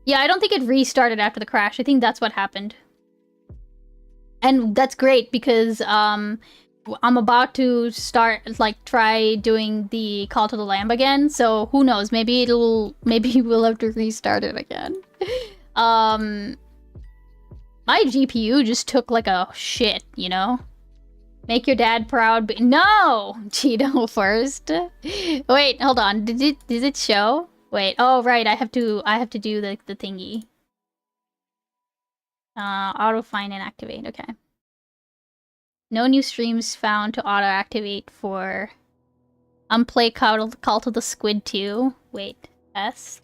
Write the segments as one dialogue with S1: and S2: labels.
S1: Yeah, I don't think it restarted after the crash. I think that's what happened. And that's great because I'm about to start, like, try doing the Call to the Lamb again. So who knows? Maybe we'll have to restart it again. My GPU just took like a shit, you know? Make your dad proud. No! Cheeto first. Wait, hold on. Did it show? Wait. Oh, right. I have to do the thingy. Auto find and activate. Okay. No new streams found to auto activate for Unplay Call to the Squid 2. Wait. S.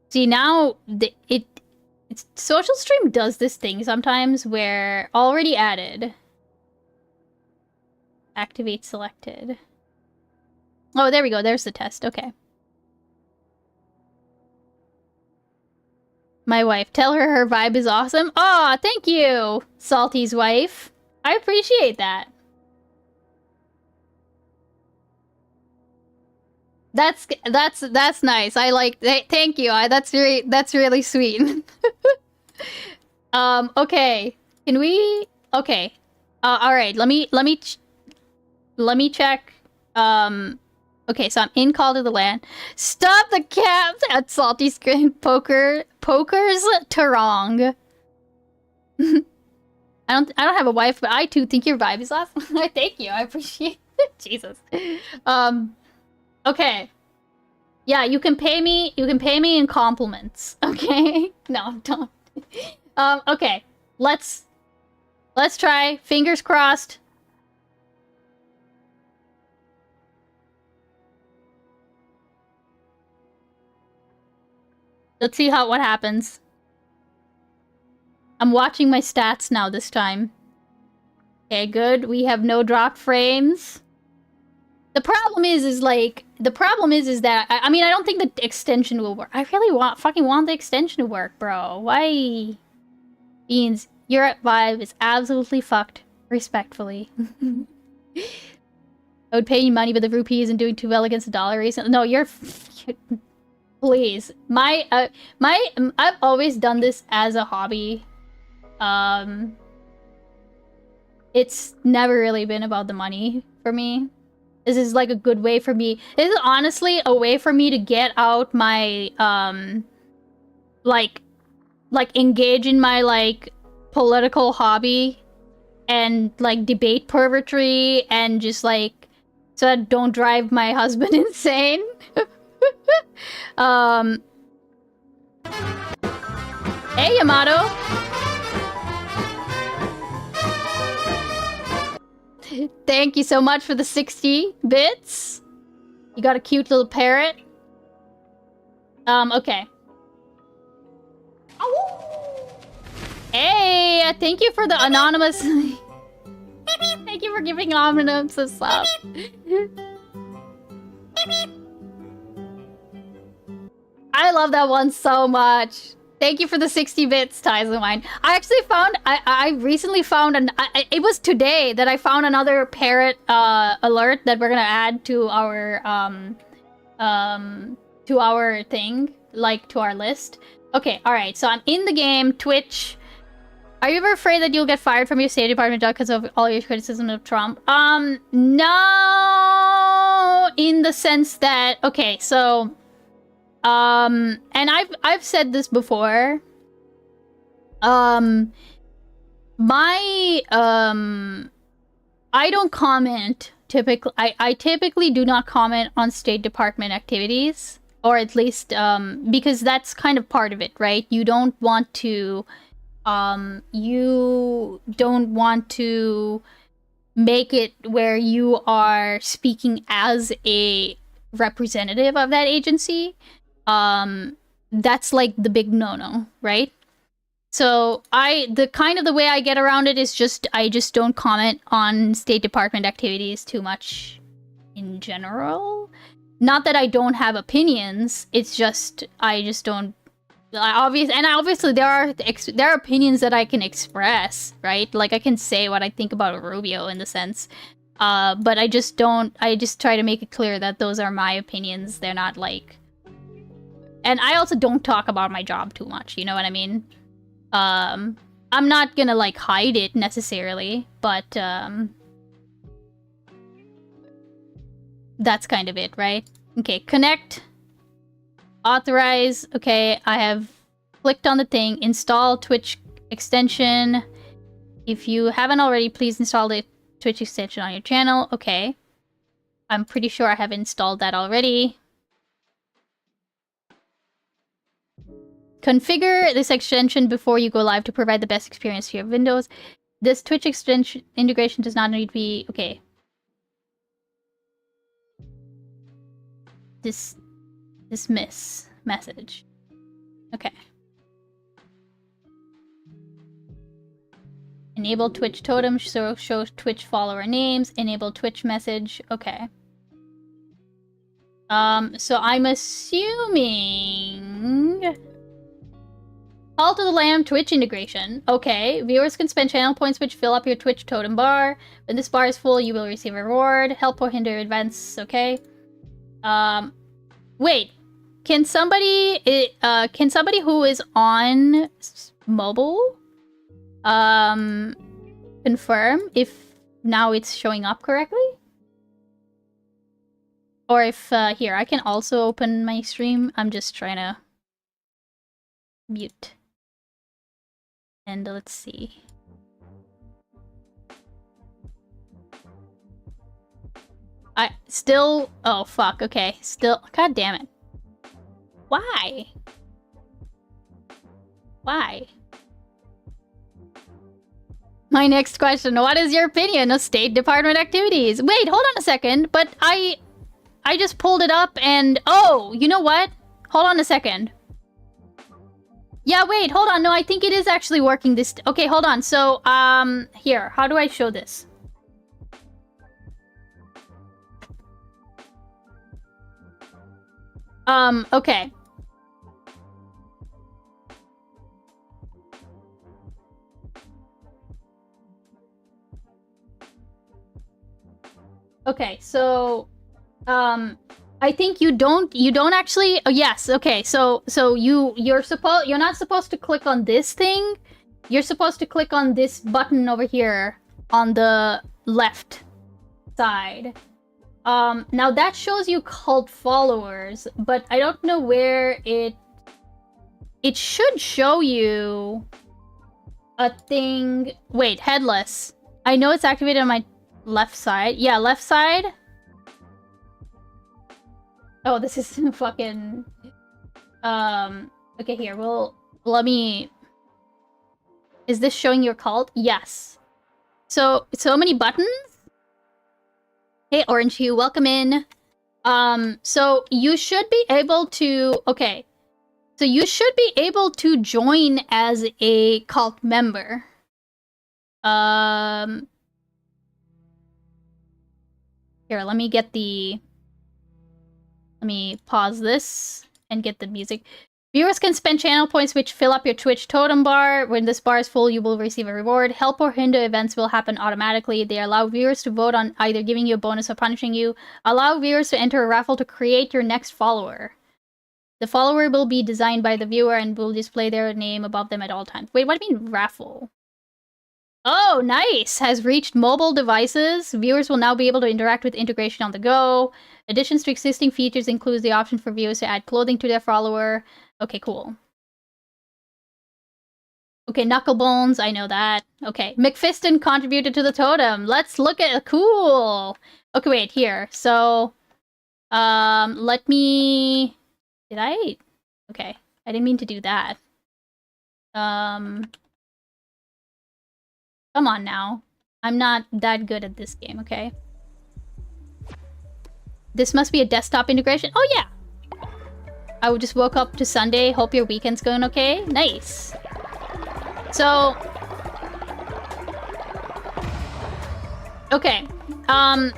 S1: See, now Social Stream does this thing sometimes where already added. Activate selected. Oh, there we go. There's the test. Okay. My wife. Tell her her vibe is awesome. Aw, thank you, Salty's wife. I appreciate that. That's nice. I like. Thank you. That's really sweet. Okay. Can we? Okay. All right. Let me check. Okay. So I'm in Call to the Land. Stop the caps at Salty Screen Pokers Tarong. I don't have a wife, but I too think your vibe is awesome. Thank you. I appreciate it. Jesus. Okay. Yeah, you can pay me in compliments. Okay? No, don't. Okay. Let's try. Fingers crossed. Let's see what happens. I'm watching my stats now this time. Okay, good. We have no drop frames. The problem is that I mean, I don't think the extension will work. I really fucking want the extension to work, bro. Why? Beans, your vibe is absolutely fucked. Respectfully. I would pay you money, but the rupee isn't doing too well against the dollar recently. No, you're... Please. I've always done this as a hobby. It's never really been about the money for me. This is like a good way for me. This is honestly a way for me to get out my, like engage in my, like, political hobby and, like, debate pervertry and just, like, so I don't drive my husband insane. Hey, Yamato! Thank you so much for the 60 bits. You got a cute little parrot. Okay. Hey, thank you for the anonymous... Thank you for giving anonymous a sub. I love that one so much. Thank you for the 60 bits, Ties of Mine. I actually found... I recently found... it was today that I found another parrot alert that we're gonna add to our... thing. Like, to our list. Okay, alright. So I'm in the game. Twitch. Are you ever afraid that you'll get fired from your State Department job because of all your criticism of Trump? No... In the sense that... Okay, so... and I've said this before. I don't comment typically. I typically do not comment on State Department activities, or at least because that's kind of part of it, right? You don't want to make it where you are speaking as a representative of that agency. That's like the big no-no, right? So the way I get around it is I just don't comment on State Department activities too much in general. Not that I don't have opinions, it's just I just don't. Obviously there are opinions that I can express, right? Like I can say what I think about Rubio in the sense, But I just try to make it clear that those are my opinions. They're not like... And I also don't talk about my job too much, you know what I mean? I'm not gonna, like, hide it necessarily, but, that's kind of it, right? Okay, connect. Authorize. Okay, I have clicked on the thing. Install Twitch extension. If you haven't already, please install the Twitch extension on your channel. Okay. I'm pretty sure I have installed that already. Configure this extension before you go live to provide the best experience to your Windows. This Twitch extension integration does not need to be... Okay. Dismiss message. Okay. Enable Twitch totem, so show Twitch follower names. Enable Twitch message. Okay. So I'm assuming... Call to the Lamb Twitch integration. Okay. Viewers can spend channel points which fill up your Twitch totem bar. When this bar is full, you will receive a reward. Help or hinder events. Okay. Wait. Can somebody who is on mobile, confirm if now it's showing up correctly? Or if, here, I can also open my stream. I'm just trying to mute. And let's see. Oh fuck, okay. God damn it. Why? Why? My next question, what is your opinion of State Department activities? Wait, hold on a second, but I just pulled it up and... Oh, you know what? Hold on a second. Yeah, wait, hold on. No, I think it is actually working this... Okay, hold on. So, here, how do I show this? Okay. Okay, so, I think you don't actually... Oh, yes, okay, so you're not supposed to click on this thing. You're supposed to click on this button over here on the left side. Now that shows you cult followers, but I don't know where it should show you a thing... Wait, headless. I know it's activated on my left side. Yeah, left side. Oh, this is fucking... Okay, here, let me... Is this showing your cult? Yes. So many buttons? Hey, Orange Hue, welcome in. So you should be able to... Okay. So you should be able to join as a cult member. Here, let me get the... Let me pause this and get the music. Viewers can spend channel points which fill up your Twitch totem bar. When this bar is full, you will receive a reward. Help or hinder events will happen automatically. They allow viewers to vote on either giving you a bonus or punishing you. Allow viewers to enter a raffle to create your next follower. The follower will be designed by the viewer and will display their name above them at all times. Wait, what do you mean raffle? Oh, nice! Has reached mobile devices. Viewers will now be able to interact with integration on the go. Additions to existing features includes the option for viewers to add clothing to their follower. Okay, cool. Okay, Knucklebones, I know that. Okay, McFiston contributed to the totem. Let's look at... Cool! Okay, wait, here. So, let me... Did I... Okay, I didn't mean to do that. Come on now. I'm not that good at this game, okay? This must be a desktop integration. Oh, yeah! I just woke up to Sunday. Hope your weekend's going okay. Nice. So... Okay.
S2: I'm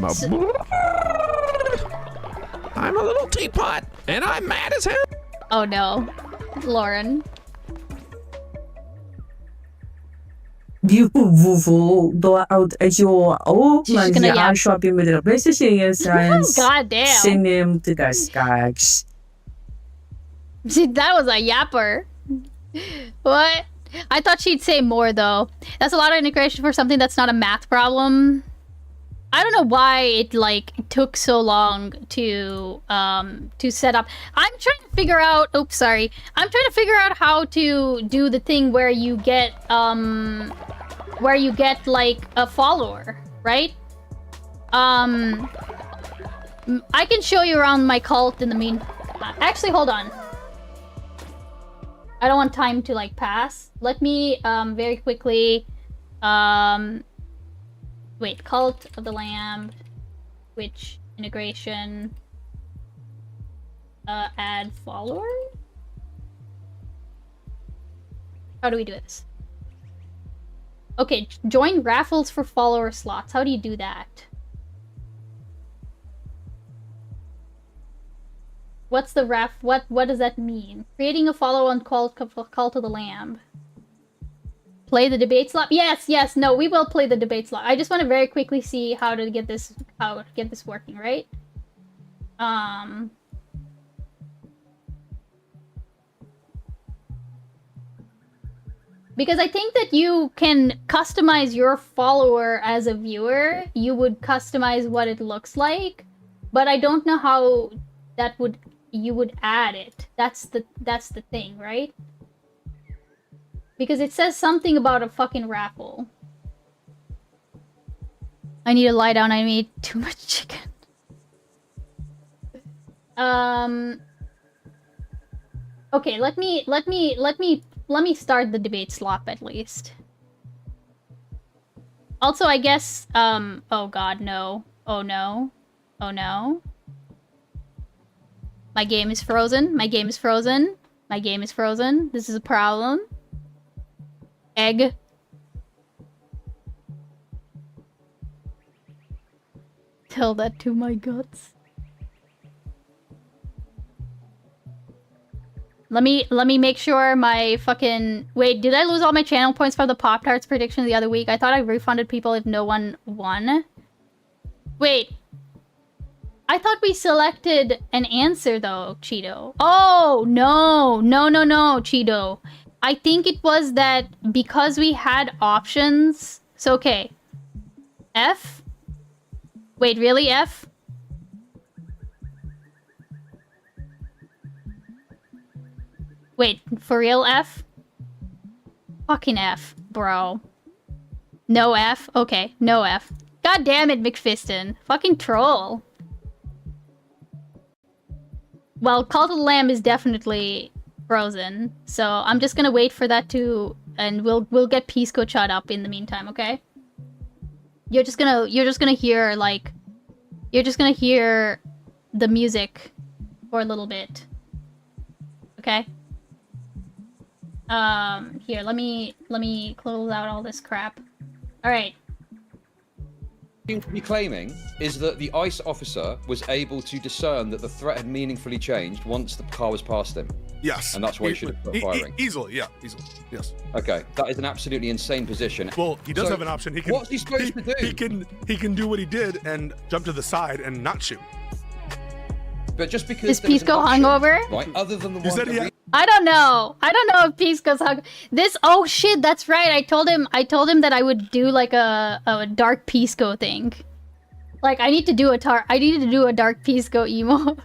S2: a little teapot, and I'm mad as hell.
S1: Oh, no. Lauren.
S3: Door uit your
S1: She's just gonna yap.
S3: shop in the PlayStation
S1: God damn.
S3: Send him to the skies.
S1: See, that was a yapper. What? I thought she'd say more though. That's a lot of integration for something that's not a math problem. I don't know why it like took so long to set up. I'm trying to figure out. Oops, sorry. I'm trying to figure out how to do the thing where you get like a follower, right? I can show you around my cult in the mean. Actually, hold on. I don't want time to like pass. Let me very quickly wait, Cult of the Lamb, Twitch integration, add follower? How do we do this? Okay, join raffles for follower slots. How do you do that? What's the what does that mean? Creating a follow on Cult of the Lamb. Play the debate slot? Yes, no, we will play the debate slot. I just want to very quickly see how to get this working, right? Because I think that you can customize your follower as a viewer. You would customize what it looks like, but I don't know how you would add it. That's the thing, right? Because it says something about a fucking raffle. I need to lie down. I made too much chicken. Okay, let me start the debate slop at least. Also, I guess oh god, no. Oh no. Oh no. My game is frozen. My game is frozen. My game is frozen. This is a problem. Egg. Tell that to my guts. Let me make sure my fucking... Wait, did I lose all my channel points for the Pop-Tarts prediction the other week? I thought I refunded people if no one won. Wait. I thought we selected an answer though, Cheeto. Oh, no, Cheeto. I think it was that because we had options. So, okay. F? Wait, really, F? Wait, for real, F? Fucking F, bro. No F? Okay, no F. God damn it, McFiston. Fucking troll. Well, Cult of the Lamb is definitely frozen, so I'm just gonna wait for that to, and we'll get Pisco shut up in the meantime, okay? You're just gonna hear like, you're just gonna hear the music for a little bit, okay? Here, let me close out all this crap. All right.
S4: Seem to be claiming is that the ICE officer was able to discern that the threat had meaningfully changed once the car was past him.
S5: Yes.
S4: And that's why he should have put firing.
S5: Easily, yes.
S4: Okay, that is an absolutely insane position.
S5: Well, he does have an option. He can,
S4: what's he supposed to do?
S5: He can do what he did and jump to the side and not shoot.
S4: But just because
S1: is Pisco hungover?
S4: Right, other than the one that
S1: I don't know if Pisco's hung. This, oh shit, that's right. I told him that I would do like a dark Pisco thing. Like I need to do a dark Pisco emo.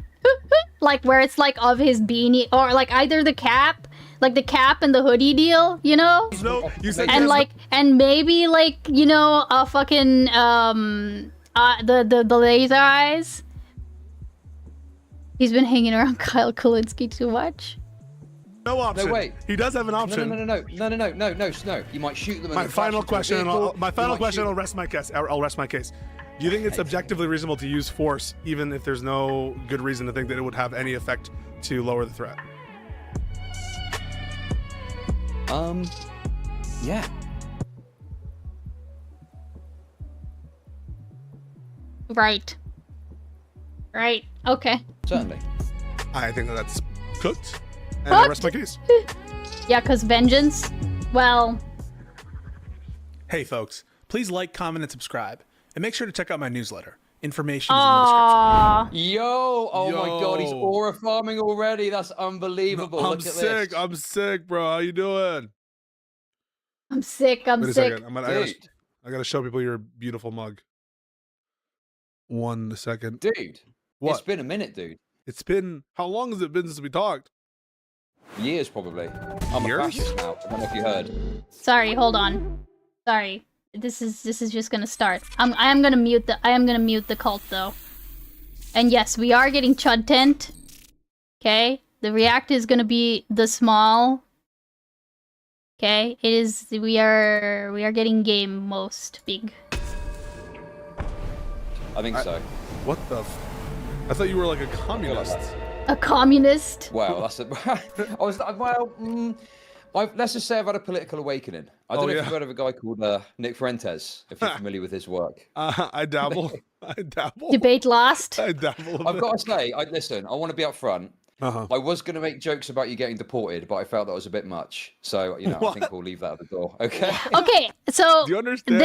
S1: Like where it's like of his beanie or like either the cap, like the cap and the hoodie deal, you know?
S5: No, you said
S1: and like and maybe like, you know, a fucking the laser eyes. He's been hanging around Kyle Kulinski too much.
S5: No option.
S4: No, wait.
S5: He does have an option.
S4: No. You might shoot them.
S5: My final question. I'll rest my case. I'll rest my case. Do you think it's objectively reasonable to use force, even if there's no good reason to think that it would have any effect to lower the threat?
S4: Yeah.
S1: Right. Okay.
S4: Certainly.
S5: I think that's cooked. And I rest my case.
S1: Yeah, because vengeance. Well,
S5: Hey, folks, please like, comment, and subscribe. And make sure to check out my newsletter. Information is in the description.
S1: Aww.
S4: Yo! Oh my god, he's
S5: Yo.
S4: aura farming already. That's unbelievable.
S5: I'm
S4: Look at
S5: sick.
S4: this.
S5: I'm sick, bro. How you doing?
S1: I'm sick. I'm
S5: Wait a
S1: sick.
S5: second.
S4: Dude,
S5: I gotta show people your beautiful mug. 1 second.
S4: dude.
S5: What?
S4: It's been a minute, dude.
S5: It's been, how long has it been since we talked?
S4: Years, probably. I'm
S5: Years?
S4: a fascist now. I don't know if you heard.
S1: Sorry, hold on. Sorry. This is just gonna start. I am gonna mute the cult though. And yes, we are getting Chud Tent. Okay? The react is gonna be the small. Okay? It is we are getting game most big.
S4: I think so.
S5: What the I thought you were like a communist.
S1: A communist?
S4: Well, that's a. I was let's just say I've had a political awakening. I don't know if you've heard of a guy called Nick Fuentes, if you're familiar with his work.
S5: I dabble. I dabble.
S1: Debate last.
S5: I dabble.
S4: I've got to say, listen, I want to be upfront.
S5: Uh-huh.
S4: I was going to make jokes about you getting deported, but I felt that was a bit much. So, I think we'll leave that at the door. Okay.
S1: Okay, so
S5: Do you understand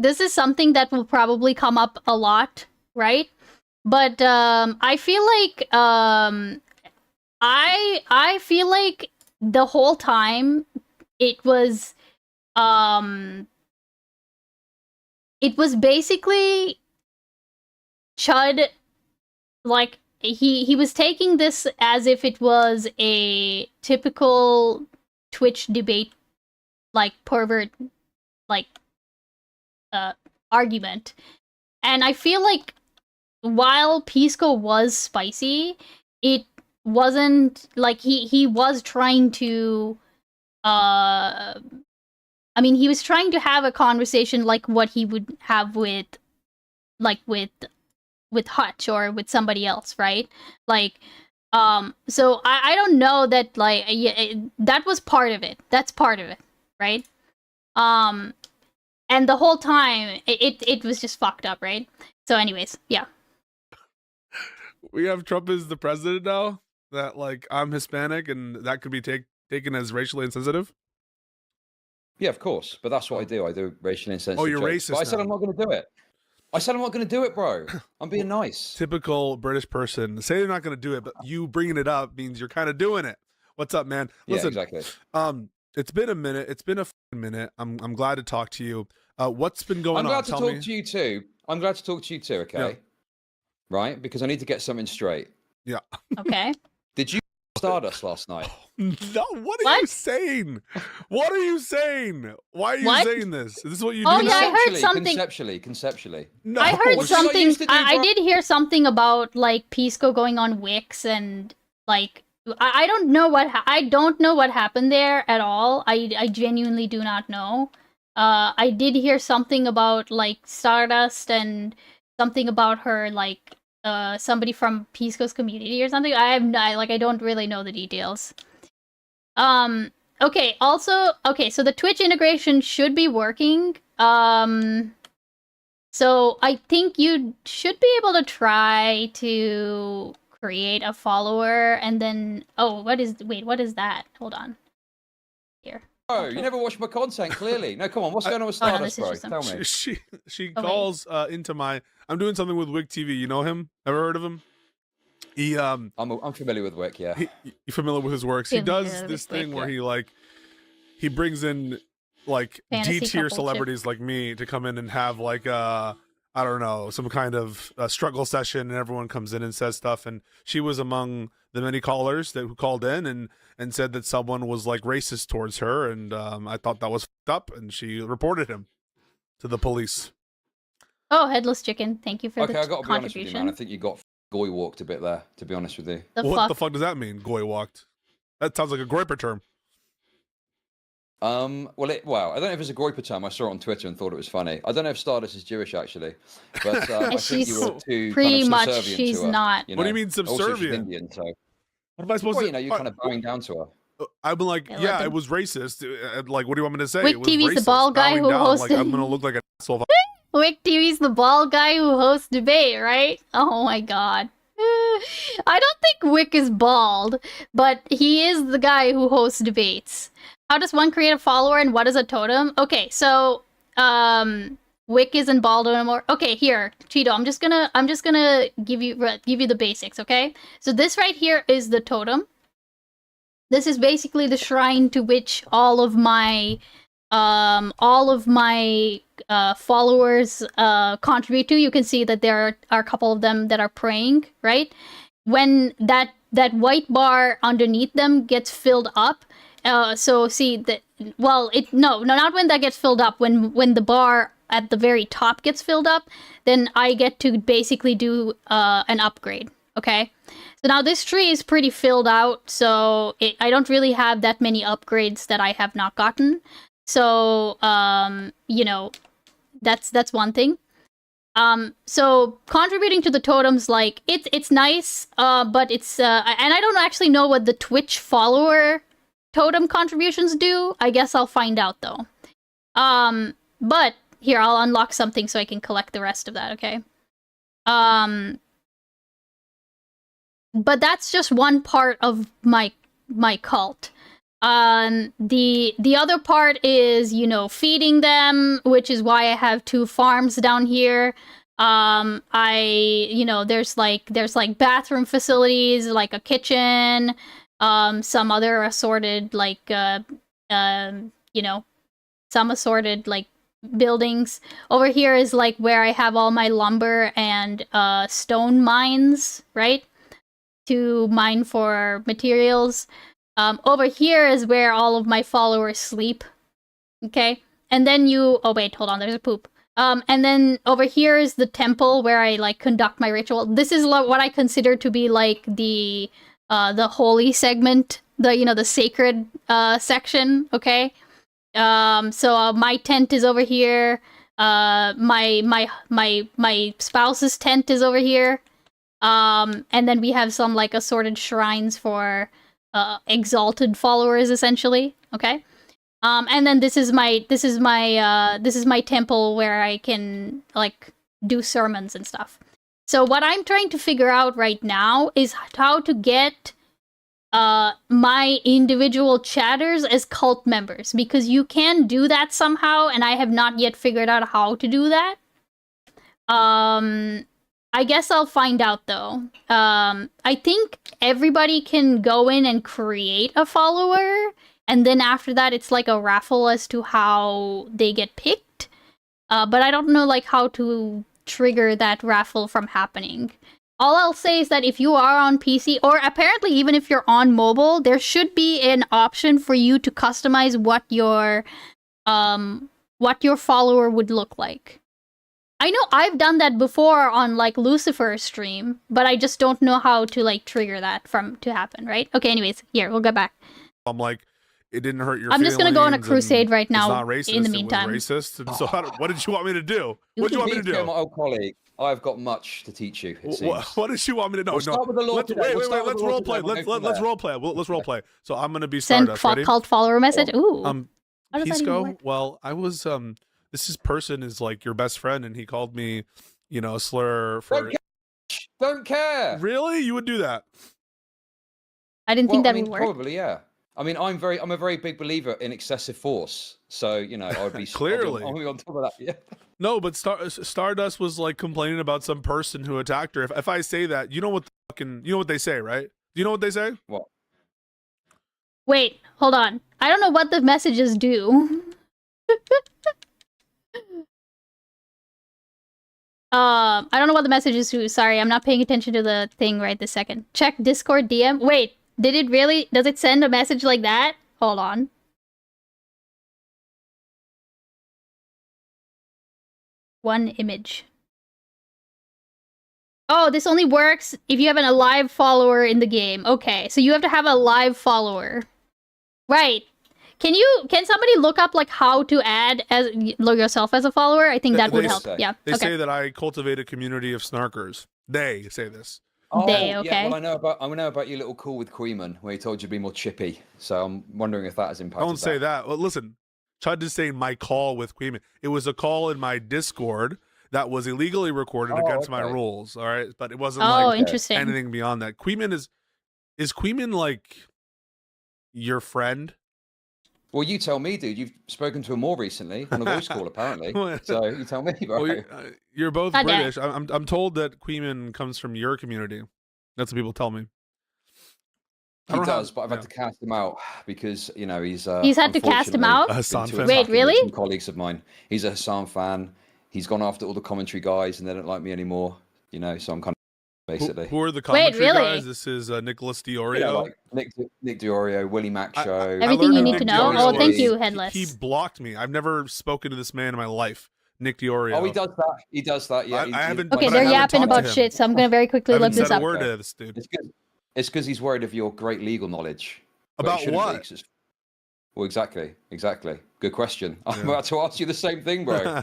S1: this is something that will probably come up a lot, right? But I feel like I feel like the whole time it was basically Chud, like he was taking this as if it was a typical Twitch debate, like pervert like argument. And I feel like while Pisco was spicy, it wasn't like he was trying to he was trying to have a conversation like what he would have with Hutch or with somebody else, right? Like so I don't know that like that was part of it. That's part of it, right? And the whole time it was just fucked up, right? So anyways, yeah.
S5: We have Trump as the president now. That like I'm Hispanic and that could be taken as racially insensitive.
S4: Yeah, of course. But that's what I do. I do racially insensitive.
S5: Oh, you're
S4: jokes.
S5: racist
S4: But I said
S5: now.
S4: I'm not going to do it. I said I'm not going to do it, bro. I'm being nice.
S5: Typical British person. Say they're not going to do it, but you bringing it up means you're kind of doing it. What's up, man? Listen,
S4: yeah, exactly.
S5: It's been a minute. It's been a minute. I'm glad to talk to you. What's been going on?
S4: I'm glad to talk to you too. I'm glad to talk to you too. Okay.
S5: Yeah.
S4: Right, because I need to get something straight.
S5: Yeah.
S1: Okay.
S4: Did you Stardust last night?
S5: No, what are you saying? What are you saying? Why are you saying this? Is this what you do?
S1: Oh, yeah, I heard something.
S4: Conceptually.
S5: No.
S1: I heard
S4: What you guys
S1: something.
S4: used to do,
S1: I
S4: bro?
S1: did hear something about like Pisco going on Wix and like I don't know I don't know what happened there at all. I genuinely do not know. I did hear something about like Stardust and something about her like somebody from Pisco's community or something. I don't really know the details. Okay, also, so the Twitch integration should be working. So I think you should be able to try to create a follower and then what is that? Hold on. Here.
S4: Oh, you never watched my content, clearly. No, come on. What's going on with
S1: Oh, no,
S4: Stardust,
S1: this is
S4: bro?
S1: just
S4: Tell me.
S5: She
S1: Oh, wait.
S5: calls into my. I'm doing something with Wig TV. You know him? Ever heard of him? He
S4: I'm familiar with Wick, yeah.
S5: you familiar with his works? He
S1: Familiar
S5: does
S1: with
S5: this
S1: Wick,
S5: thing where
S1: yeah.
S5: he brings in like
S1: Fantasy
S5: D-tier
S1: couple
S5: celebrities like me to come in and have like I don't know, some kind of struggle session, and everyone comes in and says stuff. And she was among the many callers who called in and said that someone was like racist towards her, and I thought that was fucked up, and she reported him to the police.
S1: Oh, Headless Chicken, thank you for
S4: Okay,
S1: the
S4: I got to be honest with you, man. I
S1: contribution.
S4: think you got goy walked a bit there, to be honest with you.
S5: What the fuck does that mean? Goy walked. That sounds like a Groiper term.
S4: Well, I don't know if it's a Groiper term. I saw it on Twitter and thought it was funny. I don't know if Stardust is Jewish, actually. But I think you were too
S1: pretty
S4: kind of
S1: much
S4: subservient
S1: she's
S4: to her,
S1: not.
S5: What do you mean
S4: Also, she's
S5: subservient?
S4: Indian, so...
S5: What am I supposed
S4: Well,
S5: to?
S4: you're kind of bowing down to her.
S5: I've been like,
S1: Yeah,
S5: yeah,
S1: let
S5: it
S1: them-
S5: was racist. Like, what do you want me to say?
S1: Wick
S5: It was
S1: TV's the
S5: racist.
S1: bald guy
S5: Bowing
S1: who
S5: down, like,
S1: hosted-
S5: I'm gonna look like an asshole.
S1: Wick TV's the bald guy who hosts debate, right? Oh my god. I don't think Wick is bald, but he is the guy who hosts debates. How does one create a follower and what is a totem? Okay, so Wick isn't bald anymore. Okay, here, Cheeto. I'm just gonna give you the basics. Okay. So this right here is the totem. This is basically the shrine to which all of my followers contribute to. You can see that there are a couple of them that are praying, right? When that white bar underneath them gets filled up, so see that, well, not when that gets filled up, when the bar at the very top gets filled up, then I get to basically do an upgrade, okay? So now this tree is pretty filled out, so I don't really have that many upgrades that I have not gotten. So, you know, that's one thing. So contributing to the totems, like, it's nice, but it's, and I don't actually know what the Twitch follower totem contributions do. I guess I'll find out, though. But here, I'll unlock something so I can collect the rest of that, okay? But that's just one part of my cult. The other part is, you know, feeding them, which is why I have 2 farms down here. You know, there's like bathroom facilities, like a kitchen, some other assorted, like, you know, some assorted, like, buildings. Over here is, like, where I have all my lumber and, stone mines, right? To mine for materials. Over here is where all of my followers sleep. Okay? And then oh wait, hold on, there's a poop. And then over here is the temple where I, like, conduct my ritual. This is what I consider to be, like, the holy segment, the sacred section, okay? So my tent is over here. My spouse's tent is over here. And then we have some, like, assorted shrines for exalted followers, essentially. Okay. And then this is my temple where I can, like, do sermons and stuff. So what I'm trying to figure out right now is how to get my individual chatters as cult members, because you can do that somehow, and I have not yet figured out how to do that. I guess I'll find out, though. I think everybody can go in and create a follower, and then after that, it's like a raffle as to how they get picked. But I don't know, like, how to trigger that raffle from happening. All I'll say is that if you are on PC, or apparently even if you're on mobile, there should be an option for you to customize what your follower would look like. I know I've done that before on, like, Lucifer's stream, but I just don't know how to, like, trigger that to happen, right? Okay, anyways, here, we'll get back.
S5: I'm like, it didn't hurt your
S1: I'm just gonna go on a
S5: feelings,
S1: crusade
S5: and
S1: right now.
S5: It's not racist,
S1: in the
S5: it was
S1: meantime,
S5: racist. And so what did you want me to do? What did you want me to do?
S4: My old colleague, I've got much to teach you. It seems.
S5: What did you want me to know?
S4: We'll start with the law today.
S5: Let's role play. Let's role play. Let's role play. So I'm gonna be Stardust.
S1: send cult follower message. Ooh.
S5: How does that even work? Well, I was this person is, like, your best friend, and he called me, you know, a slur for.
S4: Don't care.
S5: Really, you would do that?
S1: I didn't think that would work.
S4: Probably, yeah. I mean, I'm a very big believer in excessive force. So, you know, I would be
S5: clearly
S4: I'll be on top of that. Yeah.
S5: No, but Stardust was, like, complaining about some person who attacked her. If I say that, you know what they say, right? Do you know what they say?
S4: What?
S1: Wait, hold on. I don't know what the messages do. I don't know what the messages do. Sorry, I'm not paying attention to the thing right this second. Check Discord DM. Wait, does it send a message like that? Hold on. One image. Oh, this only works if you have a live follower in the game. Okay, so you have to have a live follower. Right. Can somebody look up, like, how to add yourself as a follower? I think that would help. Yeah.
S5: They say that I cultivate a community of snarkers. They say this.
S4: Oh,
S1: okay.
S4: Yeah, well, I know about your little call with Queeman where he told you to be more chippy. So I'm wondering if that has impacted.
S5: Don't say that. Well, listen, tried to say my call with Queeman. It was a call in my Discord that was illegally recorded against my rules. All right, but it wasn't
S1: interesting.
S5: Anything beyond that. Queeman is Queeman, like, your friend?
S4: Well, you tell me, dude. You've spoken to him more recently on a voice call, apparently.
S5: Well,
S4: So you tell me, bro.
S5: Well, you're both
S1: God damn.
S5: British. I'm told that Queeman comes from your community. That's what people tell me. I
S4: He
S5: don't
S4: does,
S5: have-
S4: but I've had to cast him out because he's
S1: He's had to cast him
S4: unfortunately
S1: out?
S5: A Hassan
S4: been too
S5: fan?
S1: Wait,
S4: attacking with
S1: really?
S4: some colleagues of mine. He's a Hassan fan. He's gone after all the commentary guys, and they don't like me anymore. So I'm kind of basically.
S5: Who are the commentary
S1: really?
S5: guys? This is Nicholas Diorio.
S4: You know, like Nick Diorio, Willie Mack
S5: I-
S4: show.
S5: I
S1: Everything
S5: learned
S1: you
S5: who
S1: need
S5: Nick
S1: to know?
S5: Diorio
S1: Oh, thank
S5: was.
S1: you,
S5: He
S1: Headless.
S5: blocked me. I've never spoken to this man in my life. Nick Diorio.
S4: Oh, he does that. He does that. Yeah.
S5: I haven't-
S1: Okay,
S5: but I
S1: they're
S5: haven't
S1: yapping
S5: talked to
S1: about
S5: him.
S1: shit, so I'm gonna very
S5: I
S1: quickly look
S5: haven't
S1: this
S5: said a
S1: up.
S5: word to this dude.
S4: It's because he's worried of your great legal knowledge. But it
S5: About
S4: shouldn't be,
S5: what?
S4: 'cause well, exactly. Good question. I'm
S5: Yeah.
S4: about to ask you the same thing, bro.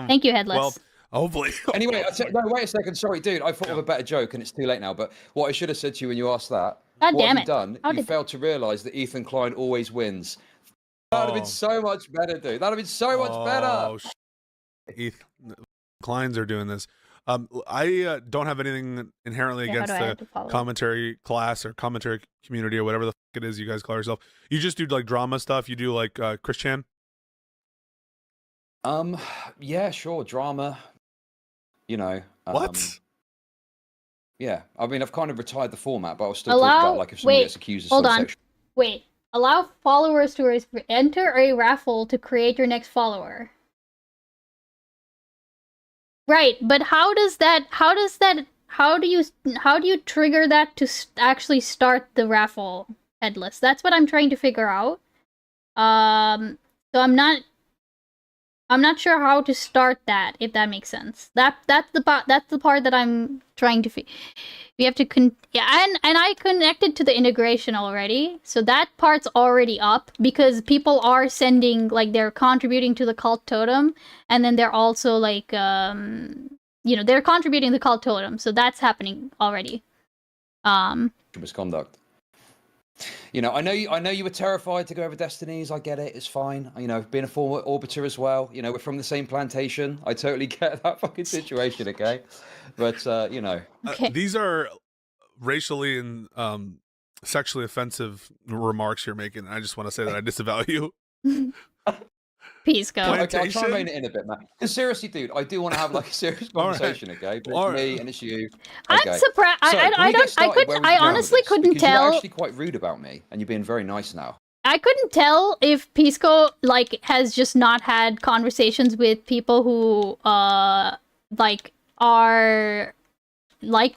S1: Thank you, Headless.
S5: Well, hopefully.
S4: Anyway, no, wait a second. Sorry, dude. I thought of a better joke, and it's too late now. But what I should have said to you when you asked that,
S1: God
S4: what
S1: damn
S4: have you
S1: it.
S4: done?
S1: How
S4: You
S1: did-
S4: failed to realise that Ethan Klein always wins. That'd have been so much better, dude. That'd have been so much better.
S5: Oh, Kleins are doing this. I don't have anything inherently
S1: Yeah, how
S5: against
S1: do I have
S5: the
S1: to follow?
S5: commentary class or commentary community or whatever the fuck it is you guys call yourself. You just do like drama stuff. You do like Chris Chan.
S4: Yeah, sure. Drama.
S5: What?
S4: Yeah, I mean, I've kind of retired the format, but I'll still talk
S1: Allow.
S4: about like if someone
S1: Wait,
S4: gets accused of
S1: hold
S4: some
S1: on.
S4: sexual.
S1: Wait. Allow followers to enter a raffle to create your next follower. Right, but how do you trigger that to actually start the raffle, Headless? That's what I'm trying to figure out. So I'm not sure how to start that, if that makes sense. That's the part that I'm trying to we have to and I connected to the integration already, so that part's already up because people are sending, like, they're contributing to the cult totem, and then they're also like they're contributing to the cult totem, so that's happening already.
S4: Misconduct. I know you were terrified to go over Destinies. I get it. It's fine. Being a former Orbiter as well. We're from the same plantation. I totally get that fucking situation, okay? But,
S1: Okay.
S5: These are racially and sexually offensive remarks you're making. I just want to say that I disavow you.
S1: Peace, go.
S4: Okay, I'll try and rein it in a bit, man. Because seriously, dude, I do want to have like a serious
S5: All right.
S4: conversation, okay? But
S5: All
S4: it's
S5: right.
S4: me and it's you.
S1: I'm
S4: Okay.
S1: surprised.
S4: So, when we get started, where would you go with
S1: honestly
S4: this?
S1: couldn't
S4: Because you
S1: tell.
S4: were actually quite rude about me, and you're being very nice now.
S1: I couldn't tell if Pisco has just not had conversations with people who are like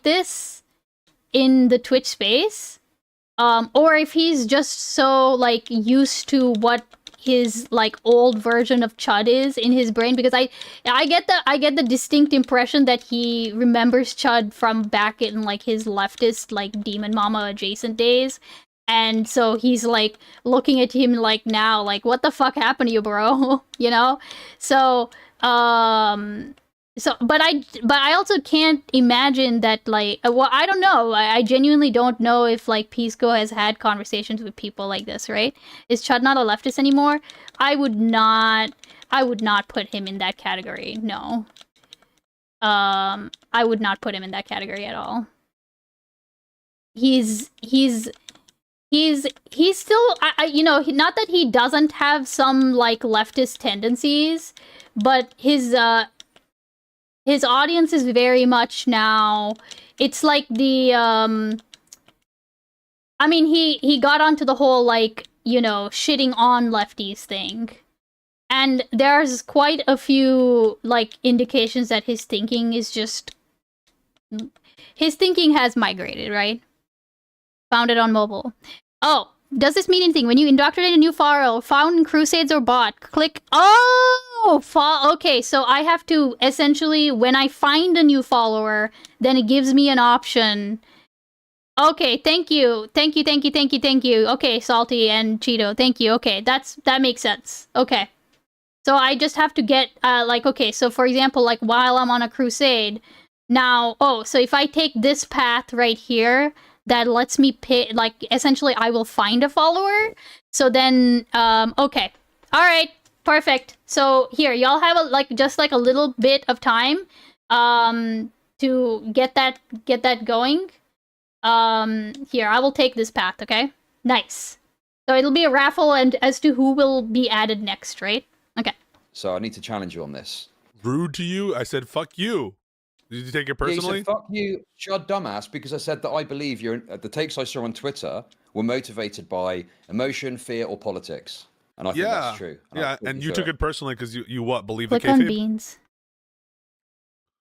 S1: this in the Twitch space, or if he's just so used to what his old version of Chud is in his brain, because I get the distinct impression that he remembers Chud from back in his leftist Demon Mama adjacent days. And so he's looking at him now, what the fuck happened to you, bro? So, but I also can't imagine that well, I don't know. I genuinely don't know if Pisco has had conversations with people like this, right? Is Chud not a leftist anymore? I would not put him in that category. No. I would not put him in that category at all. He's still, not that he doesn't have some leftist tendencies, but his audience is very much now, it's the he got onto the whole shitting on lefties thing, and there's quite a few indications that his thinking has migrated, right? Found it on mobile. Oh, does this mean anything? When you indoctrinate a new follower, found in Crusades or bot, click. Oh, okay. So I have to essentially, when I find a new follower, then it gives me an option. Okay, thank you. Okay, Salty and Cheeto, thank you. Okay, that makes sense. Okay. So I just have to get, okay, so for example, while I'm on a crusade, now, so if I take this path right here, that lets me pick, essentially I will find a follower. So then, okay. All right, perfect. So here, y'all have just a little bit of time, to get that going. Here, I will take this path, okay? Nice. So it'll be a raffle, and as to who will be added next, right? Okay.
S4: So I need to challenge you on this.
S5: Rude to you? I said, fuck you. Did you take it
S4: Yeah, you
S5: personally?
S4: said, fuck you, shut dumbass, because I said that I believe the takes I saw on Twitter were motivated by emotion, fear, or politics. And I think that's true.
S5: Yeah, and you took it personally because you what, believe
S1: Click
S5: the
S1: on
S5: kayfabe?
S1: beans.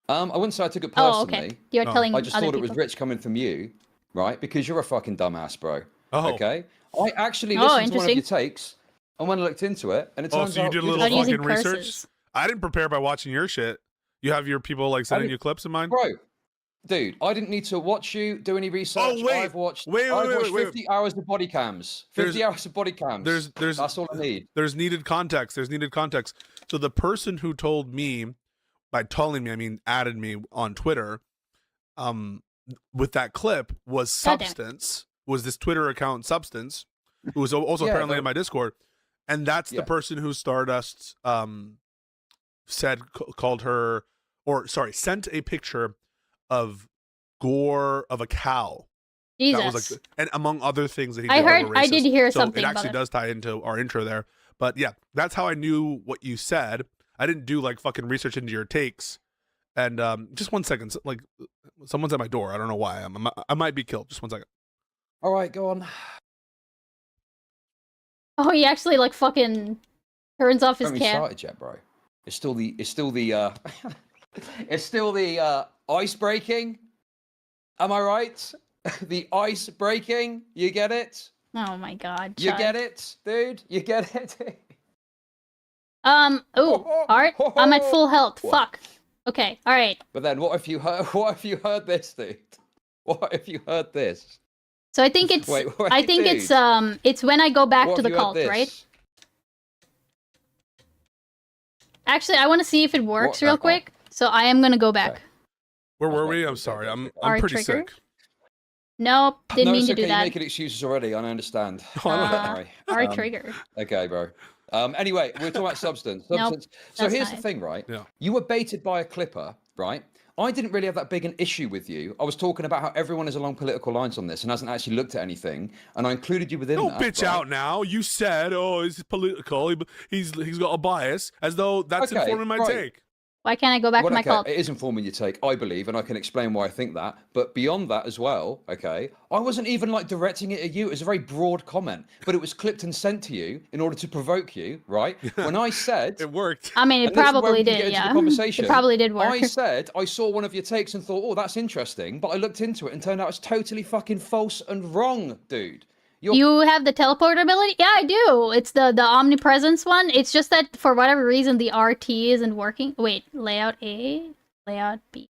S4: I wouldn't say I took it
S1: Oh,
S4: personally.
S1: okay. You're
S5: Oh.
S1: telling
S4: I just
S1: other
S4: thought it
S1: people.
S4: was rich coming from you, right? Because you're a fucking dumbass, bro.
S5: Oh.
S4: Okay? I actually
S1: Oh,
S4: listened to one of
S1: interesting.
S4: your takes, and when I looked into it, and it
S5: Oh,
S4: turns
S5: so you
S4: out
S5: did a
S4: you're
S5: little
S4: just
S1: Not using
S5: fucking research?
S1: curses.
S5: I didn't prepare by watching your shit. You have your people like sending
S4: didn't-
S5: you clips of mine?
S4: Bro, dude, I didn't need to watch you do any research.
S5: Oh, wait.
S4: I've watched
S5: Wait,
S4: 50 hours of body cams. 50 hours of body cams. That's all I need.
S5: There's needed context. There's needed context. So the person who told me, by telling me, I mean added me on Twitter, with that clip was
S1: God damn it.
S5: Substance, was this Twitter account Substance, who was also
S4: Yeah,
S5: apparently
S4: no.
S5: in my Discord, and that's the
S4: Yeah.
S5: person who Stardust called her, or sorry, sent a picture of gore of a cow.
S1: Jesus.
S5: That was like, and among other things that he
S1: I
S5: did
S1: heard.
S5: that were
S1: I did
S5: racist.
S1: hear
S5: So
S1: something
S5: it
S1: about
S5: actually
S1: it.
S5: does tie into our intro there. But yeah, that's how I knew what you said. I didn't do like fucking research into your takes. And just 1 second, like someone's at my door. I don't know why. I might be killed. Just 1 second.
S4: All right, go on.
S1: Oh, he actually like fucking turns off his
S4: Haven't even
S1: cam.
S4: started yet, bro. It's still the it's still the ice breaking. Am I right? The ice breaking. You get it?
S1: Oh my god.
S4: You
S1: Chud.
S4: get it, dude? You get it?
S1: Ooh, Art. I'm at full health.
S4: What?
S1: Fuck. Okay. All right.
S4: But then what if you heard this, dude? What if you heard this?
S1: So I think it's.
S4: Wait,
S1: I think
S4: dude.
S1: it's when I go back
S4: What
S1: to
S4: if
S1: the
S4: you heard
S1: cult,
S4: this?
S1: right? Actually, I want to see if it works
S4: What-
S1: real
S4: oh.
S1: quick. So I am gonna go back.
S4: Okay.
S5: Where were
S4: Okay,
S5: we? I'm
S4: okay,
S5: sorry.
S4: okay,
S5: I'm
S4: okay.
S5: I'm pretty
S1: Trigger?
S5: sick.
S1: Nope. Didn't
S4: No,
S1: mean
S4: it's
S1: to
S4: okay.
S1: do
S4: You're
S1: that.
S4: making excuses already, and I understand.
S1: Our
S4: Um,
S1: trigger.
S4: Okay, bro. Anyway, we're talking about substance.
S1: Nope,
S4: Substance. So
S1: that's
S4: here's
S1: not
S4: the
S1: it.
S4: thing, right?
S5: Yeah.
S4: You were baited by a clipper, right? I didn't really have that big an issue with you. I was talking about how everyone is along political lines on this and hasn't actually looked at anything, and I included you within
S5: Don't
S4: that.
S5: bitch
S4: right?
S5: out now. You said, "Oh, he's political. He's got a bias," as though that's
S4: Okay,
S5: informing my
S4: right.
S5: take.
S1: Why can't I go back
S4: Well,
S1: to my
S4: okay,
S1: cult?
S4: it is informing your take, I believe, and I can explain why I think that. But beyond that as well, okay, I wasn't even like directing it at you. It was a very broad comment, but it was clipped and sent to you in order to provoke you, right? When I said,
S5: It worked.
S1: I mean, it
S4: and this is where
S1: probably
S4: we can get
S1: did.
S4: into the
S1: Yeah.
S4: conversation.
S1: It probably did work.
S4: I said I saw one of your takes and thought, oh, that's interesting, but I looked into it and turned out it's totally fucking false and wrong, dude.
S1: You have the teleport ability? Yeah, I do. It's the omnipresence one. It's just that for whatever reason the RT isn't working. Wait, layout A, layout B.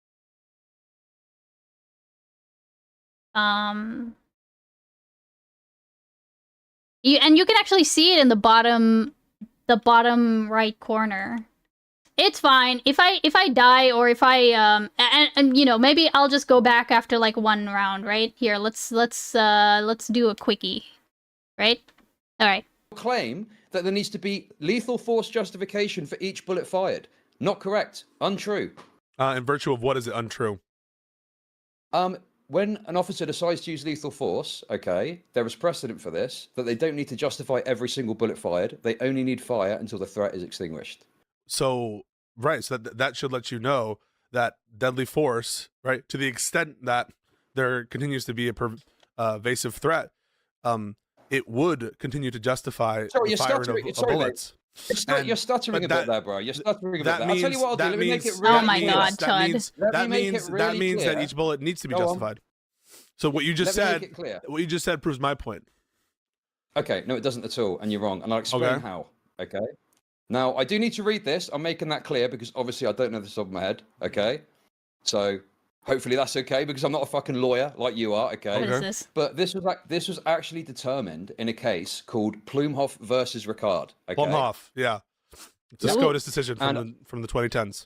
S1: You can actually see it in the bottom right corner. It's fine. If I die or if I and you know, maybe I'll just go back after like one round, right? Here, let's do a quickie. Right? All right.
S4: Claim that there needs to be lethal force justification for each bullet fired. Not correct. Untrue.
S5: In virtue of what is it untrue?
S4: When an officer decides to use lethal force, okay, there is precedent for this, that they don't need to justify every single bullet fired. They only need fire until the threat is extinguished.
S5: So right, so that should let you know that deadly force, right, to the extent that there continues to be a pervasive threat, it would continue to justify
S4: Sorry,
S5: the
S4: you're
S5: firing
S4: stuttering.
S5: of
S4: Sorry, mate.
S5: bullets.
S4: You're stuttering
S5: but
S4: a bit there, bro. You're stuttering a bit
S5: That
S4: there.
S5: means,
S4: I'll tell you what I'll do.
S5: that
S4: Let me
S5: means,
S4: make it
S1: Oh
S4: really
S1: my
S4: clear.
S1: God,
S5: that
S1: Chud.
S5: means
S4: Let
S5: that
S4: me make
S5: means
S4: it
S5: that
S4: really
S5: means that
S4: clear.
S5: each bullet needs to be
S4: Go on.
S5: justified. So what you just
S4: Let me make
S5: said,
S4: it clear.
S5: what you just said proves my point.
S4: Okay, no, it doesn't at all, and you're wrong, and I'll explain
S5: Okay.
S4: how. Okay. Now, I do need to read this. I'm making that clear because obviously I don't know this off my head. Okay. So hopefully that's okay because I'm not a fucking lawyer like you are. Okay.
S1: What is
S5: Okay.
S1: this?
S4: But this was actually determined in a case called Plumhoff versus Ricard. Okay.
S5: Plumhoff, yeah. It's a
S4: Yeah.
S5: SCOTUS decision
S4: And-
S5: from the 2010s.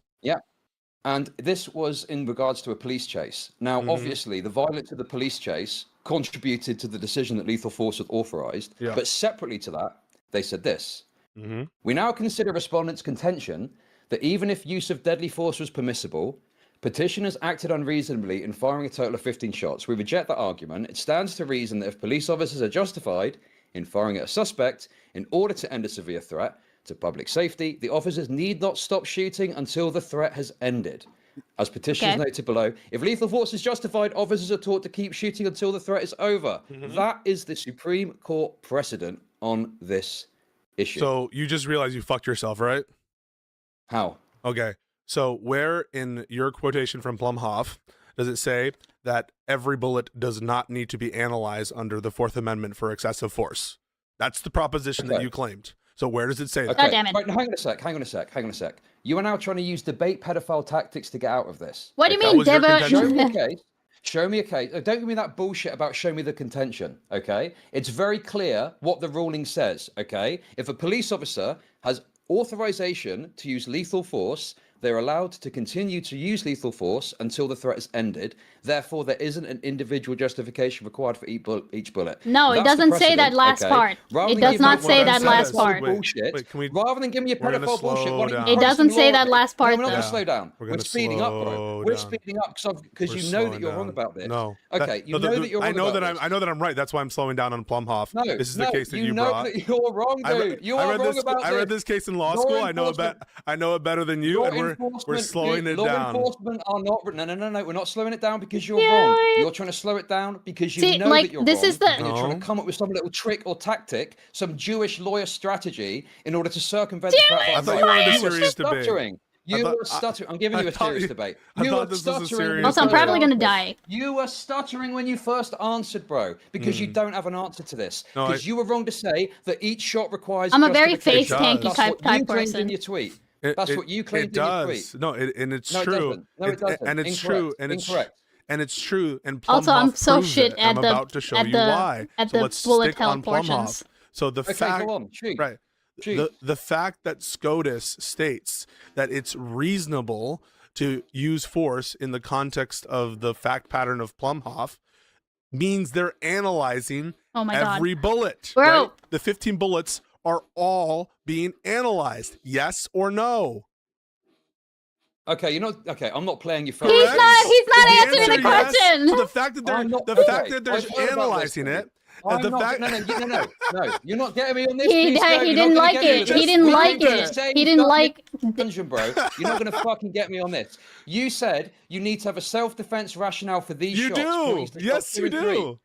S4: And this was in regards to a police chase. Now,
S5: Mhm.
S4: obviously, the violence of the police chase contributed to the decision that lethal force was authorized.
S5: Yeah.
S4: But separately to that, they said this.
S5: Mm-hmm.
S4: We now consider respondents' contention that even if use of deadly force was permissible, petitioners acted unreasonably in firing a total of 15 shots. We reject that argument. It stands to reason that if police officers are justified in firing at a suspect in order to end a severe threat to public safety, the officers need not stop shooting until the threat has ended. As petitioners noted below, if lethal force is justified, officers are taught to keep shooting until the threat is over. That is the Supreme Court precedent on this issue.
S5: So you just realized you fucked yourself, right?
S4: How?
S5: Okay. So where in your quotation from Plumhoff does it say that every bullet does not need to be analyzed under the Fourth Amendment for excessive force? That's the proposition that you claimed. So where does it say that?
S1: God damn it.
S4: Right, now, hang on a sec. You are now trying to use debate pedophile tactics to get out of this.
S1: What do you
S5: That
S1: mean,
S5: was your
S1: Deborah?
S5: contention.
S4: Show me a case. Don't give me that bullshit about show me the contention, okay? It's very clear what the ruling says, okay? If a police officer has authorization to use lethal force, they're allowed to continue to use lethal force until the threat is ended. Therefore, there isn't an individual justification required for each bullet.
S1: No, it
S4: That's the
S1: doesn't say that
S4: precedent,
S1: last
S4: okay?
S1: part.
S4: Rather
S1: It
S4: than
S1: does
S4: give
S1: not
S4: me
S1: say
S4: what
S1: that
S4: I'm
S1: last
S4: saying,
S1: part.
S4: bullshit,
S5: Wait, can we-
S4: rather than give me a
S5: We're gonna
S4: pedophile bullshit,
S5: slow
S4: why don't you
S5: down.
S1: It
S4: pass
S1: doesn't
S4: some
S1: say
S4: law
S1: that
S4: then?
S1: last part,
S4: No, we're not going
S1: though.
S4: to slow down.
S5: We're
S4: We're
S5: gonna
S4: speeding up, bro.
S5: slow
S4: We're
S5: down.
S4: speeding up because
S5: We're
S4: you know that
S5: slowing
S4: you're wrong
S5: down.
S4: about this.
S5: No.
S4: Okay, you know that you're wrong
S5: I know
S4: about
S5: that
S4: this.
S5: I know that I'm right. That's why I'm slowing down on Plumhoff.
S4: No,
S5: This is the case that you
S4: know
S5: brought.
S4: that you're wrong, dude. You are wrong about this.
S5: I read this case in law
S4: Law
S5: school.
S4: enforcement-
S5: I know it better than you, and we're slowing it
S4: law
S5: down.
S4: enforcement are not. No. We're not slowing it down because you're
S1: Yeah,
S4: wrong.
S1: wait.
S4: You're trying to slow it down because you
S1: See,
S4: know
S1: like,
S4: that you're
S1: this
S4: wrong,
S1: is the-
S4: and you're trying
S5: No.
S4: to come up with some little trick or tactic, some Jewish lawyer strategy in order to circumvent the fact that
S5: I
S4: I'm
S5: thought
S4: right.
S5: you wanted a
S4: You were
S5: serious debate.
S4: stuttering. You
S5: thought-
S4: were stuttering. I'm giving you a
S5: thought
S4: serious
S5: you-
S4: debate.
S5: I
S4: You
S5: thought
S4: were
S5: this was a
S4: stuttering.
S5: serious
S1: Also, I'm
S5: debate.
S1: probably gonna die.
S4: You were stuttering when you first answered, bro, because you don't have an answer to this.
S5: No,
S4: Because you were wrong to say that each shot requires.
S1: I'm a very
S4: justification.
S1: face tanky
S5: does.
S4: That's what
S1: type
S4: you claimed
S1: person.
S4: in your tweet.
S5: It-
S4: That's
S5: it-
S4: what you claimed
S5: it
S4: in your
S5: does.
S4: tweet.
S5: No, and it's
S4: No, it
S5: true.
S4: doesn't. No, it doesn't.
S5: And it's
S4: Incorrect.
S5: true. And
S4: Incorrect.
S5: it's true. And
S1: Also, I'm
S5: Plumhoff
S1: so
S5: proves
S1: shit
S5: it.
S1: at
S5: I'm
S1: the-
S5: about to show
S1: at
S5: you
S1: the-
S5: why.
S1: at
S5: So
S1: the
S5: let's
S1: bullet
S5: stick
S1: hell
S5: on
S1: portions.
S5: Plumhoff. So the
S4: Okay,
S5: fact,
S4: go on. Shoot.
S5: right?
S4: Shoot.
S5: The fact that SCOTUS states that it's reasonable to use force in the context of the fact pattern of Plumhoff means they're analyzing
S1: Oh my God.
S5: every bullet.
S1: Bro.
S5: Right? The 15 bullets are all being analyzed. Yes or no?
S4: Okay, you're not. Okay, I'm not playing your phone.
S1: He's
S5: Correct?
S1: not
S5: The
S1: answering the
S5: answer, yes.
S1: question.
S5: So the fact that they're
S4: I'm not-
S5: the
S4: okay,
S5: fact that they're
S4: I've heard about
S5: analyzing
S4: this.
S5: it.
S4: I'm
S5: the
S4: not,
S5: fact,
S4: no, you're not getting me on this.
S1: He
S4: Pisco. You're
S1: didn't
S4: not gonna
S1: like
S4: get me
S1: it.
S4: with
S1: He
S4: this.
S1: didn't
S4: We're
S1: like
S4: doing
S1: it.
S4: the same
S1: He didn't
S4: stuff
S1: like
S4: in dungeon, bro. You're not gonna fucking get me on this. You said you need to have a self-defense rationale for these
S5: you
S4: shots.
S5: do.
S4: Please,
S5: Yes, you do.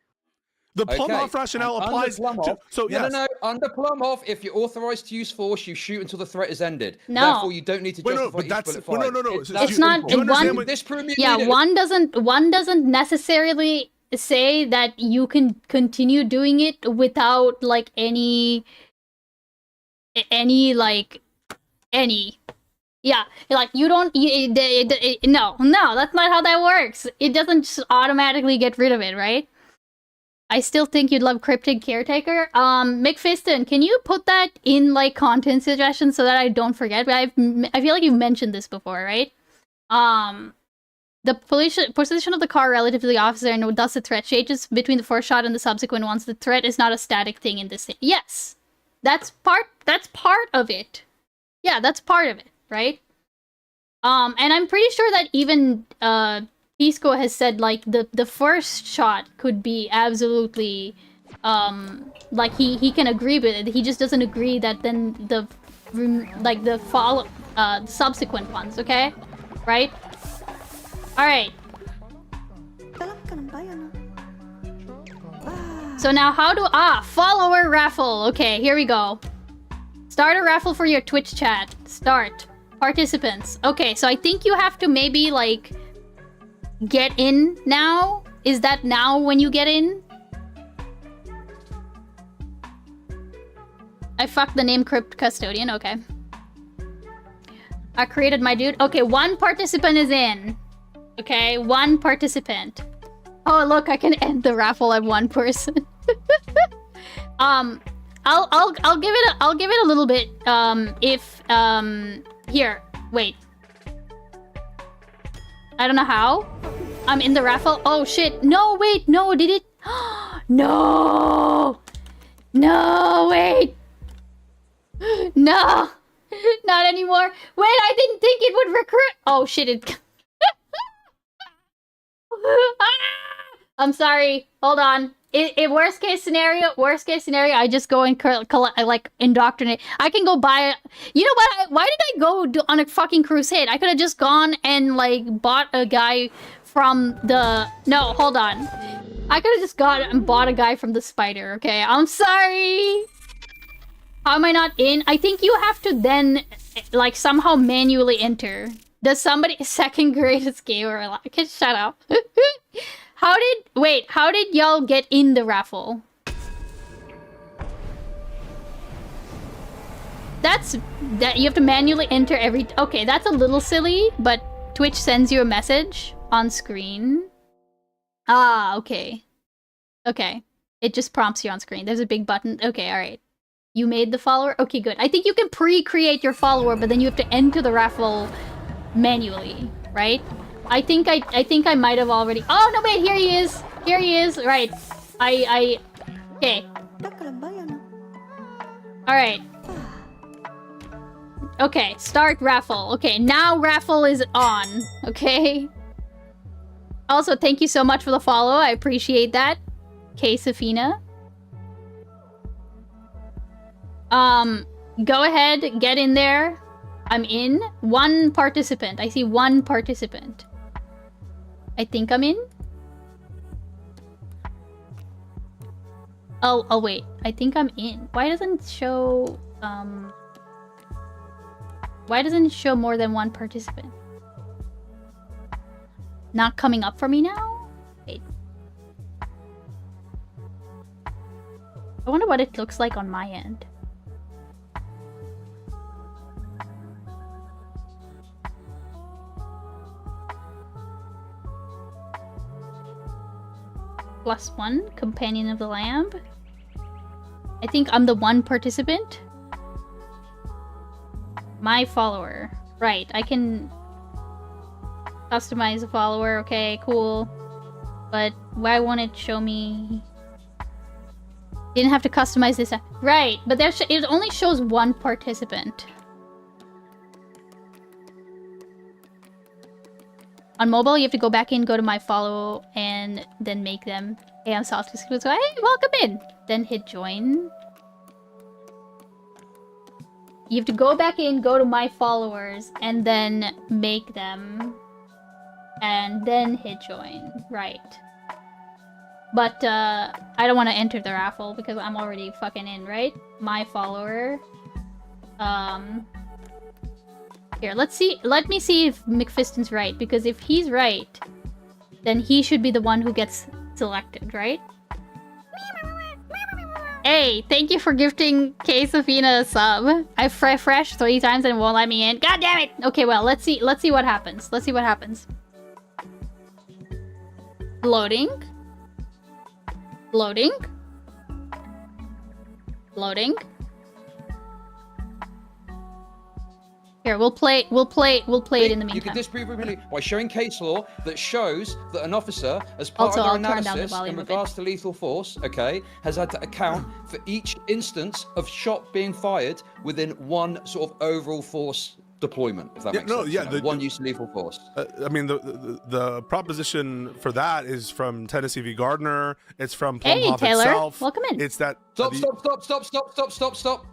S5: The
S4: Okay,
S5: Plumhoff rationale
S4: and
S5: applies.
S4: under Plumhoff-
S5: So yes.
S4: No. Under Plumhoff, if you're authorized to use force, you shoot until the threat is ended.
S1: No.
S4: Therefore, you don't need to
S5: Wait, no,
S4: justify
S5: but
S4: each
S5: that's-
S4: bullet
S5: well, no,
S4: fired.
S5: no.
S4: It's
S5: So
S4: that
S1: It's not-
S4: simple.
S5: Do you understand
S1: one-
S5: what-
S4: This proved me
S1: Yeah,
S4: needed.
S1: one doesn't necessarily say that you can continue doing it without like any yeah, like you don't no, that's not how that works. It doesn't just automatically get rid of it, right? I still think you'd love Cryptic Caretaker. McFiston, can you put that in like content suggestions so that I don't forget? I feel like you've mentioned this before, right? The position of the car relative to the officer and thus the threat changes between the first shot and the subsequent ones. The threat is not a static thing in this thing. Yes, that's part of it. Yeah, that's part of it, right? And I'm pretty sure that even Pisco has said like the first shot could be absolutely like he can agree with it. He just doesn't agree that then the subsequent ones, okay? Right? All right. So now how do follower raffle. Okay, here we go. Start a raffle for your Twitch chat. Start. Participants. Okay, so I think you have to maybe like get in now. Is that now when you get in? I fucked the name Crypt Custodian. Okay. I created my dude. Okay, one participant is in. Okay, one participant. Oh, look, I can end the raffle at one person. I'll give it a little bit. Here, wait. I don't know how. I'm in the raffle. Oh shit! No, wait, no, did it? No, no, wait, no, not anymore. Wait, I didn't think it would recruit. Oh shit! It. I'm sorry. Hold on. Worst case scenario, I just go and like indoctrinate. I can go buy. You know what? Why did I go on a fucking crusade? I could have just gone and like bought a guy from the. No, hold on. I could have just gone and bought a guy from the spider. Okay, I'm sorry. How am I not in? I think you have to then like somehow manually enter. Does somebody second greatest gamer alive? Okay, shut up. How did y'all get in the raffle? That you have to manually enter every. Okay, that's a little silly, but Twitch sends you a message on screen. Ah, okay. Okay. It just prompts you on screen. There's a big button. Okay, alright. You made the follower? Okay, good. I think you can pre-create your follower, but then you have to enter the raffle manually, right? I think I might have already. Oh no! Wait, here he is. Here he is. Right. Okay. All right. Okay. Start raffle. Okay. Now raffle is on. Okay. Also, thank you so much for the follow. I appreciate that. K Safina. Go ahead. Get in there. I'm in. One participant. I see one participant. I think I'm in. Oh wait. I think I'm in. Why doesn't it show why doesn't it show more than one participant? Not coming up for me now? Wait. I wonder what it looks like on my end. +1, Companion of the Lamb. I think I'm the one participant. My follower. Right, I can customize a follower. Okay, cool. But why won't it show me? Didn't have to customize this. Right, but it only shows one participant. On mobile, you have to go back in, go to my follow, and then make them. Hey, I'm Salty. So, hey, welcome in. Then hit join. You have to go back in, go to my followers, and then make them. And then hit join. Right. But, I don't want to enter the raffle because I'm already fucking in, right? My follower. Here, let me see if McFiston's right, because if he's right, then he should be the one who gets selected, right? Hey, thank you for gifting K Safina a sub. I refreshed 3 times and it won't let me in. God damn it! Okay, well, let's see what happens. Let's see what happens. Loading. Loading. Loading. Here, we'll play it in the meantime.
S4: You can disprove it by showing case law that shows that an officer, as part
S1: Also,
S4: of their
S1: I'll turn down the
S4: analysis
S1: volume
S4: in
S1: a bit.
S4: regards to lethal force, okay, has had to account for each instance of shot being fired within one sort of overall force deployment, if that makes sense.
S5: Yeah,
S4: you know, one use of lethal force.
S5: I mean, the proposition for that is from Tennessee v. Gardner. It's from
S1: Hey,
S5: Plumhoff
S1: Taylor.
S5: itself.
S1: Welcome in.
S5: It's that.
S4: Stop.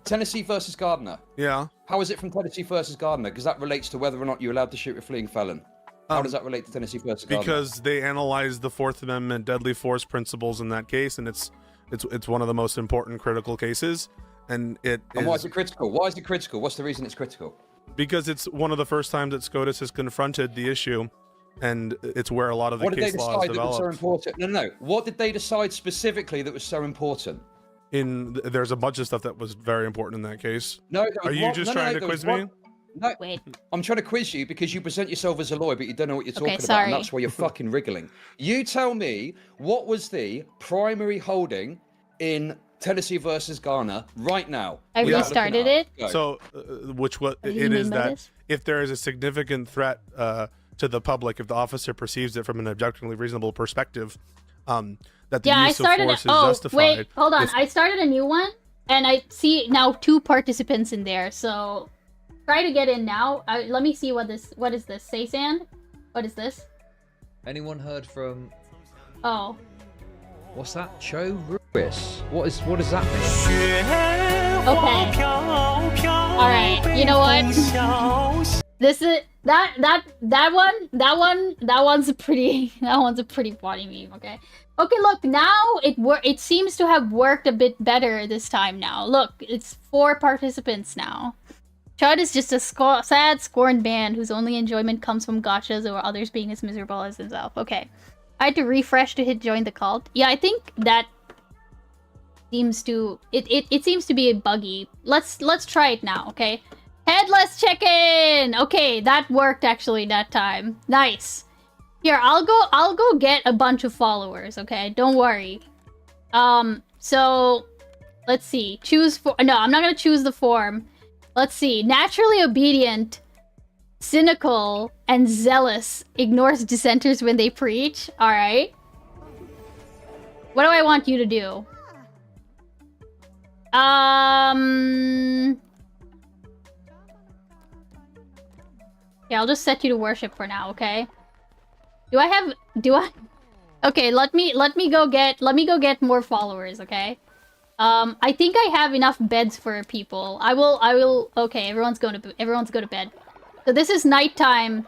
S4: Tennessee versus Gardner.
S5: Yeah.
S4: How is it from Tennessee versus Gardner? Because that relates to whether or not you're allowed to shoot a fleeing felon. How does that relate to Tennessee versus Gardner?
S5: Because they analyzed the Fourth Amendment deadly force principles in that case, and it's one of the most important critical cases. And
S4: why is it critical? Why is it critical? What's the reason it's critical?
S5: Because it's one of the first times that SCOTUS has confronted the issue, and it's where a lot of the case law is developed. What did they decide that was so important? No. What did they decide specifically that was so important? There's a bunch of stuff that was very important in that case.
S4: No,
S5: are you just trying to quiz me?
S4: No,
S1: wait.
S4: I'm trying to quiz you because you present yourself as a lawyer, but you don't know what you're talking about,
S1: sorry.
S4: and that's why you're fucking wriggling. You tell me what was the primary holding in Tennessee versus Gardner right now?
S1: I restarted it.
S5: So, it is that if there is a significant threat to the public, if the officer perceives it from an objectively reasonable perspective, that the use of force is justified.
S1: Wait, hold on. I started a new one, and I see now 2 participants in there. So try to get in now. Let me see what is this? Say Sand? What is this?
S6: Anyone heard from
S1: Oh.
S4: What's that? Cho Ruiz. What does that mean?
S1: Okay. Alright, you know what? This is that one's a pretty funny meme, okay? Okay, look, now it seems to have worked a bit better this time now. Look, it's 4 participants now. Chud is just a sad, scorned man whose only enjoyment comes from gachas or others being as miserable as himself. Okay. I had to refresh to hit join the cult. Yeah, I think that seems to it seems to be buggy. Let's try it now, okay? Headless chicken! Okay, that worked actually that time. Nice. Here, I'll go get a bunch of followers, okay? Don't worry. So let's see. No, I'm not gonna choose the form. Let's see. Naturally obedient, cynical, and zealous, ignores dissenters when they preach. Alright. What do I want you to do? Yeah, I'll just set you to worship for now, okay? Okay, let me go get more followers, okay? I think I have enough beds for people. I will okay, everyone's go to bed. So this is nighttime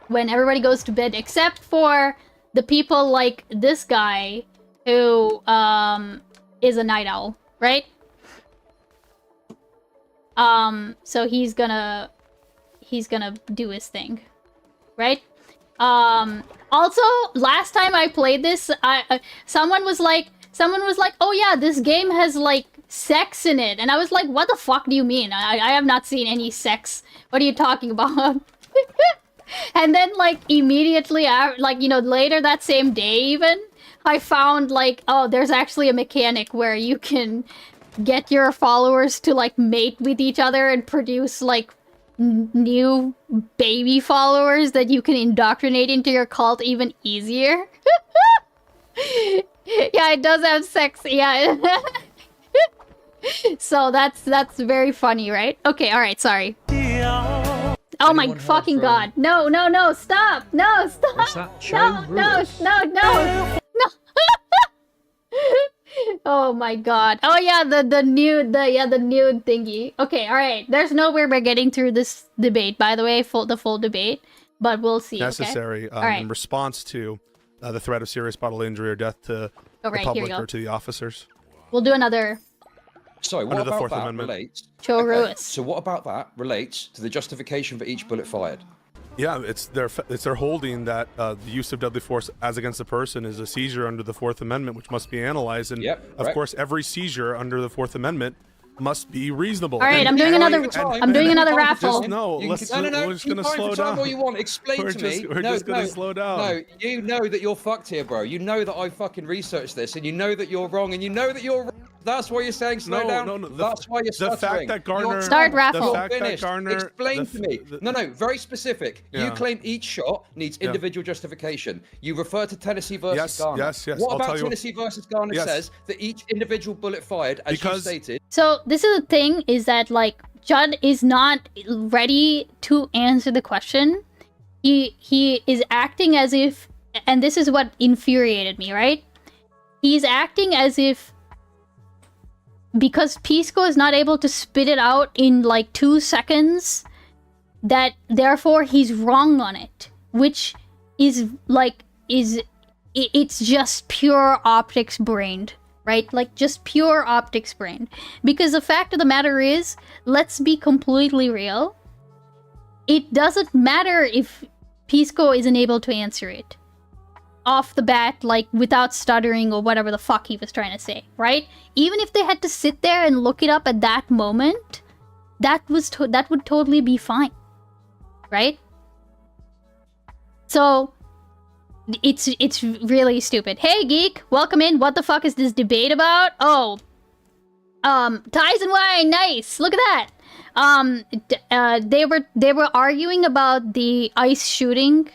S1: when everybody goes to bed except for the people like this guy who is a night owl, right? So he's gonna do his thing, right? Also, last time I played this, someone was like, oh yeah, this game has like sex in it, and I was like, what the fuck do you mean? I have not seen any sex. What are you talking about? And then like immediately, like, you know, later that same day even, I found like, oh, there's actually a mechanic where you can get your followers to like mate with each other and produce like new baby followers that you can indoctrinate into your cult even easier. Yeah, it does have sex. Yeah. So that's very funny, right? Okay, all right, sorry. Oh my fucking god. No, stop. No, stop.
S4: What's that?
S1: No. Oh my god. Oh yeah, the nude thingy. Okay, all right. There's no way we're getting through this debate, by the way, the full debate, but we'll see.
S5: Necessary
S1: okay?
S5: In response to the threat of serious bodily injury or death to the public or to the officers.
S1: We'll do another.
S4: Sorry, what
S5: Under the
S4: about
S5: Fourth
S4: that
S5: Amendment.
S4: relates?
S1: Cho Ruiz.
S4: So what about that relates to the justification for each bullet fired?
S5: Yeah, it's their holding that the use of deadly force as against a person is a seizure under the Fourth Amendment, which must be analyzed. And of course, every seizure under the Fourth Amendment must be reasonable.
S1: All right, I'm doing another raffle.
S5: We're just gonna slow down.
S4: All you want. Explain to me.
S5: We're just gonna slow down.
S4: No, you know that you're fucked here, bro. You know that I fucking researched this, and you know that you're wrong, and you know that you're wrong. That's why you're saying slow down. No.
S5: That's
S4: why you're stuttering.
S5: The fact that Garner...
S1: Start raffle.
S4: Explain to me. No, very specific. Yeah. You claim each shot needs individual justification. You refer to Tennessee versus Garner.
S5: Yes.
S4: What about Tennessee versus Garner says that each individual bullet fired, as you stated...
S1: So, this is the thing, is that, like, Judd is not ready to answer the question. He is acting as if... And this is what infuriated me, right? He's acting as if... Because Pisco is not able to spit it out in like 2 seconds, that therefore he's wrong on it, which is like it's just pure optics brained, right? Like just pure optics brained. Because the fact of the matter is, let's be completely real, it doesn't matter if Pisco isn't able to answer it off the bat, like without stuttering or whatever the fuck he was trying to say, right? Even if they had to sit there and look it up at that moment, that would totally be fine, right? So it's really stupid. Hey geek, welcome in. What the fuck is this debate about? Oh, ties and wine, nice. Look at that. They were arguing about the ice shooting.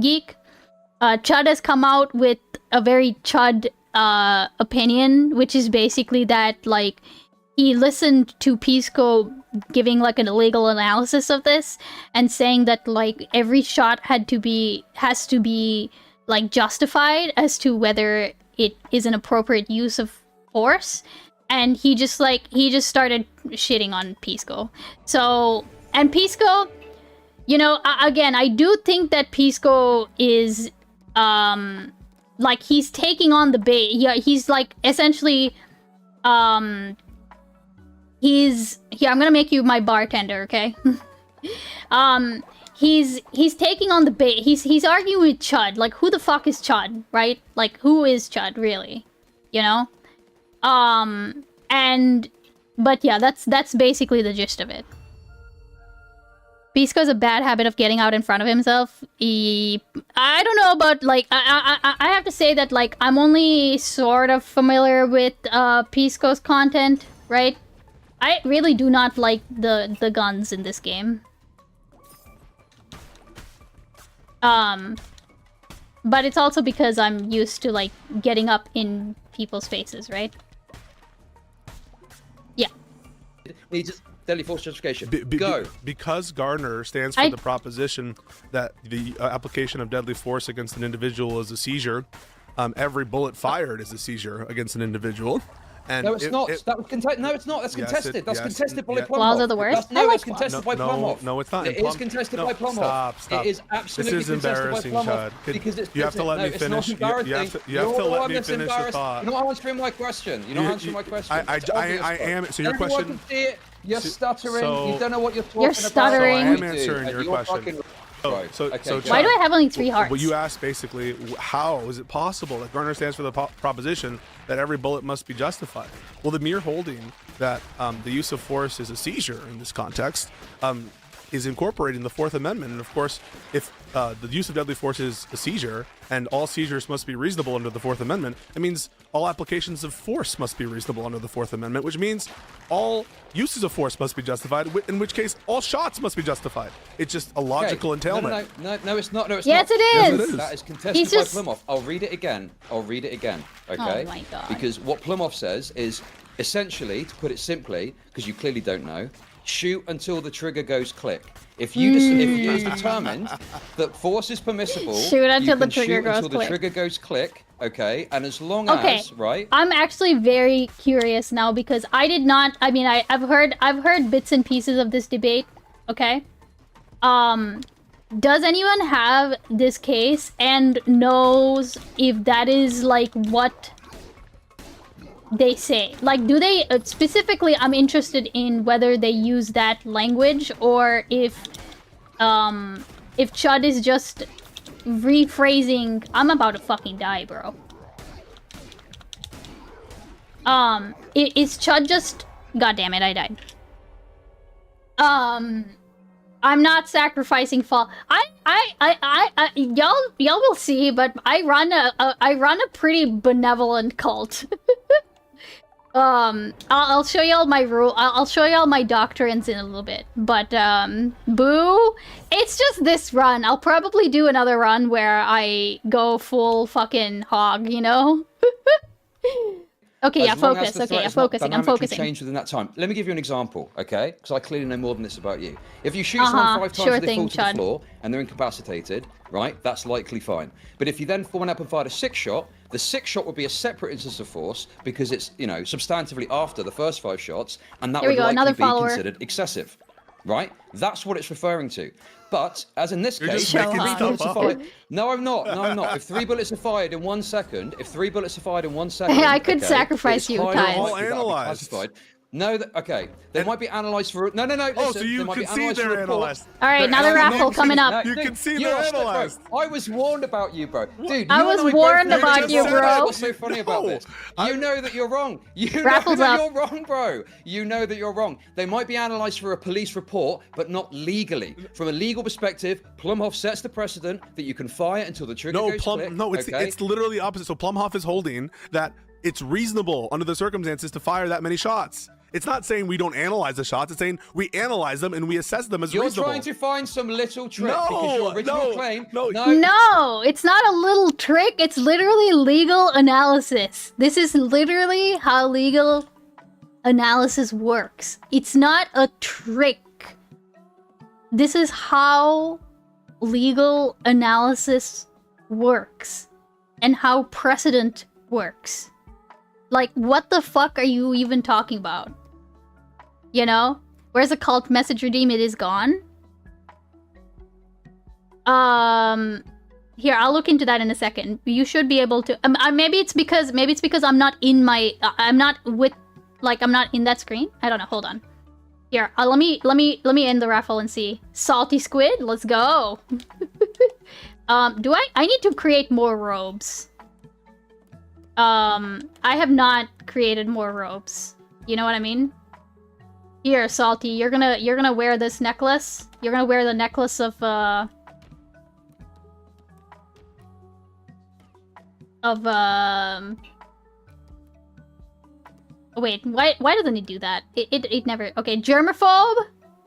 S1: Geek. Chud has come out with a very Chud opinion, which is basically that, like, he listened to Pisco giving, like, an illegal analysis of this, and saying that, like, every shot has to be like justified as to whether it is an appropriate use of force, and he just started shitting on Pisco. So, and Pisco, you know, again, I do think that Pisco is like he's taking on the bait. Yeah, he's like essentially he's here, I'm gonna make you my bartender, okay? He's taking on the bait. He's arguing with Chud. Like, who the fuck is Chud, right? Like, who is Chud, really? You know? But yeah, that's basically the gist of it. Pisco has a bad habit of getting out in front of himself. I don't know about, like, I have to say that, like, I'm only sort of familiar with Pisco's content, right? I really do not like the guns in this game. But it's also because I'm used to, like, getting up in people's faces, right? Yeah.
S4: He just deadly force justification. Go.
S5: Because Gardner stands for the proposition that the application of deadly force against an individual is a seizure. Every bullet fired is a seizure against an individual. And
S4: no, it's not. That was no, it's not. That's contested. That's contested by Plumhoff.
S1: Walls are the worst.
S4: No, it's contested by Plumhoff.
S5: No, it's not.
S4: It is contested by Plumhoff.
S5: Stop.
S4: It is absolutely
S5: this is embarrassing, Chad.
S4: Because it's
S5: you have to let me finish. You have to let me finish the thought.
S4: You're not answering my question. You're not answering my question.
S5: I am. So your question.
S4: Can see it. You're stuttering. You don't know what you're talking
S1: about. You're stuttering.
S5: So I am answering your question.
S1: Why do I have only 3 hearts?
S5: Well, you asked basically, how is it possible that Gardner stands for the proposition that every bullet must be justified? Well, the mere holding that the use of force is a seizure in this context is incorporating the Fourth Amendment. And of course, if the use of deadly force is a seizure and all seizures must be reasonable under the Fourth Amendment, it means all applications of force must be reasonable under the Fourth Amendment, which means all uses of force must be justified, in which case all shots must be justified. It's just a logical entailment.
S4: No, it's not. No, it's
S1: yes,
S4: not.
S1: It is.
S5: Yes, it is.
S4: That is contested by Plumhoff. I'll read it again. Okay?
S1: Oh my God.
S4: Because what Plumhoff says is, essentially, to put it simply, because you clearly don't know, shoot until the trigger goes click. If you determined that force is permissible,
S1: shoot until the
S4: the trigger goes click. Okay, and as long as right.
S1: I'm actually very curious now because I did not. I mean, I've heard bits and pieces of this debate. Okay. Does anyone have this case and knows if that is like what they say? Like, do they specifically? I'm interested in whether they use that language or if Chud is just rephrasing. I'm about to fucking die, bro. Is Chud just? God damn it, I died. I'm not sacrificing fall. Y'all will see, but I run a pretty benevolent cult. I'll show y'all my rule. I'll show y'all my doctrines in a little bit. But boo, it's just this run. I'll probably do another run where I go full fucking hog. You know. Okay, yeah, focus. Okay, yeah, focusing. I'm focusing.
S4: Change within that time. Let me give you an example, okay? Because I clearly know more than this about you. If you shoot someone 5 times and they fall to the floor and they're incapacitated, right? That's likely fine. But if you then went up and fired a 6th shot, the 6th shot would be a separate instance of force because it's, you know, substantively after the first 5 shots, and that would likely be considered excessive, right? That's what it's referring to. But as in this case, if 3 bullets are fired, no, I'm not. If 3 bullets are fired in 1 second,
S1: I could sacrifice you, Kyle.
S5: All analyzed.
S4: No, okay. They might be analyzed for... No, listen.
S5: Oh, so you can see they're analyzed.
S1: All right, another raffle coming up.
S5: You can see they're analyzed.
S4: I was warned about you, bro. Dude,
S1: I was warned about you, bro.
S4: What's so funny about this? You know that you're wrong. You know that you're wrong, bro. You know that you're wrong. They might be analyzed for a police report, but not legally. From a legal perspective, Plumhoff sets the precedent that you can fire until the trigger goes click.
S5: No, it's literally the opposite. So Plumhoff is holding that it's reasonable under the circumstances to fire that many shots. It's not saying we don't analyze the shots. It's saying we analyze them and we assess them as reasonable.
S4: You're trying to find some little trick because your original claim...
S1: No, it's not a little trick. It's literally legal analysis. This is literally how legal analysis works. It's not a trick. This is how legal analysis works and how precedent works. Like, what the fuck are you even talking about? You know? Where's the cult message redeem? It is gone. Here, I'll look into that in a second. You should be able to. Maybe it's because I'm not in my. I'm not with. Like, I'm not in that screen. I don't know. Hold on. Here, let me end the raffle and see. Salty squid, let's go. I need to create more robes. I have not created more robes. You know what I mean? Here, Salty, you're gonna wear this necklace. You're gonna wear the necklace of wait, why doesn't it do that? It never. Okay, germaphobe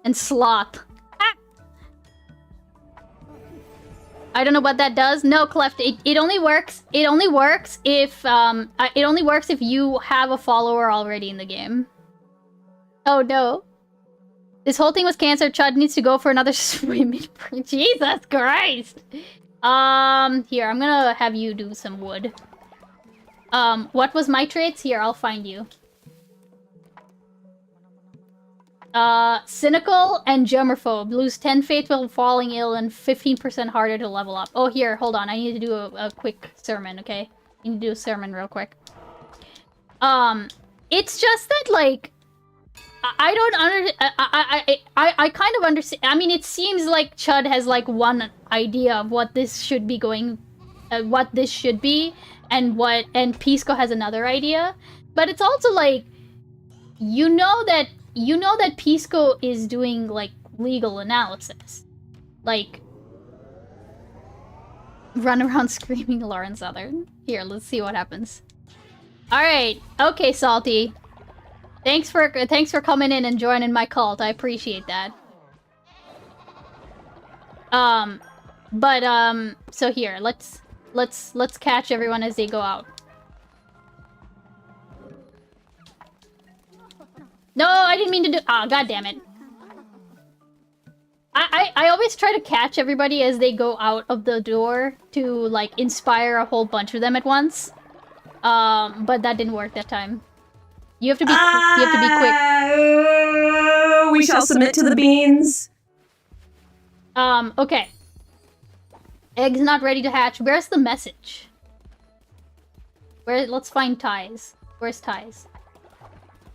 S1: and sloth. Ah! I don't know what that does. No, Cleft, it only works. It only works if you have a follower already in the game. Oh no. This whole thing was canceled. Chud needs to go for another swim. Jesus Christ. Here, I'm gonna have you do some wood. What was my traits? Here, I'll find you. Cynical and germaphobe. Lose 10 faith while falling ill and 15% harder to level up. Oh, here, hold on. I need to do a quick sermon, okay? I need to do a sermon real quick. It's just that, like, I kind of understand. I mean, it seems like Chud has, like, one idea of what this should be going... what this should be, and Pisco has another idea. But it's also, like, you know that Pisco is doing, like, legal analysis. Like, run around screaming Lauren Southern. Here, let's see what happens. Alright, okay, Salty. Thanks for coming in and joining my cult. I appreciate that. So here, let's catch everyone as they go out. No, I didn't mean to do. Ah, god damn it. I always try to catch everybody as they go out of the door to, like, inspire a whole bunch of them at once. But that didn't work that time. You have to be quick.
S3: We shall submit to the beans.
S1: Okay. Egg's not ready to hatch. Where's the message? Let's find Ties. Where's Ties?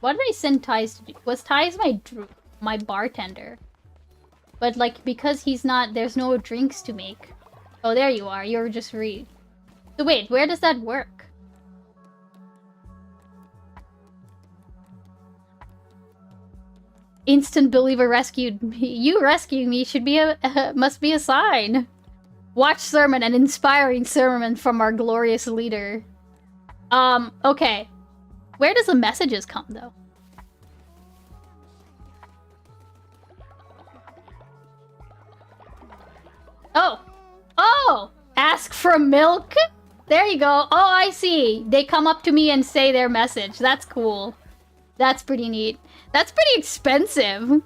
S1: What did I send Ties to do? Was Ties my bartender? But, like, because he's not, there's no drinks to make. Oh, there you are. You're just read. So wait, where does that work? Instant believer rescued me. You rescuing me should be must be a sign. Watch sermon, an inspiring sermon from our glorious leader. Okay. Where does the messages come, though? Oh! Oh! Ask for milk? There you go. Oh, I see. They come up to me and say their message. That's cool. That's pretty neat. That's pretty expensive.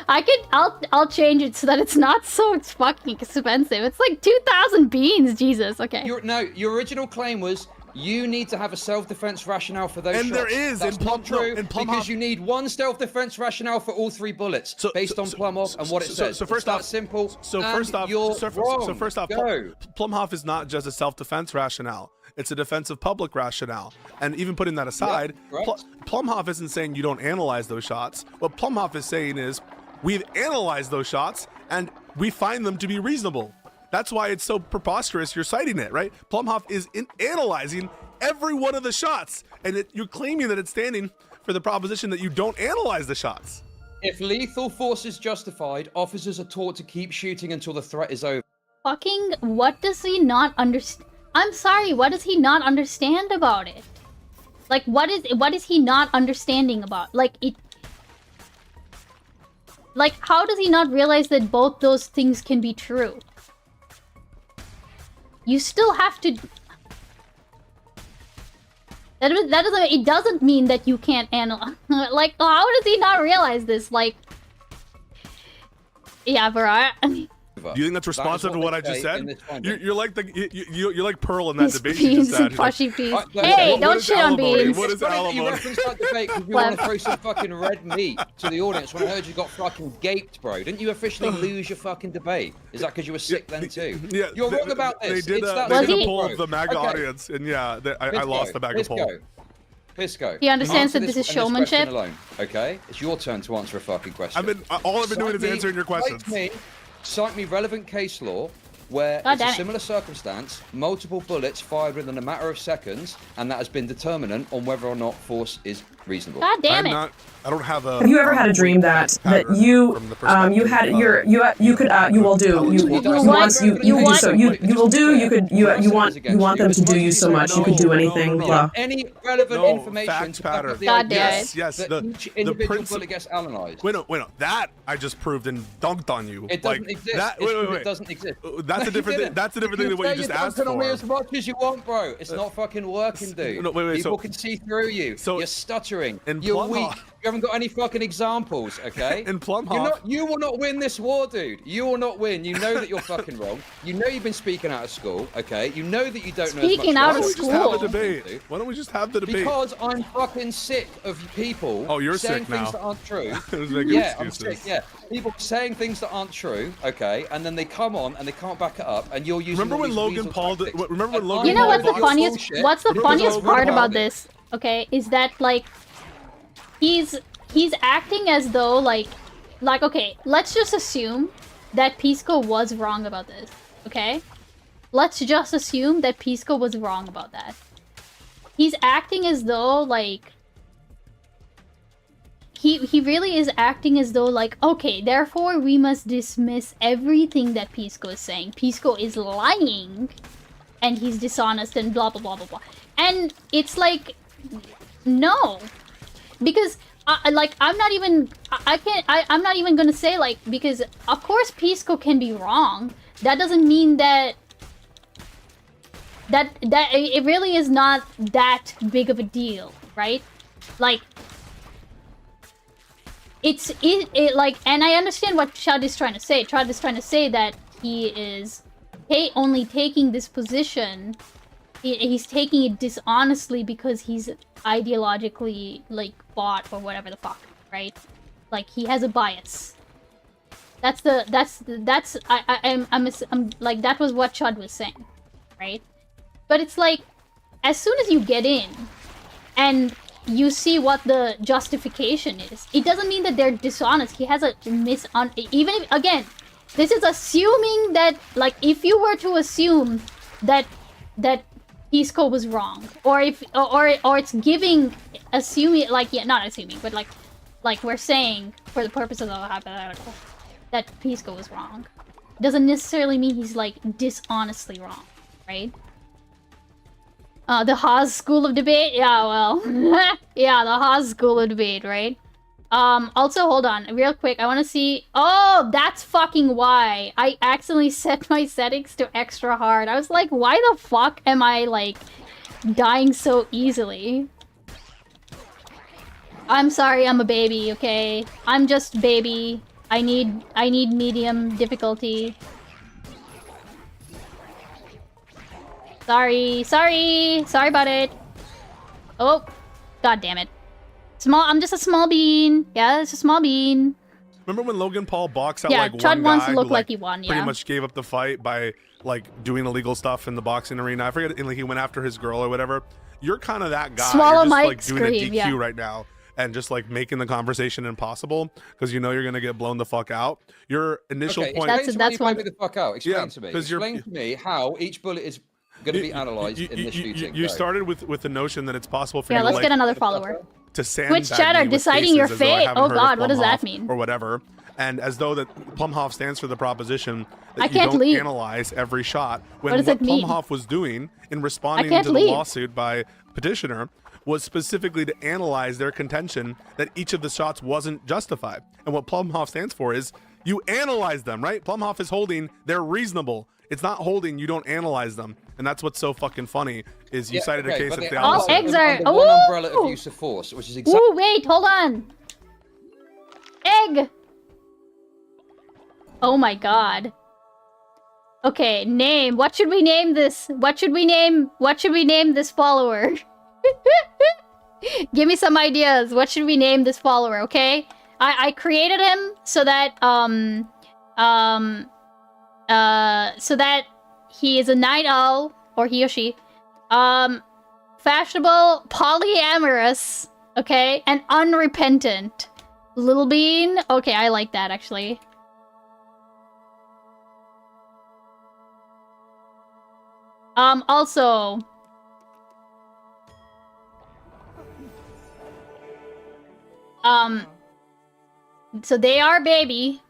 S1: I'll change it so that it's not so fucking expensive. It's like 2,000 beans, Jesus. Okay.
S4: Your original claim was you need to have a self-defense rationale for those shots.
S5: And there is.
S4: That's not true, because you need one self-defense rationale for all 3 bullets, based on Plumhoff and what it says.
S5: So first off,
S4: simple.
S5: So first off, Plumhoff is not just a self-defense rationale. It's a defensive public rationale. And even putting that aside, Plumhoff isn't saying you don't analyze those shots. What Plumhoff is saying is, we've analyzed those shots, and we find them to be reasonable. That's why it's so preposterous you're citing it, right? Plumhoff is analyzing every one of the shots, and you're claiming that it's standing for the proposition that you don't analyze the shots.
S4: If lethal force is justified, officers are taught to keep shooting until the threat is over.
S1: Fucking, what does he not understand? I'm sorry, what does he not understand about it? Like, what is he not understanding about? Like, how does he not realize that both those things can be true? You still have to... It doesn't mean that you can't analyze... Like, how does he not realize this? Like... Yeah, bro.
S5: Do you think that's responsive to what I just said? You're like you're like Pearl in that
S1: Peace,
S5: debate you
S1: beans,
S5: just
S1: and
S5: had. She's like,
S1: pushy peas.
S4: What
S1: Hey,
S5: what
S1: don't
S5: is
S1: shit on
S5: alimony?
S1: beans.
S5: What is
S4: It's funny that you
S5: alimony?
S4: referenced that debate because you want to throw some fucking red meat to the audience when I heard you got fucking gaped, bro. Didn't you officially lose your fucking debate? Is that because you were sick then too?
S5: Yeah,
S4: You're wrong about this.
S5: They did,
S4: It's that
S5: they did
S1: Was
S5: a
S1: he?
S5: poll
S4: bro.
S5: of the MAGA
S4: Okay.
S5: audience, and yeah, I lost the MAGA poll.
S4: Pisco.
S1: He understands
S4: Answer
S1: that this is
S4: and
S1: showmanship.
S4: question alone, okay? It's your turn to answer a fucking question.
S5: All I've been doing is
S4: Cite me-
S5: answering your questions.
S4: Cite me relevant case law where
S1: God
S4: it's a
S1: damn it.
S4: similar circumstance, multiple bullets fired within a matter of seconds, and that has been determinant on whether or not force is reasonable.
S1: God damn it.
S5: I don't have a.
S3: Have you ever had a dream that you
S5: from the perspective
S3: you had
S5: of-
S3: you could you will do you
S1: what?
S3: you
S1: what?
S3: so you will do you want them to do you so much you could do anything
S5: No.
S3: blah.
S4: Any relevant
S5: No,
S4: information
S5: fact
S4: to back up
S5: pattern.
S4: the
S1: God
S4: idea
S1: damn it.
S5: Yes,
S4: that
S5: the
S4: each individual
S5: principle.
S4: bullet gets analysed.
S5: Wait, no, that I just proved and dunked on you.
S4: It doesn't exist.
S5: That,
S4: It's because
S5: wait.
S4: It doesn't exist.
S5: That's a different thing. That's a different thing than what you just asked
S4: can on me
S5: for.
S4: as much as you want, bro. It's not fucking working, dude.
S5: No, wait,
S4: People
S5: so-
S4: can see through you.
S5: so
S4: You're stuttering.
S5: in
S4: You're
S5: Plumhoff-
S4: weak. You haven't got any fucking examples, okay?
S5: In Plumhoff-
S4: You will not win this war, dude. You will not win. You know that you're fucking wrong. You know you've been speaking out of school, okay? You know that you don't know
S1: Speaking
S4: as much
S1: out of
S4: about
S5: Why don't we just have
S1: school.
S5: a debate? Why don't we just have the debate?
S4: because I'm fucking sick of people
S5: Oh, you're
S4: saying
S5: sick now.
S4: things that aren't true.
S5: I was making
S4: Yeah, I'm
S5: excuses.
S4: sick, yeah. People saying things that aren't true, okay, and then they come on and they can't back it up, and you're using
S5: Remember
S4: all
S5: when
S4: these
S5: Logan
S4: weasel
S5: Paul did-
S4: tactics.
S5: remember when
S4: And
S5: Logan
S1: You know
S5: Paul
S1: what's the
S5: Paul
S1: funniest?
S4: bullshit.
S1: What's the
S5: Remember
S1: funniest
S5: Logan
S1: part
S5: Paul
S1: about
S4: did.
S1: this? Okay, is that like he's acting as though like okay, let's just assume that Pisco was wrong about this. Okay, let's just assume that Pisco was wrong about that. He's acting as though like he really is acting as though like, okay, therefore we must dismiss everything that Pisco is saying. Pisco is lying and he's dishonest and blah blah blah blah blah. And it's like, no, because I'm not even I'm not even gonna say like, because of course Pisco can be wrong. That doesn't mean that it really is not that big of a deal, right? Like it like, and I understand what Chad is trying to say. Chad is trying to say that he is only taking this position. He's taking it dishonestly because he's ideologically like bought or whatever the fuck, right? Like he has a bias. I'm like, that was what Chad was saying, right? But it's like, as soon as you get in and you see what the justification is, it doesn't mean that they're dishonest. He has a even if, again, this is assuming that, like, if you were to assume that Pisco was wrong, or if or it's assuming, like, yeah, not assuming, but like we're saying for the purposes of a hypothetical that Pisco was wrong, doesn't necessarily mean he's like dishonestly wrong, right? The Haas School of Debate? Yeah, well, yeah, the Haas School of Debate, right? Also, hold on, real quick, I want to see... Oh, that's fucking why! I accidentally set my settings to extra hard. I was like, why the fuck am I, like, dying so easily? I'm sorry, I'm a baby, okay? I'm just baby. I need medium difficulty. Sorry about it. Oh, god damn it. I'm just a small bean. Yeah, it's a small bean.
S5: Remember when Logan Paul boxed out
S1: Yeah,
S5: like
S1: Chud
S5: one
S1: wants
S5: guy
S1: to look
S5: who,
S1: like he won,
S5: pretty
S1: yeah.
S5: much gave up the fight by like doing illegal stuff in the boxing arena? I forget, like he went after his girl or whatever. You're kind of that guy.
S1: Swallow
S5: You're just
S1: Mike,
S5: like doing a
S1: scream,
S5: DQ
S1: yeah.
S5: right now and just like making the conversation impossible because you know you're gonna get blown the fuck out. Your initial
S4: Okay,
S5: point.
S4: explain to
S1: That's
S4: me
S1: one-
S4: me the fuck out. Explain
S5: Yeah,
S4: to me.
S5: 'cause you're-
S4: Explain to me how each bullet is going to be analysed in this shooting.
S5: You
S4: Go.
S5: started with the notion that it's possible for
S1: Yeah,
S5: you
S1: let's
S5: to,
S1: get
S5: like,
S1: another follower.
S5: to sandbag
S1: Twitch chat are
S5: me with
S1: deciding your
S5: cases as though I
S1: fate.
S5: haven't
S1: Oh
S5: heard of
S1: god, what does that
S5: Plumhoff
S1: mean?
S5: or whatever, and as though that Plumhoff stands for the proposition that
S1: I
S5: you
S1: can't
S5: don't
S1: leave.
S5: analyze every shot. When
S1: What does
S5: what
S1: it mean?
S5: Plumhoff was doing in responding
S1: can't
S5: to the
S1: leave.
S5: lawsuit by petitioner was specifically to analyze their contention that each of the shots wasn't justified. And what Plumhoff stands for is you analyze them, right? Plumhoff is holding they're reasonable. It's not holding you don't analyze them, and that's what's so fucking funny is you
S4: Yeah,
S5: cited a
S4: okay,
S5: case
S4: but
S5: of
S4: they
S5: the
S4: analyse
S1: Oh,
S5: opposite.
S1: eggs
S4: them
S1: are-
S4: under one
S1: Ooh!
S4: umbrella of use of force, which is exactly.
S1: Ooh, wait, hold on. Egg. Oh my god. Okay, name. What should we name this? What should we name this follower? Give me some ideas. What should we name this follower, okay? I created him so that so that he is a night owl, or he or she. Fashionable, polyamorous, okay, and unrepentant. Little Bean? Okay, I like that actually. Also, so they are baby.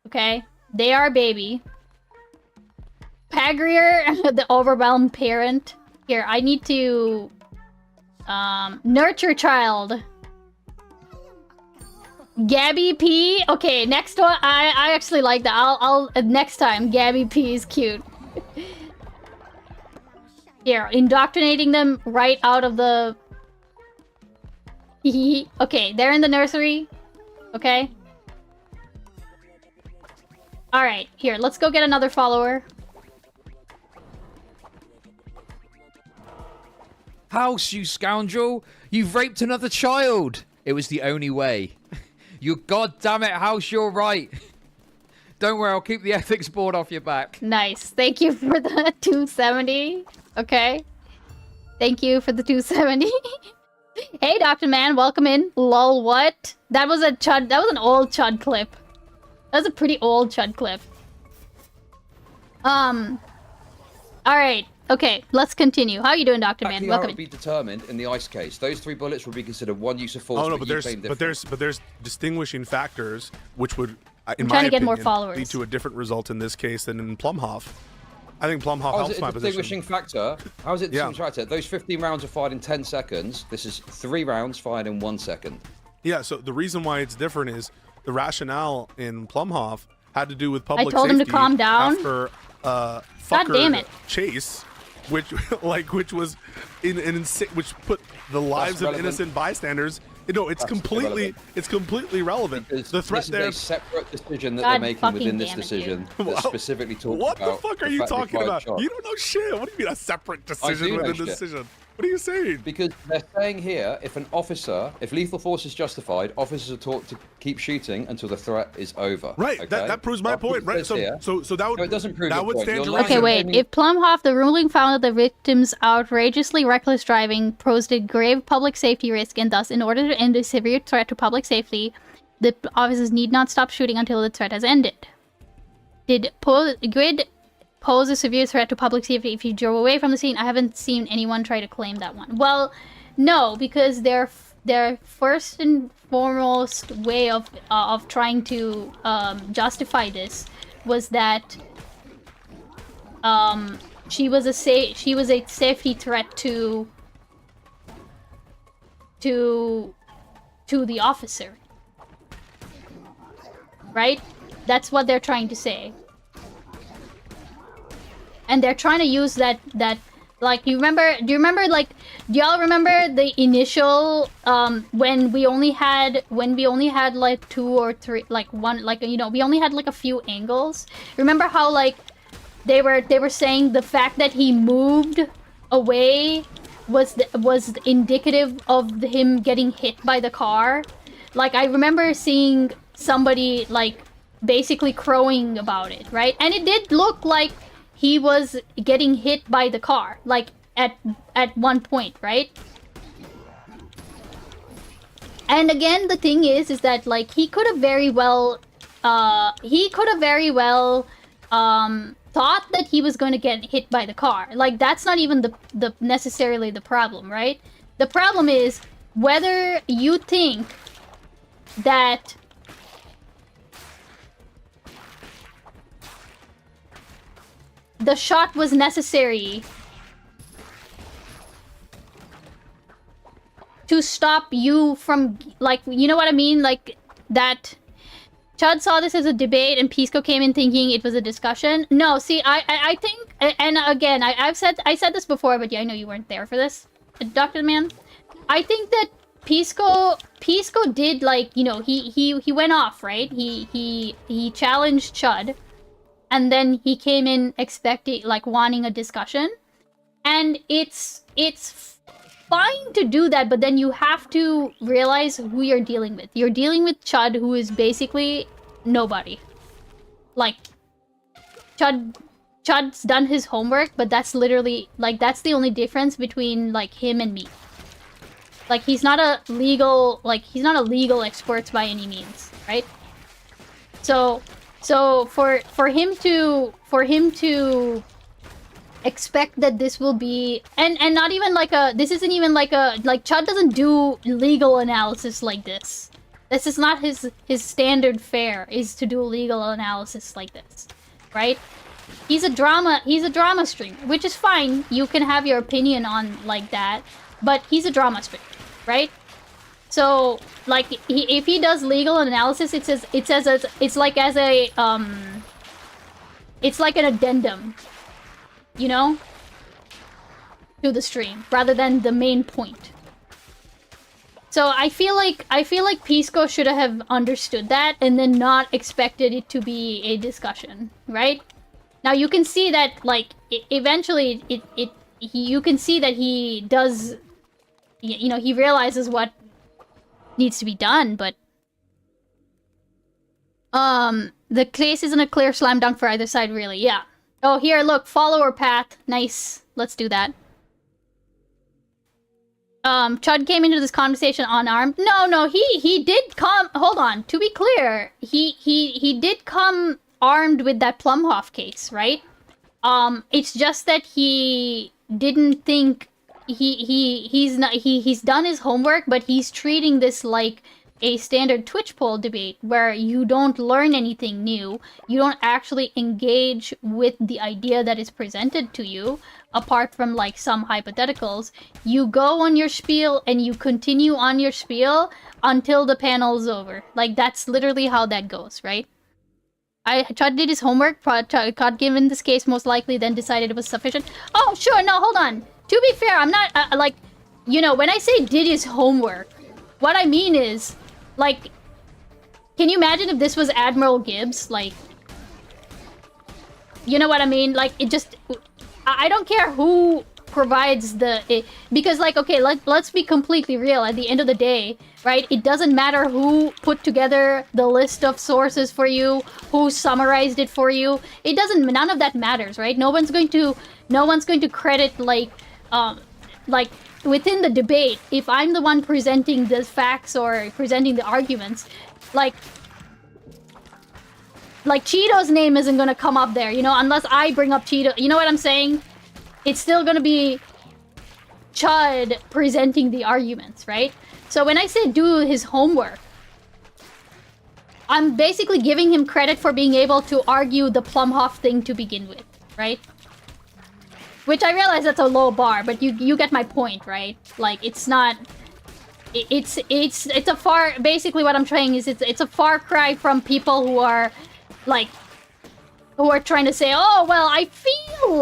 S1: Okay, they are baby. Pagrier, the overwhelmed parent. Here, I need to nurture child. Gabby P. Okay, next one. I actually like that. I'll next time. Gabby P is cute. Here, indoctrinating them right out of the. Okay, they're in the nursery. Okay. All right, here. Let's go get another follower.
S6: House, you scoundrel! You've raped another child! It was the only way. You goddammit, House, you're right. Don't worry, I'll keep the ethics board off your back.
S1: Nice. Thank you for the 270. Okay. Thank you for the 270. Hey, Dr. Man, welcome in. Lol, what? That was a Chud. That was an old Chud clip. That was a pretty old Chud clip. Alright. Okay, let's continue. How are you doing, Dr. Man? Welcome
S4: in. Be determined in the ice case. Those 3 bullets will be considered 1 use of force.
S5: Oh no, but there's distinguishing factors which would, in my
S1: trying to get
S5: opinion,
S1: more followers.
S5: lead to a different result in this case than in Plumhoff. I think Plumhoff helps my position.
S4: Distinguishing factor? How is it distinguishing factor? Those 15 rounds are fired in 10 seconds. This is 3 rounds fired in 1 second.
S5: Yeah, so the reason why it's different is the rationale in Plumhoff had to do with public safety.
S1: I told him to calm down.
S5: After
S1: God damn it.
S5: chase, which was which put the lives of innocent bystanders. No, it's completely relevant.
S4: Because
S5: the threat
S4: this is a separate decision that they're making within this decision that specifically talks
S5: what
S4: about.
S5: What the fuck are you talking about? You don't know shit. What do you mean a separate decision within the decision? What are you saying?
S4: Because they're saying here, if lethal force is justified, officers are taught to keep shooting until the threat is over.
S5: Right.
S4: Okay?
S5: That proves my point. Right. So that would.
S4: No, it doesn't prove
S5: that
S4: your
S5: would
S4: point.
S5: stand to
S4: You're
S5: reason.
S1: Okay, wait. If Plumhoff, the ruling found that the victim's outrageously reckless driving posed a grave public safety risk, and thus, in order to end a severe threat to public safety, the officers need not stop shooting until the threat has ended. Did Grid pose a severe threat to public safety if you drove away from the scene? I haven't seen anyone try to claim that one. Well, no, because their first and foremost way of trying to justify this was that she was a safety threat to the officer, right? That's what they're trying to say. And they're trying to use that like, do y'all remember the initial when we only had like 2 or 3, like one, like, you know, we only had like a few angles. Remember how like they were saying the fact that he moved away was indicative of him getting hit by the car? Like, I remember seeing somebody like basically crowing about it, right? And it did look like he was getting hit by the car, like at one point, right? And again, the thing is that like he could have very well thought that he was going to get hit by the car. Like, that's not even the necessarily the problem, right? The problem is whether you think that the shot was necessary to stop you from, like, you know what I mean? Like, that Chud saw this as a debate and Pisco came in thinking it was a discussion. No, see, I think, and again, I said this before, but yeah, I know you weren't there for this, Dr. Man. I think that Pisco did, like, you know, he went off, right? He challenged Chud. and then he came in expecting, like, wanting a discussion. And it's fine to do that, but then you have to realize who you're dealing with. You're dealing with Chud, who is basically nobody. Like, Chud's done his homework, but that's literally, like, that's the only difference between, like, him and me. Like, he's not a legal expert by any means, right? So for him to expect that this will be, and not even like this isn't even like Chud doesn't do legal analysis like this. This is not his standard fare, is to do legal analysis like this, right? He's a drama streamer, which is fine. You can have your opinion on like that, but he's a drama streamer, right? So, like, if he does legal analysis, it's like an addendum, you know, to the stream rather than the main point. So I feel like Pisco should have understood that and then not expected it to be a discussion, right? Now you can see that, like, eventually you can see that he does, you know, he realizes what needs to be done, but the case isn't a clear slam dunk for either side, really. Yeah. Oh, here, look, follower path. Nice. Let's do that. Chud came into this conversation unarmed. No, he did come. Hold on. To be clear, he did come armed with that Plumhoff case, right? It's just that he didn't think he's done his homework, but he's treating this like a standard Twitch poll debate where you don't learn anything new. You don't actually engage with the idea that is presented to you, apart from, like, some hypotheticals. You go on your spiel and you continue on your spiel until the panel's over. Like, that's literally how that goes, right? Chud did his homework, Chud given this case most likely, then decided it was sufficient. Oh, sure, no, hold on. To be fair, I'm not, like, you know, when I say did his homework, what I mean is, like, can you imagine if this was Admiral Gibbs? Like, you know what I mean? Like, it just, I don't care who provides because, like, okay, let's be completely real. At the end of the day, right, it doesn't matter who put together the list of sources for you, who summarized it for you. It doesn't, none of that matters, right? No one's going to credit, like, within the debate, if I'm the one presenting the facts or presenting the arguments, like Cheeto's name isn't gonna come up there, you know, unless I bring up Cheeto. You know what I'm saying? It's still gonna be Chud presenting the arguments, right? So when I say do his homework, I'm basically giving him credit for being able to argue the Plumhoff thing to begin with, right? Which I realize that's a low bar, but you get my point, right? Like, it's not... It's a far... Basically what I'm saying is it's a far cry from people who are, like... Who are trying to say, oh, well, I feel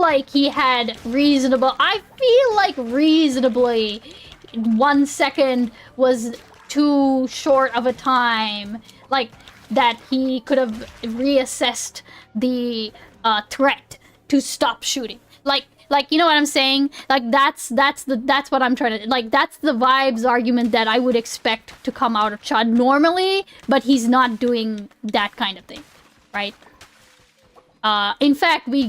S1: like he had reasonable... I feel like reasonably 1 second was too short of a time. Like, that he could have reassessed the threat to stop shooting. Like, you know what I'm saying? Like, that's what I'm trying to, like, that's the vibes argument that I would expect to come out of Chud normally, but he's not doing that kind of thing, right? In fact, we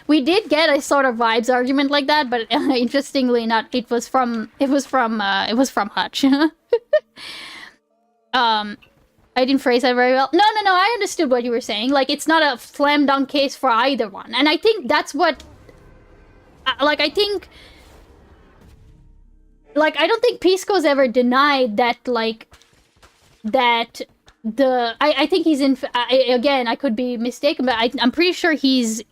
S1: did get a sort of vibes argument like that, but interestingly not, it was from Hutch. I didn't phrase that very well. No, I understood what you were saying. Like, it's not a slam dunk case for either one. And I think that's what... Like, I think... Like, I don't think Pisco's ever denied that, like... That the... I think he's in... Again, I could be mistaken, but I'm pretty sure he's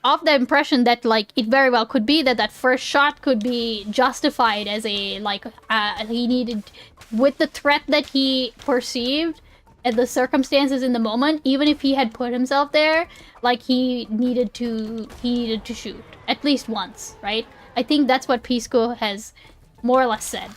S1: of the impression that, like, it very well could be that first shot could be justified as a, like... he needed... With the threat that he perceived... And the circumstances in the moment, even if he had put himself there, like, he needed to shoot at least once, right? I think that's what Pisco has more or less said.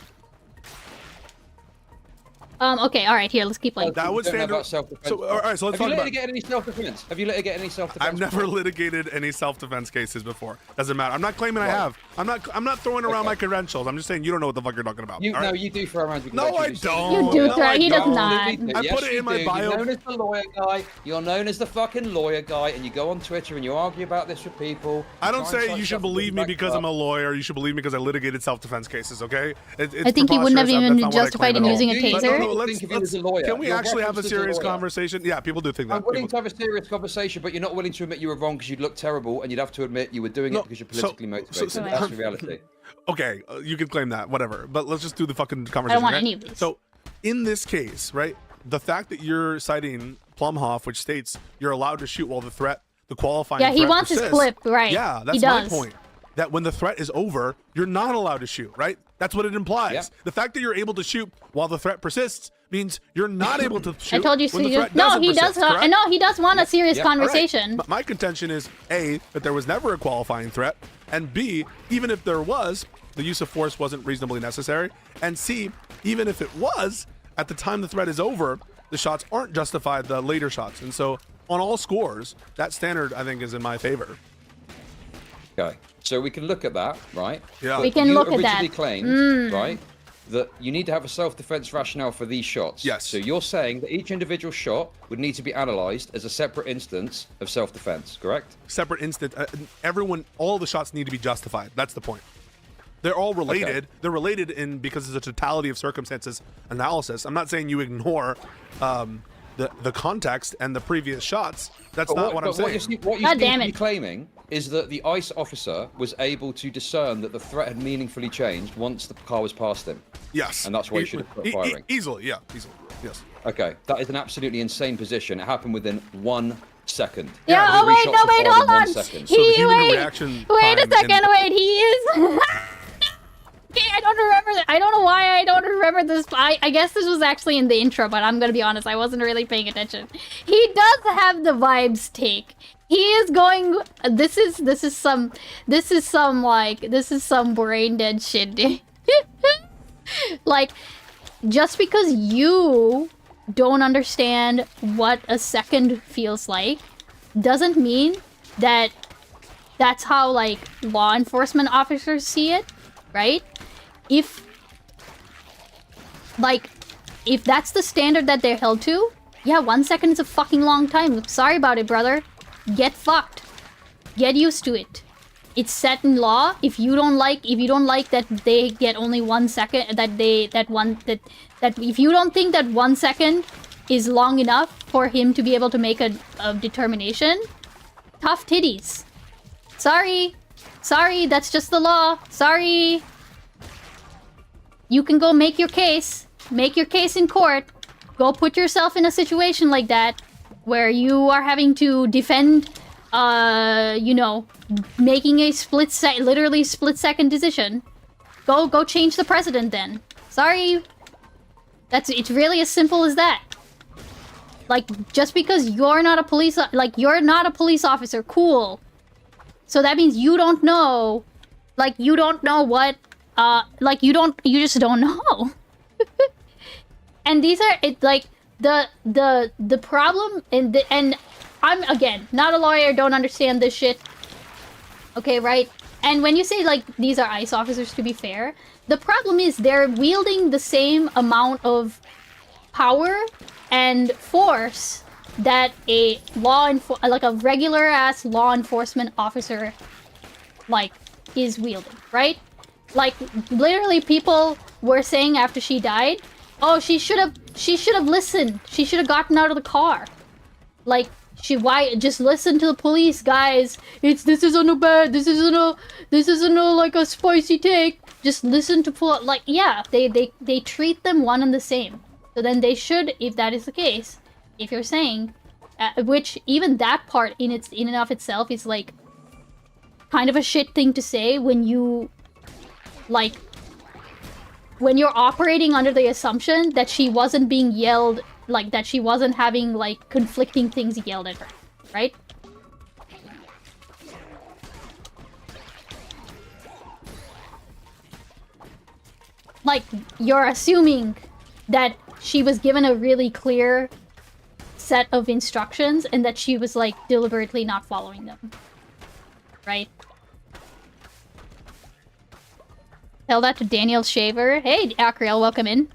S1: Okay, all right, here, let's keep playing.
S5: That would
S4: You don't know
S5: standard.
S4: about self-defense.
S5: So, all right, so let's
S4: Have you
S5: talk about.
S4: litigated any self-defense? Have you litigated any self-defense?
S5: I've never litigated any self-defense cases before. Doesn't matter. I'm not claiming I
S4: Right.
S5: have. I'm not throwing around
S4: Okay.
S5: my credentials. I'm just saying you don't know what the fuck you're talking about.
S4: You,
S5: all
S4: no,
S5: right?
S4: you do throw around your
S5: No, I
S4: credentials.
S5: don't.
S1: You do
S5: No,
S1: throw-
S5: I
S1: he does
S5: don't.
S1: not.
S5: I
S4: Yes,
S5: put it
S4: you
S5: in my
S4: do.
S5: bio.
S4: You're known as the lawyer guy. You're known as the fucking lawyer guy, and you go on Twitter and you argue about this with people.
S5: I don't
S4: Try and
S5: say
S4: cite
S5: you should
S4: stuff and
S5: believe
S4: bring
S5: me
S4: it back
S5: because
S4: up.
S5: I'm a lawyer. You should believe me because I litigated self-defense cases. Okay? It's
S1: I think he wouldn't have
S5: preposterous.
S1: even
S5: That's
S1: been
S5: not what I
S1: justified
S5: claim
S1: in
S5: at all.
S1: using a
S4: Do you
S1: taser.
S4: really
S5: let's-
S4: think of you as a lawyer?
S5: Can we
S4: You're
S5: actually have a
S4: referenced as a
S5: serious
S4: lawyer.
S5: conversation? Yeah, people do think that.
S4: I'm willing
S5: People-
S4: to have a serious conversation, but you're not willing to admit you were wrong because you'd look terrible, and you'd have to admit you were doing
S5: No,
S4: it because you're
S5: so-
S4: politically motivated.
S5: so-
S4: That's the reality.
S5: Okay, you can claim that, whatever. But let's just do the fucking conversation.
S1: want
S5: okay?
S1: any of these.
S5: So, in this case, right, the fact that you're citing Plumhoff, which states you're allowed to shoot while the qualifying
S1: Yeah, he
S5: threat
S1: wants his
S5: persists.
S1: clip, right.
S5: Yeah,
S1: He
S5: that's my
S1: does.
S5: point. That when the threat is over, you're not allowed to shoot, right? That's what it implies.
S4: Yeah.
S5: The fact that you're able to shoot while the threat persists means you're not able to shoot
S1: I told you.
S5: when the threat
S1: No,
S5: doesn't
S1: he
S5: persist,
S1: does not.
S5: correct?
S1: No, he does want a serious
S4: Yep. All right.
S1: conversation.
S5: But my contention is A, that there was never a qualifying threat, and B, even if there was, the use of force wasn't reasonably necessary, and C, even if it was, at the time the threat is over, the shots aren't justified, the later shots. And so on all scores, that standard, I think, is in my favor.
S4: Okay, so we can look at that, right?
S5: Yeah.
S4: But
S1: We can
S4: you
S1: look at
S4: originally
S1: that.
S4: claimed, right, that you need to have a self-defense rationale for these shots.
S5: Yes.
S4: So you're saying that each individual shot would need to be analysed as a separate instance of self-defense, correct?
S5: Separate instant, all the shots need to be justified. That's the point. They're all related.
S4: Okay.
S5: They're related in because it's a totality of circumstances analysis. I'm not saying you ignore the context and the previous shots. That's not what I'm saying.
S4: What you
S1: God
S4: seem
S1: damn
S4: to be
S1: it.
S4: claiming is that the ICE officer was able to discern that the threat had meaningfully changed once the car was past him.
S5: Yes.
S4: And that's why you should have quit firing.
S5: Easily, yeah. Easily, yes.
S4: Okay, that is an absolutely insane position. It happened within 1 second.
S1: Yeah,
S5: Yeah,
S1: oh
S4: three
S1: wait,
S4: shots
S1: no,
S4: were
S1: wait,
S4: fired in
S1: hold
S4: 1
S1: on.
S4: second.
S5: So the
S1: He,
S5: human
S1: wait,
S5: reaction
S1: wait a
S5: time
S1: second,
S5: in-
S1: wait, he is... Okay, I don't remember that. I don't know why I don't remember this. I guess this was actually in the intro, but I'm gonna be honest, I wasn't really paying attention. He does have the vibes take. He is going. This is some brain dead shit. Like, just because you don't understand what a second feels like, doesn't mean that that's how like law enforcement officers see it, right? If that's the standard that they're held to, yeah, 1 second is a fucking long time. Sorry about it, brother. Get fucked. Get used to it. It's set in law. If you don't like that they get only 1 second, if you don't think that 1 second is long enough for him to be able to make a determination, tough titties. Sorry, that's just the law. Sorry. You can go make your case in court. Go put yourself in a situation like that where you are having to defend, making a literally split second decision. Go change the precedent then. Sorry. It's really as simple as that. Like, just because you're not a police officer, cool. So that means you don't know, you just don't know. And these are, the problem, and I'm, again, not a lawyer, don't understand this shit. Okay, right? And when you say, these are ICE officers, to be fair, the problem is they're wielding the same amount of power and force that a regular ass law enforcement officer is wielding, right? Literally people were saying after she died, oh, she should have listened. She should have gotten out of the car. Just listen to the police, guys. This isn't a spicy take. Just listen to yeah, they treat them one and the same. So then they should, if that is the case, if you're saying, which even that part in and of itself is kind of a shit thing to say when you when you're operating under the assumption that she wasn't being yelled, that she wasn't having conflicting things yelled at her, right? You're assuming that she was given a really clear set of instructions and that she was like deliberately not following them. Right? Tell that to Daniel Shaver. Hey, Akriel, welcome in.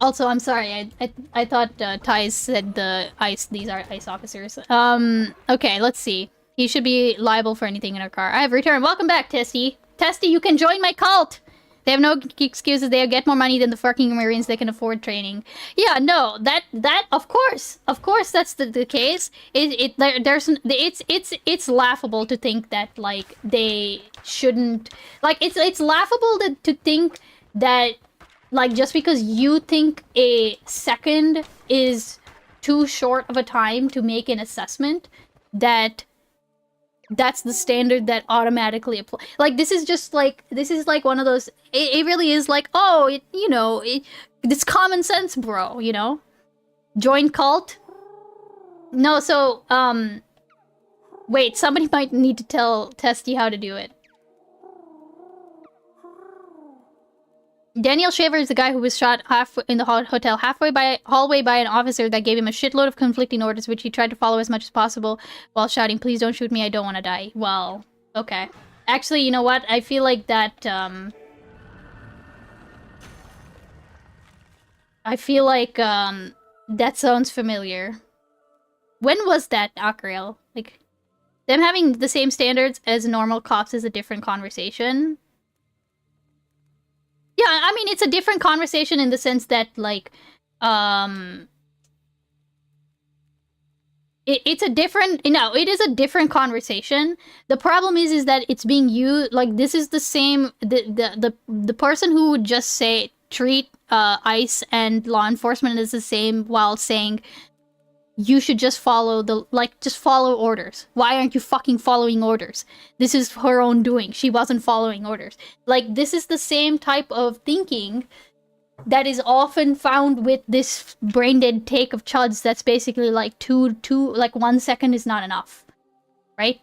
S1: Also, I'm sorry. I thought Ty said these are ICE officers. Okay, let's see. He should be liable for anything in our car. I have returned. Welcome back, Testy. Testy, you can join my cult. They have no excuses. They get more money than the fucking Marines. They can afford training. Yeah, no, that of course, that's the case. It's laughable to think that like they shouldn't like it's laughable to think that. Like, just because you think a second is too short of a time to make an assessment, that's the standard that automatically applies. Like, this is like one of those, it really is like, oh, it's common sense, bro, you know? Join cult? No, so, wait, somebody might need to tell Testy how to do it. Daniel Shaver is the guy who was shot in the hotel hallway by an officer that gave him a shitload of conflicting orders, which he tried to follow as much as possible while shouting, "Please don't shoot me, I don't want to die." Well, okay. Actually, you know what? I feel like that, that sounds familiar. When was that, Akriel? Like, them having the same standards as normal cops is a different conversation. Yeah, I mean, it's a different conversation in the sense that, like, it is a different conversation. The problem is that it's being used, like, this is the same, the person who would just say, treat, ICE and law enforcement as the same while saying, you should just follow just follow orders. Why aren't you fucking following orders? This is her own doing. She wasn't following orders. Like, this is the same type of thinking that is often found with this brain-dead take of chuds that's basically like like 1 second is not enough. Right?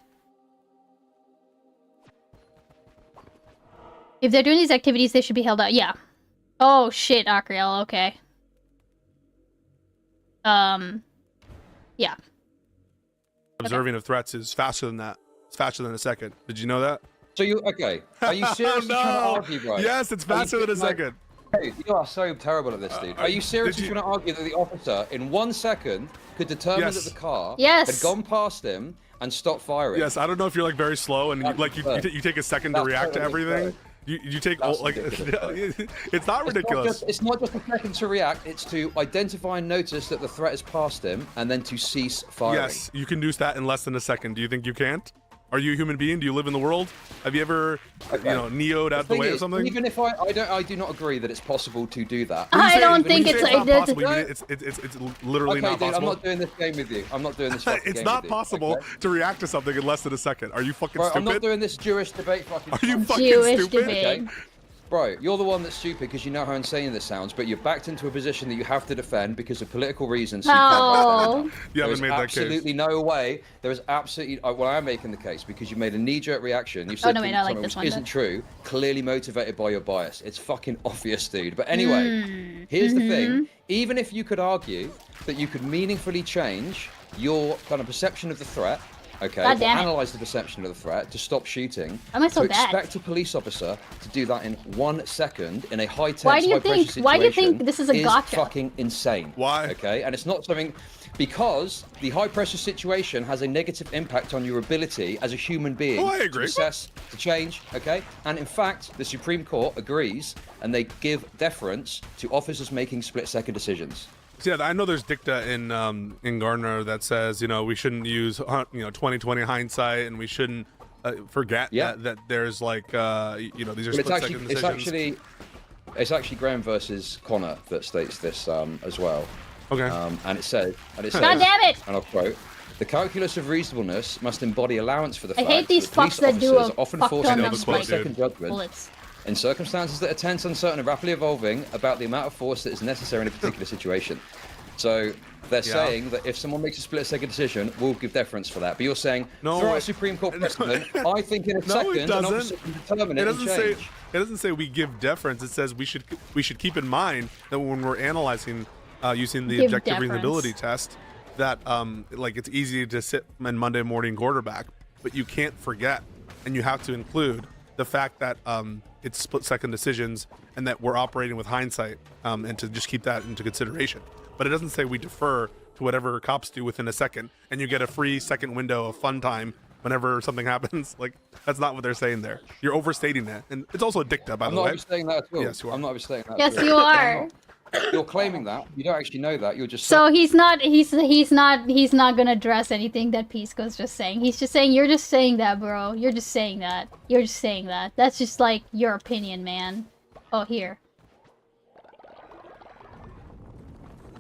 S1: If they're doing these activities, they should be held out. Yeah. Oh shit, Akriel, okay. Yeah.
S5: Observing of threats is faster than that. It's faster than a second. Did you know that?
S4: So okay. Are you seriously trying to argue, bro?
S5: Yes, it's faster than a second.
S4: Hey, you are so terrible at this, dude. Are you seriously trying to argue that the officer, in 1 second, could determine that the car had gone past him and stopped firing?
S5: Yes, I don't know if you're like very slow and you take a second to react to everything. You take like it's not ridiculous.
S4: It's not just a second to react. It's to identify and notice that the threat is past him, and then to cease firing.
S5: Yes, you can do that in less than a second. Do you think you can't? Are you a human being? Do you live in the world? Have you ever, neoed out the way of something?
S4: Even if I do not agree that it's possible to do that.
S1: I don't think it's
S5: possible. It's literally not possible.
S4: I'm not doing this game with you. I'm not doing this.
S5: It's not possible to react to something in less than a second. Are you fucking stupid?
S4: I'm not doing this Jewish debate.
S5: Are you fucking stupid?
S4: Okay. Bro, you're the one that's stupid because you know how insane this sounds, but you're backed into a position that you have to defend because of political reasons. So
S5: you haven't made that case.
S4: Absolutely no way. There is absolutely. Well, I am making the case because you made a knee-jerk reaction. You said something which isn't true, clearly motivated by your bias. It's fucking obvious, dude. But anyway, here's the thing. Even if you could argue that you could meaningfully change your kind of perception of the threat, okay, to analyze the perception of the threat, to stop shooting, to expect a police officer to do that in 1 second in a high-tense, high-pressure situation.
S1: Why do you think this is a gotcha?
S4: Is fucking insane.
S5: Why?
S4: Okay, and it's not something because the high-pressure situation has a negative impact on your ability as a human being to assess, to change. Okay, and in fact, the Supreme Court agrees, and they give deference to officers making split-second decisions.
S5: Yeah, I know there's dicta in Gardner that says, we shouldn't use 20/20 hindsight, and we shouldn't forget that there's like these are split-second decisions.
S4: It's actually Graham versus Connor that states this as well.
S5: Okay.
S4: And it says,
S1: God damn it!
S4: And I'll quote: "The calculus of reasonableness must embody allowance for the fact
S1: I hate these
S4: that police
S1: fucks that do
S4: officers
S1: a
S4: often
S1: fuck
S4: force
S1: ton
S4: into
S1: of
S4: split-second judgment
S1: bullets.
S4: in circumstances that are tense, uncertain, and rapidly evolving about the amount of force that is necessary in a particular situation." So they're
S5: Yeah.
S4: saying that if someone makes a split-second decision, we'll give deference for that. But you're saying,
S5: No,
S4: throughout
S5: it-
S4: Supreme Court precedent, I think in a
S5: No,
S4: second,
S5: it
S4: an
S5: doesn't.
S4: officer can determine
S5: It
S4: it and
S5: doesn't say.
S4: change.
S5: It doesn't say we give deference. It says we should keep in mind that when we're analyzing using the
S1: Give
S5: objective
S1: deference.
S5: reasonability test, that like it's easy to sit in Monday morning quarterback, but you can't forget, and you have to include the fact that it's split-second decisions and that we're operating with hindsight, and to just keep that into consideration. But it doesn't say we defer to whatever cops do within a second, and you get a free second window of fun time whenever something happens. Like, that's not what they're saying there. You're overstating that, and it's also a dicta, by
S4: I'm
S5: the
S4: not
S5: way.
S4: overstating that at all.
S5: Yes, you are.
S4: I'm not overstating that.
S1: Yes,
S4: at all.
S1: you
S4: I'm
S1: are.
S4: not. You're claiming that. You don't actually know that. You're just
S1: So he's not gonna address anything that Pisco's just saying. He's just saying, you're just saying that, bro. You're just saying that. You're just saying that. That's just like your opinion, man. Oh, here.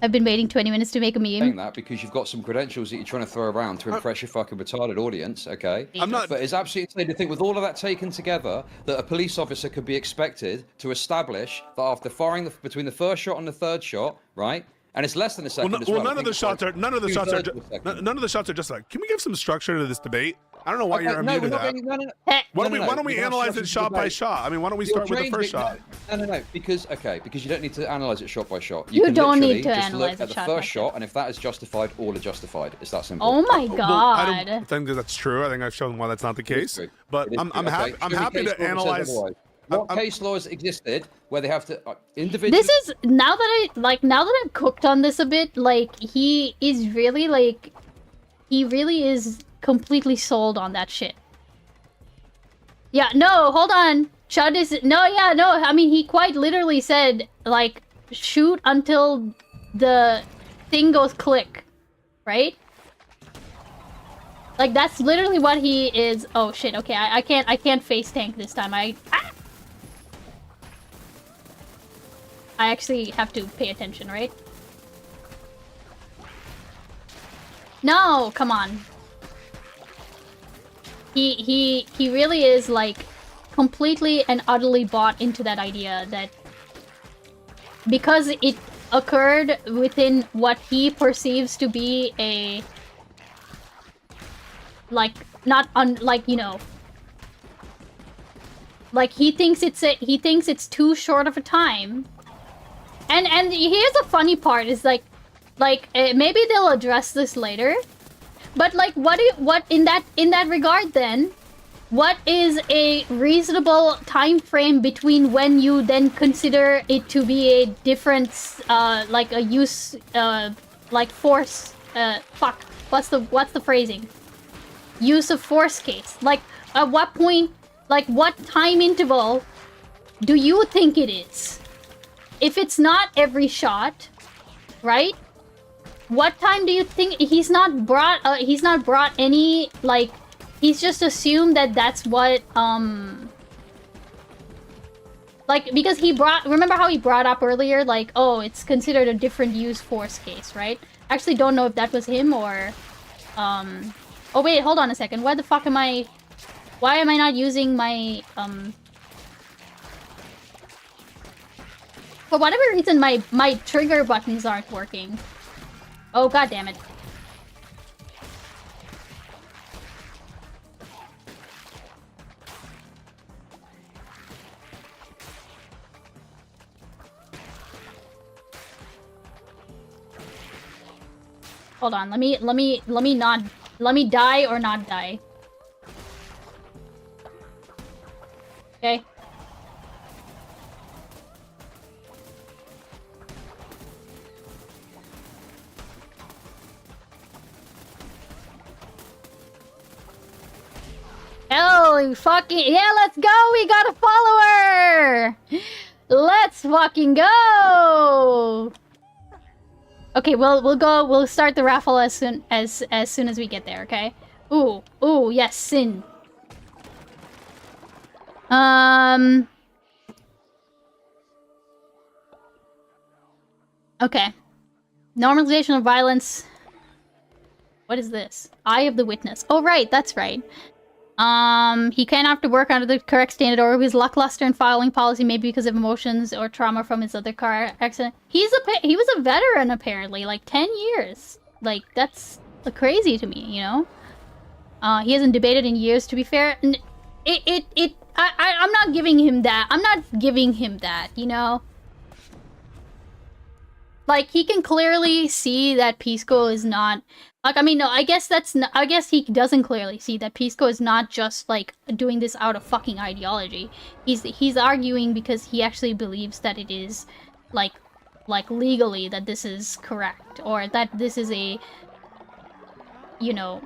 S1: I've been waiting 20 minutes to make a
S4: saying
S1: meme.
S4: that because you've got some credentials that you're trying to throw around to impress your fucking retarded audience, okay?
S5: I'm not.
S4: But it's absolutely insane to think with all of that taken together that a police officer could be expected to establish that after firing between the first shot and the third shot, right? And it's less than a second as well.
S5: None
S4: I
S5: of
S4: think
S5: the
S4: it's
S5: shots
S4: like
S5: are. None of the shots are.
S4: two-thirds of a second.
S5: None of the shots are just like. Can we give some structure to this debate? I don't know why
S4: Okay,
S5: you're
S4: no, we're
S5: unmuted
S4: not
S5: that.
S4: getting, no.
S1: Heh.
S5: Why
S4: No,
S5: don't we
S4: We're not
S5: analyze
S4: structuring
S5: it shot by
S4: debate.
S5: shot? I mean, why don't we
S4: You're
S5: start with the
S4: trained
S5: first
S4: to-
S5: shot?
S4: No, because you don't need to analyze it shot by shot.
S1: You
S4: can
S1: don't
S4: literally
S1: need to
S4: just
S1: analyze
S4: look
S1: it
S4: at the
S1: shot by
S4: first
S1: shot.
S4: shot, and if that is justified, all are justified. It's that simple.
S1: Oh my
S5: Well, I
S1: god.
S5: don't think that that's true. I think I've shown why that's not the
S4: It is
S5: case.
S4: true.
S5: But
S4: It is
S5: I'm
S4: true. Okay,
S5: happy. I'm
S4: show me
S5: happy
S4: case
S5: to
S4: law that says
S5: analyze.
S4: otherwise. What
S5: I'm-
S4: case law has existed where they have to individually?
S1: This is now that I've cooked on this a bit, like he really is completely sold on that shit. Yeah, no, hold on. Chud is no, I mean he quite literally said like shoot until the thing goes click, right? Like that's literally what he is. Oh shit, okay, I can't face tank this time. I actually have to pay attention, right? No, come on. He really is like completely and utterly bought into that idea that because it occurred within what he perceives to be a like not like you know like he thinks it's too short of a time. And here's the funny part is like maybe they'll address this later, but like what in that regard then, what is a reasonable time frame between when you then consider it to be a difference like a use like force fuck what's the phrasing, use of force case, like at what point, like what time interval do you think it is? If it's not every shot, right? What time do you think he's not brought any like he's just assumed that that's what like because remember how he brought up earlier like oh it's considered a different use force case, right? Actually don't know if that was him or oh wait, hold on a second. Why am I not using my for whatever reason, my trigger buttons aren't working. Oh, god damn it. Hold on, let me die or not die. Okay. Hell, fucking yeah! Let's go. We got a follower. Let's fucking go. Okay, we'll go. We'll start the raffle as soon as we get there. Okay. Ooh, yes, sin. Okay. Normalization of violence. What is this? Eye of the witness. Oh, right, that's right. He can't have to work under the correct standard or his lackluster and filing policy, maybe because of emotions or trauma from his other car accident. He was a veteran apparently, like 10 years. Like that's crazy to me, you know. He hasn't debated in years. To be fair, I'm not giving him that. I'm not giving him that, you know. Like he can clearly see that Pisco is not. Like, I mean, no, I guess he doesn't clearly see that Pisco is not just, like, doing this out of fucking ideology. He's arguing because he actually believes that it is, like legally that this is correct. Or that this is a, you know...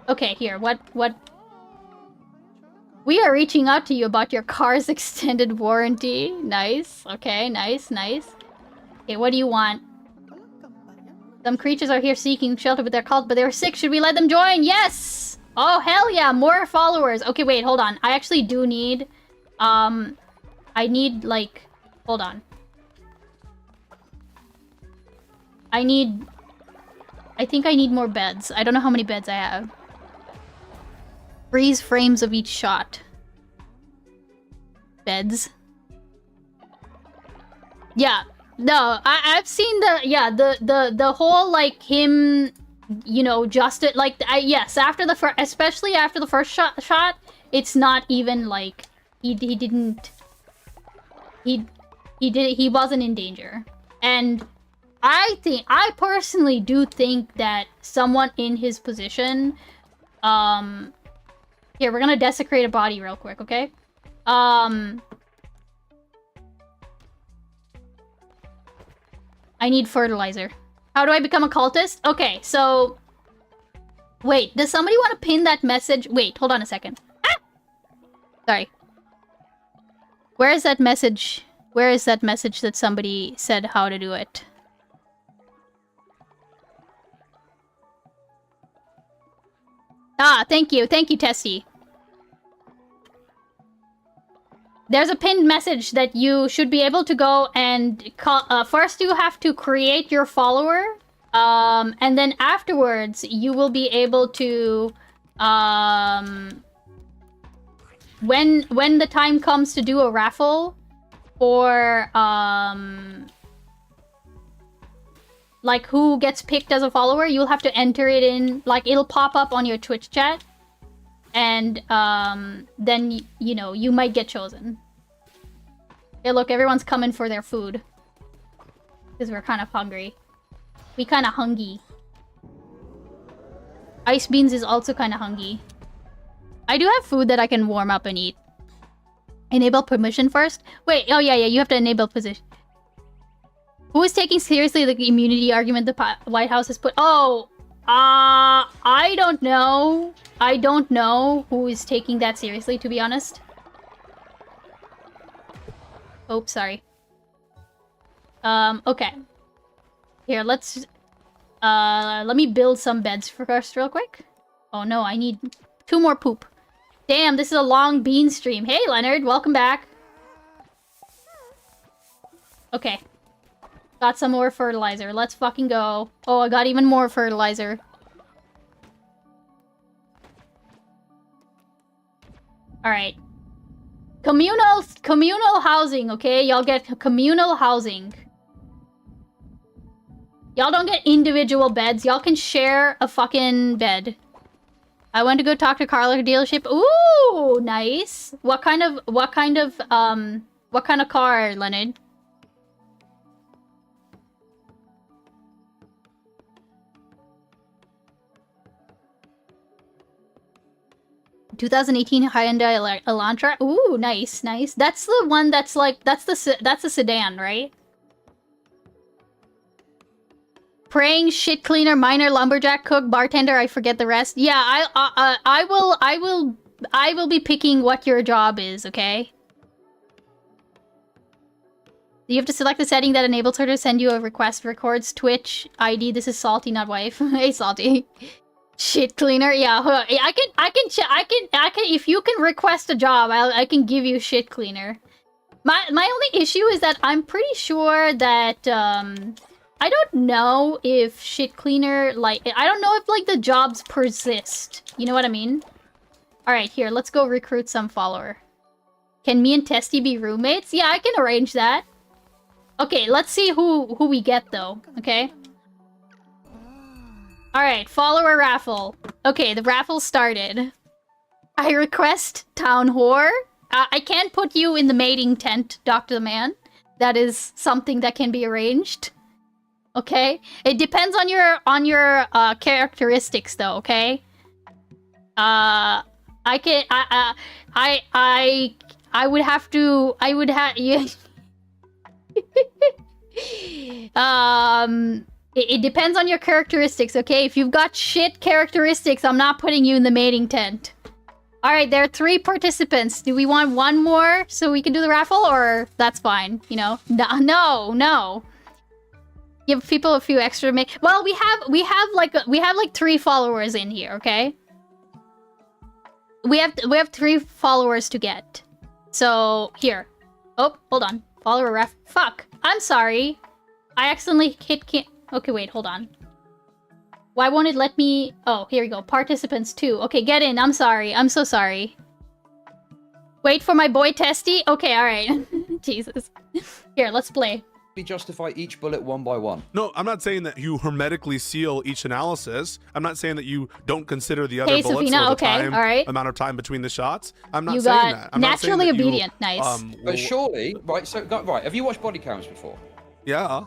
S1: Okay, here, what... We are reaching out to you about your car's extended warranty. Nice. Okay, nice. Okay, what do you want? Some creatures are here seeking shelter with their cult, but they're sick. Should we let them join? Yes! Oh, hell yeah! More followers! Okay, wait, hold on. I actually do need... I need, like... Hold on. I think I need more beds. I don't know how many beds I have. Freeze frames of each shot. Beds. Yeah. No, I've seen the whole, like, him, you know, just it, like, yes, after the especially after the first shot, it's not even, like, he wasn't in danger. And I personally do think that someone in his position, here, we're gonna desecrate a body real quick, okay? I need fertilizer. How do I become a cultist? Okay, so... Wait, does somebody want to pin that message? Wait, hold on a second. Ah! Sorry. Where is that message? Where is that message that somebody said how to do it? Ah, thank you, Tessie. There's a pinned message that you should be able to go and call. First, you have to create your follower, and then afterwards, you will be able to, when the time comes to do a raffle for, like who gets picked as a follower, you'll have to enter it in. Like it'll pop up on your Twitch chat. And, then, you know, you might get chosen. Hey, look, everyone's coming for their food. Because we're kind of hungry. We kind of hungry. Icebeans is also kind of hungry. I do have food that I can warm up and eat. Enable permission first? Wait, oh yeah, you have to enable position. Who is taking seriously the immunity argument the White House has put? Oh, I don't know. I don't know who is taking that seriously, to be honest. Oh, sorry. Okay. Here, let's... let me build some beds first real quick. Oh no, I need 2 more poop. Damn, this is a long bean stream. Hey, Leonard, welcome back. Okay. Got some more fertilizer. Let's fucking go. Oh, I got even more fertilizer. Alright. Communal housing, okay? Y'all get communal housing. Y'all don't get individual beds. Y'all can share a fucking bed. I went to go talk to Carla dealership. Ooh, nice. What kind of car, Leonard? ...2018 Hyundai Elantra. Ooh, nice. That's the one that's like... That's the sedan, right? Praying, shit cleaner, miner, lumberjack, cook, bartender, I forget the rest. Yeah, I will be picking what your job is, okay? You have to select the setting that enables her to send you a request. Records Twitch ID. This is Salty, not wife. Hey, Salty. Shit cleaner. Yeah, I can. If you can request a job, I can give you shit cleaner. My only issue is that I'm pretty sure that I don't know if shit cleaner, like, I don't know if, like, the jobs persist. You know what I mean? Alright, here, let's go recruit some follower. Can me and Testy be roommates? Yeah, I can arrange that. Okay, let's see who we get, though. Okay? Alright, follower raffle. Okay, the raffle started. I request Town Whore. I can't put you in the mating tent, Dr. the Man. That is something that can be arranged. Okay? It depends on your characteristics, though, okay? I would have to... It depends on your characteristics, okay? If you've got shit characteristics, I'm not putting you in the mating tent. Alright, there are 3 participants. Do we want one more so we can do the raffle? Or that's fine, you know? No. Give people a few extra well, we have like 3 followers in here, okay? We have 3 followers to get. So, here. Oh, hold on. Follower ref. Fuck. I'm sorry. I accidentally hit okay, wait, hold on. Why won't it let me... Oh, here we go. Participants 2. Okay, get in. I'm sorry. I'm so sorry. Wait for my boy Testy? Okay, alright. Jesus. Here, let's play.
S4: Justify each bullet one by one.
S5: No, I'm not saying that you hermetically seal each analysis. I'm not saying that you don't consider the other
S1: Okay,
S5: bullets
S1: Safina,
S5: or the
S1: okay,
S5: time,
S1: alright.
S5: amount of time between the shots. I'm not
S1: You
S5: saying
S1: got
S5: that. I'm not saying
S1: naturally
S5: that you,
S1: obedient. Nice.
S4: But surely, right, so, right, have you watched body cams before?
S5: Yeah.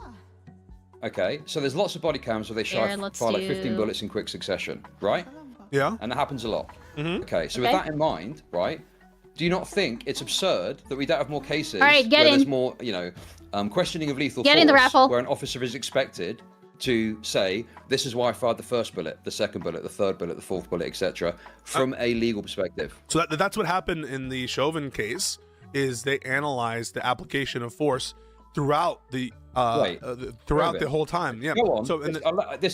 S4: Okay, so there's lots of body cams where they
S1: Here,
S4: fire
S1: let's
S4: like 15
S1: do-
S4: bullets in quick succession, right?
S5: Yeah.
S4: And that happens a lot.
S5: Mm-hmm.
S4: Okay, so
S1: Okay.
S4: with that in mind, right, do you not think it's absurd that we don't have more cases
S1: Alright, get
S4: where
S1: in.
S4: there's more, you know, questioning of lethal
S1: Get
S4: force,
S1: in the raffle.
S4: where an officer is expected to say, this is why I fired the first bullet, the second bullet, the third bullet, the fourth bullet, etc., from a legal perspective?
S5: So that's what happened in the Chauvin case. Is they analyzed the application of force throughout the throughout the whole time. Yeah.
S4: Go on.
S5: So
S4: this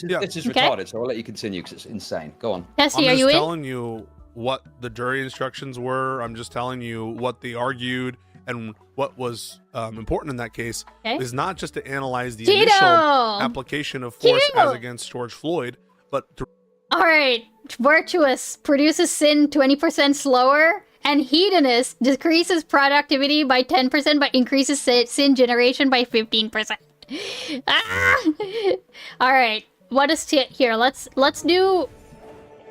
S4: is
S1: Okay.
S4: retarded, so I'll let you continue because it's insane. Go on.
S1: Testy,
S5: I'm
S1: are
S5: just
S1: you in?
S5: telling you what the jury instructions were. I'm just telling you what they argued and what was important in that case
S1: Okay.
S5: is not just to analyze the
S1: Cheeto!
S5: initial application of force as
S1: Cheeto!
S5: against George Floyd, but
S1: Alright. Virtuous produces sin 20% slower. And hedonist decreases productivity by 10% but increases sin generation by 15%. Ah! Alright. What is here? Let's do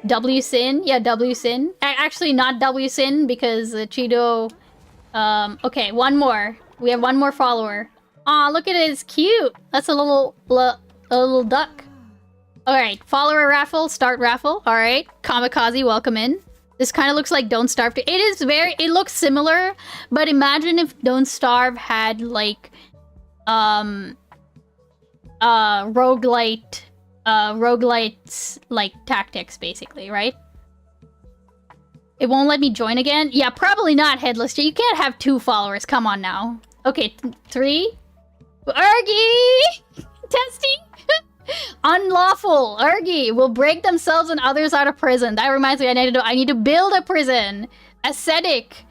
S1: W sin. Yeah, W sin. Actually, not W sin because Cheeto... okay, one more. We have one more follower. Aw, look at it. It's cute. That's a little duck. Alright, follower raffle. Start raffle. Alright. Kamikaze, welcome in. This kind of looks like Don't Starve. It looks similar, but imagine if Don't Starve had, like, roguelite, like, tactics, basically, right? It won't let me join again? Yeah, probably not, Headless J. You can't have 2 followers. Come on now. Okay, 3. Ergy! Testing? Unlawful. Ergy will break themselves and others out of prison. That reminds me, I need to build a prison. Ascetic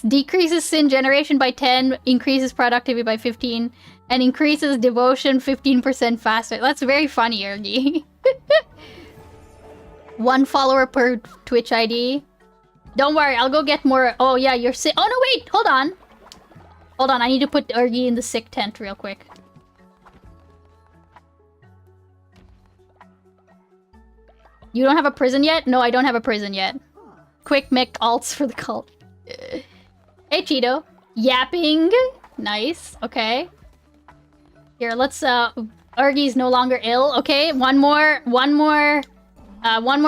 S1: decreases sin generation by 10, increases productivity by 15, and increases devotion 15% faster. That's very funny, Ergy. 1 follower per Twitch ID. Don't worry, I'll go get more. Oh yeah, you're sick. Oh no, wait, hold on. Hold on, I need to put Ergy in the sick tent real quick. You don't have a prison yet? No, I don't have a prison yet. Quick mech alts for the cult. Hey, Cheeto. Yapping. Nice. Okay. Here, let's, Ergy's no longer ill. Okay, one more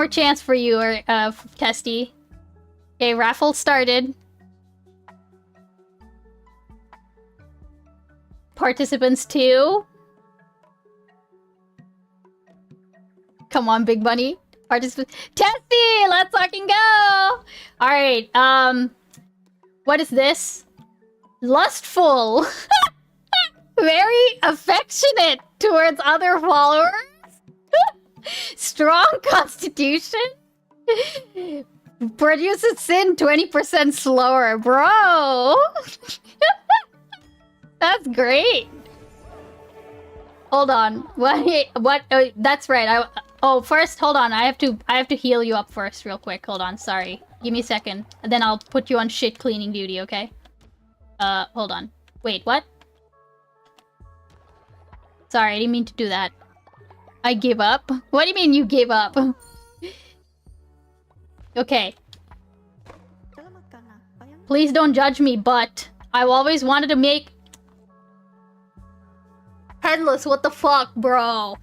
S1: chance for you, Testy. Okay, raffle started. Participants 2. Come on, Big Bunny. Participant Testy, let's fucking go. All right. What is this? Lustful. Very affectionate towards other followers. Strong constitution. Produces sin 20% slower, bro. That's great. Hold on. What? That's right. First, hold on. I have to heal you up first, real quick. Hold on. Sorry. Give me a second, and then I'll put you on shit cleaning duty. Okay? Hold on. Wait, what? Sorry, I didn't mean to do that. I give up? What do you mean you gave up? Okay. Please don't judge me, but I've always wanted to make... Headless, what the fuck, bro?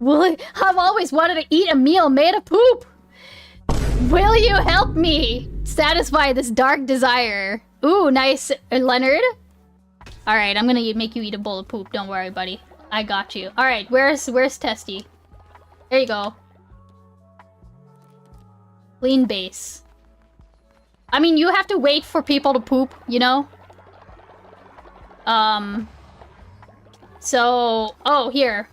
S1: I've always wanted to eat a meal made of poop! Will you help me satisfy this dark desire? Ooh, nice, Leonard. Alright, I'm gonna make you eat a bowl of poop. Don't worry, buddy. I got you. Alright, where's Testy? There you go. Clean base. I mean, you have to wait for people to poop, you know? So... Oh, here.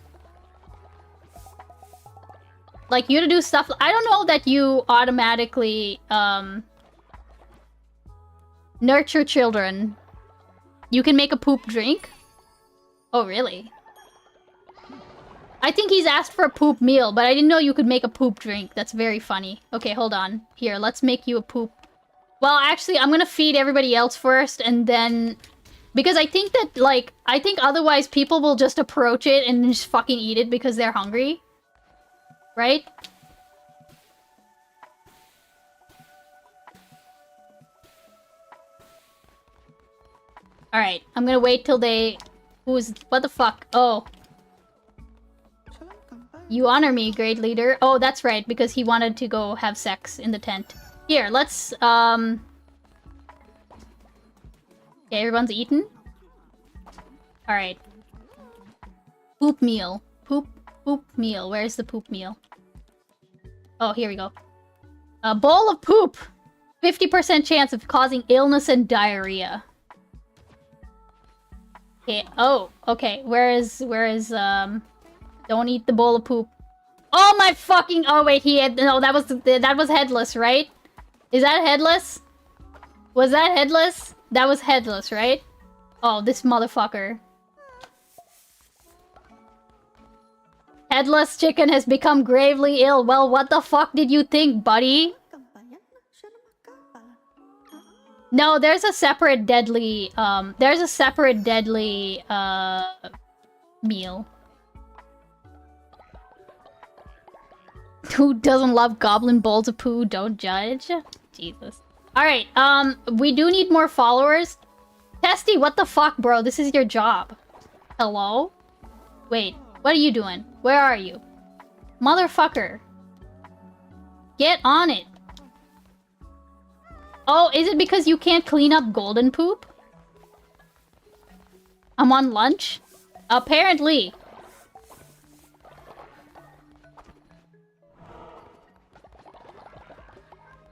S1: Like, you to do stuff... I don't know that you automatically, nurture children. You can make a poop drink? Oh, really? I think he's asked for a poop meal, but I didn't know you could make a poop drink. That's very funny. Okay, hold on. Here, let's make you a poop... Well, actually, I'm gonna feed everybody else first, and then... Because I think that, like... I think otherwise people will just approach it and just fucking eat it because they're hungry. Right? Alright, I'm gonna wait till they... What the fuck? Oh. You honor me, great leader. Oh, that's right, because he wanted to go have sex in the tent. Here, let's, Okay, everyone's eaten? Alright. Poop meal. Poop meal. Where's the poop meal? Oh, here we go. A bowl of poop! 50% chance of causing illness and diarrhea. Okay, oh, okay. Where is, don't eat the bowl of poop. Oh my fucking, oh wait, no, that was Headless, right? Is that Headless? Was that Headless? That was Headless, right? Oh, this motherfucker. Headless chicken has become gravely ill. Well, what the fuck did you think, buddy? No, there's a separate deadly, meal. Who doesn't love goblin bowls of poo? Don't judge. Jesus. Alright, we do need more followers. Testy, what the fuck, bro? This is your job. Hello? Wait, what are you doing? Where are you? Motherfucker. Get on it. Oh, is it because you can't clean up golden poop? I'm on lunch? Apparently.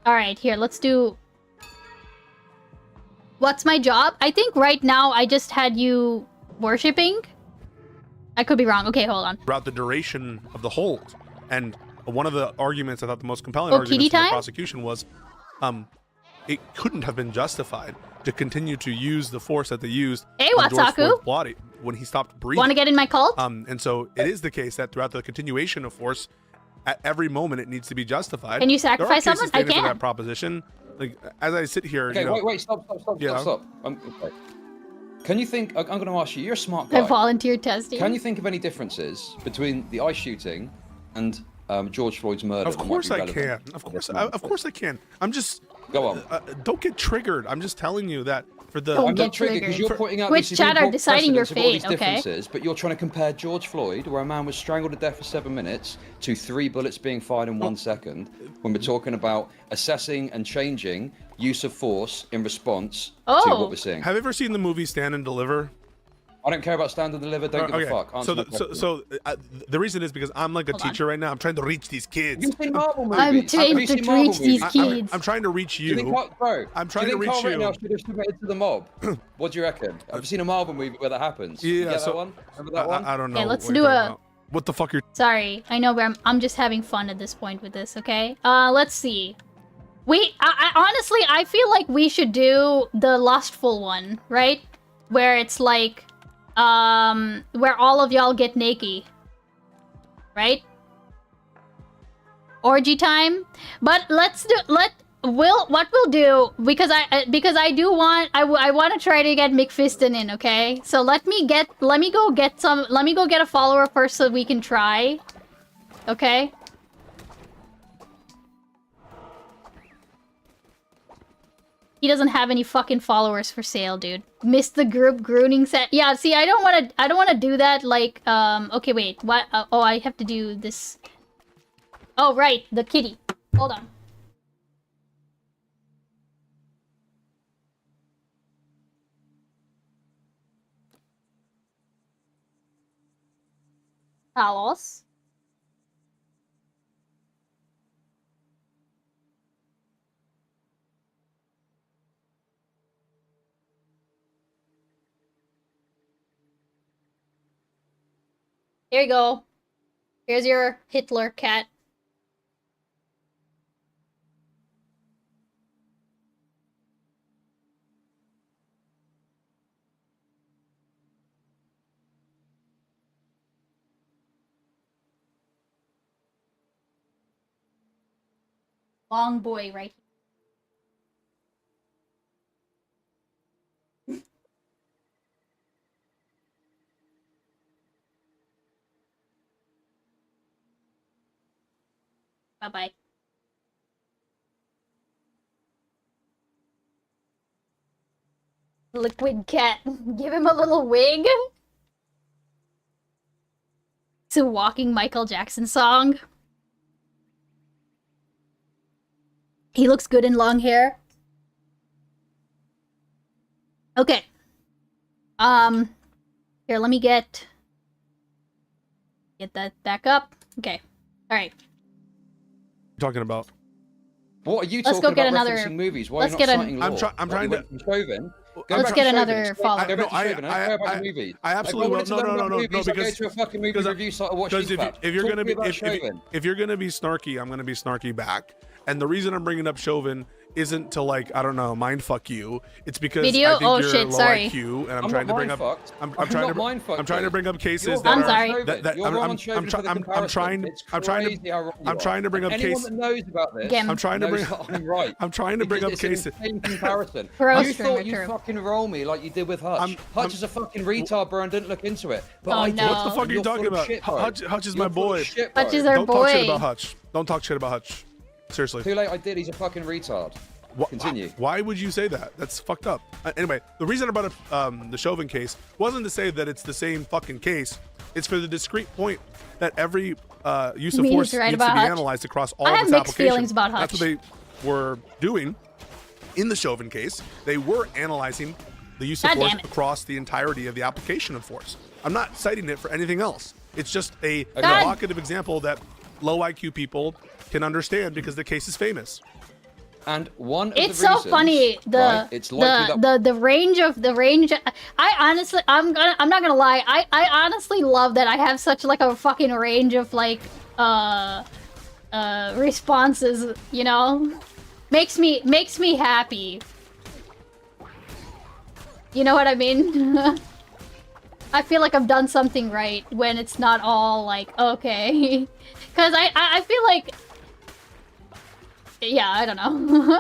S1: Alright, here, let's do... What's my job? I think right now I just had you worshipping? I could be wrong. Okay, hold on.
S5: Throughout the duration of the hold. And one of the arguments, I thought the most compelling arguments in the prosecution was, it couldn't have been justified to continue to use the force that they used on George Floyd's body when he stopped breathing.
S1: Want to get in my cult?
S5: And so it is the case that throughout the continuation of force, at every moment it needs to be justified.
S1: Can you sacrifice someone? I can.
S5: For that proposition. Like, as I sit here,
S4: okay,
S5: you know,
S4: wait, stop. Okay. Can you think? I'm going to ask you. You're a smart guy.
S1: I volunteered testing.
S4: Can you think of any differences between the ICE shooting and George Floyd's murder?
S5: Of course I can. Of course I can. I'm just.
S4: Go on.
S5: Don't get triggered. I'm just telling you that for the.
S1: Don't
S4: I'm
S1: get
S4: not triggered because you're pointing out
S1: Twitch
S4: these
S1: chat are deciding your fate.
S4: Okay.
S1: Okay.
S4: But you're trying to compare George Floyd, where a man was strangled to death for 7 minutes, to 3 bullets being fired in 1 second. When we're talking about assessing and changing use of force in response to what we're seeing.
S5: Have you ever seen the movie Stand and Deliver?
S4: I don't care about stand and deliver. Don't give a fuck.
S5: The reason is because I'm like a teacher right now. I'm trying to reach these kids.
S4: You've seen Marvel movies.
S1: I'm trying to reach these kids.
S5: I'm trying to reach you.
S4: Bro,
S5: I'm trying to reach you.
S4: Now should have submitted to the mob. What do you reckon? Have you seen a Marvel movie where that happens?
S5: Yeah.
S4: That one? Remember that one?
S5: I don't know.
S1: Okay, let's do a.
S5: What the fuck you're?
S1: Sorry, I know, but I'm just having fun at this point with this. Okay. Let's see. I honestly, I feel like we should do the lustful one, right? Where it's like, where all of y'all get naked, right? Orgy time. But what we'll do, because I do want, I want to try to get McFiston in, okay? So let me go get a follower first so we can try. Okay? He doesn't have any fucking followers for sale, dude. Missed the group grooming set. Yeah, see, I don't want to do that, like, okay, wait, what? Oh, I have to do this. Oh, right, the kitty. Hold on. Talos. Here you go. Here's your Hitler cat. Long boy right here. Bye-bye. Liquid cat. Give him a little wig. It's a walking Michael Jackson song. He looks good in long hair. Okay. Here, let me get that back up. Okay. All right.
S5: Talking about?
S4: What are you
S1: Let's
S4: talking
S1: go get
S4: about
S1: another.
S4: referencing movies? Why
S1: Let's
S4: are you
S1: get
S4: not
S1: an.
S4: citing law?
S5: I'm trying to.
S1: Let's get another follow.
S4: Go back to Chauvin. I care about the movies.
S5: I absolutely will. No,
S4: because
S5: because
S4: go to a fucking movie review site or watch
S5: if you're gonna be if you're gonna be snarky, I'm gonna be snarky back. And the reason I'm bringing up Chauvin isn't to, like, I don't know, mind fuck you. It's because
S1: Video?
S5: I think
S1: Oh,
S5: you're
S1: shit,
S5: low
S1: sorry.
S5: IQ, and I'm trying to bring up. I'm trying to bring up cases
S1: I'm
S5: that
S1: sorry.
S5: are that I'm trying to bring up cases.
S4: Anyone that knows about this,
S1: Again.
S5: I'm trying to bring.
S4: I'm right.
S5: I'm trying to bring up
S4: It's
S5: cases.
S4: an insane comparison.
S1: Gross
S4: You
S1: stream,
S4: thought you'd
S1: true.
S4: fucking roll me like you did with Hutch. Hutch is a fucking retard, bro, and didn't look into it. But
S1: Oh,
S4: I
S1: no.
S4: did.
S1: What the
S5: fuck are you
S4: You're
S5: talking
S4: full of
S5: about?
S4: shit, bro.
S5: Hutch is
S4: You're
S5: my
S4: full of
S5: boy.
S4: shit, bro.
S1: Hutch is our
S5: Don't talk shit
S1: boy.
S5: about Hutch. Don't talk shit about Hutch. Seriously.
S4: Too late, I did. He's a fucking retard. Continue.
S5: Why would you say that? That's fucked up. Anyway, the reason I brought up the Chauvin case wasn't to say that it's the same fucking case. It's for the discrete point that every use of
S1: mean
S5: force
S1: he's right
S5: needs to
S1: about
S5: be
S1: Hutch?
S5: analyzed across all
S1: I
S5: of
S1: have
S5: its
S1: mixed
S5: applications.
S1: feelings about
S5: That's
S1: Hutch.
S5: what they were doing in the Chauvin case. They were analyzing the use of
S1: God
S5: force
S1: damn it.
S5: across the entirety of the application of force. I'm not citing it for anything else. It's just a
S1: God.
S5: provocative example that low IQ people can understand because the case is famous.
S4: And one of
S1: It's
S4: the
S1: so
S4: reasons,
S1: funny
S4: right, it's likely that
S1: the range. I honestly, I'm not gonna lie. I honestly love that I have such like a fucking range of like responses. You know, makes me happy. You know what I mean? I feel like I've done something right when it's not all like okay, because I feel like. Yeah, I don't know.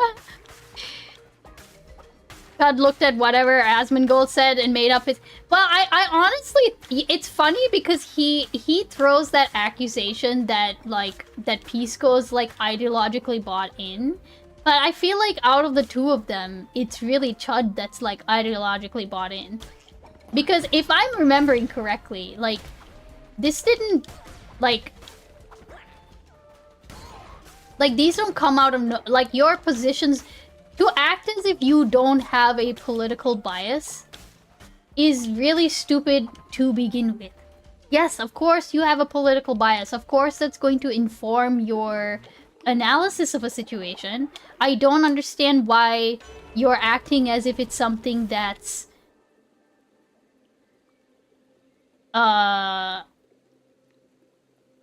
S1: God looked at whatever Asmongold said and made up his. Well, I honestly, it's funny because he throws that accusation that Pisco's like ideologically bought in, but I feel like out of the two of them, it's really Chud that's like ideologically bought in, because if I'm remembering correctly, like this didn't like these don't come out of like your positions. To act as if you don't have a political bias is really stupid to begin with. Yes, of course you have a political bias. Of course that's going to inform your analysis of a situation. I don't understand why you're acting as if it's something that's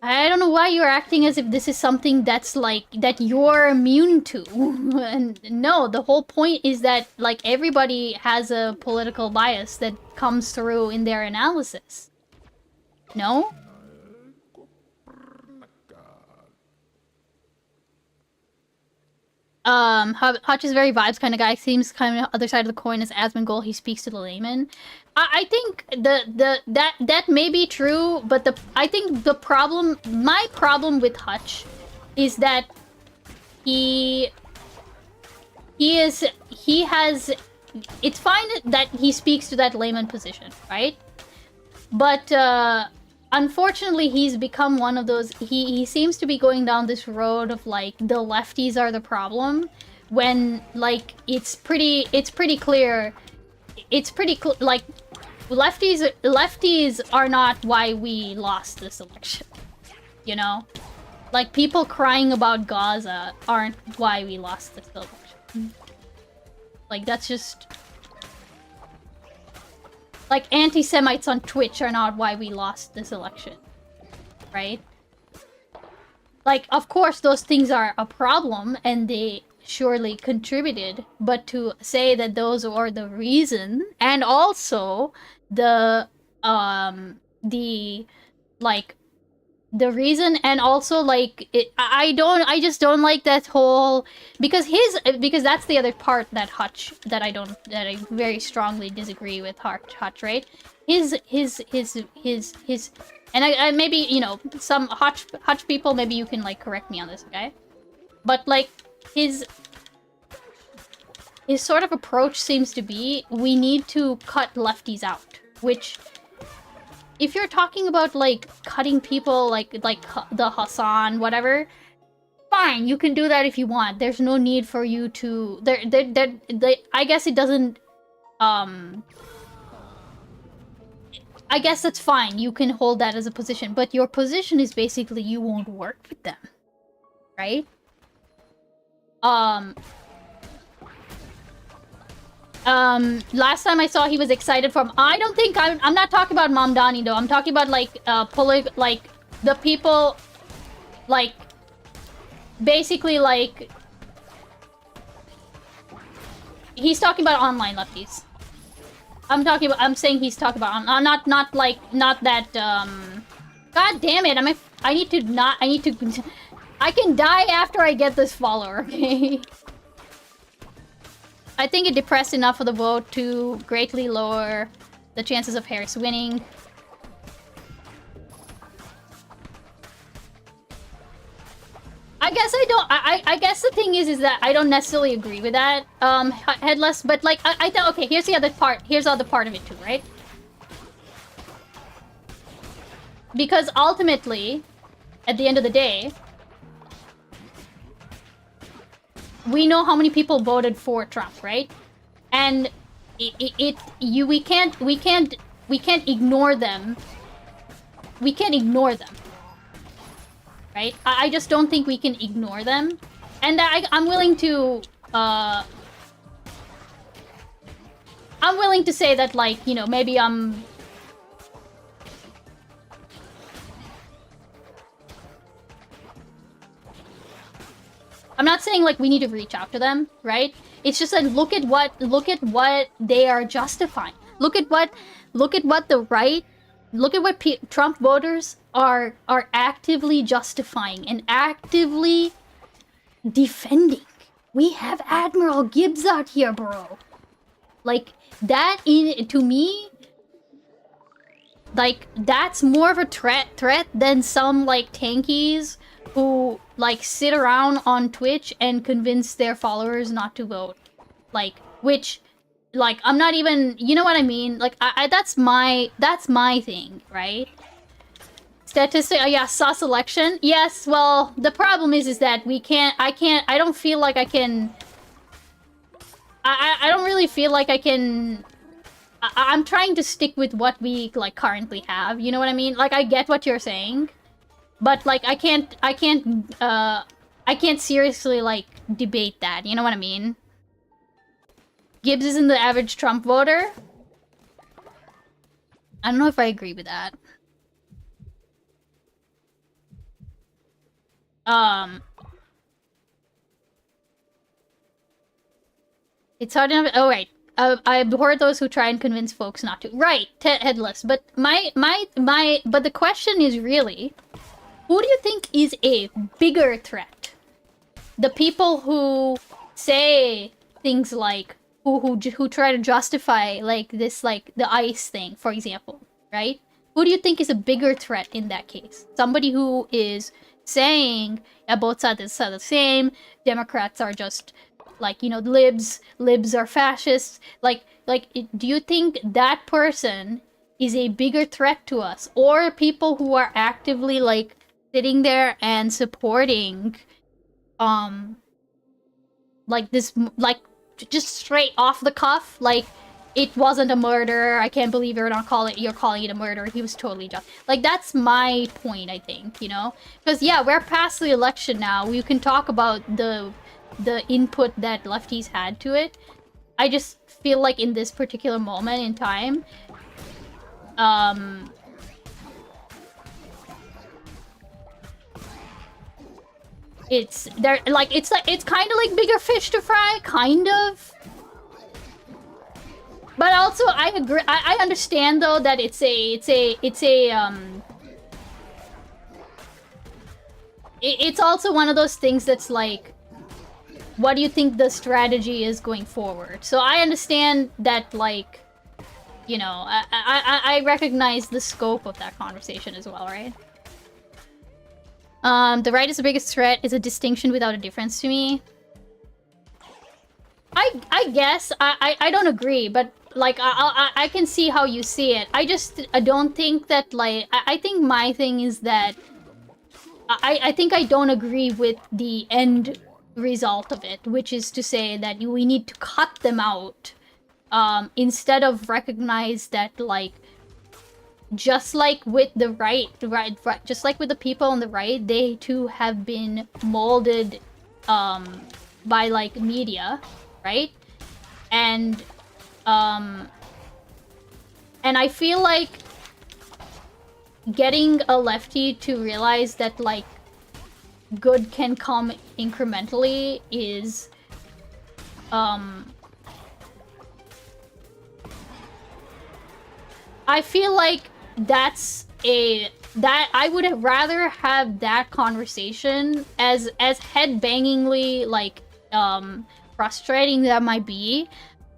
S1: I don't know why you're acting as if this is something that's like that you're immune to. And no, the whole point is that like everybody has a political bias that comes through in their analysis. No? Hutch is very vibes kind of guy. Seems kind of other side of the coin as Asmongold. He speaks to the layman. I think that may be true, but I think my problem with Hutch is that he has it's fine that he speaks to that layman position, right? But unfortunately, he's become one of those. He seems to be going down this road of like the lefties are the problem, when like it's pretty clear. Like lefties are not why we lost this election. You know, like people crying about Gaza aren't why we lost this election. Like that's just. Like, anti-Semites on Twitch are not why we lost this election. Right? Like, of course, those things are a problem, and they surely contributed. But to say that those are the reason, and also the reason, and also like I just don't like that whole because that's the other part that I very strongly disagree with Hutch, right? His and I maybe, you know, some Hutch people, maybe you can like correct me on this, okay? But like his sort of approach seems to be we need to cut lefties out, which if you're talking about like cutting people like the Hassan whatever, fine, you can do that if you want. There's no need for you to I guess it doesn't I guess that's fine. You can hold that as a position, but your position is basically you won't work with them. Right? Last time I saw he was excited from. I don't think I'm not talking about Mamdani though. I'm talking about like like the people, like basically like he's talking about online lefties. I'm saying he's talking about not that God damn it! I need to I can die after I get this follower. Okay. I think it depressed enough of the vote to greatly lower the chances of Harris winning. I guess I don't. I guess the thing is that I don't necessarily agree with that, Headless. But like, I thought, okay, here's the other part. Here's the other part of it too, right? Because ultimately, at the end of the day, we know how many people voted for Trump, right? And we can't ignore them. We can't ignore them, right? I just don't think we can ignore them, and I'm willing to say that, like, you know, maybe I'm. I'm not saying like we need to reach out to them, right? It's just that look at what they are justifying. Look at what Trump voters are actively justifying and actively defending. We have Admiral Gibbs out here, bro. Like that to me, like that's more of a threat than some like tankies who like sit around on Twitch and convince their followers not to vote. Like, which, like, I'm not even, you know what I mean? Like, that's my thing, right? Statistic, yeah, sus election. Yes, well, the problem is that I don't feel like I can, I don't really feel like I can, I'm trying to stick with what we, like, currently have, you know what I mean? Like, I get what you're saying. But like I can't seriously like debate that, you know what I mean? Gibbs isn't the average Trump voter. I don't know if I agree with that. It's hard enough. Oh, right. I abhor those who try and convince folks not to. Right, headless. But but the question is really, who do you think is a bigger threat? The people who say things like, who try to justify like this, like the ICE thing, for example, right? Who do you think is a bigger threat in that case? Somebody who is saying both sides are the same, Democrats are just like, you know, libs are fascists. Do you think that person is a bigger threat to us, or people who are actively like sitting there and supporting like this, like just straight off the cuff, like it wasn't a murder, I can't believe you're calling it a murder, he was totally just. Like, that's my point, I think, you know? Because yeah, we're past the election now, we can talk about the input that lefties had to it. I just feel like in this particular moment in time, it's kind of like bigger fish to fry, kind of. But also, I agree. I understand though that it's also one of those things that's like, what do you think the strategy is going forward? So I understand that, like, you know, I recognize the scope of that conversation as well, right? The right is the biggest threat is a distinction without a difference to me. I guess I don't agree, but like I can see how you see it. I don't think that, like, I think my thing is that I think I don't agree with the end result of it, which is to say that we need to cut them out, instead of recognize that, like, just like with the right, just like with the people on the right, they too have been molded by like media, right? And I feel like getting a lefty to realize that, like, good can come incrementally is I feel like that I would have rather have that conversation, as headbangingly, like, frustrating that might be.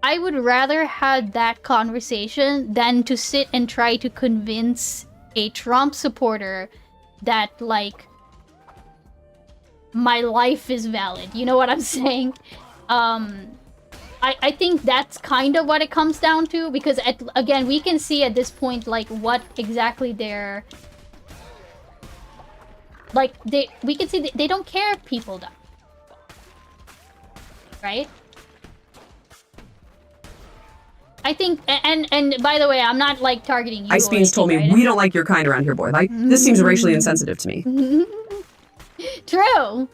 S1: I would rather have that conversation than to sit and try to convince a Trump supporter that, like, my life is valid. You know what I'm saying? I think that's kind of what it comes down to, because again, we can see at this point, like, what exactly they're like. We can see they don't care if people die, right? I think, and by the way, I'm not like targeting you.
S3: Icebeans told me,
S1: right?
S3: we don't like your kind around here, boy. Like, this seems racially insensitive to me.
S1: True.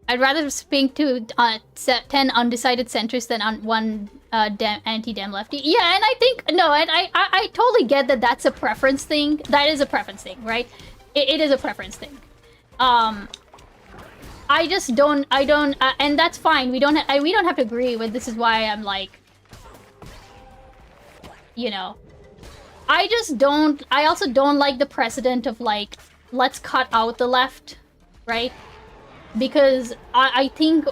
S1: I'd rather speak to 10 undecided centrists than on one anti-dem lefty. Yeah, and I think, no, and I totally get that that's a preference thing. That is a preference thing, right? It is a preference thing. I just don't, and that's fine. We don't have to agree with. This is why I'm like, you know, I also don't like the precedent of, like, let's cut out the left, right? Because I think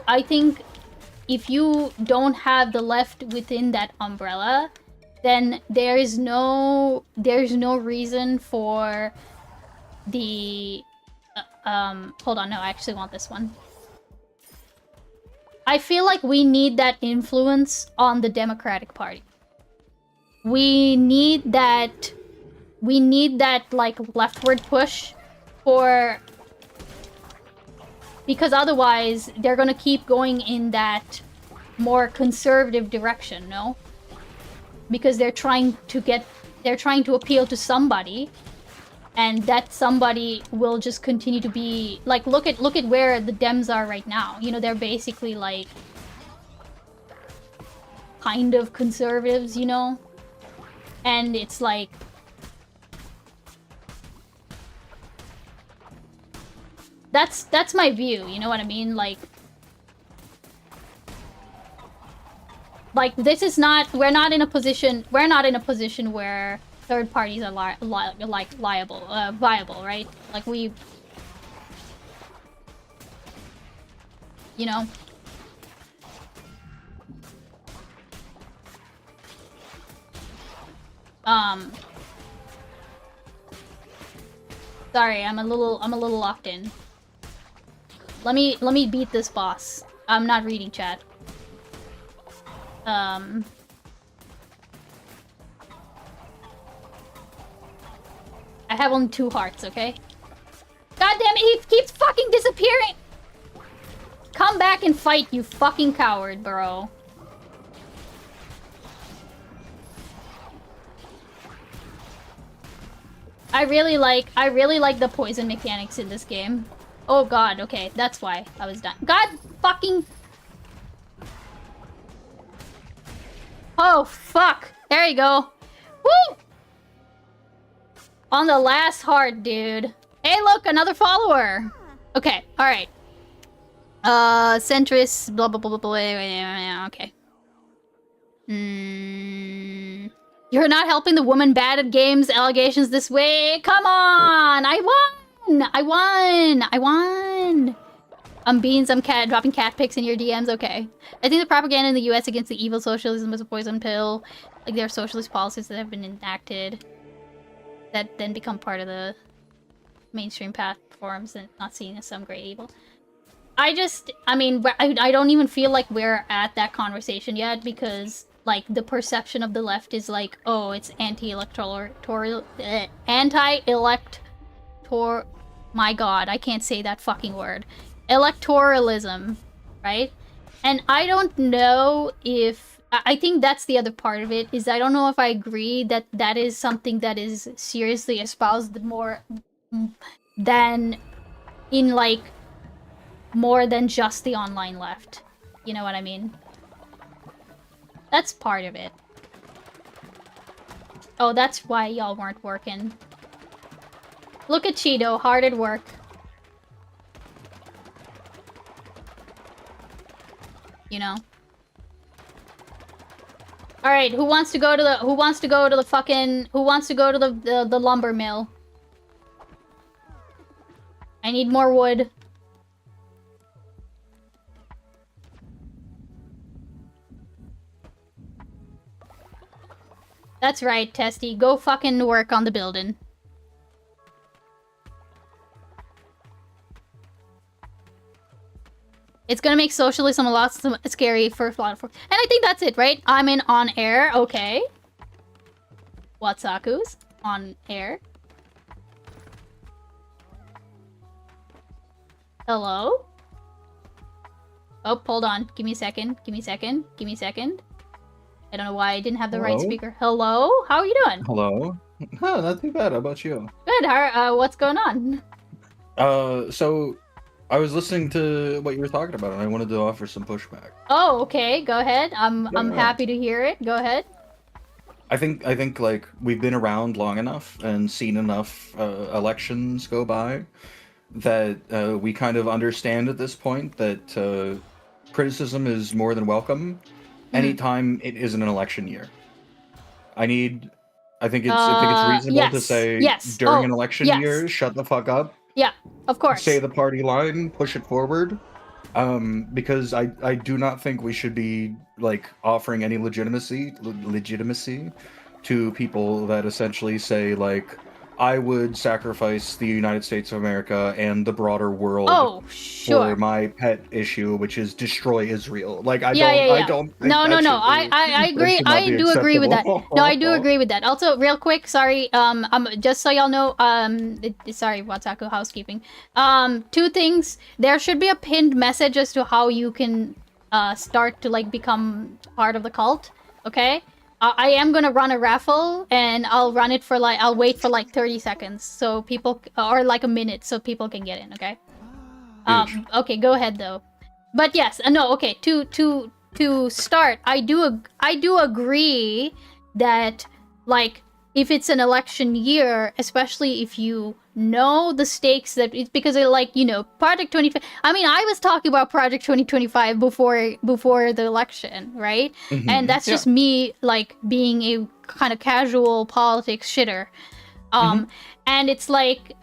S1: if you don't have the left within that umbrella, then there's no reason for the hold on, no, I actually want this one. I feel like we need that influence on the Democratic Party. We need that like leftward push because otherwise they're gonna keep going in that more conservative direction, no? Because they're trying to appeal to somebody, and that somebody will just continue to be like, look at where the Dems are right now. You know, they're basically like kind of conservatives, you know? And it's like... That's my view, you know what I mean? Like, this is not... We're not in a position where third parties are viable, right? Like, we... You know? Sorry, I'm a little locked in. Let me beat this boss. I'm not reading chat. I have only 2 hearts, okay? God damn it, he keeps fucking disappearing! Come back and fight, you fucking coward, bro. I really like the poison mechanics in this game. Oh god, okay, that's why I was done. God fucking... Oh, fuck. There you go. Woo! On the last heart, dude. Hey, look, another follower. Okay, alright. Centrist, blah, blah, blah, blah, blah, okay. You're not helping the woman bad at games allegations this way. Come on! I won! Beans, I'm dropping cat pics in your DMs, okay. I think the propaganda in the US against the evil socialism was a poison pill. Like, there are socialist policies that have been enacted that then become part of the mainstream platforms and not seen as some great evil. I mean, I don't even feel like we're at that conversation yet because, like, the perception of the left is like, oh, it's my god, I can't say that fucking word. Electoralism, right? And I don't know if... I think that's the other part of it, is I don't know if I agree that that is something that is seriously espoused more than in, like, more than just the online left. You know what I mean? That's part of it. Oh, that's why y'all weren't working. Look at Cheeto, hard at work. You know? Alright, who wants to go to the lumber mill? I need more wood. That's right, Testy. Go fucking work on the building. It's gonna make socialism a lot scary for a lot of... And I think that's it, right? I'm in on air. Okay. Watsaku's on air. Hello? Oh, hold on. Give me a second. Give me a second. Give me a second. I don't know why I didn't have the right speaker. Hello? How are you doing?
S7: Hello. Oh, not too bad. How about you?
S1: Good. How, what's going on?
S7: So I was listening to what you were talking about, and I wanted to offer some pushback.
S1: Oh, okay. Go ahead. I'm happy to hear it. Go ahead.
S7: I think like we've been around long enough and seen enough elections go by that we kind of understand at this point that criticism is more than welcome anytime it isn't an election year. I think it's reasonable to say during an election year, shut the fuck up.
S1: Yeah, of course.
S7: Say the party line, push it forward. Because I do not think we should be like offering any legitimacy to people that essentially say like, I would sacrifice the United States of America and the broader world for my pet issue, which is destroy Israel. Like I don't think
S1: I agree. I do agree with that. No, I do agree with that. Also, real quick, sorry, just so y'all know, sorry, Watsaku, housekeeping. 2 things. There should be a pinned message as to how you can start to like become part of the cult. Okay. I am gonna run a raffle, and I'll run it for like, I'll wait for like 30 seconds, so people, or like a minute, so people can get in, okay? Okay, go ahead though. But yes, no, okay, to start, I do agree that like if it's an election year, especially if you know the stakes that it's because it, like, you know, Project 20. I mean, I was talking about Project 2025 before the election, right? And that's just me like being a kind of casual politics shitter. And it's like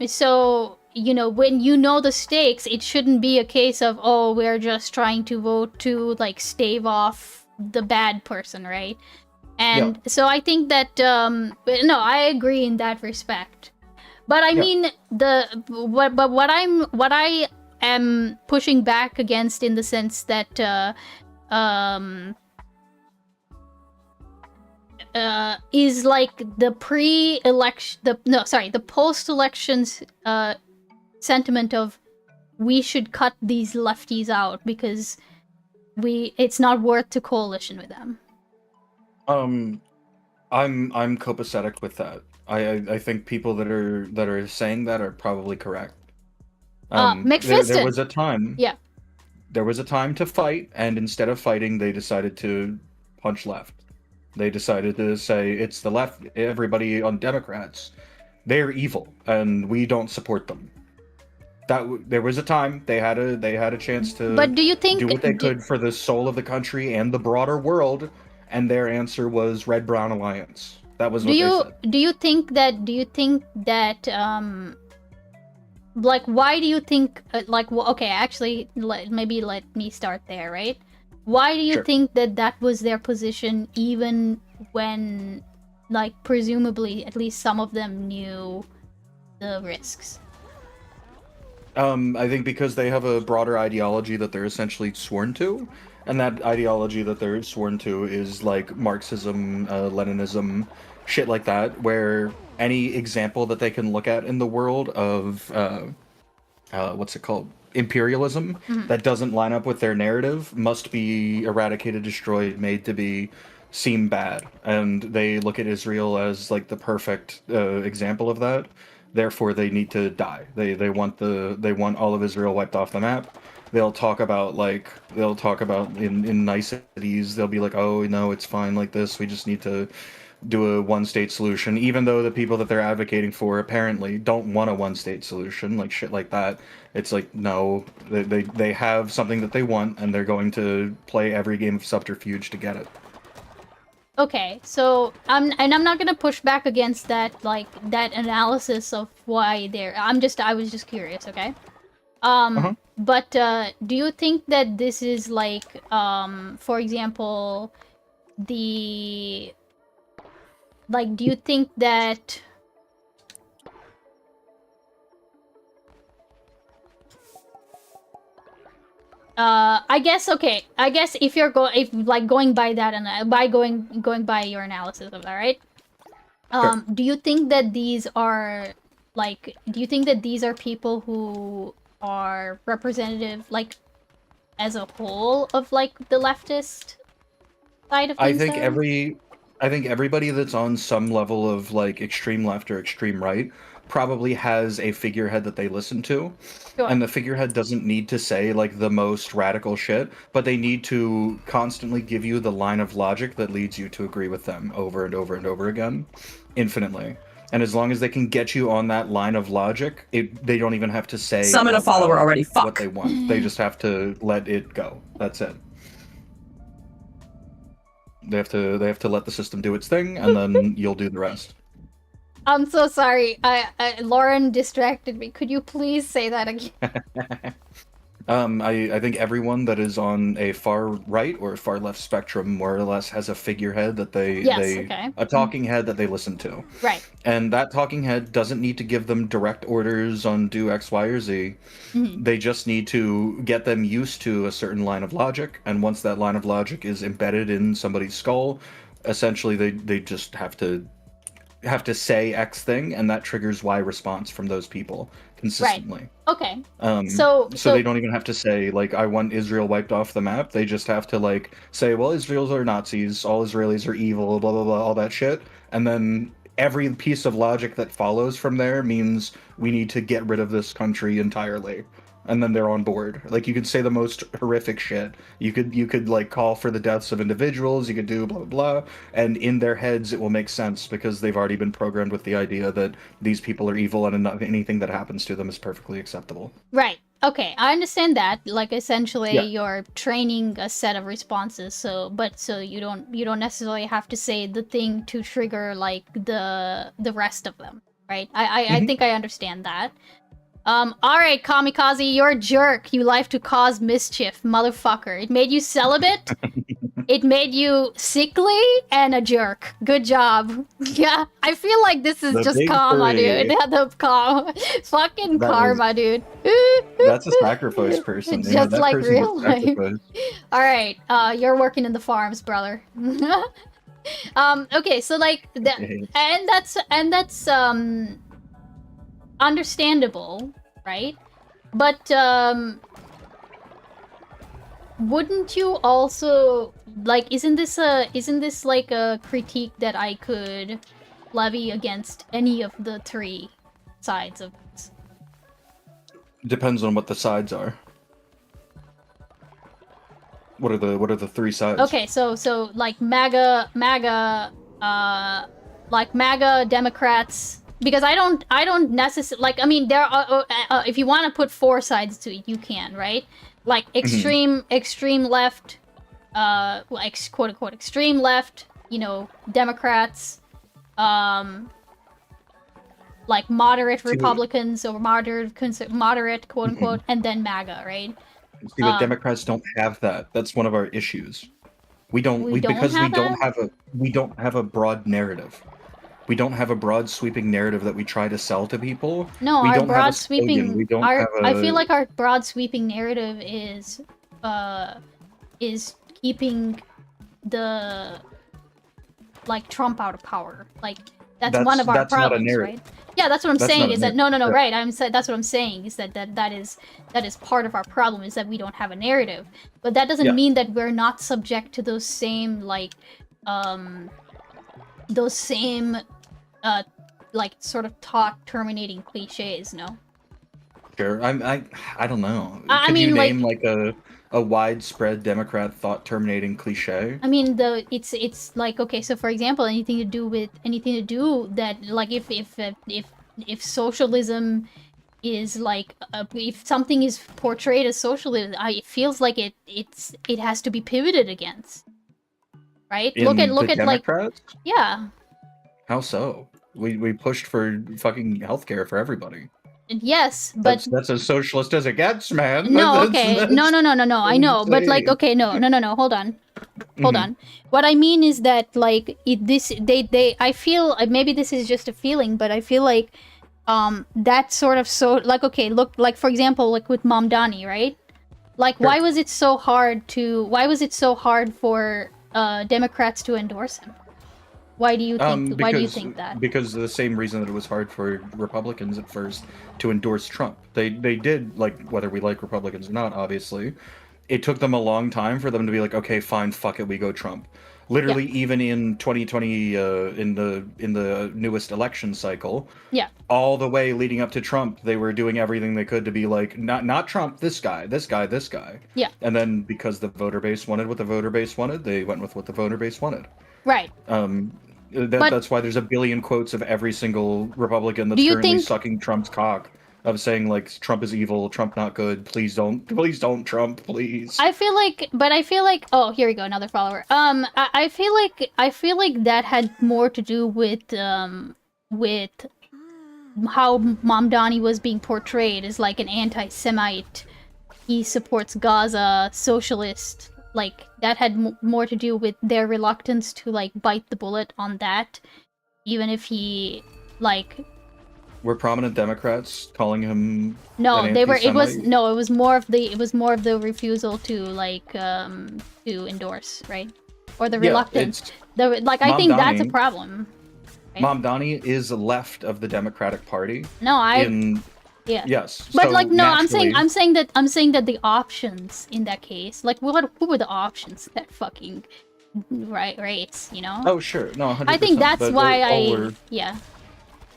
S1: so, you know, when you know the stakes, it shouldn't be a case of, oh, we're just trying to vote to like stave off the bad person, right? And so I think that no, I agree in that respect. But I mean what I am pushing back against in the sense that is like the pre-election, the post-elections sentiment of we should cut these lefties out because it's not worth to coalition with them.
S7: I'm copacetic with that. I think people that are saying that are probably correct.
S1: McFiston.
S7: There was a time.
S1: Yeah.
S7: There was a time to fight, and instead of fighting, they decided to punch left. They decided to say it's the left. Everybody on Democrats, they're evil, and we don't support them. There was a time they had a chance to.
S1: But do you think
S7: do what they could for the soul of the country and the broader world? And their answer was Red Brown Alliance. That was what they said.
S1: Do you think that like, why do you think like, well, okay, actually maybe let me start there, right? Why do you think that was their position, even when, like, presumably at least some of them knew the risks?
S7: I think because they have a broader ideology that they're essentially sworn to. And that ideology that they're sworn to is like Marxism, Leninism, shit like that, where any example that they can look at in the world of, what's it called? Imperialism that doesn't line up with their narrative must be eradicated, destroyed, made to seem bad. And they look at Israel as like the perfect example of that. Therefore, they need to die. They want all of Israel wiped off the map. They'll talk about in niceties. They'll be like, oh no, it's fine like this. We just need to do a one-state solution, even though the people that they're advocating for apparently don't want a one-state solution, like shit like that. It's like, no, they have something that they want, and they're going to play every game of subterfuge to get it.
S1: Okay, so I'm not gonna push back against that, like, that analysis of why they're. I was just curious, okay? But do you think that this is like, for example, do you think that I guess if you're going by that and going by your analysis of that, right? Do you think that these are people who are representative, like, as a whole of like the leftist side of things?
S7: I think everybody that's on some level of like extreme left or extreme right probably has a figurehead that they listen to.
S1: Sure.
S7: And the figurehead doesn't need to say like the most radical shit, but they need to constantly give you the line of logic that leads you to agree with them over and over and over again, infinitely. And as long as they can get you on that line of logic, they don't even have to say
S3: Summon a follower already. Fuck.
S7: What they want. They just have to let it go. That's it. They have to let the system do its thing, and then you'll do the rest.
S1: I'm so sorry. Lauren distracted me. Could you please say that again?
S7: I think everyone that is on a far right or far left spectrum more or less has a figurehead that a talking head that they listen to.
S1: Right.
S7: And that talking head doesn't need to give them direct orders on do X, Y, or Z. They just need to get them used to a certain line of logic, and once that line of logic is embedded in somebody's skull, essentially they just have to say X thing, and that triggers Y response from those people consistently.
S1: Right. Okay.
S7: So they don't even have to say like, I want Israel wiped off the map. They just have to like say, well, Israelis are Nazis, all Israelis are evil, blah blah blah, all that shit, and then every piece of logic that follows from there means we need to get rid of this country entirely. and then they're on board. Like, you could say the most horrific shit. You could like call for the deaths of individuals. You could do blah blah blah, and in their heads it will make sense because they've already been programmed with the idea that these people are evil and anything that happens to them is perfectly acceptable.
S1: Right. Okay, I understand that. Like, essentially,
S7: Yeah.
S1: you're training a set of responses. So you don't necessarily have to say the thing to trigger like the rest of them, right? I think I understand that. All right, Kamikaze, you're a jerk. You like to cause mischief, motherfucker. It made you celibate. It made you sickly and a jerk. Good job. Yeah, I feel like this is
S7: The
S1: just
S7: big
S1: karma,
S7: three.
S1: dude. Fucking
S7: That
S1: karma, dude.
S7: That's a sacrifice person.
S1: Just
S7: Yeah, that
S1: like
S7: person
S1: real
S7: gets
S1: life.
S7: sacrificed.
S1: All right, you're working in the farms, brother. Okay, so like that, and that's understandable, right? But wouldn't you also like? Isn't this like a critique that I could levy against any of the three sides of this?
S7: Depends on what the sides are. What are the three sides?
S1: Okay, so like MAGA, like MAGA Democrats, because I don't necessarily like. I mean, there are if you want to put four sides to it, you can, right? Like extreme left, like quote unquote extreme left, you know, Democrats, like moderate Republicans or moderate quote unquote, and then MAGA, right?
S7: See, but Democrats don't have that. That's one of our issues. We don't because we don't have a broad narrative. We don't have a broad sweeping narrative that we try to sell to people.
S1: No,
S7: we
S1: our
S7: don't have a
S1: broad
S7: slogan.
S1: sweeping.
S7: We don't
S1: our,
S7: have a...
S1: I feel like our broad sweeping narrative is keeping the like Trump out of power. Like that's one of our
S7: that's not a
S1: problems,
S7: narrative.
S1: right? Yeah, that's what I'm
S7: That's
S1: saying.
S7: not a
S1: Is that
S7: narrative.
S1: no,
S7: Yeah.
S1: right? That's what I'm saying. Is that is part of our problem is that we don't have a narrative. But that doesn't
S7: Yeah.
S1: mean that we're not subject to those same like like sort of talk terminating cliches, no?
S7: Sure. I don't know.
S1: I
S7: Could
S1: mean,
S7: you
S1: like-
S7: name like a widespread Democrat thought terminating cliche?
S1: I mean, it's like, okay, so for example, anything to do that, like if socialism is like if something is portrayed as socialism, it feels like it has to be pivoted against, right?
S7: In
S1: look
S7: the
S1: at like,
S7: Democrats?
S1: yeah,
S7: How so? We pushed for fucking healthcare for everybody.
S1: yes, but
S7: That's as socialist as it gets, man.
S1: no,
S7: That's-
S1: okay,
S7: that's-
S1: no, I know, but like,
S7: insane.
S1: okay, no, hold on. Hold
S7: Mhm.
S1: on. What I mean is that like I feel maybe this is just a feeling, but I feel like that sort of like, okay, look, like for example, like with Mamdani, right? Like
S7: Sure.
S1: why was it so hard for Democrats to endorse him? Why do you think that?
S7: Because the same reason that it was hard for Republicans at first to endorse Trump. They did, like, whether we like Republicans or not, obviously. It took them a long time for them to be like, okay, fine, fuck it, we go Trump. Literally, even in 2020, in the newest election cycle,
S1: Yeah.
S7: all the way leading up to Trump, they were doing everything they could to be like, not Trump, this guy.
S1: Yeah.
S7: And then because the voter base wanted what the voter base wanted, they went with what the voter base wanted.
S1: Right.
S7: That's why there's a billion quotes of every single Republican that's
S1: Do you
S7: currently
S1: think-
S7: sucking Trump's cock, of saying like Trump is evil, Trump not good, please don't Trump, please.
S1: I feel like oh, here we go, another follower. I feel like that had more to do with how Mamdani was being portrayed as like an anti-Semite. He supports Gaza, socialist. Like that had more to do with their reluctance to like bite the bullet on that, even if he like.
S7: Were prominent Democrats calling him?
S1: No,
S7: an
S1: they were. It was
S7: anti-Semite?
S1: no. It was more of the refusal to like to endorse, right? Or the
S7: Yeah,
S1: reluctance. I think that's a
S7: Mamdani-
S1: problem. Right?
S7: Mamdani is left of the Democratic Party.
S1: No, yeah.
S7: Yes,
S1: But
S7: so
S1: like no,
S7: naturally-
S1: I'm saying that the options in that case, like what were the options that fucking rates, you know?
S7: Oh sure, no, 100%.
S1: I think that's
S7: but
S1: why
S7: all were-
S1: yeah.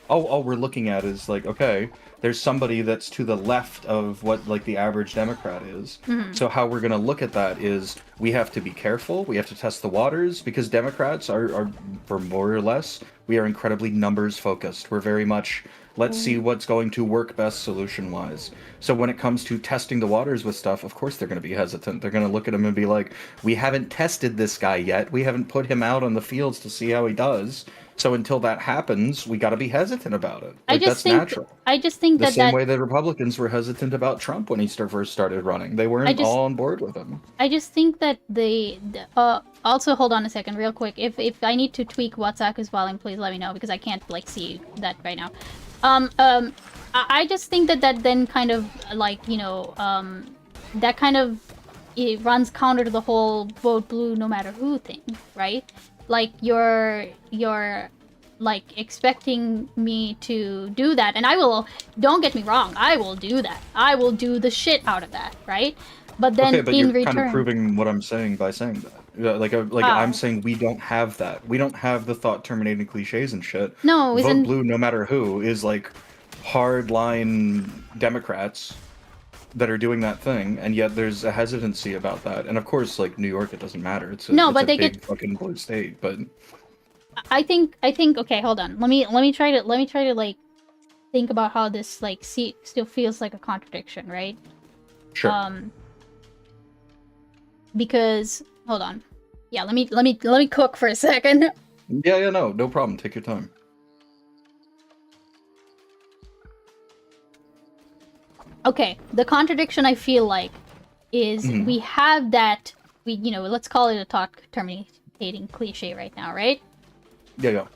S7: all we're looking at is like, okay, there's somebody that's to the left of what like the average Democrat is. So how we're gonna look at that is we have to be careful, we have to test the waters, because Democrats are for more or less, we are incredibly numbers focused. We're very much let's see what's going to work best solution wise. So when it comes to testing the waters with stuff, of course they're going to be hesitant. They're going to look at him and be like, we haven't tested this guy yet. We haven't put him out on the fields to see how he does. So until that happens, we got to be hesitant about it. Like, that's natural.
S1: I just think
S7: The
S1: that
S7: same way that Republicans were hesitant about Trump when he first started running. They weren't all on board with him.
S1: I just think that also hold on a second, real quick. If I need to tweak WhatsApp is volume, please let me know because I can't like see that right now. I just think that then kind of like that kind of it runs counter to the whole vote blue no matter who thing, right? Like you're like expecting me to do that, and I will. Don't get me wrong, I will do that. I will do the shit out of that, right? But then
S7: okay, but
S1: in
S7: you're
S1: return,
S7: kind of proving what I'm saying by saying that. I'm saying we don't have that. We don't have the thought terminating cliches and shit.
S1: No,
S7: vote blue no matter who is like hardline Democrats that are doing that thing, and yet there's a hesitancy about that. And of course, like New York, it doesn't matter. It's a big fucking blue state. But
S1: I think okay, hold on. Let me try to like think about how this like still feels like a contradiction, right?
S7: Sure.
S1: Because hold on. Yeah, let me cook for a second.
S7: Yeah, no problem. Take your time.
S1: Okay, the contradiction I feel like is we have that let's call it a thought terminating cliche right now, right?
S7: Yeah.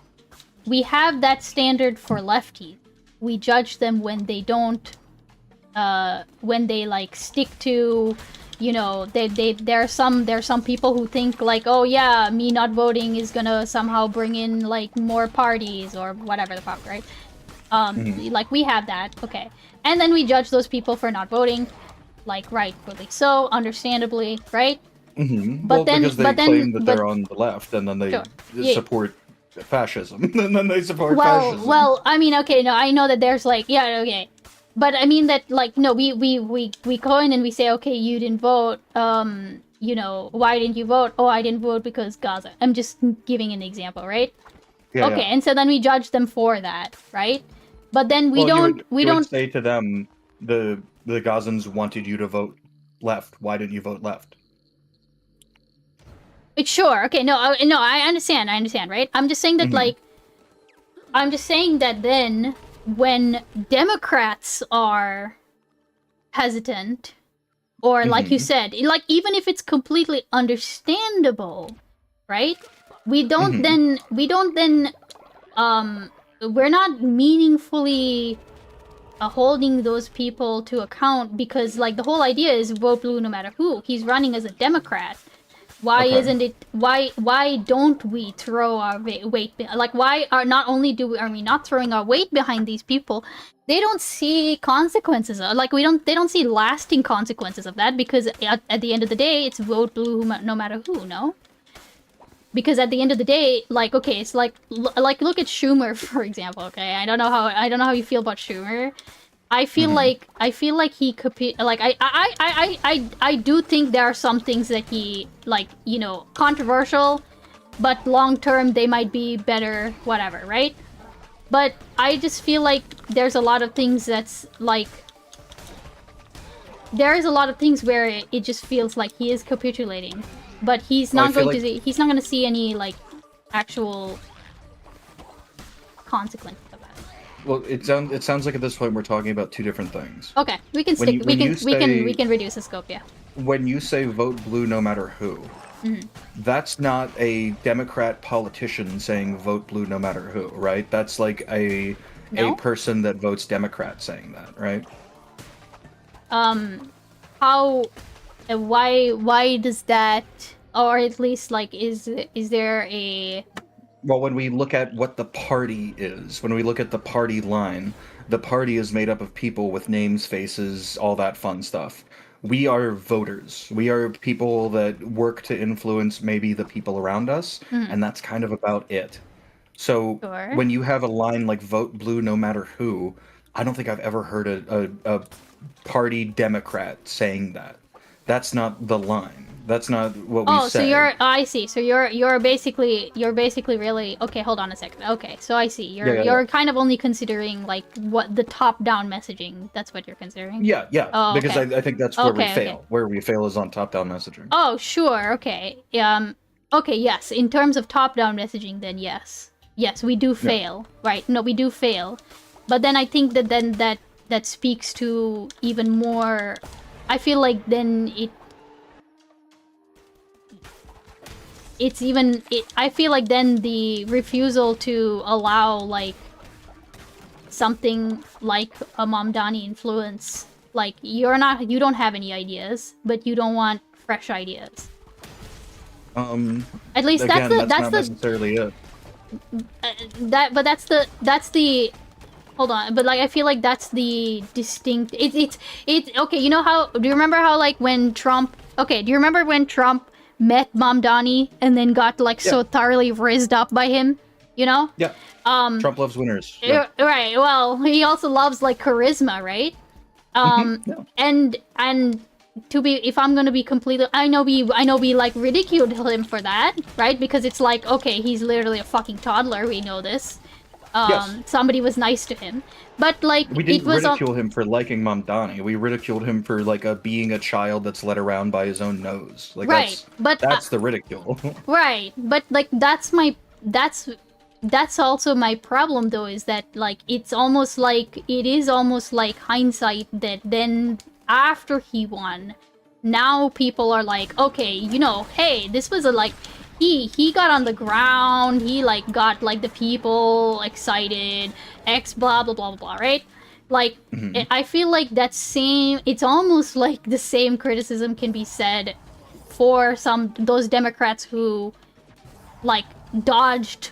S1: We have that standard for lefties. We judge them when they don't when they like stick to there are some people who think like, oh yeah, me not voting is gonna somehow bring in like more parties or whatever the fuck, right? Like we have that, okay, and then we judge those people for not voting, like rightfully so, understandably, right?
S7: But then because they claim that they're on the left, and then they support fascism, and then they support fascism.
S1: Well, I mean, okay, no, I know that there's like, yeah, okay. But I mean that, like, no, we go in and we say, okay, you didn't vote. Why didn't you vote? Oh, I didn't vote because Gaza. I'm just giving an example, right?
S7: Yeah,
S1: okay, and so then we judge them for that, right? But then we don't
S7: say to them, the Gazans wanted you to vote left. Why didn't you vote left?
S1: Sure. Okay. No. I understand. Right. I'm just saying that, I'm just saying that then, when Democrats are hesitant, or like you said, like even if it's completely understandable, right? We don't then we're not meaningfully holding those people to account, because like the whole idea is vote blue no matter who. He's running as a Democrat. Why isn't it? Why don't we throw our weight? Like, why are we not throwing our weight behind these people? They don't see consequences. They don't see lasting consequences of that, because at the end of the day, it's vote blue no matter who. No. Because at the end of the day, like, okay, it's like look at Schumer, for example. Okay, I don't know how you feel about Schumer. I feel like he could be like I do think there are some things that he controversial, but long term they might be better, whatever, right? But I just feel like there's a lot of things that's like where it just feels like he is capitulating, but he's not he's not going to see any like actual consequences.
S7: Well, it sounds like at this point we're talking about two different things.
S1: Okay, we can we can reduce the scope, yeah.
S7: When you say vote blue no matter who, that's not a Democrat politician saying vote blue no matter who, right? That's like a person that votes Democrat saying that, right?
S1: Why does that, or at least like is there a...
S7: Well, when we look at what the party is, when we look at the party line, the party is made up of people with names, faces, all that fun stuff. We are voters. We are people that work to influence maybe the people around us, and that's kind of about it. So
S1: Sure.
S7: when you have a line like "Vote blue, no matter who," I don't think I've ever heard a party Democrat saying that. That's not the line. That's not what we
S1: Oh,
S7: say.
S1: so I see. So you're basically really okay. Hold on a second. Okay, so I see. You're kind of only considering like what the top-down messaging. That's what you're considering.
S7: Yeah, yeah.
S1: Oh,
S7: because
S1: okay.
S7: I think that's where we
S1: Okay,
S7: fail.
S1: okay.
S7: Where we fail is on top-down messaging.
S1: Oh, sure. Okay. Okay. Yes. In terms of top-down messaging, then yes. Yes, we do fail. Right? No, we do fail. But then I think that speaks to even more. I feel like then I feel like then the refusal to allow like something like a Mamdani influence, like you don't have any ideas, but you don't want fresh ideas. At least
S7: Again,
S1: that's
S7: not
S1: the
S7: necessarily it.
S1: that's the hold on, but like I feel like that's the distinct it's okay, you know how do you remember how like when Trump met Mamdani and then got like so thoroughly rizzed up by him, you know?
S7: Yeah. Trump loves winners. Yeah.
S1: Right. Well, he also loves like charisma, right?
S7: Yeah.
S1: And if I'm gonna be completely, I know we like ridiculed him for that, right? Because it's like, okay, he's literally a fucking toddler. We know this.
S7: Yes.
S1: Somebody was nice to him, but like
S7: We didn't
S1: it was
S7: ridicule him for liking Mamdani. We ridiculed him for like being a child that's led around by his own nose. Like
S1: right, but
S7: that's the ridicule.
S1: right, but like that's also my problem though, is that like it is almost like hindsight that then after he won, now people are like, okay, you know, hey, this was a like he got on the ground, he like got like the people excited, X blah blah blah blah, right? Like I feel like it's almost like the same criticism can be said for those Democrats who like dodged,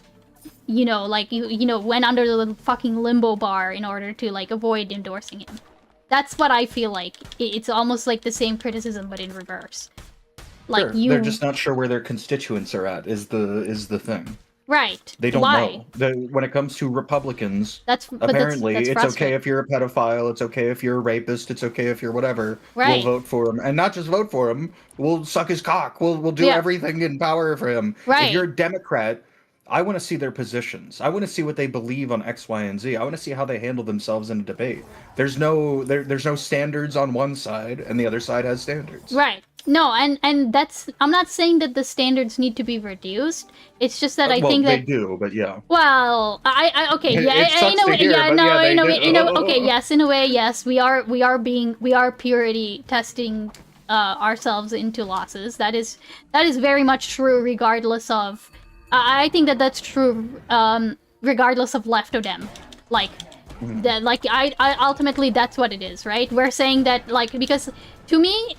S1: you know, like you know, went under the fucking limbo bar in order to like avoid endorsing him. That's what I feel like. It's almost like the same criticism but in reverse. Like
S7: Sure. They're just not sure where their constituents are at. Is the thing.
S1: Right.
S7: They don't
S1: Why?
S7: know. When it comes to Republicans,
S1: that's
S7: apparently
S1: that's
S7: it's okay if you're a pedophile, it's okay if you're a rapist, it's okay if you're whatever.
S1: Right.
S7: We'll vote for him, and not just vote for him. We'll suck his cock. We'll do everything in power for him.
S1: Right.
S7: If you're a Democrat, I want to see their positions. I want to see what they believe on X, Y, and Z. I want to see how they handle themselves in a debate. There's no standards on one side, and the other side has standards.
S1: Right. No, and that's, I'm not saying that the standards need to be reduced. It's just that I think
S7: they
S1: that
S7: do, but yeah.
S1: Well, I okay,
S7: It
S1: yeah,
S7: sucks
S1: in a
S7: to
S1: way,
S7: hear,
S1: yeah,
S7: but
S1: no,
S7: yeah,
S1: in a
S7: they
S1: way,
S7: do.
S1: okay, yes, in a way, yes, we are purity testing ourselves into losses. That is very much true, regardless of. I think that's true, regardless of left or dem. Like that, like I ultimately that's what it is, right? We're saying that like because to me,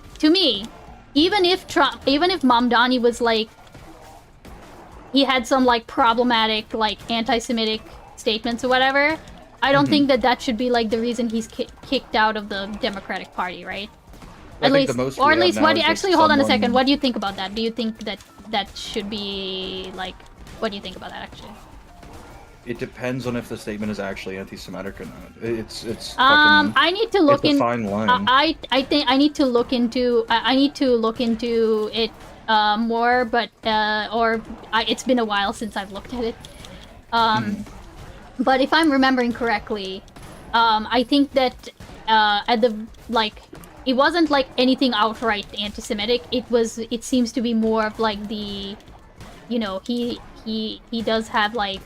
S1: even if Mamdani was like, he had some like problematic like anti-Semitic statements or whatever, I don't think that should be like the reason he's kicked out of the Democratic Party, right? At least what do you actually hold on a second? What do you think about that? Do you think that should be like, what do you think about that actually?
S7: It depends on if the statement is actually anti-Semitic or not. It's
S1: I need to look
S7: it's
S1: in.
S7: a fine line.
S1: I think I need to look into. I need to look into it more, but it's been a while since I've looked at it. But if I'm remembering correctly, I think that at the like, it wasn't like anything outright anti-Semitic. It seems to be more of like the, you know, he does have like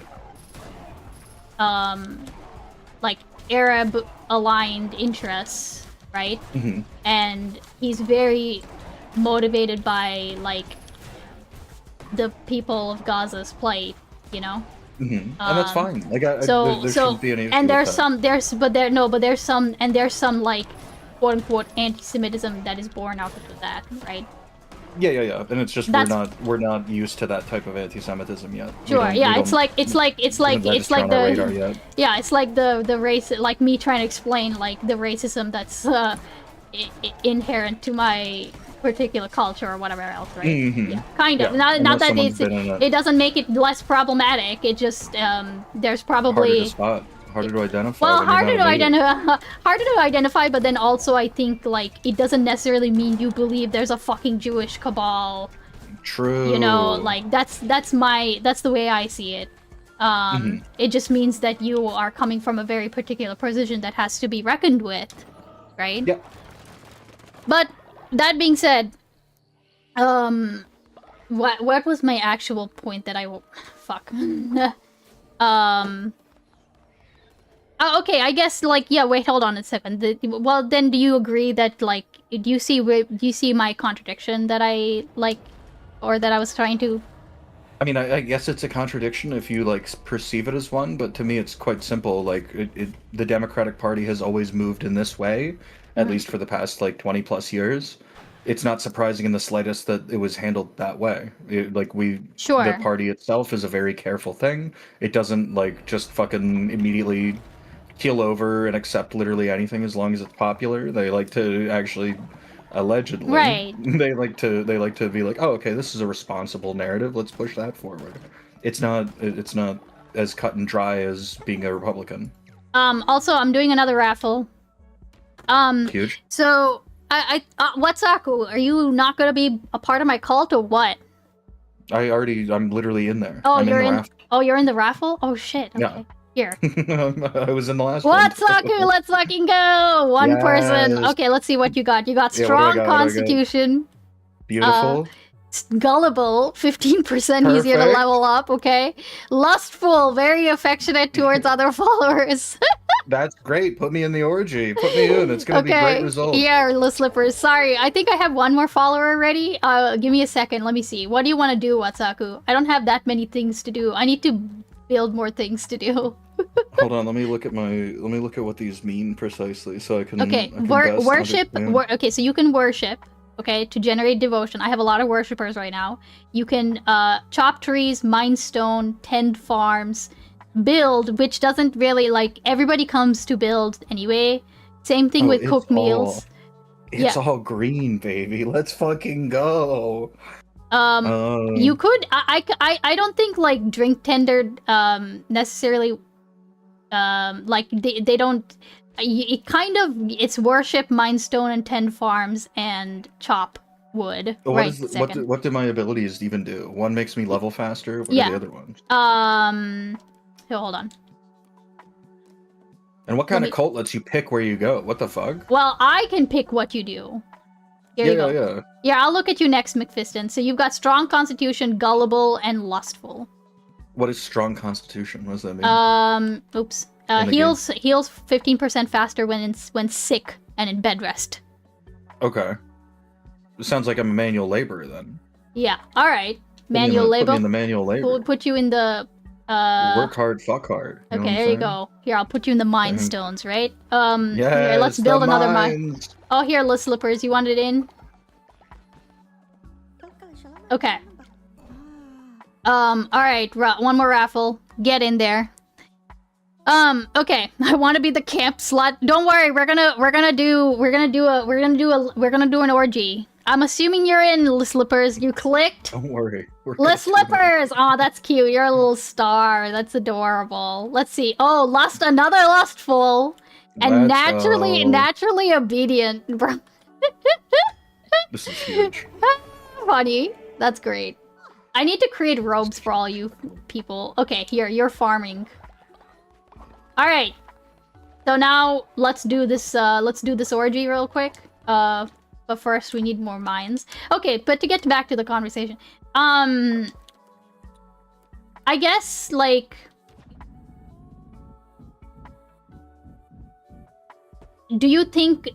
S1: Arab aligned interests, right? And he's very motivated by like the people of Gaza's plight, you know.
S7: And that's fine. Like there
S1: So
S7: shouldn't be any issue
S1: and
S7: with
S1: there's
S7: that.
S1: there's some like quote unquote anti-Semitism that is born out of that, right?
S7: Yeah. And it's just we're not used to that type of anti-Semitism yet.
S1: Sure. Yeah. It's like the yeah. It's like the race, like me trying to explain like the racism that's inherent to my particular culture or whatever else, right?
S7: Mhm.
S1: Yeah, kind of.
S7: Yeah,
S1: Not
S7: unless
S1: that
S7: someone's been in
S1: it doesn't make it less problematic. It just there's
S7: harder to
S1: probably
S7: spot, harder to identify.
S1: well
S7: when you're
S1: harder
S7: not
S1: to
S7: a native.
S1: identify, harder to identify. But then also I think like it doesn't necessarily mean you believe there's a fucking Jewish cabal.
S7: True.
S1: You know, like that's the way I see it. It just means that you are coming from a very particular position that has to be reckoned with, right?
S7: Yep.
S1: But that being said, what was my actual point that fuck. Oh, okay, I guess like yeah. Wait, hold on a second. Well, then, do you agree that like do you see my contradiction that I like, or that I was trying to?
S7: I mean, I guess it's a contradiction if you like perceive it as one, but to me, it's quite simple. Like, the Democratic Party has always moved in this way, at least for the past like 20 plus years. It's not surprising in the slightest that it was handled that way.
S1: Sure.
S7: The party itself is a very careful thing. It doesn't like just fucking immediately keel over and accept literally anything as long as it's popular. They like to actually. Allegedly,
S1: Right.
S7: They like to be like, oh, okay, this is a responsible narrative. Let's push that forward. It's not as cut and dry as being a Republican.
S1: Also, I'm doing another raffle.
S7: Huge.
S1: So, what's Aku? Are you not gonna be a part of my cult or what?
S7: I'm literally in there.
S1: Oh,
S7: I'm
S1: you're
S7: the
S1: in.
S7: raft.
S1: Oh, you're in the raffle. Oh shit. Okay.
S7: Yeah.
S1: Here.
S7: I was in the last
S1: What's
S7: one.
S1: Aku? Let's fucking go. One person.
S7: Yes.
S1: Okay, let's see what you got. You got
S7: Yeah,
S1: strong
S7: what do I got?
S1: constitution.
S7: Beautiful.
S1: Gullible, 15% easier to
S7: Perfect.
S1: level up, okay? Lustful, very affectionate towards other followers.
S7: That's great. Put me in the orgy. Put me in. It's gonna be great results.
S1: Yeah, List Slippers. Sorry, I think I have one more follower already. Give me a second. Let me see. What do you want to do, Watsaku? I don't have that many things to do. I need to build more things to do.
S7: Hold on. Let me look at what these mean precisely, so I can.
S1: Okay,
S7: I can best
S1: worship.
S7: understand.
S1: Okay, so you can worship. Okay, to generate devotion. I have a lot of worshippers right now. You can chop trees, mine stone, tend farms, build, which doesn't really like everybody comes to build anyway. Same thing with cooked meals.
S7: It's all green, baby. Let's fucking go.
S1: You could. I don't think like drink tender necessarily. Like they don't. It kind of it's worship, mine stone, and tend farms and chop wood.
S7: What do my abilities even do? One makes me level faster. What are the other ones?
S1: Hold on.
S7: And what kind of cult lets you pick where you go? What the fuck?
S1: Well, I can pick what you do. Here you go.
S7: Yeah.
S1: Yeah, I'll look at you next, McFiston. So you've got strong constitution, gullible, and lustful.
S7: What is strong constitution? What does that mean?
S1: Oops. Heals 15% faster when sick and in bed rest.
S7: Okay. It sounds like I'm a manual laborer then.
S1: Yeah. All right. Manual labor.
S7: Put me in the manual labor.
S1: We'll put you in the.
S7: Work hard, fuck hard. You know
S1: Okay,
S7: what I'm
S1: there you
S7: saying?
S1: go. Here, I'll put you in the mine stones, right?
S7: Yes,
S1: here, let's build
S7: the
S1: another mine.
S7: mines.
S1: Oh, here, List Slippers. You want it in? Okay. All right. One more raffle. Get in there. Okay. I want to be the camp slut. Don't worry. We're gonna do an orgy. I'm assuming you're in, List Slippers. You clicked.
S7: Don't worry.
S1: List Slippers! Oh, that's cute. You're a little star. That's adorable. Let's see. Oh, another lustful. And naturally obedient.
S7: This is huge.
S1: Funny. That's great. I need to create robes for all you people. Okay, here, you're farming. Alright. So now, let's do this orgy real quick. But first, we need more mines. Okay, but to get back to the conversation. I guess, like... Do you think,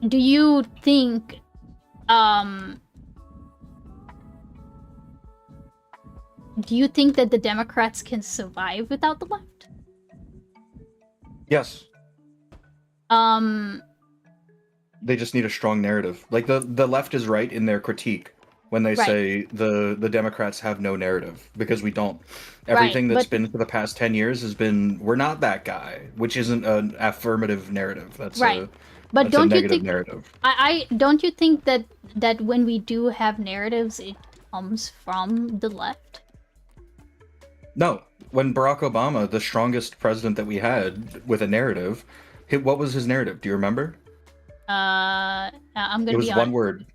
S1: that the Democrats can survive without the left?
S7: Yes. They just need a strong narrative. Like the left is right in their critique when they say the Democrats have no narrative, because we don't. Everything that's been for the past 10 years has been we're not that guy, which isn't an affirmative narrative. That's
S1: But
S7: That's a
S1: don't you
S7: negative
S1: think
S7: narrative.
S1: I don't you think that when we do have narratives, it comes from the left?
S7: No, when Barack Obama, the strongest president that we had with a narrative, what was his narrative? Do you remember?
S1: I'm
S7: It
S1: gonna
S7: was
S1: be
S7: one
S1: on.
S7: word.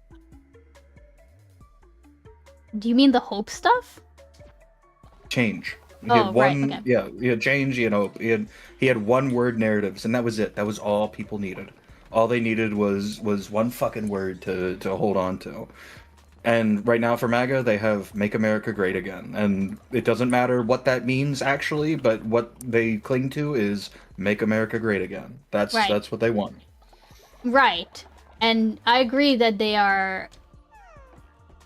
S1: Do you mean the hope stuff?
S7: Change. He
S1: Oh,
S7: had
S1: right,
S7: one,
S1: okay.
S7: yeah, he had change. You know, he had one word narratives, and that was it. That was all people needed. All they needed was one fucking word to hold on to. And right now for MAGA, they have "Make America Great Again," and it doesn't matter what that means actually, but what they cling to is "Make America Great Again."
S1: Right.
S7: That's what they want.
S1: Right. And I agree that they are.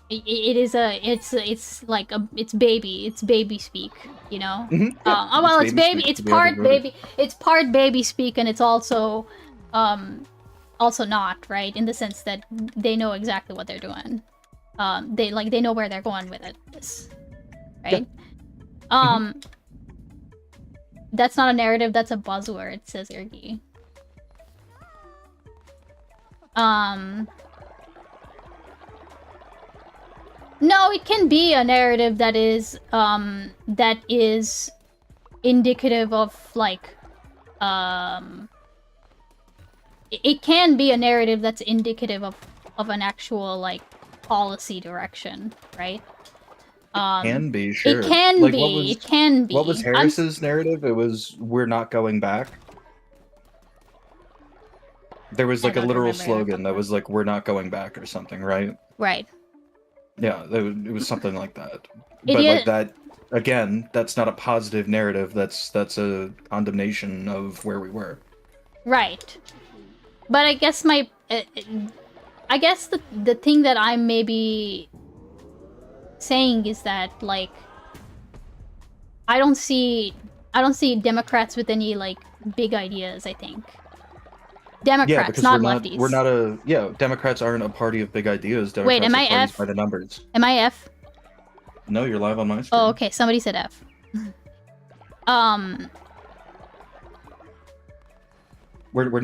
S1: It is it's like it's baby speak, you know.
S7: Mhm, yeah,
S1: Oh well,
S7: it's
S1: it's
S7: baby
S1: baby.
S7: speak
S1: It's
S7: to the average
S1: part
S7: voter.
S1: baby. It's part baby speak, and it's also not right in the sense that they know exactly what they're doing. They know where they're going with it. Right. That's not a narrative. That's a buzzword, says Irgi. No, it can be a narrative that is indicative of like it can be a narrative that's indicative of an actual like policy direction, right?
S7: Can be, sure.
S1: It can
S7: Like,
S1: be. It can be.
S7: what was Harris's narrative? It was "We're not going back." There was
S1: I
S7: like a
S1: don't
S7: literal
S1: remember what you're
S7: slogan
S1: talking
S7: that
S1: about.
S7: was like "We're not going back" or something, right?
S1: Right.
S7: Yeah, it was something like that.
S1: It
S7: But like
S1: is-
S7: that again, that's not a positive narrative. That's a condemnation of where we were.
S1: Right. But I guess I guess the thing that I'm maybe saying is that like I don't see Democrats with any like big ideas, I think.
S7: Yeah,
S1: Democrats,
S7: because
S1: not lefties.
S7: we're not a Democrats aren't a party of big ideas.
S1: Wait,
S7: Democrats
S1: am
S7: are
S1: I
S7: parties
S1: F?
S7: by the numbers.
S1: Am I F?
S7: No, you're live on my screen.
S1: Oh, okay. Somebody said F.
S7: We're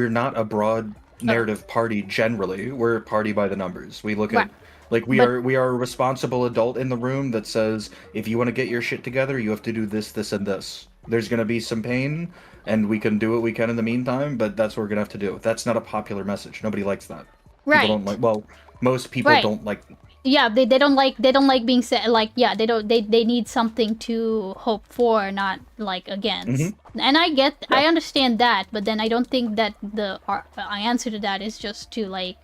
S7: not a broad narrative party generally. We're a party by the numbers. We look
S1: Right.
S7: at like we are a responsible adult in the room that says if you want to get your shit together, you have to do this, this, and this. There's gonna be some pain, and we can do what we can in the meantime, but that's what we're gonna have to do. That's not a popular message. Nobody likes that.
S1: Right.
S7: People don't like. Well, most people
S1: Right.
S7: don't like.
S1: Yeah, they don't like being said like yeah, they need something to hope for, not like against. And I understand that, but then I don't think that the answer to that is just to like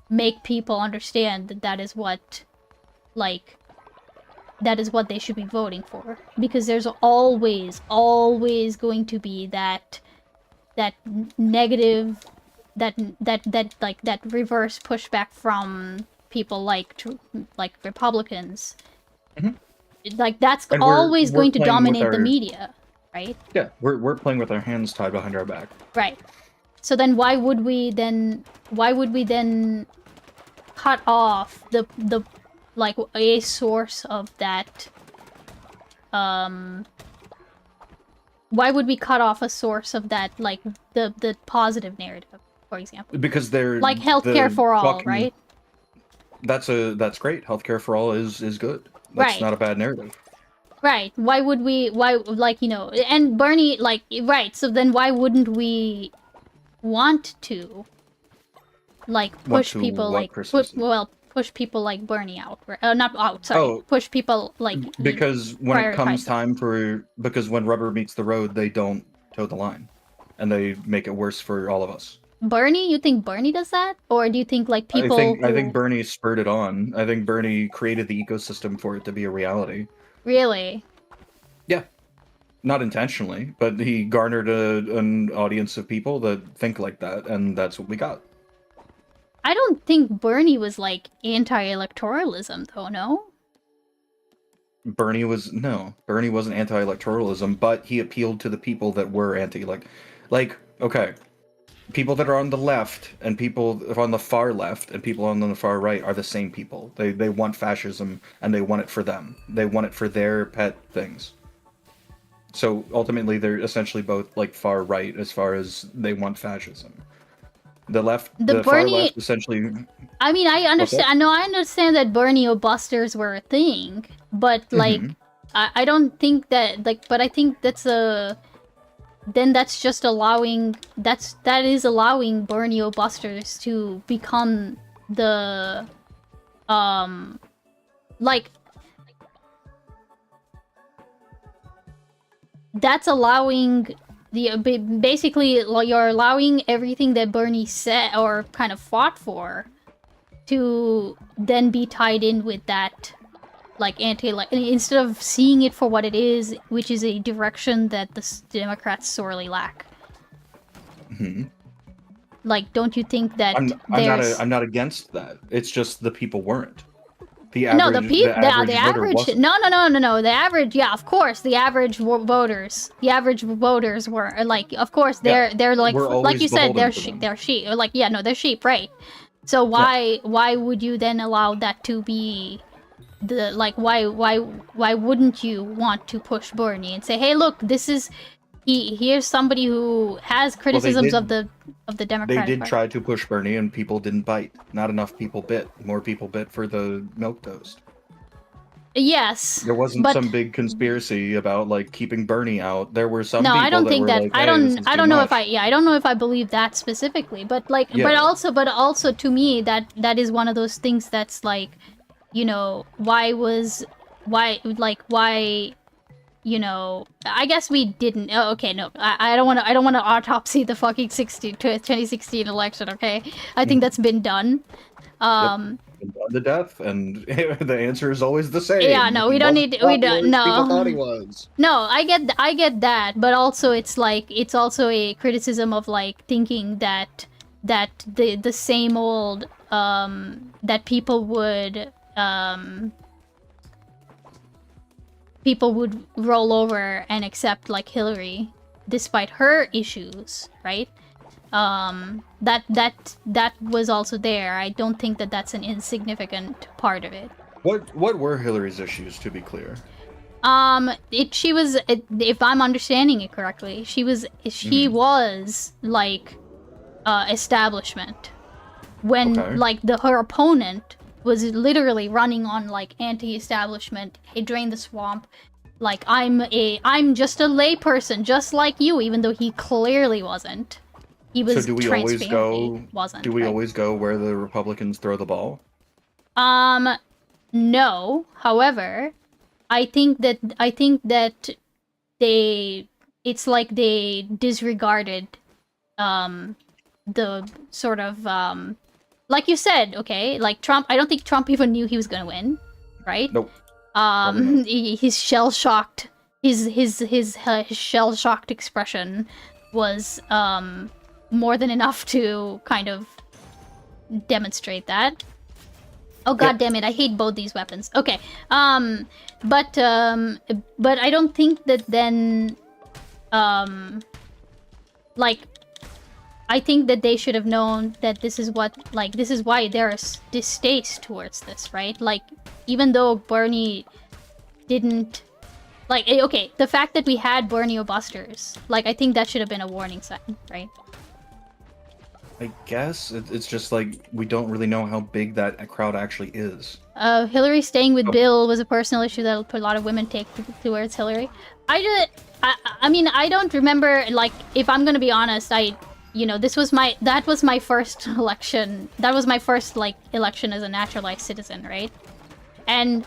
S1: make people understand that that is what they should be voting for, because there's always going to be that negative that reverse pushback from people like Republicans. Like that's
S7: And
S1: always
S7: we're
S1: going to
S7: playing with
S1: dominate the
S7: our-
S1: media, right?
S7: Yeah, we're playing with our hands tied behind our back.
S1: Right. So then why would we then cut off the like a source of that why would we cut off a source of that, like the positive narrative, for example?
S7: Because they're
S1: Like healthcare for all, right?
S7: That's great. Healthcare for all is good. That's
S1: Right.
S7: not a bad narrative.
S1: Right. Why would we like, you know, and Bernie like right, so then why wouldn't we want to like
S7: Want
S1: push
S7: to
S1: people
S7: what
S1: like
S7: precisely?
S1: push people like Bernie out, not out, sorry.
S7: Oh.
S1: Push people like
S7: Because when it comes
S1: prioritize
S7: time because when rubber meets the road, they don't toe the line, and they make it worse for all of us.
S1: Bernie, you think Bernie does that? Or do you think like people
S7: I
S1: who...
S7: think Bernie spurred it on. I think Bernie created the ecosystem for it to be a reality.
S1: Really?
S7: Yeah. Not intentionally, but he garnered an audience of people that think like that, and that's what we got.
S1: I don't think Bernie was like anti-electoralism though, no?
S7: Bernie wasn't anti-electoralism, but he appealed to the people that were okay, people that are on the left and people on the far left and people on the far right are the same people. They want fascism, and they want it for them. They want it for their pet things. So ultimately, they're essentially both like far right as far as they want fascism. The left,
S1: The
S7: the far
S1: Bernie-
S7: left, essentially.
S1: I mean, I understand.
S7: that?
S1: I know. I understand that Burnio busters were a thing, but like,
S7: Mhm.
S1: I don't think that like. But I think that's a. Then that's just allowing. That is allowing Burnio busters to become the, like. That's allowing basically like, you're allowing everything that Bernie said or kind of fought for to then be tied in with that like like instead of seeing it for what it is, which is a direction that the Democrats sorely lack.
S7: Mhm.
S1: Like, don't you think that
S7: I'm not against that. It's just the people weren't. The
S1: no,
S7: average,
S1: the
S7: voter
S1: average
S7: wasn't.
S1: no, the average, yeah, of course, the average voters were like, of course, they're like
S7: we're
S1: like
S7: always
S1: you said,
S7: beholden to them.
S1: they're sheep, like, yeah, no, they're sheep, right? So why would you then allow that to be the like why wouldn't you want to push Bernie and say, hey, look, this is here's somebody who has criticisms
S7: did-
S1: of the
S7: They
S1: Democratic
S7: did
S1: Party.
S7: try to push Bernie, and people didn't bite. Not enough people bit. More people bit for the milk toast.
S1: Yes,
S7: There wasn't
S1: but
S7: some big conspiracy about like keeping Bernie out. There were some
S1: no,
S7: people
S1: I don't
S7: that
S1: think
S7: were
S1: that.
S7: like,
S1: I
S7: "Hey,
S1: don't.
S7: this is
S1: I
S7: too
S1: don't know
S7: much."
S1: if I don't know if I believe that specifically. But like, but
S7: Yeah.
S1: also to me that is one of those things that's like, you know, why, you know, I guess we didn't. Oh, okay, no, I don't want to autopsy the fucking 2016 election. Okay, I think that's been done.
S7: And done to death, and the answer is always the same.
S1: Yeah, no, we
S7: He
S1: don't
S7: wasn't
S1: need. We
S7: popular
S1: don't.
S7: as
S1: No.
S7: People thought he was.
S1: No, I get that, but also it's like it's also a criticism of like thinking that the same old that people would roll over and accept like Hillary despite her issues, right? That was also there. I don't think that that's an insignificant part of it.
S7: What were Hillary's issues, to be clear?
S1: She was, if I'm understanding it correctly, she was like, establishment. When,
S7: Okay.
S1: like, her opponent was literally running on, like, anti-establishment, hey, drain the swamp, like, I'm just a layperson, just like you, even though he clearly wasn't. He was
S7: So do we always
S1: transparently
S7: go?
S1: wasn't,
S7: Do we
S1: right?
S7: always go where the Republicans throw the ball?
S1: No. However, I think that it's like they disregarded the sort of like you said, okay, like Trump. I don't think Trump even knew he was gonna win, right?
S7: Nope. Probably not.
S1: His shell shocked his shell shocked expression was more than enough to kind of demonstrate that. Oh god damn it, I hate both these weapons. Okay. But I don't think that then like I think that they should have known that this is why there's distaste towards this, right? Like, even though Bernie didn't like okay, the fact that we had Burnio busters, like, I think that should have been a warning sign, right?
S7: I guess it's just like we don't really know how big that crowd actually is.
S1: Hillary staying with Bill was a personal issue that a lot of women take towards Hillary. I mean, I don't remember, like, if I'm gonna be honest, that was my first election. That was my first, like, election as a naturalized citizen, right? And,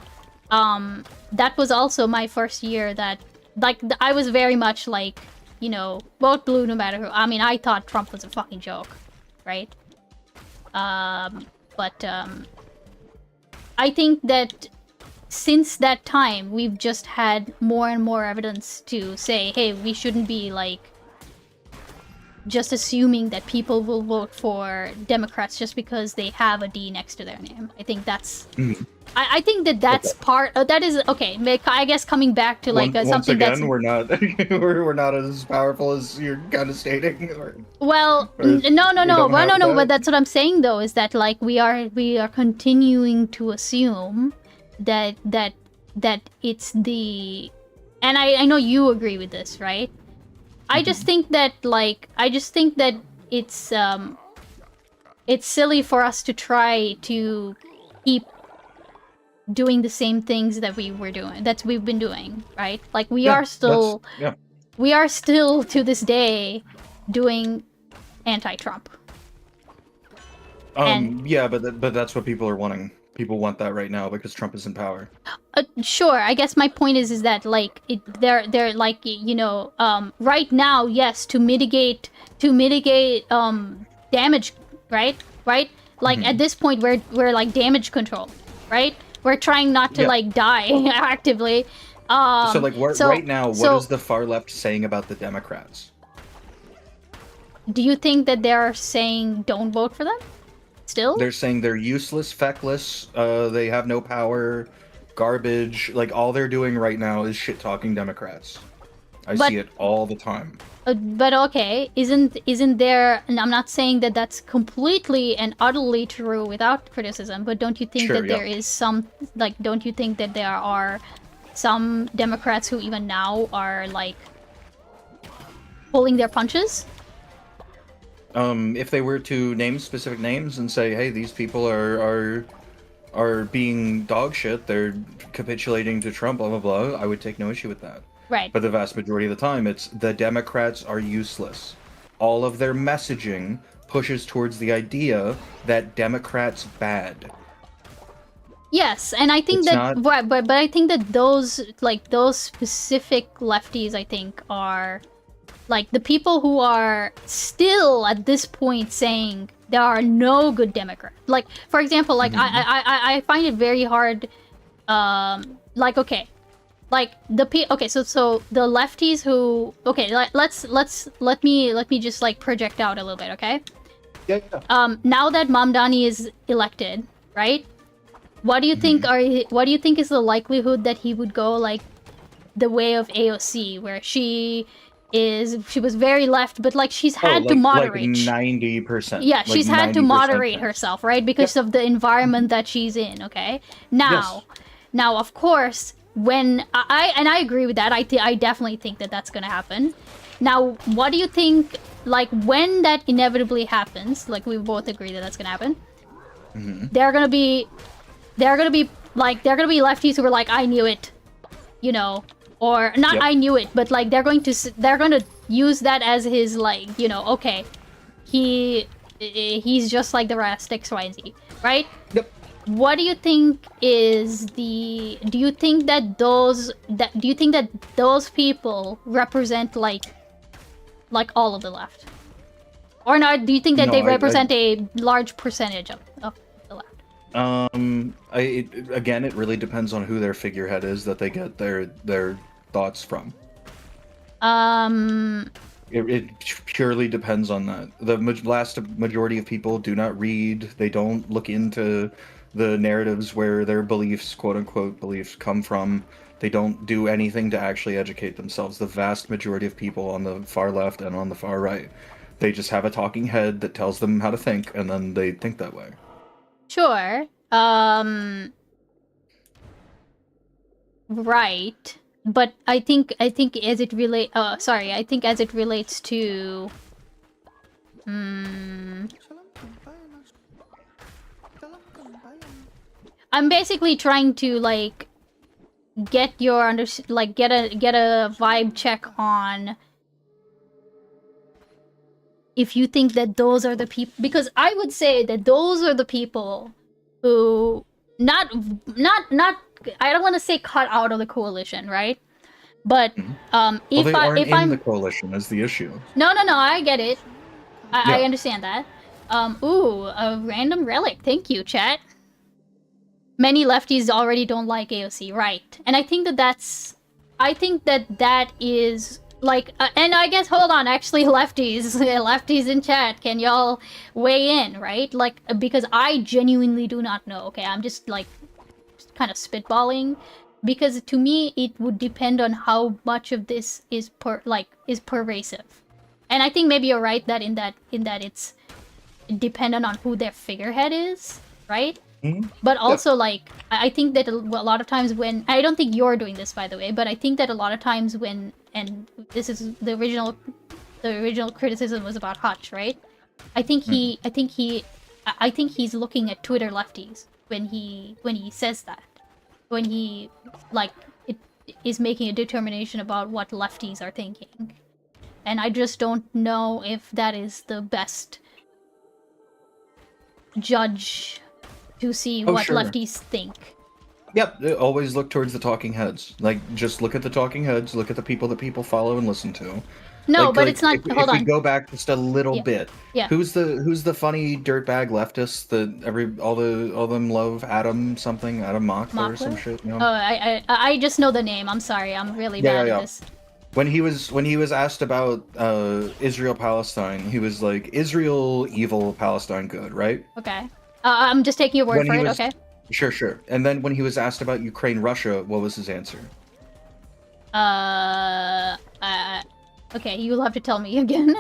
S1: that was also my first year that, like, I was very much, like, you know, vote blue no matter who. I mean, I thought Trump was a fucking joke, right? I think that since that time, we've just had more and more evidence to say, hey, we shouldn't be, like, just assuming that people will vote for Democrats just because they have a D next to their name. I think that's... I think that that's part... that is... Okay, I guess coming back to, like,
S7: Once
S1: something
S7: again,
S1: that's...
S7: we're not we're not as powerful as you're kind of stating.
S1: Well,
S7: Or
S1: no,
S7: we don't have
S1: but
S7: that?
S1: that's what I'm saying, though, is that, like, we are continuing to assume that it's the... And I know you agree with this, right? I just think that, like, it's, it's silly for us to try to keep doing the same things that we've been doing, right? Like we are still to this day doing anti-Trump.
S7: Yeah, but that's what people are wanting. People want that right now because Trump is in power.
S1: Sure. I guess my point is that like they're like right now, yes, to mitigate damage, right? Like at this point we're like damage control, right? We're trying not to like die actively.
S7: So like right now, what is the far left saying about the Democrats?
S1: Do you think that they're saying don't vote for them? Still?
S7: They're saying they're useless, feckless, they have no power, garbage. Like, all they're doing right now is shit-talking Democrats. I see it all the time.
S1: But okay, isn't there... And I'm not saying that that's completely and utterly true without criticism, but don't you think that there is some... Like, don't you think that there are some Democrats who even now are, like, pulling their punches?
S7: If they were to name specific names and say, hey, these people are being dog shit, they're capitulating to Trump, blah, blah, blah, I would take no issue with that.
S1: Right.
S7: But the vast majority of the time, it's the Democrats are useless. All of their messaging pushes towards the idea that Democrats bad.
S1: Yes, and I think but I think that those specific lefties, I think, are... Like, the people who are still, at this point, saying there are no good Democrats. Like, for example, like, I find it very hard, like, okay. Like, so the lefties who... Okay, let me just, like, project out a little bit, okay?
S7: Yeah.
S1: Now that Mamdani is elected, right? What do you think is the likelihood that he would go, like, the way of AOC, where she was very left, but like she's had to moderate.
S7: Like 90%.
S1: Yeah, she's had to moderate herself, right? Because of the environment that she's in, okay? Now of course, when I agree with that. I definitely think that that's going to happen. Now, what do you think, like, when that inevitably happens, like we both agree that that's going to happen, there are going to be lefties who are like, I knew it, you know, or not I knew it, but like they're going to use that as his, like, you know, okay, he's just like the rest, X, Y, and Z, right?
S7: Yep.
S1: What do you think is do you think that those people represent like all of the left? Or not, do you think that they represent a large percentage of the left?
S7: Again, it really depends on who their figurehead is that they get their thoughts from. It purely depends on that. The vast majority of people do not read. They don't look into the narratives where their beliefs, quote-unquote beliefs, come from. They don't do anything to actually educate themselves. The vast majority of people on the far left and on the far right, they just have a talking head that tells them how to think, and then they think that way.
S1: Sure. Right. But I think as it relates to I'm basically trying to like get your get a vibe check on if you think that those are the people, because I would say that those are the people who not I don't want to say cut out of the coalition, right? But if
S7: I'm
S1: in
S7: the coalition is the issue.
S1: No, I get it. I understand that. Ooh, a random relic. Thank you, chat. Many lefties already don't like AOC, right? And I think that is like, and I guess, hold on, actually, lefties in chat, can y'all weigh in, right? Like, because I genuinely do not know, okay? I'm just like kind of spitballing, because to me it would depend on how much of this is pervasive. And I think maybe you're right that in that it's dependent on who their figurehead is, right? But also, like, I think that a lot of times when... I don't think you're doing this, by the way, but I think that a lot of times when... And this is the original criticism was about Hutch, right? I think he I think he's looking at Twitter lefties when he says that. When he like it is making a determination about what lefties are thinking. And I just don't know if that is the best judge to see what
S7: sure.
S1: lefties think.
S7: Yep, always look towards the talking heads. Like, just look at the talking heads, look at the people that people follow and listen to.
S1: No,
S7: Like-
S1: but
S7: like,
S1: it's not. Hold
S7: if we
S1: on.
S7: go back just a little
S1: Yeah.
S7: bit,
S1: Yeah.
S7: who's the funny dirtbag leftist that all them love? Adam something, Adam Mockler or some
S1: Mockler?
S7: shit. You know?
S1: Oh, I just know the name. I'm sorry. I'm really
S7: Yeah,
S1: bad
S7: yeah,
S1: at
S7: yeah.
S1: this.
S7: When he was asked about Israel Palestine, he was like, Israel evil, Palestine good, right?
S1: Okay. I'm just taking your word
S7: When
S1: for
S7: he
S1: it.
S7: was-
S1: Okay.
S7: Sure. And then when he was asked about Ukraine, Russia, what was his answer?
S1: Okay. You'll have to tell me again.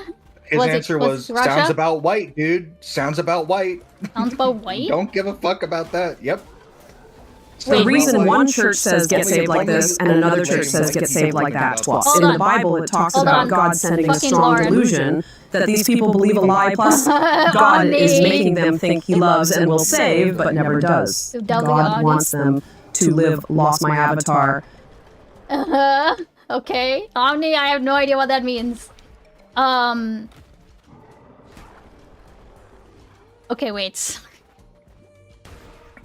S7: His answer
S1: was
S7: was,
S1: Russia?
S7: sounds about white, dude. Sounds about white.
S1: Sounds about white.
S7: Don't give a fuck about that. Yep.
S3: The
S7: Sounds
S3: reason
S7: about white.
S3: one church says get saved like this and another church says get saved like that. Well,
S1: Hold
S3: in
S1: on.
S3: the Bible, it talks
S1: Hold
S3: about
S1: on.
S3: God sending a
S1: Fucking
S3: strong
S1: Lauren.
S3: delusion that these people believe a lie, plus God is
S1: Omni.
S3: making them think he loves and will save, but never does.
S1: So double
S3: God
S1: honest.
S3: wants them to live lost my avatar.
S1: Okay. Omni, I have no idea what that means. Okay, wait.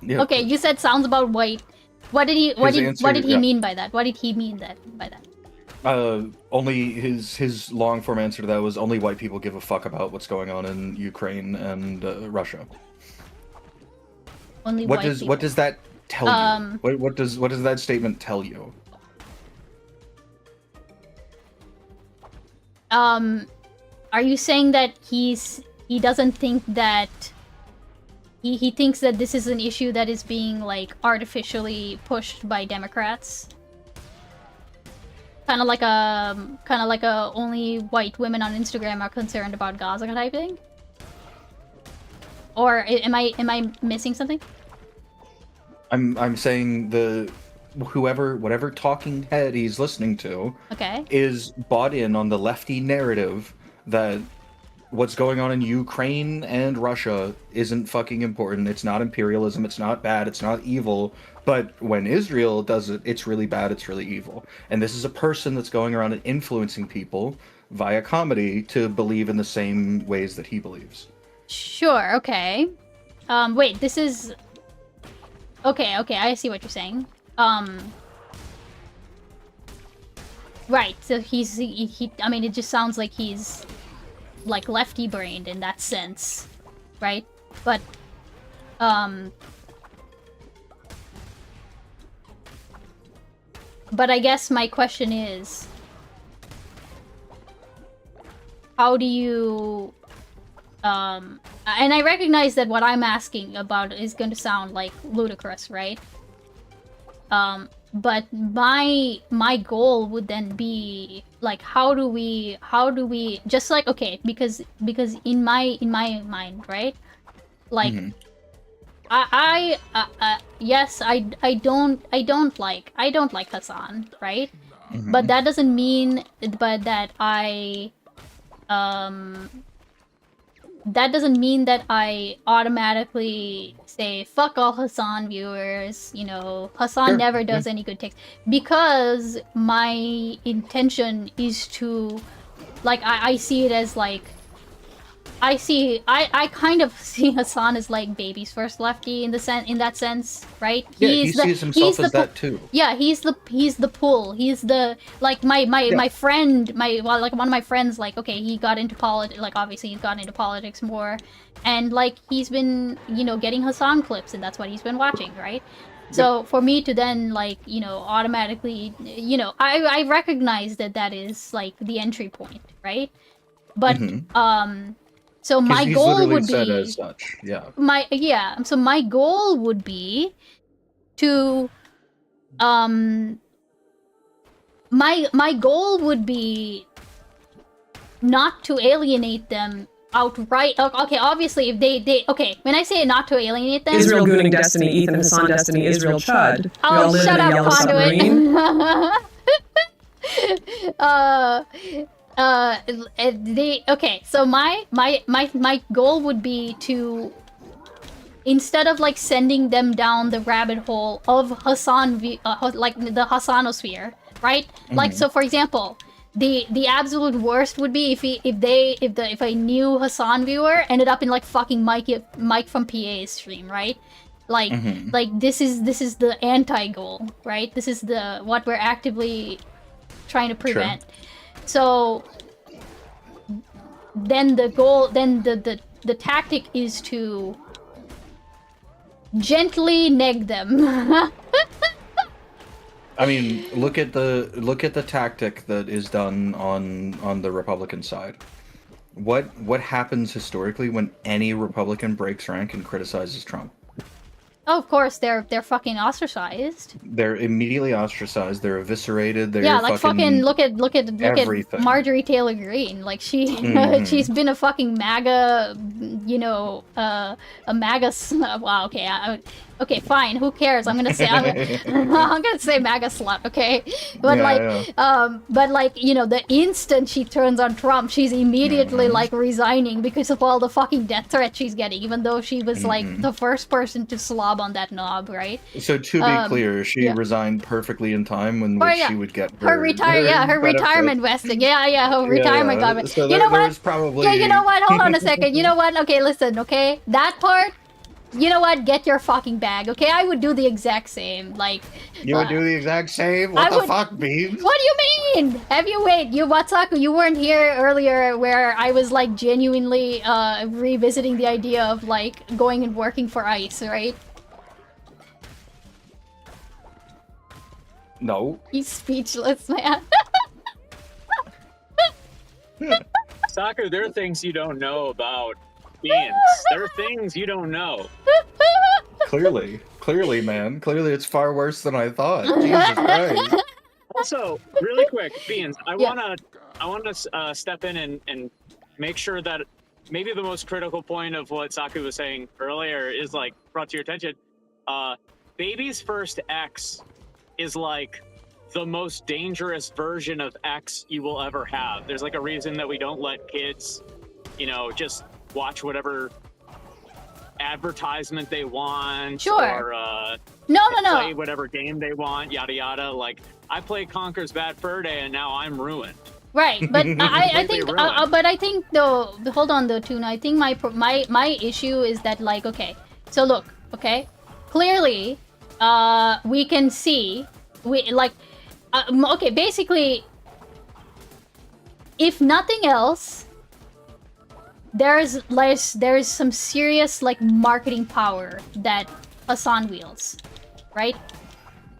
S7: Yeah.
S1: Okay, you said sounds about white. What did he what
S7: His
S1: did he
S7: answer-
S1: mean by that? What did he mean by that?
S7: Only his long form answer to that was only white people give a fuck about what's going on in Ukraine and Russia.
S1: Only
S7: What
S1: white
S7: does
S1: people.
S7: what does that tell you? What does that statement tell you?
S1: Are you saying that he doesn't think that he thinks that this is an issue that is being like artificially pushed by Democrats? Kind of like a only white women on Instagram are concerned about Gaza type thing? Or am I missing something?
S7: I'm saying whatever talking head he's listening to
S1: Okay.
S7: is bought in on the lefty narrative that what's going on in Ukraine and Russia isn't fucking important. It's not imperialism. It's not bad. It's not evil. But when Israel does it, it's really bad. It's really evil. And this is a person that's going around and influencing people via comedy to believe in the same ways that he believes.
S1: Sure, okay. Wait, this is... Okay, I see what you're saying. Right, so he I mean, it just sounds like he's, like, lefty-brained in that sense, right? But, but I guess my question is... How do you... and I recognize that what I'm asking about is going to sound like ludicrous, right? But my goal would then be like, how do we just like, okay, because in my mind, right? Like, yes, I don't like Hassan, right? But that doesn't mean that I automatically say fuck all Hassan viewers, you know, Hassan
S7: Sure,
S1: never does any good takes, because my intention is to, like, I see it as like, I kind of see Hassan as like baby's first lefty in that sense, right?
S7: Yeah, he sees himself as that too.
S1: Yeah, he's the pull. He's the, like, my friend, like one of my friends, like, okay, he got into politics, like, obviously he's gotten into politics more, and like he's been, you know, getting Hassan clips, and that's what he's been watching, right? So for me to then, like, you know, automatically, you know, I recognize that is like the entry point, right? But so my
S7: He's
S1: goal
S7: literally
S1: would
S7: said
S1: be
S7: as such. Yeah.
S1: so my goal would be to my goal would be not to alienate them outright. Okay, obviously if they okay, when I say not to alienate them,
S3: Israel Gooning Destiny, Ethan Hassan Destiny, Israel Chud. We all
S1: oh,
S3: live
S1: shut
S3: in a
S1: up,
S3: yellow submarine.
S1: Conduit. Okay, so my goal would be to instead of like sending them down the rabbit hole of like the Hassanosphere, right? Like, so for example, the absolute worst would be if a new Hassan viewer ended up in like fucking Mike from PA's stream, right? Like this is the anti-goal, right? This is what we're actively trying to prevent. So then the tactic is to gently neg them.
S7: I mean, look at the tactic that is done on the Republican side. What happens historically when any Republican breaks rank and criticizes Trump?
S1: Oh, of course, they're fucking ostracized.
S7: They're immediately ostracized. They're eviscerated. They're
S1: like fucking look at
S7: everything.
S1: Marjorie Taylor Greene. Like she's been a fucking MAGA, a MAGA. Wow. Okay, fine. Who cares? I'm gonna say I'm gonna say MAGA slut. Okay, but the instant she turns on Trump, she's immediately like resigning because of all the fucking death threats she's getting, even though she was like the first person to slob on that knob, right?
S7: So to be clear, she resigned perfectly in time when she would get her
S1: retirement vesting. Her retirement got.
S7: So
S1: you know what?
S7: Was probably...
S1: Yeah, you know what? Hold on a second. You know what? Okay, listen. Okay, that part. You know what? Get your fucking bag, okay? I would do the exact same. Like
S7: you would do the exact same. What the fuck, Beans?
S1: What do you mean? Watsaku, you weren't here earlier where I was like genuinely revisiting the idea of like going and working for ICE, right?
S7: No.
S1: He's speechless, man.
S8: Saku, there are things you don't know about Beans. There are things you don't know.
S7: Clearly, man. Clearly, it's far worse than I thought. Jesus Christ.
S8: Also, really quick, Beans, I wanna step in and make sure that maybe the most critical point of what Saku was saying earlier is like brought to your attention. Baby's first X is like the most dangerous version of X you will ever have. There's like a reason that we don't let kids, just watch whatever advertisement they want,
S1: or
S8: play whatever game they want, yada yada. Like I played Conker's Bad Fur Day and now I'm ruined.
S1: Right, but I think though, hold on though, Tuna. I think my issue is that like, okay, so look, okay, clearly, we can see okay, basically, if nothing else, there's some serious like marketing power that Hassan wields, right?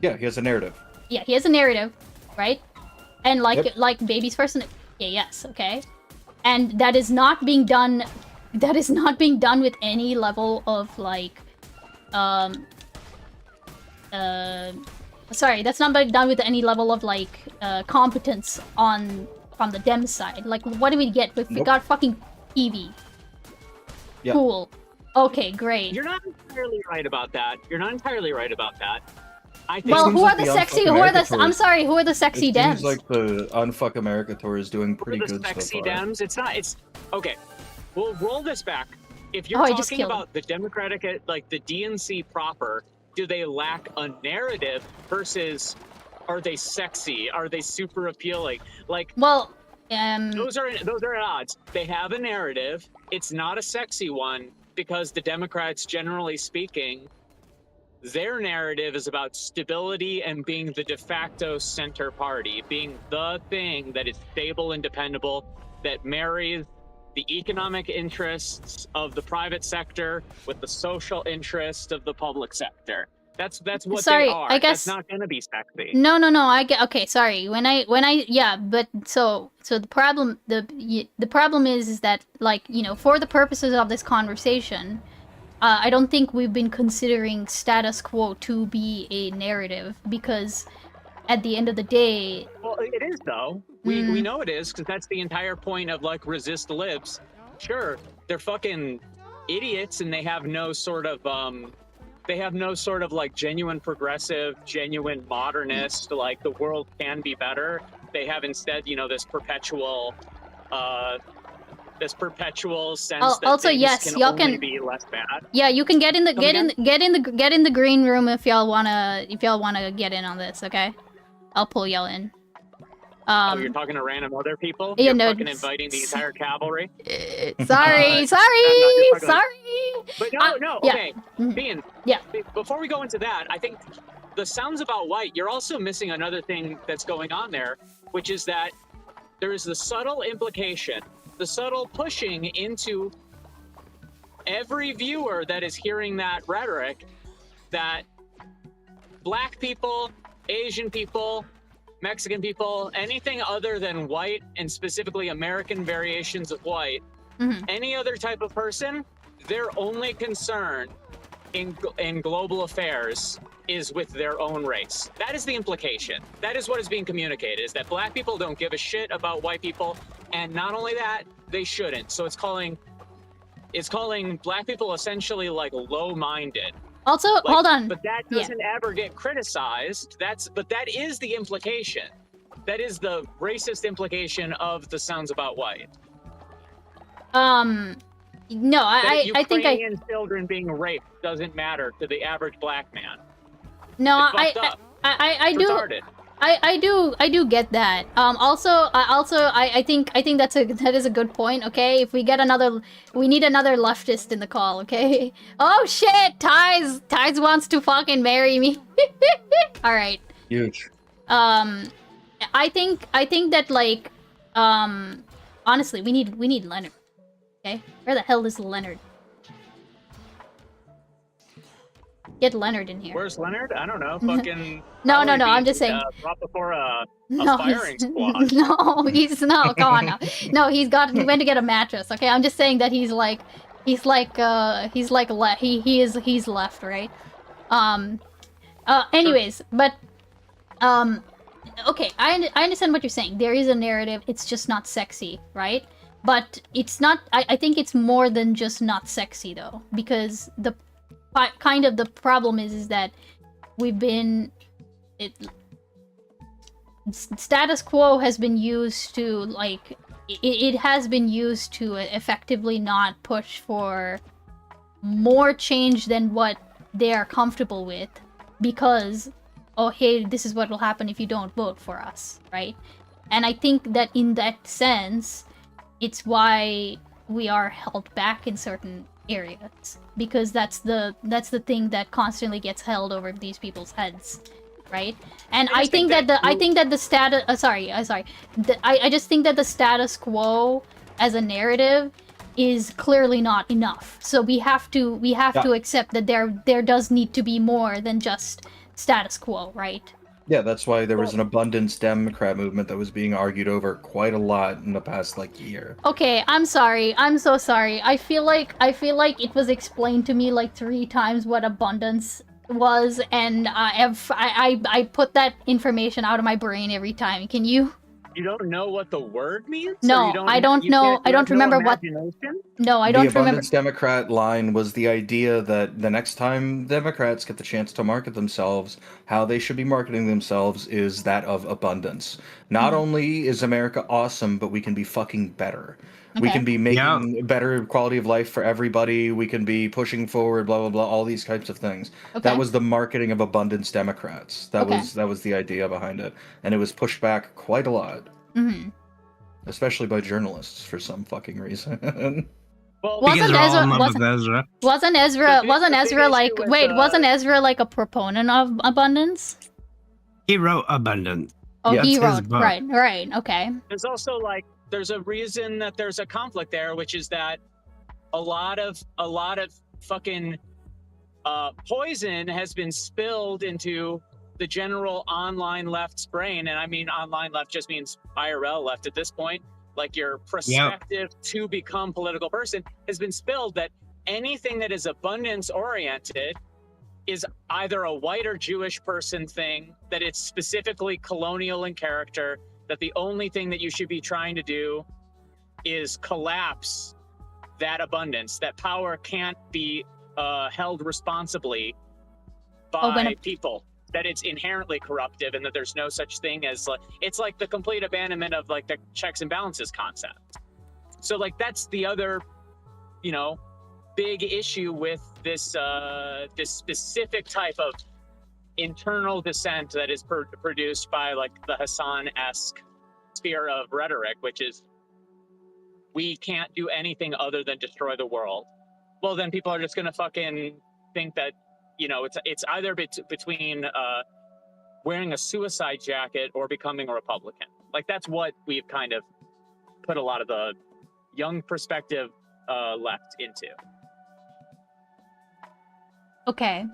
S7: Yeah, he has a narrative.
S1: Yeah, he has a narrative, right? And like Baby's first, yes, okay, and that is not being done. That is not being done with any level of like, sorry, that's not being done with any level of like competence from the Dem side. Like, what do we get? We got fucking Eevee.
S7: Yep.
S1: Cool. Okay, great.
S8: You're not entirely right about that. I think
S1: who are the sexy? Who are the? I'm sorry. Who are the sexy Dems?
S7: Seems like the Unfuck America tour is doing pretty good so far.
S8: The sexy Dems. It's not. It's okay. We'll roll this back. If you're talking about the Democratic, like the DNC proper, do they lack a narrative versus are they sexy? Are they super appealing? Like,
S1: well,
S8: those are at odds. They have a narrative. It's not a sexy one because the Democrats, generally speaking, their narrative is about stability and being the de facto center party, being the thing that is stable and dependable, that marries the economic interests of the private sector with the social interest of the public sector. That's what they are. I guess that's not gonna be sexy.
S1: No. I get. Okay, sorry. When I but so the problem is that like for the purposes of this conversation, I don't think we've been considering status quo to be a narrative because at the end of the day,
S8: well, it is though. We know it is because that's the entire point of like resist libs. Sure, they're fucking idiots and they have no sort of like genuine progressive, genuine modernist, like the world can be better. They have instead, this perpetual this perpetual sense that
S1: also,
S8: things
S1: yes,
S8: can
S1: y'all
S8: only
S1: can-
S8: be less bad.
S1: Yeah, you can get in the
S8: Come again?
S1: get in the green room if y'all wanna get in on this. Okay, I'll pull y'all in.
S8: Oh, you're talking to random other people?
S1: Yeah,
S8: You're
S1: no,
S8: fucking inviting the entire cavalry?
S1: sorry,
S8: I'm not just talking
S1: sorry.
S8: But no,
S1: yeah.
S8: okay. Bean,
S1: Yeah.
S8: before we go into that, I think the sounds about white, you're also missing another thing that's going on there, which is that there is the subtle implication, the subtle pushing into every viewer that is hearing that rhetoric that black people, Asian people, Mexican people, anything other than white, and specifically American variations of white, any other type of person, their only concern in global affairs is with their own race. That is the implication. That is what is being communicated, is that black people don't give a shit about white people, and not only that, they shouldn't. So it's calling black people essentially like low-minded.
S1: Also,
S8: Like,
S1: hold on.
S8: But that doesn't ever get criticized. But that is the implication. That is the racist implication of the sounds about white.
S1: No, I think
S8: Ukrainian children being raped doesn't matter to the average black man.
S1: No,
S8: It's fucked up.
S1: I
S8: It's
S1: do.
S8: retarded.
S1: I do get that. I think that is a good point. Okay, if we need another leftist in the call. Okay. Oh shit, Ties wants to fucking marry me. All right.
S7: Huge.
S1: I think that like, honestly, we need Leonard. Okay, where the hell is Leonard? Get Leonard in here.
S8: Where's Leonard? I don't know. Fucking.
S1: No,
S8: probably
S1: I'm
S8: be,
S1: just saying.
S8: Brought before a
S1: No,
S8: firing squad.
S1: no, he's no. Come on now. No, he went to get a mattress. Okay, I'm just saying that he's he's left, right? Anyways, but okay, I understand what you're saying. There is a narrative. It's just not sexy, right? But it's not. I think it's more than just not sexy though, because the kind of the problem is that we've been status quo has been used to like it has been used to effectively not push for more change than what they are comfortable with, because oh hey, this is what will happen if you don't vote for us, right? And I think that in that sense it's why we are held back in certain areas, because that's the thing that constantly gets held over these people's heads, right? And I think that the status I just think that the status quo as a narrative is clearly not enough. So we have to accept that there does need to be more than just status quo, right?
S7: Yeah, that's why there was an abundance Democrat movement that was being argued over quite a lot in the past year.
S1: Okay, I'm sorry. I'm so sorry. I feel like it was explained to me like 3 times what abundance was, and I put that information out of my brain every time. Can you?
S8: You don't know what the word means?
S1: No, I don't know. I don't remember what. No, I don't remember.
S7: The Abundance Democrat line was the idea that the next time Democrats get the chance to market themselves, how they should be marketing themselves is that of abundance. Not only is America awesome, but we can be fucking better. We can be making better quality of life for everybody. We can be pushing forward, blah blah blah, all these types of things. That was the marketing of Abundance Democrats. That was the idea behind it, and it was pushed back quite a lot, especially by journalists for some fucking reason.
S8: Well,
S1: wasn't Ezra like a proponent of abundance?
S9: He wrote abundance.
S1: Oh,
S7: Yeah,
S1: he
S7: it's his
S1: wrote
S7: book.
S1: right. Okay.
S8: There's also there's a reason that there's a conflict there, which is that a lot of fucking poison has been spilled into the general online left's brain, and I mean online left just means IRL left at this point. Like your perspective to become political person has been spilled that anything that is abundance oriented is either a white or Jewish person thing, that it's specifically colonial in character, that the only thing that you should be trying to do is collapse that abundance, that power can't be held responsibly by people, that it's inherently corruptive, and that there's no such thing as it's like the complete abandonment of the checks and balances concept. So like that's the other, big issue with this this specific type of internal dissent that is produced by like the Hassan-esque sphere of rhetoric, which is we can't do anything other than destroy the world. Well, then people are just gonna fucking think that it's either between wearing a suicide jacket or becoming a Republican. Like that's what we've kind of put a lot of the young perspective left into.
S1: Okay.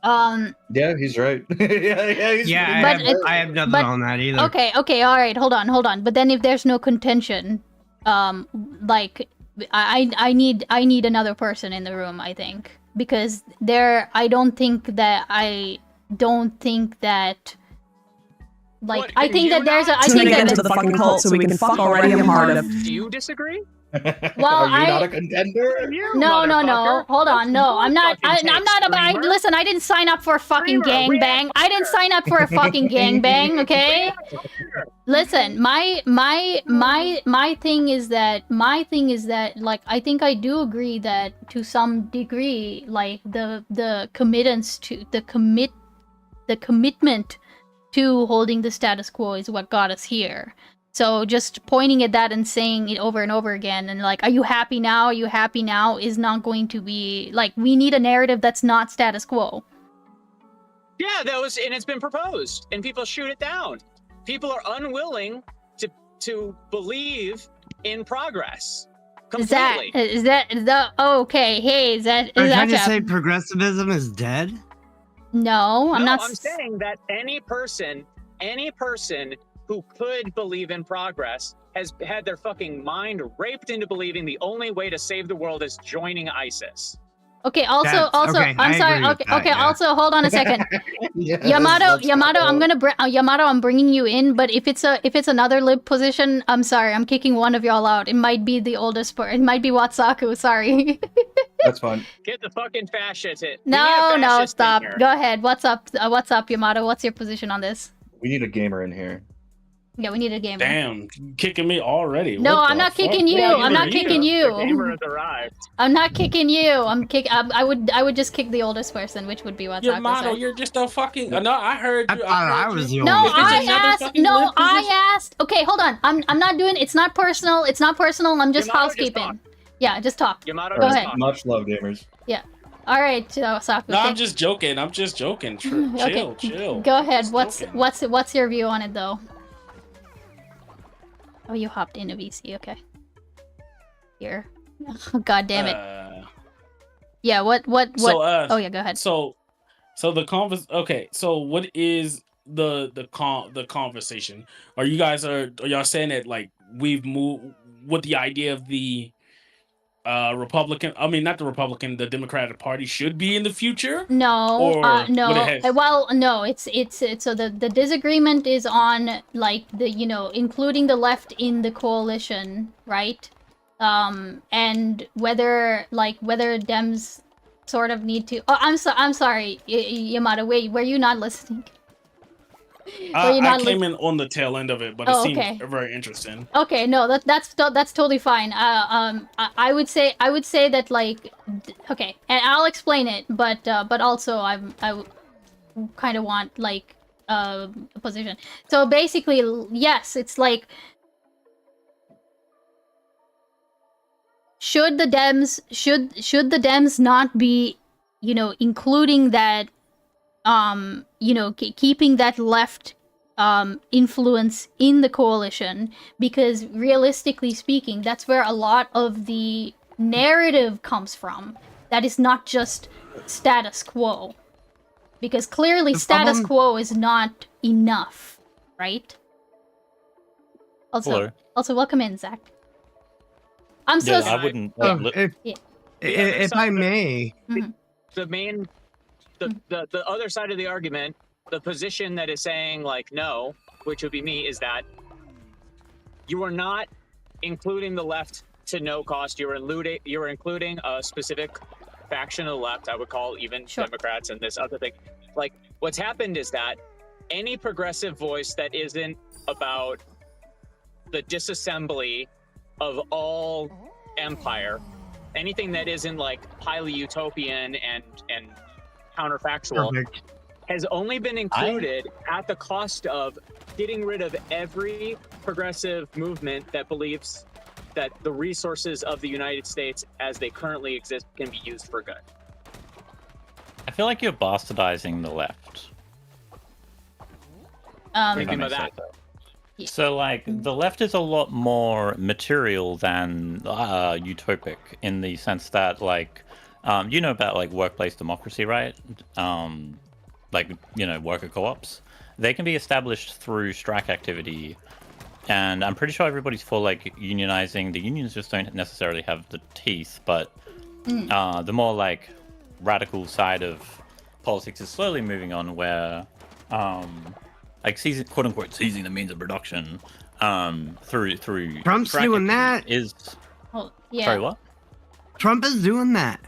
S7: Yeah, he's right. He's
S9: I have nothing on that either.
S1: Okay, all right, hold on. But then if there's no contention, like I need another person in the room, I think, because I don't think that like I think that there's a I think that
S3: into the fucking cult so we can fuck already. I'm hard of.
S8: Do you disagree?
S1: Well,
S7: Are you not a contender?
S1: No. Hold on. No, I'm not. I'm not about. Listen, I didn't sign up for a fucking gangbang. I didn't sign up for a fucking gangbang. Okay. Listen, my thing is that like I think I do agree that to some degree, like the commitment to holding the status quo is what got us here. So just pointing at that and saying it over and over again and like, are you happy now? Are you happy now? Is not going to be like, we need a narrative that's not status quo.
S8: Yeah, and it's been proposed and people shoot it down. People are unwilling to believe in progress. Completely.
S1: Is that okay? Hey, is that
S9: trying to say progressivism is dead?
S1: No, I'm not.
S8: I'm saying that any person who could believe in progress has had their fucking mind raped into believing the only way to save the world is joining ISIS.
S1: Okay, also,
S9: okay,
S1: I'm sorry. Okay,
S9: yeah.
S1: Also, hold on a second.
S7: Yes,
S1: Yamato,
S7: let's
S1: Yamato, I'm bringing you in, but if it's another lib position, I'm sorry, I'm kicking one of y'all out. It might be the oldest part. It might be Watsaku, sorry.
S7: That's fine.
S8: Get the fucking fascist hit.
S1: No, stop. Go ahead. What's up, Yamato? What's your position on this?
S7: We need a gamer in here.
S1: Yeah, we need a gamer.
S10: Damn, kicking me already.
S1: No, I'm not kicking you. I'm not kicking you.
S8: The gamer has arrived.
S1: I'm not kicking you. I would just kick the oldest person, which would be Watsaku.
S10: Your model, you're just a fucking. No, I heard you.
S9: I was the
S1: No,
S9: oldest.
S1: I asked. Okay, hold on. I'm not doing. It's not personal. I'm just
S8: Yamato,
S1: housekeeping. Yeah, just talk.
S8: Yamato,
S1: Go ahead.
S7: Much love, gamers.
S1: Yeah. All right, Saku.
S10: No, I'm just joking. Chill, chill.
S1: Go ahead.
S10: Just joking.
S1: What's your view on it though? Oh, you hopped into VC. Okay. Here. Oh, God damn it. Yeah. What?
S10: So,
S1: oh yeah. Go ahead.
S10: So the Okay. So what is the conversation? Are y'all saying that like we've moved with the idea of the Republican? I mean, not the Republican. The Democratic Party should be in the future.
S1: No, no.
S10: what it has-
S1: Well, no. It's so the disagreement is on like the including the left in the coalition, right? And whether Dems sort of need to. Oh, I'm sorry, Yamato. Wait, were you not listening?
S10: I came in on the tail end of it, but it seemed
S1: okay.
S10: very interesting.
S1: Okay, no, that's totally fine. I would say that like, okay, and I'll explain it, but also I kind of want like a position. So basically, yes, it's like, should the Dems not be, including that, keeping that left influence in the coalition, because realistically speaking, that's where a lot of the narrative comes from. That is not just status quo, because clearly status quo is not enough, right? Also, welcome in, Zach. I'm so
S11: I wouldn't.
S9: If I may,
S8: the main. The other side of the argument, the position that is saying like no, which would be me, is that you are not including the left to no cost. You are including a specific faction of the left. I would call even Democrats and this other thing. Like what's happened is that any progressive voice that isn't about the disassembly of all empire, anything that isn't like highly utopian and counterfactual,
S9: Perfect.
S8: has only been included at the cost of getting rid of every progressive movement that believes that the resources of the United States as they currently exist can be used for good.
S11: I feel like you're bastardizing the left.
S8: What do you
S11: If
S8: mean by
S11: makes
S8: that?
S11: sense. So, like, the left is a lot more material than utopic in the sense that, like, you know about, like, workplace democracy, right? Like, you know, worker co-ops. They can be established through strike activity, and I'm pretty sure everybody's for, like, unionizing. The unions just don't necessarily have the teeth, but the more, like, radical side of politics is slowly moving on where, like, seizing, quote unquote, seizing the means of production through
S9: Trump's
S11: strike
S9: doing that.
S11: activity is.
S1: Well, yeah.
S11: Sorry, what?
S9: Trump is doing that.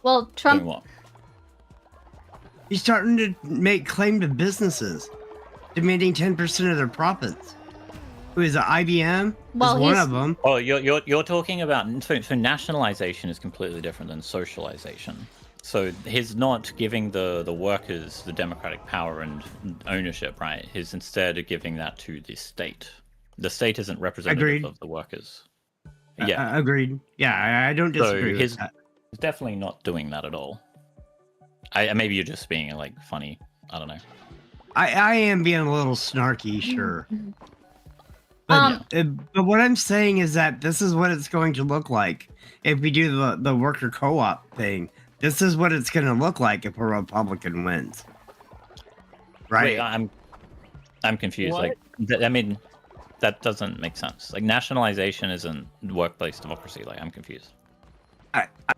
S1: Well, Trump.
S11: Doing what?
S9: He's starting to make claim to businesses, demanding 10% of their profits. Who is it? IBM?
S1: Well,
S9: is one
S1: he's-
S9: of them.
S11: Oh, you're talking about so nationalization is completely different than socialization. So he's not giving the workers the democratic power and ownership, right? He's instead giving that to the state. The state isn't representative
S9: Agreed.
S11: of the workers. Yeah,
S9: Agreed. Yeah, I don't disagree with
S11: he's
S9: that.
S11: definitely not doing that at all. Maybe you're just being like funny. I don't know.
S9: I am being a little snarky, sure. But what I'm saying is that this is what it's going to look like if we do the worker co-op thing. This is what it's going to look like if a Republican wins. Right?
S11: Wait, I'm confused.
S8: What?
S11: Like, I mean, that doesn't make sense. Like, nationalization isn't workplace democracy. Like, I'm confused.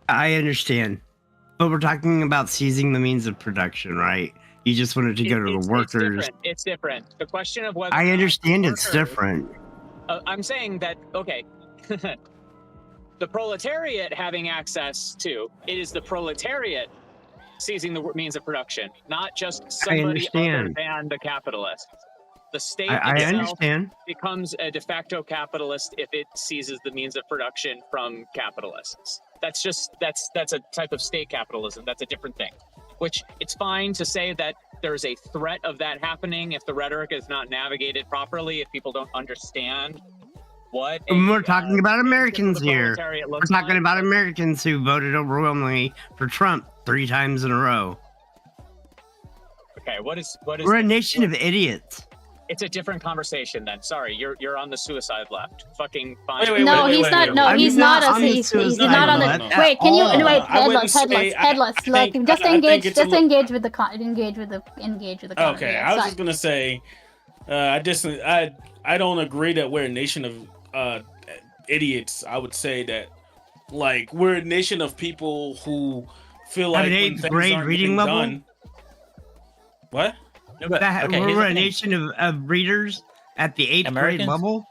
S9: I understand. But we're talking about seizing the means of production, right? You just wanted to go to the workers.
S8: It's different. The question of whether
S9: I
S8: or not
S9: understand it's
S8: workers-
S9: different.
S8: I'm saying that, okay, the proletariat having access to, it is the proletariat seizing the means of production, not just somebody other
S9: understand.
S8: than the capitalist. The state
S9: I
S8: itself
S9: understand.
S8: becomes a de facto capitalist if it seizes the means of production from capitalists. That's a type of state capitalism. That's a different thing. Which it's fine to say that there's a threat of that happening if the rhetoric is not navigated properly, if people don't understand what.
S9: We're talking about Americans
S8: the
S9: here.
S8: proletariat
S9: We're
S8: looks
S9: talking
S8: like.
S9: about Americans who voted overwhelmingly for Trump 3 times in a row.
S8: Okay, what is?
S9: We're a nation of idiots.
S8: It's a different conversation then. Sorry, you're on the suicide left. Fucking fine.
S1: No, he's not. No,
S9: I'm
S1: he's
S9: not
S1: not.
S9: on the
S1: He's
S9: suicide
S1: not on
S9: left
S1: the.
S9: at
S1: Wait, can you?
S9: all.
S1: Wait,
S10: I wouldn't say-
S1: headless.
S10: I
S1: Look,
S10: think-
S1: just
S10: I think
S1: engage.
S10: it's a
S1: Just
S10: little-
S1: engage with the engage with the.
S10: Okay, I was just gonna say, I don't agree that we're a nation of idiots. I would say that, like, we're a nation of people who feel
S9: Have
S10: like
S9: an
S10: when
S9: eighth
S10: things
S9: grade
S10: aren't
S9: reading
S10: getting
S9: level?
S10: done. What?
S11: No, but,
S9: That,
S11: okay, here's
S9: we're
S11: the
S9: a
S11: thing.
S9: nation of readers at the 8th grade
S11: Americans-
S9: level?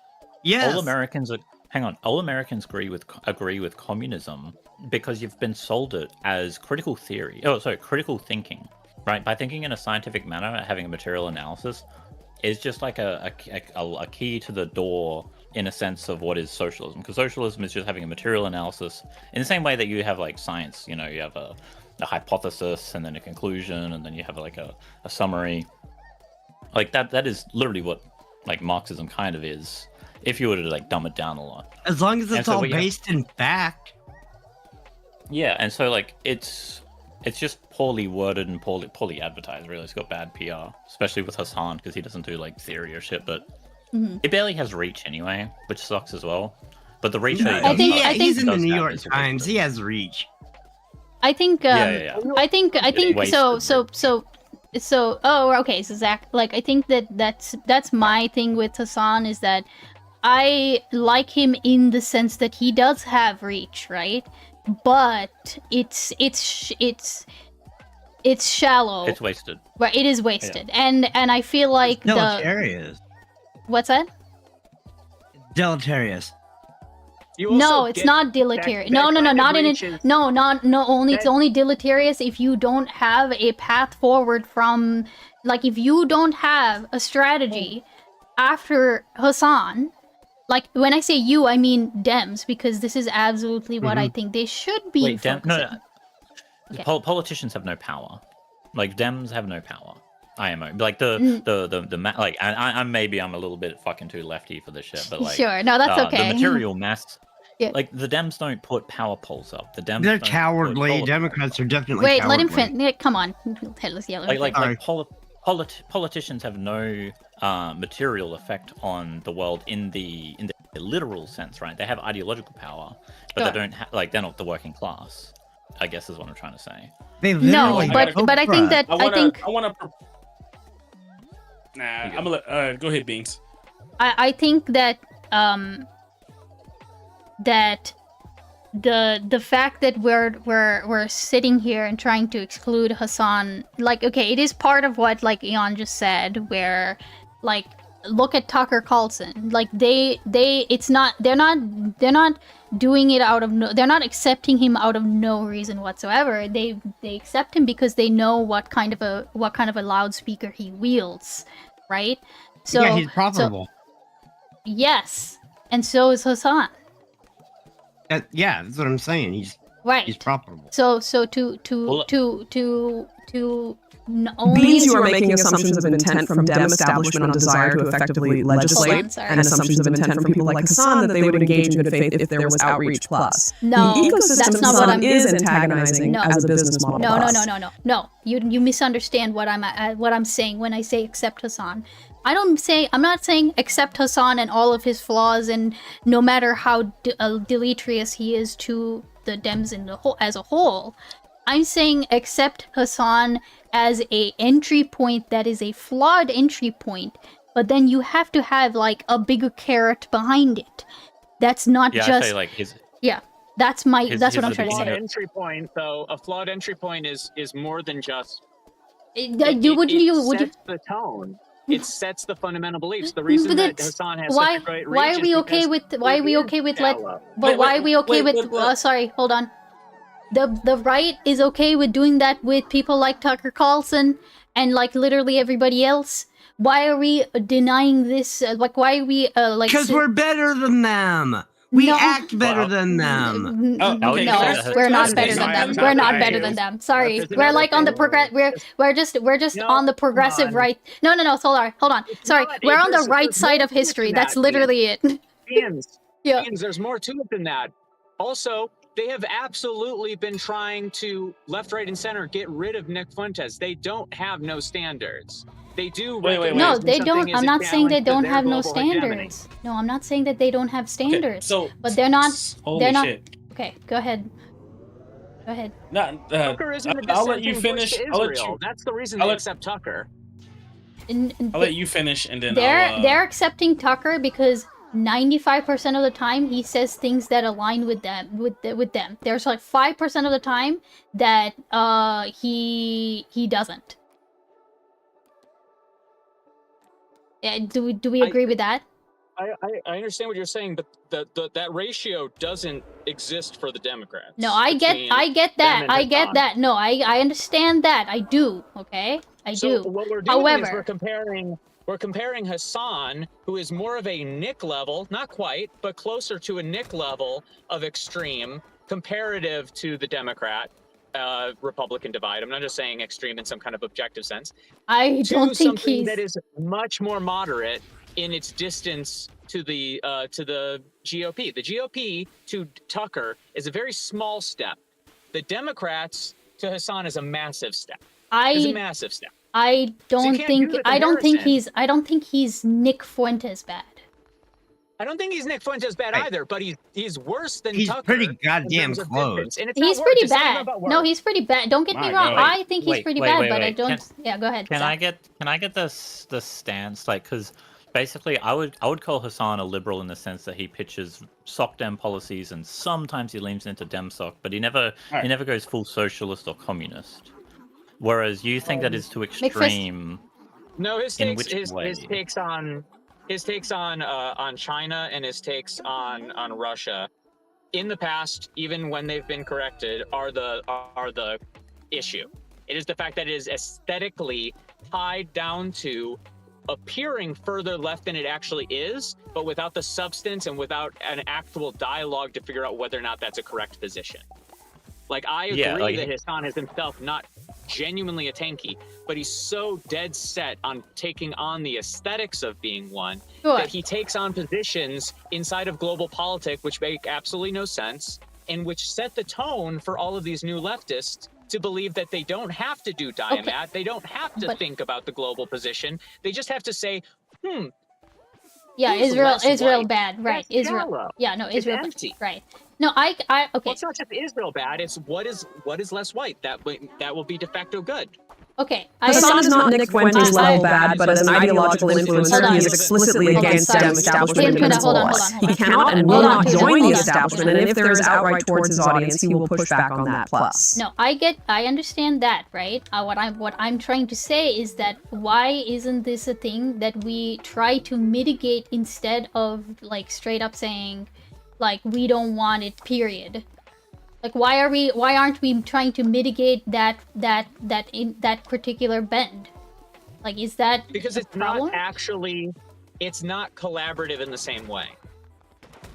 S9: Yes.
S11: All Americans are. Hang on. All Americans agree with communism because you've been sold it as critical theory. Oh, sorry, critical thinking. Right? By thinking in a scientific manner, having a material analysis is just like a key to the door in a sense of what is socialism. Because socialism is just having a material analysis in the same way that you have like science. You know, you have a hypothesis and then a conclusion and then you have like a summary. Like that is literally what like Marxism kind of is, if you were to like dumb it down a lot.
S9: As long as
S11: And
S9: it's
S11: so
S9: all
S11: what you have-
S9: based in fact.
S11: Yeah, and so like it's just poorly worded and poorly advertised. Really, it's got bad PR, especially with Hassan because he doesn't do like theory or shit. But it barely has reach anyway, which sucks as well. But the reach that he does
S1: think-
S11: have-
S9: He's in the
S11: does
S9: New
S11: have
S9: York
S11: is
S9: Times.
S11: wasted.
S9: He has reach.
S1: I think.
S11: Yeah.
S1: I think.
S11: Wasted.
S1: So. Oh, okay. So Zach, like, I think that's my thing with Hassan is that I like him in the sense that he does have reach, right? But it's shallow.
S11: It's wasted.
S1: Right, it is wasted, and I feel like
S9: Deleterious.
S1: What's that?
S9: Deleterious.
S8: You also
S1: No, it's
S8: get
S1: not deleterious.
S8: that
S1: No,
S8: kind of
S1: not in
S8: reach
S1: it.
S8: is-
S1: No, only it's
S8: that-
S1: only deleterious if you don't have a path forward from, like, if you don't have a strategy after Hassan, Like when I say you, I mean Dems, because this is absolutely what I think they should be.
S11: Wait, no,
S1: focusing.
S11: no. Politicians have no power. Like Dems have no power. IMO, like I'm maybe I'm a little bit fucking too lefty for this shit, but like
S1: Sure, no, that's okay.
S11: The material mass.
S1: Yeah.
S11: Like the Dems don't put power polls up. The Dems
S9: They're
S11: don't
S9: cowardly.
S11: put
S9: Democrats are definitely
S1: Wait,
S9: cowardly.
S1: let him finish. Come on, headless yellow.
S11: Politicians have no material effect on the world in the literal sense, right? They have ideological power, but they don't they're not the working class, I guess is what I'm trying to say.
S9: They
S1: No,
S9: literally
S1: but I think that
S10: I want to. Nah, I'm gonna let. Go ahead, Beans.
S1: I think that that the fact that we're sitting here and trying to exclude Hassan, like, okay, it is part of what like Eon just said, where like look at Tucker Carlson, like they're not doing it out of they're not accepting him out of no reason whatsoever. They accept him because they know what kind of a loudspeaker he wields, right? So
S9: yeah, he's profitable.
S1: Yes, and so is Hassan.
S9: Yeah, that's what I'm saying. He's profitable.
S1: So only
S3: Beans, you are making assumptions of intent from Dem establishment on desire to effectively legislate, and assumptions of intent from people like Hassan that they would engage in good faith if there was outreach plus.
S1: No,
S3: the ecosystem
S1: that's not what
S3: Hassan is antagonizing
S1: No.
S3: as a business model.
S1: No. You misunderstand what I'm saying when I say accept Hassan. I'm not saying accept Hassan and all of his flaws, and no matter how deleterious he is to the Dems as a whole. I'm saying accept Hassan as a entry point that is a flawed entry point, but then you have to have like a bigger carrot behind it. That's not just
S11: I say, like his.
S1: Yeah, that's what I'm trying to say.
S8: Entry point, though, a flawed entry point is more than just.
S1: It
S8: sets the tone. It sets the fundamental beliefs. The reason that Hassan has such a great reach
S1: why are we okay with sorry, hold on. The right is okay with doing that with people like Tucker Carlson and like literally everybody else. Why are we denying this? Why are we like?
S9: Because we're better than them. We act better than them.
S1: No, we're not better than them. We're not better than them. Sorry, we're like on the We're just on the progressive right. No. Hold on. Sorry, we're on the right side of history. That's literally it.
S8: Yeah. There's more to it than that. Also, they have absolutely been trying to left, right, and center get rid of Nick Fuentes. They don't have no standards. They do.
S1: Wait. No, they don't. I'm not saying they don't have no standards. No, I'm not saying that they don't have standards. Okay, but they're not. They're not. Shit. Okay, go ahead.
S8: Tucker isn't
S10: I'll let you finish.
S8: That's the reason they accept Tucker.
S10: I'll let you finish, and then
S1: they're accepting Tucker because 95% of the time he says things that align with them. There's like 5% of the time that he doesn't. Do we agree with that?
S8: I understand what you're saying, but that ratio doesn't exist for the Democrats.
S1: No, I get that. No, I understand that. I do. Okay, I do.
S8: What we're doing is we're comparing Hassan, who is more of a Nick level, not quite, but closer to a Nick level of extreme, comparative to the Democrat Republican divide. I'm not just saying extreme in some kind of objective sense.
S1: I don't think
S8: he's that is much more moderate in its distance to the GOP. The GOP to Tucker is a very small step. The Democrats to Hassan is a massive step. It's a massive step.
S1: I don't think he's Nick Fuentes bad.
S8: I don't think he's Nick Fuentes bad either, but he's worse than
S9: he's
S8: Tucker.
S9: He's pretty goddamn close.
S1: He's pretty bad. No, he's pretty bad. Don't get me wrong. I think he's pretty bad, but I don't. Yeah, go ahead.
S11: Can I get this stance, like, because basically I would call Hassan a liberal in the sense that he pitches soc dem policies and sometimes he leans into dem soc, but he never goes full socialist or communist. Whereas you think that is too extreme.
S8: No, his takes on China and his takes on Russia in the past, even when they've been corrected, are the issue. It is the fact that it is aesthetically tied down to appearing further left than it actually is, but without the substance and without an actual dialogue to figure out whether or not that's a correct position. Like, I agree that Hassan is himself not genuinely a tanky, but he's so dead set on taking on the aesthetics of being one that he takes on positions inside of global politics which make absolutely no sense and which set the tone for all of these new leftists to believe that they don't have to do Diamat, they don't have to think about the global position, they just have to say,
S1: yeah,
S8: who's
S1: Israel
S8: white?
S1: bad, right?
S8: That's
S1: Israel,
S8: shallow.
S1: yeah, no,
S8: It's
S1: Israel,
S8: empty.
S1: right? No, I okay.
S8: Well, it's not just Israel bad. It's what is less white. That will be de facto good.
S1: Okay,
S3: Hassan is not Nick Fuentes level bad, but as an ideological influencer, he is explicitly against Dem establishment and its laws. He cannot and will not join the establishment, and if there is outright towards his audience, he will push back on that plus.
S1: No, I understand that, right? What I'm trying to say is that why isn't this a thing that we try to mitigate instead of like straight up saying, like, we don't want it, period. Like, why aren't we trying to mitigate that particular bend? Like, is that
S8: because it's
S1: problem?
S8: not actually, it's not collaborative in the same way.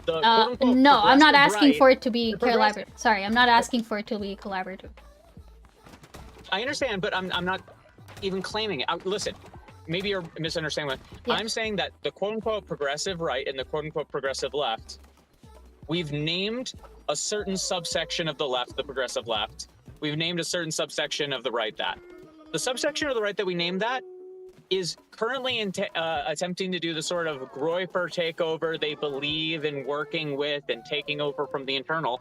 S8: The
S1: no, I'm not asking
S8: right,
S1: for it to be collaborative. Sorry, I'm not asking for it to be collaborative.
S8: I understand, but I'm not even claiming it. Listen, maybe you're misunderstanding.
S1: Yeah.
S8: I'm saying that the quote-unquote progressive right and the quote-unquote progressive left, we've named a certain subsection of the left, the progressive left. We've named a certain subsection of the right that. The subsection of the right that we named that is currently attempting to do the sort of Groyper takeover they believe in working with and taking over from the internal.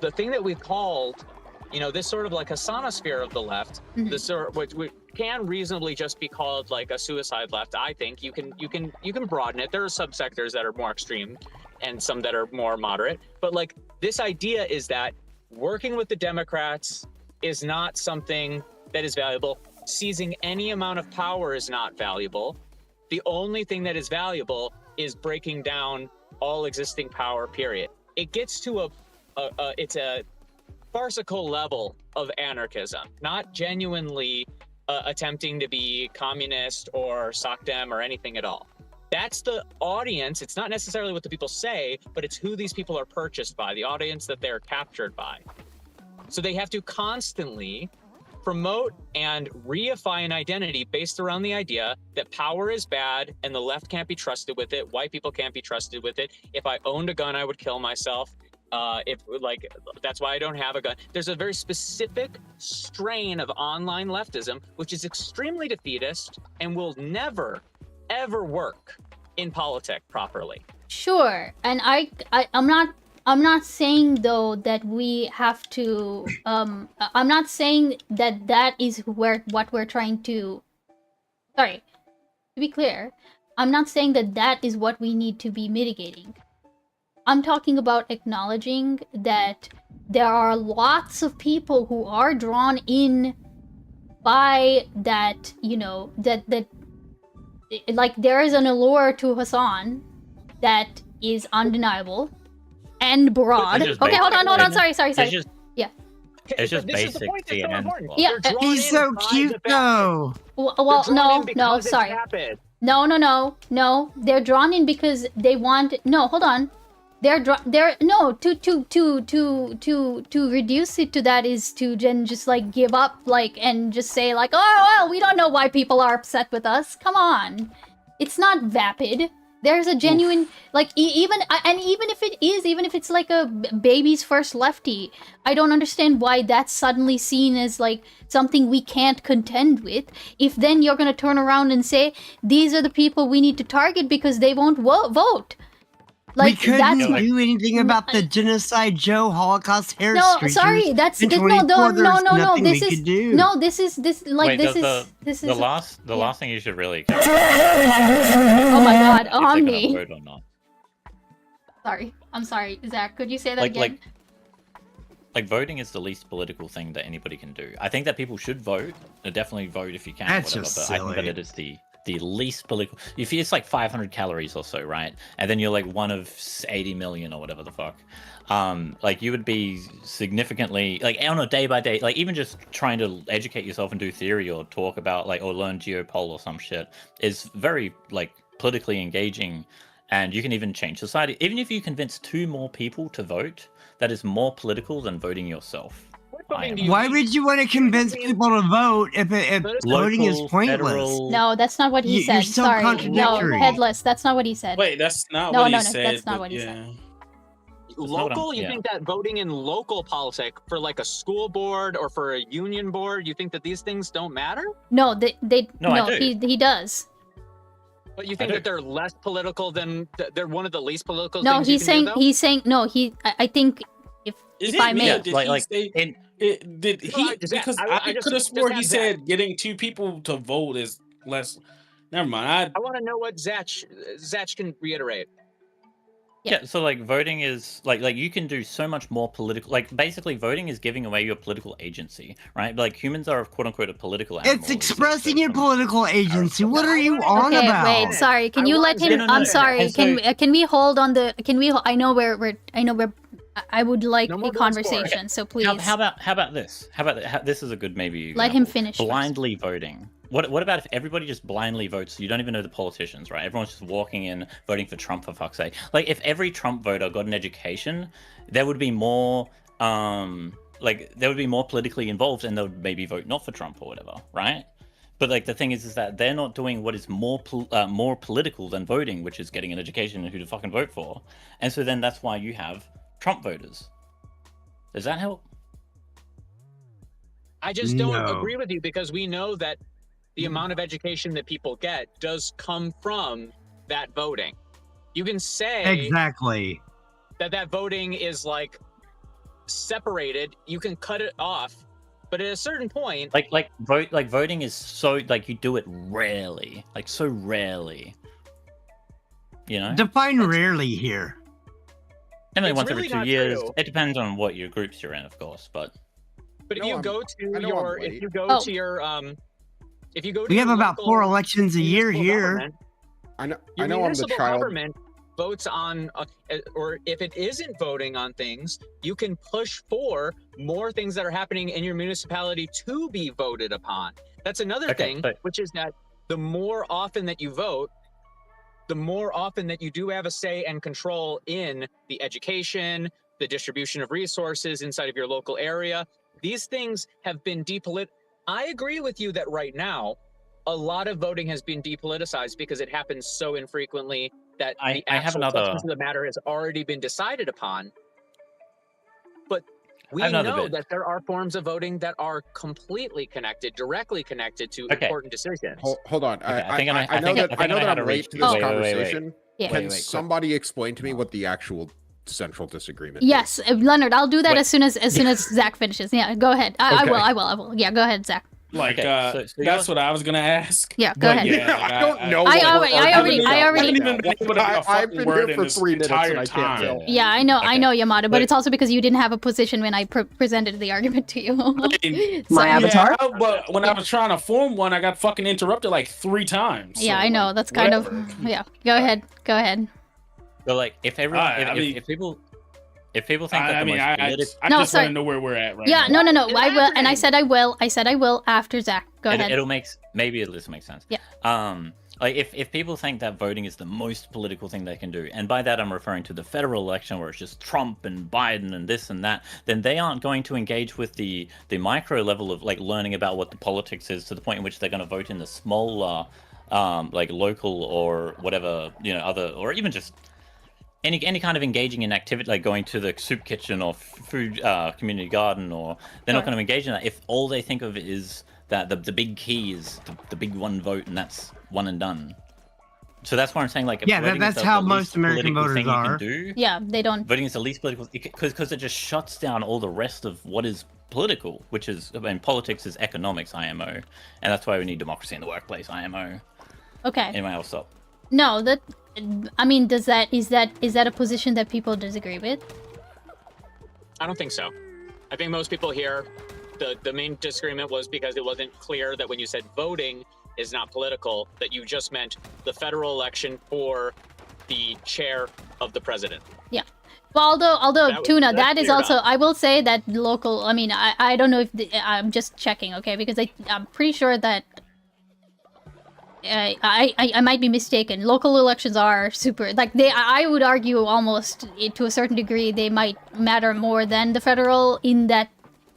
S8: The thing that we've called, you know, this sort of like a sonosphere of the left, this sort which can reasonably just be called like a suicide left. I think you can broaden it. There are subsectors that are more extreme and some that are more moderate, but like this idea is that working with the Democrats is not something that is valuable. Seizing any amount of power is not valuable. The only thing that is valuable is breaking down all existing power, period. It gets to it's a farcical level of anarchism, not genuinely attempting to be communist or SOCDEM or anything at all. That's the audience. It's not necessarily what the people say, but it's who these people are purchased by, the audience that they're captured by. So they have to constantly promote and reify an identity based around the idea that power is bad and the left can't be trusted with it. White people can't be trusted with it. If I owned a gun, I would kill myself. That's why I don't have a gun. There's a very specific strain of online leftism, which is extremely defeatist and will never, ever work in politics properly.
S1: Sure, and I'm not saying though that we have to. I'm not saying that is what we're trying to. Sorry, to be clear, I'm not saying that is what we need to be mitigating. I'm talking about acknowledging that there are lots of people who are drawn in by that, you know, that like there is an allure to Hassan that is undeniable and broad. Okay, hold on. Sorry. Yeah.
S11: It's just
S8: This is the
S11: basic
S8: point that's so
S11: CNN.
S8: important.
S1: Yeah,
S8: They're drawn
S9: He's
S8: in
S9: so
S8: by
S9: cute
S8: the fact-
S9: though.
S1: Well,
S8: They're drawn in
S1: no,
S8: because it's
S1: sorry.
S8: vapid.
S1: No. They're drawn in because they want. No, hold on. They're to reduce it to that is to just like give up, like, and just say like, oh well, we don't know why people are upset with us. Come on, it's not vapid. There's a genuine like even if it's like a baby's first lefty, I don't understand why that's suddenly seen as like something we can't contend with. If then you're gonna turn around and say these are the people we need to target because they won't vote. Like,
S9: we couldn't do anything about the Genocide Joe Holocaust hair
S1: No,
S9: screechers
S1: sorry, that's
S9: in
S1: no.
S9: 24, there's
S1: This
S9: nothing we
S1: is
S9: could do.
S1: no. This is
S11: Wait,
S1: this is
S11: the last thing you should really care
S1: Oh my God,
S11: if they're gonna
S1: Omni.
S11: vote or not.
S1: Sorry, I'm sorry, Zach. Could you say that again?
S11: Like voting is the least political thing that anybody can do. I think that people should vote. Definitely vote if you can.
S9: That's
S11: whatever,
S9: just
S11: but I think that
S9: silly.
S11: it is the the least political. If it's like 500 calories or so, right? And then you're like one of 80 million or whatever the fuck. Like you would be significantly like on a day by day, like even just trying to educate yourself and do theory or talk about like or learn geopol or some shit is very like politically engaging, and you can even change society. Even if you convince 2 more people to vote, that is more political than voting yourself.
S9: Why would you want to convince people to vote if voting is
S11: Local,
S9: pointless?
S11: federal-
S1: No, that's not what he said.
S9: You're so
S1: Sorry. No,
S9: contradictory.
S1: Headless. That's not what he said.
S10: Wait, that's not
S1: No,
S10: what
S1: no,
S10: he
S1: no,
S10: said.
S1: that's not
S10: but
S1: what he
S10: yeah.
S1: said.
S8: Local? You
S11: yeah.
S8: think that voting in local politics for like a school board or for a union board, you think that these things don't matter?
S1: No,
S11: No, I do.
S1: he does.
S8: But you think that they're less political than they're one of the least political
S1: No,
S8: things you
S1: he's
S8: can
S1: saying
S8: do, though?
S1: he's saying no. I think
S10: Is
S1: if
S10: it
S1: I
S10: me?
S1: may,
S10: Or did he say, did
S8: No,
S10: he?
S8: Zach,
S10: Because
S8: I
S10: I
S8: just-
S10: could have
S8: just
S10: swore he
S8: have Zach.
S10: said getting 2 people to vote is less. Never mind.
S8: I want to know what Zach can reiterate.
S11: Yeah, so like voting is like you can do so much more political. Like basically, voting is giving away your political agency, right? Like humans are quote unquote a political animal.
S9: It's expressing your political agency. What are you on
S1: okay,
S9: about?
S1: wait, sorry. Can you let him?
S11: No, no,
S1: I'm
S11: no.
S1: sorry.
S11: And so-
S1: Can we hold on the? Can we? I know we're. I would like
S8: No
S1: a
S8: more blood sport.
S1: conversation. So please.
S11: How about this? This is a good maybe.
S1: Let him
S11: example.
S1: finish first.
S11: Blindly voting. What about if everybody just blindly votes? You don't even know the politicians, right? Everyone's just walking in, voting for Trump for fuck's sake. Like if every Trump voter got an education, there would be more. They would be more politically involved, and they would maybe vote not for Trump or whatever, right? But like the thing is that they're not doing what is more political than voting, which is getting an education and who to fucking vote for. And so then that's why you have Trump voters. Does that help?
S8: I just don't
S9: No.
S8: agree with you because we know that the amount of education that people get does come from that voting. You can say
S9: Exactly.
S8: that voting is like separated. You can cut it off, but at a certain point,
S11: Voting is so like you do it rarely, like so rarely. You know,
S9: Define rarely here.
S11: I mean
S8: it's
S11: once
S8: really
S11: every 2
S8: not
S11: years.
S8: true.
S11: It depends on what your groups you're in, of course, but.
S8: if
S12: I
S8: you
S12: know
S8: go
S12: I'm
S8: to your, if
S12: late.
S8: you go
S1: Oh.
S8: to your, if you go to
S9: We
S8: your
S9: have about
S8: local
S9: 4 elections a year
S8: municipal
S9: here.
S8: government,
S12: I know
S8: your
S12: I'm the
S8: municipal
S12: child.
S8: government votes on, or if it isn't voting on things, you can push for more things that are happening in your municipality to be voted upon. That's another
S11: Okay,
S8: thing,
S11: but-
S8: which is that the more often that you vote, the more often that you do have a say and control in the education, the distribution of resources inside of your local area. These things have been I agree with you that right now, a lot of voting has been depoliticized because it happens so infrequently that
S11: I
S8: the
S11: have
S8: actual
S11: another-
S8: substance of the matter has already been decided upon. But we
S11: I have another
S8: know
S11: bit.
S8: that there are forms of voting that are completely connected, directly connected to
S11: Okay.
S8: important decisions.
S12: Hold on.
S11: I think I
S12: I know
S11: think-
S12: that
S11: I
S12: I know
S11: think I
S12: that
S11: had
S12: I'm
S11: to
S12: late
S11: reach-
S12: to this
S11: wait, wait, wait, wait.
S12: conversation.
S1: Yeah.
S12: Can
S11: Wait, quick.
S12: somebody explain to me what the actual central disagreement
S1: Yes,
S12: is?
S1: Leonard. I'll do that
S11: Wait.
S1: as soon as Zach finishes. Yeah, go ahead. I
S12: Okay.
S1: will. Yeah, go ahead, Zach.
S10: Like,
S11: Okay, so
S10: that's what I was gonna ask.
S1: Yeah, go
S10: But
S1: ahead.
S10: yeah, like,
S12: I don't know.
S1: I
S12: what
S1: already-
S12: we're
S1: I
S12: arguing
S1: already-
S12: about
S10: haven't even
S12: right
S10: been able to
S12: now.
S10: get a
S12: I've
S10: fucking
S12: been
S10: word
S12: here
S10: in
S12: for
S10: this
S12: 3 minutes and
S10: entire
S12: I can't
S10: time.
S12: tell.
S1: Yeah, I know,
S11: Okay.
S1: Yamato, but
S10: But-
S1: it's also because you didn't have a position when I presented the argument to you.
S3: My
S1: So-
S3: avatar?
S10: Yeah, but when I was trying to form one, I got fucking interrupted like 3 times.
S1: Yeah,
S10: so,
S1: I know.
S10: like,
S1: That's kind
S10: whatever.
S1: of yeah. Go ahead. Go ahead.
S11: So like if everyone,
S10: Alright, I mean-
S11: if people think that
S10: I
S11: the
S10: mean,
S11: most
S10: I
S11: political,
S1: No,
S10: just
S1: sorry.
S10: want to know where we're at right
S1: Yeah,
S10: now.
S1: no. I will, and I
S8: Elaborate.
S1: said I will after Zach. Go ahead.
S11: it'll make maybe this will make sense.
S1: Yeah.
S11: Like if people think that voting is the most political thing they can do, and by that I'm referring to the federal election where it's just Trump and Biden and this and that, then they aren't going to engage with the micro level of like learning about what the politics is to the point in which they're going to vote in the smaller, like local or whatever, other, or even just any kind of engaging in activity, like going to the soup kitchen or food community garden, or they're not going to engage in that if all they think of is that the big key is the big one vote and that's one and done. So that's why I'm saying like
S9: Yeah,
S11: voting is
S9: that's
S11: the
S9: how
S11: least
S9: most American
S11: political
S9: voters
S11: thing you
S9: are.
S11: can do.
S1: Yeah, they don't.
S11: Voting is the least political because it just shuts down all the rest of what is political, which is, I mean, politics is economics, IMO, and that's why we need democracy in the workplace, IMO.
S1: Okay.
S11: Anyway, I'll stop.
S1: No, I mean, is that a position that people disagree with?
S8: I don't think so. I think most people here, the main disagreement was because it wasn't clear that when you said voting, is not political, that you just meant the federal election for the chair of the president.
S1: Yeah. Well, although Tuna, that is
S8: cleared
S1: also,
S8: up.
S1: I will say that local, I mean, I don't know if, I'm just checking, okay, because I'm pretty sure that, I might be mistaken. Local elections are super, like, I would argue almost, to a certain degree, they might matter more than the federal in that,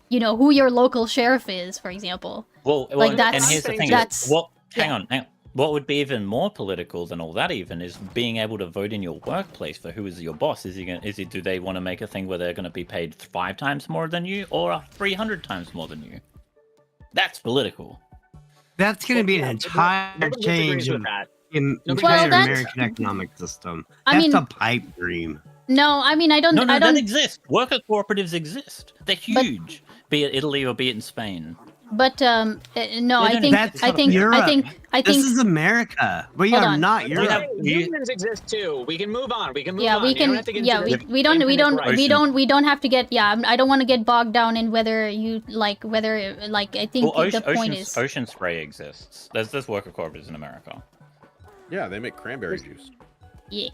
S1: you know, who your local sheriff is, for example.
S11: Well,
S1: Like,
S11: and here's the thing.
S1: that's,
S11: Hang on. What would be even more political than all that even is being able to vote in your workplace for who is your boss. Do they want to make a thing where they're going to be paid 5 times more than you or 300 times more than you? That's political.
S9: That's going to be an entire
S8: nobody
S9: change
S8: disagrees with
S9: in
S8: that.
S9: entire
S1: that's-
S9: American economic system.
S1: I
S9: That's
S1: mean-
S9: a pipe dream.
S1: no, I mean, I don't,
S11: That exists. Worker cooperatives exist. They're huge. Be it Italy or be it in Spain.
S1: but, no, I think,
S9: That's
S1: I think,
S9: Europe.
S1: I think,
S9: This is America. We
S1: Hold
S9: are
S1: on.
S9: not Europe.
S8: Unions exist too. We can move on. We can move
S1: yeah,
S8: on.
S1: we
S8: You don't
S1: can.
S8: have to get
S1: Yeah,
S8: into
S1: we don't. We don't.
S8: infinite
S1: We
S8: rights.
S1: don't have to get. Yeah, I don't want to get bogged down in whether you like whether like. I think
S11: Well,
S1: the point is.
S11: Ocean Spray exists. There's worker cooperatives in America.
S12: Yeah, they make cranberry juice.
S1: Yeah.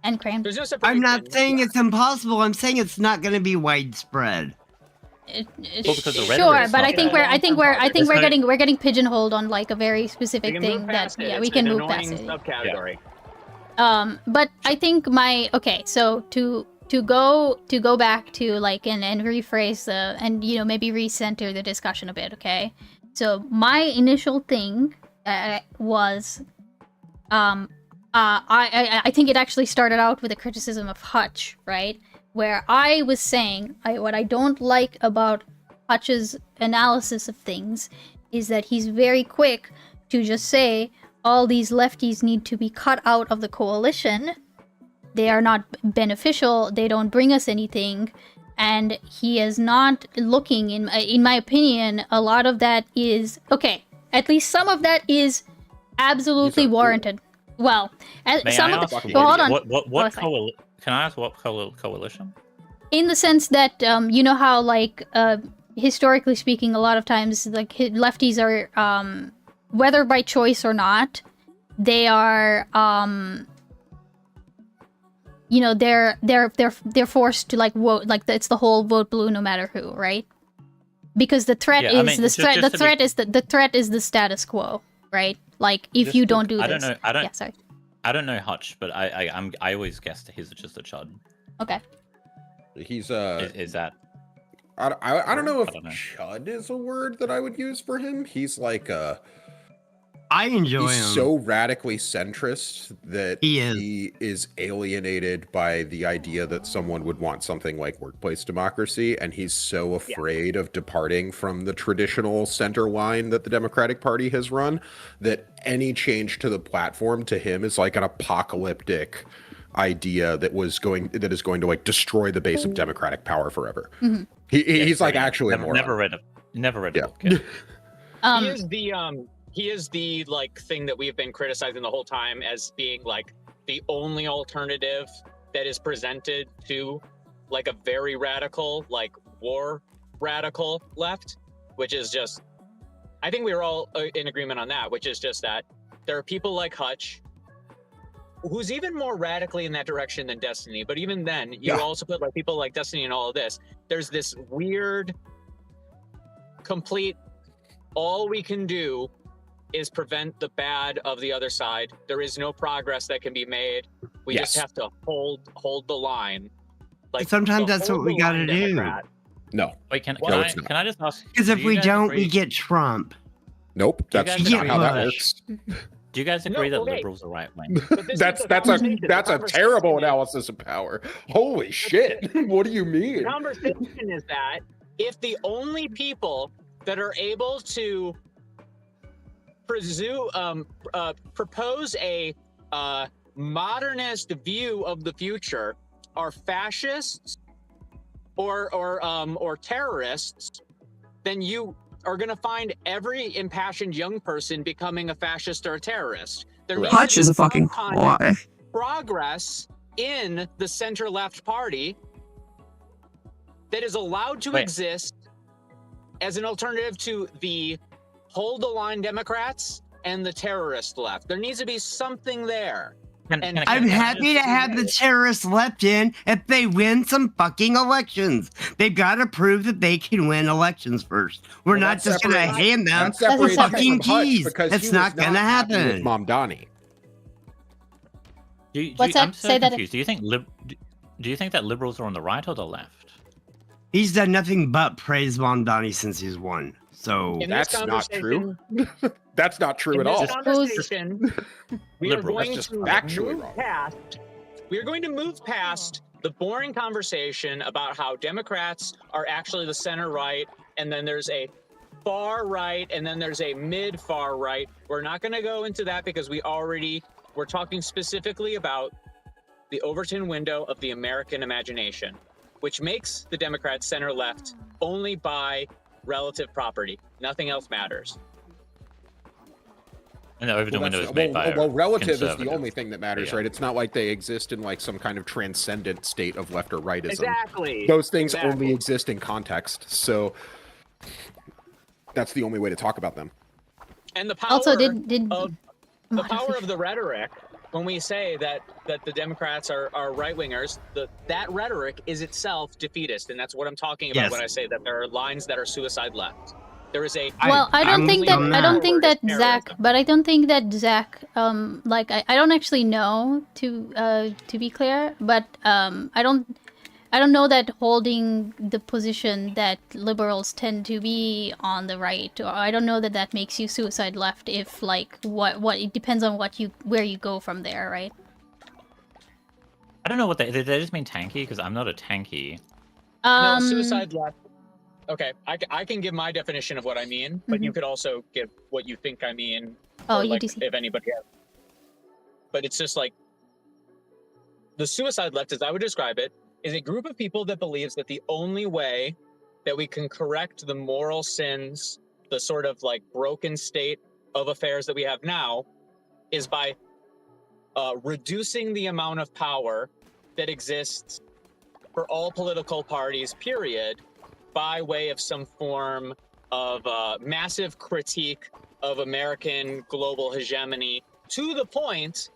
S1: And cram.
S8: There's no
S9: I'm
S8: separation.
S9: not saying it's impossible. I'm saying it's not going to be widespread.
S11: Well, because the
S1: Sure,
S11: rhetoric's
S1: but
S11: not
S1: I think
S11: there.
S1: we're getting pigeonholed on like a very specific
S8: We can
S1: thing
S8: move
S1: that
S8: past it.
S1: yeah
S8: It's
S1: we can
S8: an
S1: move past
S8: annoying
S1: it.
S8: subcategory.
S1: But I think so to go back to like and rephrase the and you know maybe recenter the discussion a bit, okay? So my initial thing was I think it actually started out with a criticism of Hutch, right? Where I was saying what I don't like about Hutch's analysis of things is that he's very quick to just say all these lefties need to be cut out of the coalition. They are not beneficial. They don't bring us anything. And he is not looking, in my opinion, a lot of that is... Okay, at least some of that is absolutely warranted. Well, some of the... Well, hold on.
S11: Can I ask what coalition?
S1: In the sense that, you know how, like, historically speaking, a lot of times, like, lefties are, whether by choice or not, they are, you know, they're forced to, like, vote, like, it's the whole vote blue no matter who, right? Because the threat the threat is the status quo, right? Like, if you don't do this. Yeah, sorry.
S11: I don't know Hutch, but I always guessed he's just a chud.
S1: Okay.
S12: He's
S11: is that?
S12: I don't know if chud is a word that I would use for him. He's like
S9: I enjoy
S12: he's
S9: him.
S12: so radically centrist that he is alienated by the idea that someone would want something like workplace democracy, and he's so afraid of departing from the traditional center line that the Democratic Party has run that any change to the platform to him is like an apocalyptic idea that is going to like destroy the base of democratic power forever.
S1: Mm-hmm.
S12: He's like actually a moron.
S11: Never read a book. Yeah.
S8: He is the like thing that we've been criticizing the whole time as being like the only alternative that is presented to like a very radical, like war radical left, which is just, I think we were all in agreement on that, which is just that there are people like Hutch, who's even more radically in that direction than Destiny. But even then, you also put like people like Destiny and all of this. There's this weird, complete, all we can do is prevent the bad of the other side. There is no progress that can be made. We just have to hold the line. Like
S9: sometimes that's what we gotta do.
S12: No.
S11: Wait, can
S12: no,
S11: can I just ask?
S9: Because if we don't, we get Trump.
S12: Nope, that's not how that works.
S11: Do you guys agree that liberals are right wing?
S12: That's a terrible analysis of power. Holy shit! What do you mean?
S8: The conversation is that if the only people that are able to propose a modernist view of the future are fascists or terrorists, then you are going to find every impassioned young person becoming a fascist or a terrorist.
S3: Hutch is a fucking why.
S8: Progress in the center-left party that is allowed to exist as an alternative to the hold the line Democrats and the terrorist left. There needs to be something there.
S9: I'm happy to have the terrorist left in if they win some fucking elections. They've got to prove that they can win elections first. We're
S12: Well,
S9: not just going to hand them
S12: that separates him
S9: fucking
S12: from Hutch
S9: keys.
S12: because
S9: It's
S12: he
S9: not
S12: was
S9: going to
S12: happy with
S9: happen.
S12: Mom Donnie.
S1: What's that?
S11: I'm so
S1: Say that-
S11: confused. Do you think that liberals are on the right or the left?
S9: He's done nothing but praise Mom Donnie since he's won. So
S8: In this
S12: That's not true.
S8: conversation-
S12: That's not true
S8: In
S12: at all.
S8: this conversation, we are
S11: Liberal.
S8: going
S12: That's just
S8: to
S12: factually
S8: move
S12: wrong.
S8: past. We are going to move past the boring conversation about how Democrats are actually the center right, and then there's a far right, and then there's a mid far right. We're not going to go into that because we're talking specifically about the Overton window of the American imagination, which makes the Democrats center left only by relative property. Nothing else matters.
S11: And the Overton window is
S12: Well,
S11: made by
S12: relative is the
S11: conservative.
S12: only thing that matters,
S11: Yeah.
S12: right? It's not like they exist in like some kind of transcendent state of left or rightism.
S8: Exactly.
S12: Those things
S8: Exactly.
S12: only exist in context. So that's the only way to talk about them.
S8: And the power
S1: Also,
S8: of the
S1: Come
S8: power
S1: on.
S8: of the rhetoric, when we say that the Democrats are right-wingers, that rhetoric is itself defeatist, and that's what I'm talking about
S9: Yes.
S8: when I say that there are lines that are suicide left. There is a
S1: Well, I don't think that Zach, but I don't think that Zach, like I don't actually know to be clear, but I don't know that holding the position that liberals tend to be on the right, or I don't know that that makes you suicide left. If like what it depends on where you go from there, right?
S11: I don't know what they just mean tanky because I'm not a tanky.
S8: No, suicide left. Okay, I can give my definition of what I mean, but you could also give what you think I mean.
S1: Oh,
S8: or,
S1: you
S8: like,
S1: do see.
S8: if anybody has. But it's just like the suicide left, as I would describe it, is a group of people that believes that the only way that we can correct the moral sins, the sort of like broken state of affairs that we have now, is by reducing the amount of power that exists for all political parties, period, by way of some form of massive critique of American global hegemony, to the point,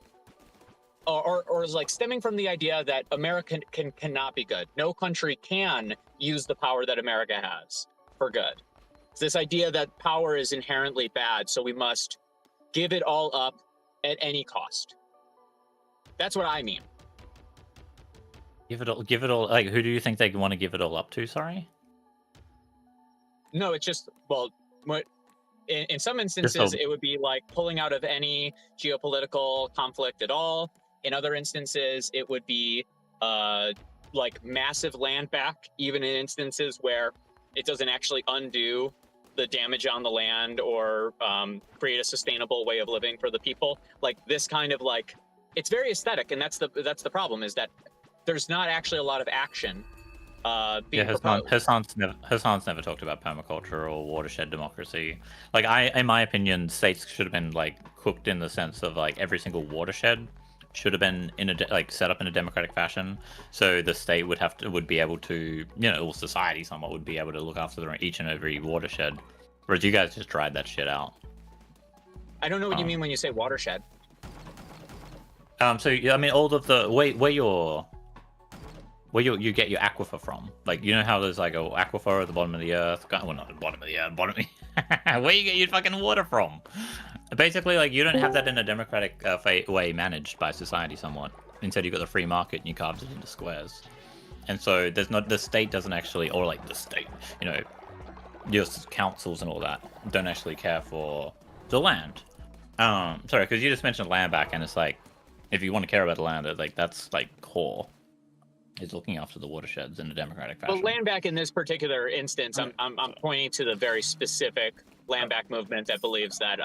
S8: or is like stemming from the idea that America cannot be good. No country can use the power that America has for good. It's this idea that power is inherently bad, so we must give it all up at any cost. That's what I mean.
S11: Give it all. Like, who do you think they want to give it all up to? Sorry.
S8: No, it's just, well, in some instances, it would be like pulling out of any geopolitical conflict at all. In other instances, it would be like massive land back, even in instances where it doesn't actually undo the damage on the land or create a sustainable way of living for the people. Like this kind of like, it's very aesthetic, and that's the problem, is that there's not actually a lot of action.
S11: Hassan's never talked about permaculture or watershed democracy. Like in my opinion, states should have been like cooked in the sense of like every single watershed should have been set up in a democratic fashion, so the state would be able to, or society somewhat would be able to look after each and every watershed. Whereas you guys just dried that shit out.
S8: I don't know what you mean when you say watershed.
S11: So I mean, all of the where you get your aquifer from, like how there's like a aquifer at the bottom of the earth. Well, not the bottom of the earth, where you get your fucking water from. Basically, like you don't have that in a democratic way managed by society somewhat. Instead, you've got the free market and you carved it into squares. And so the state doesn't actually, or like the state, your councils and all that don't actually care for the land. Sorry, because you just mentioned land back, and it's like, if you want to care about the land, like that's like core. Is looking after the watersheds in a democratic fashion.
S8: Well, land back in this particular instance, I'm pointing to the very specific land back movement that believes that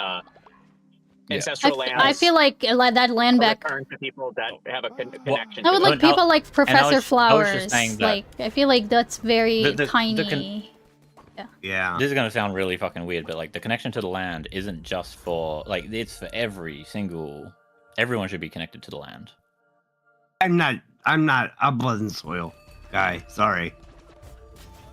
S8: ancestral land.
S1: I feel like that land back.
S8: Return to people that have a connection.
S1: I would like people like Professor Flowers.
S11: I was just saying that
S1: like I feel like that's very tiny.
S9: Yeah.
S11: This is gonna sound really fucking weird, but like the connection to the land isn't just for like it's for everyone should be connected to the land.
S9: I'm not a blood and soil guy. Sorry.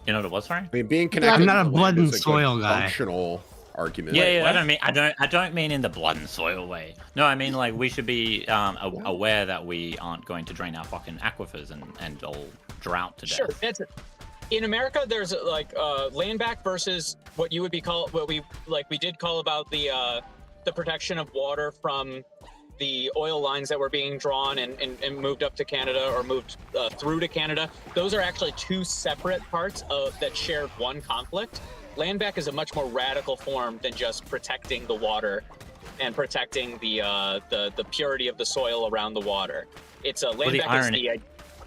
S11: You know what it was, sorry?
S12: I mean, being connected.
S9: I'm not
S12: to
S9: a
S12: the
S9: blood
S12: land
S9: and
S12: is a good
S9: soil guy.
S12: Functional argument.
S11: Yeah, I don't mean in the blood and soil way. No, I mean like we should be aware that we aren't going to drain our fucking aquifers and all drought to death.
S8: Sure, that's it. In America, there's like land back versus what you would be we did call about the protection of water from the oil lines that were being drawn and moved up to Canada or moved through to Canada. Those are actually two separate parts that shared one conflict. Land back is a much more radical form than just protecting the water and protecting the purity of the soil around the water. It's a land back is the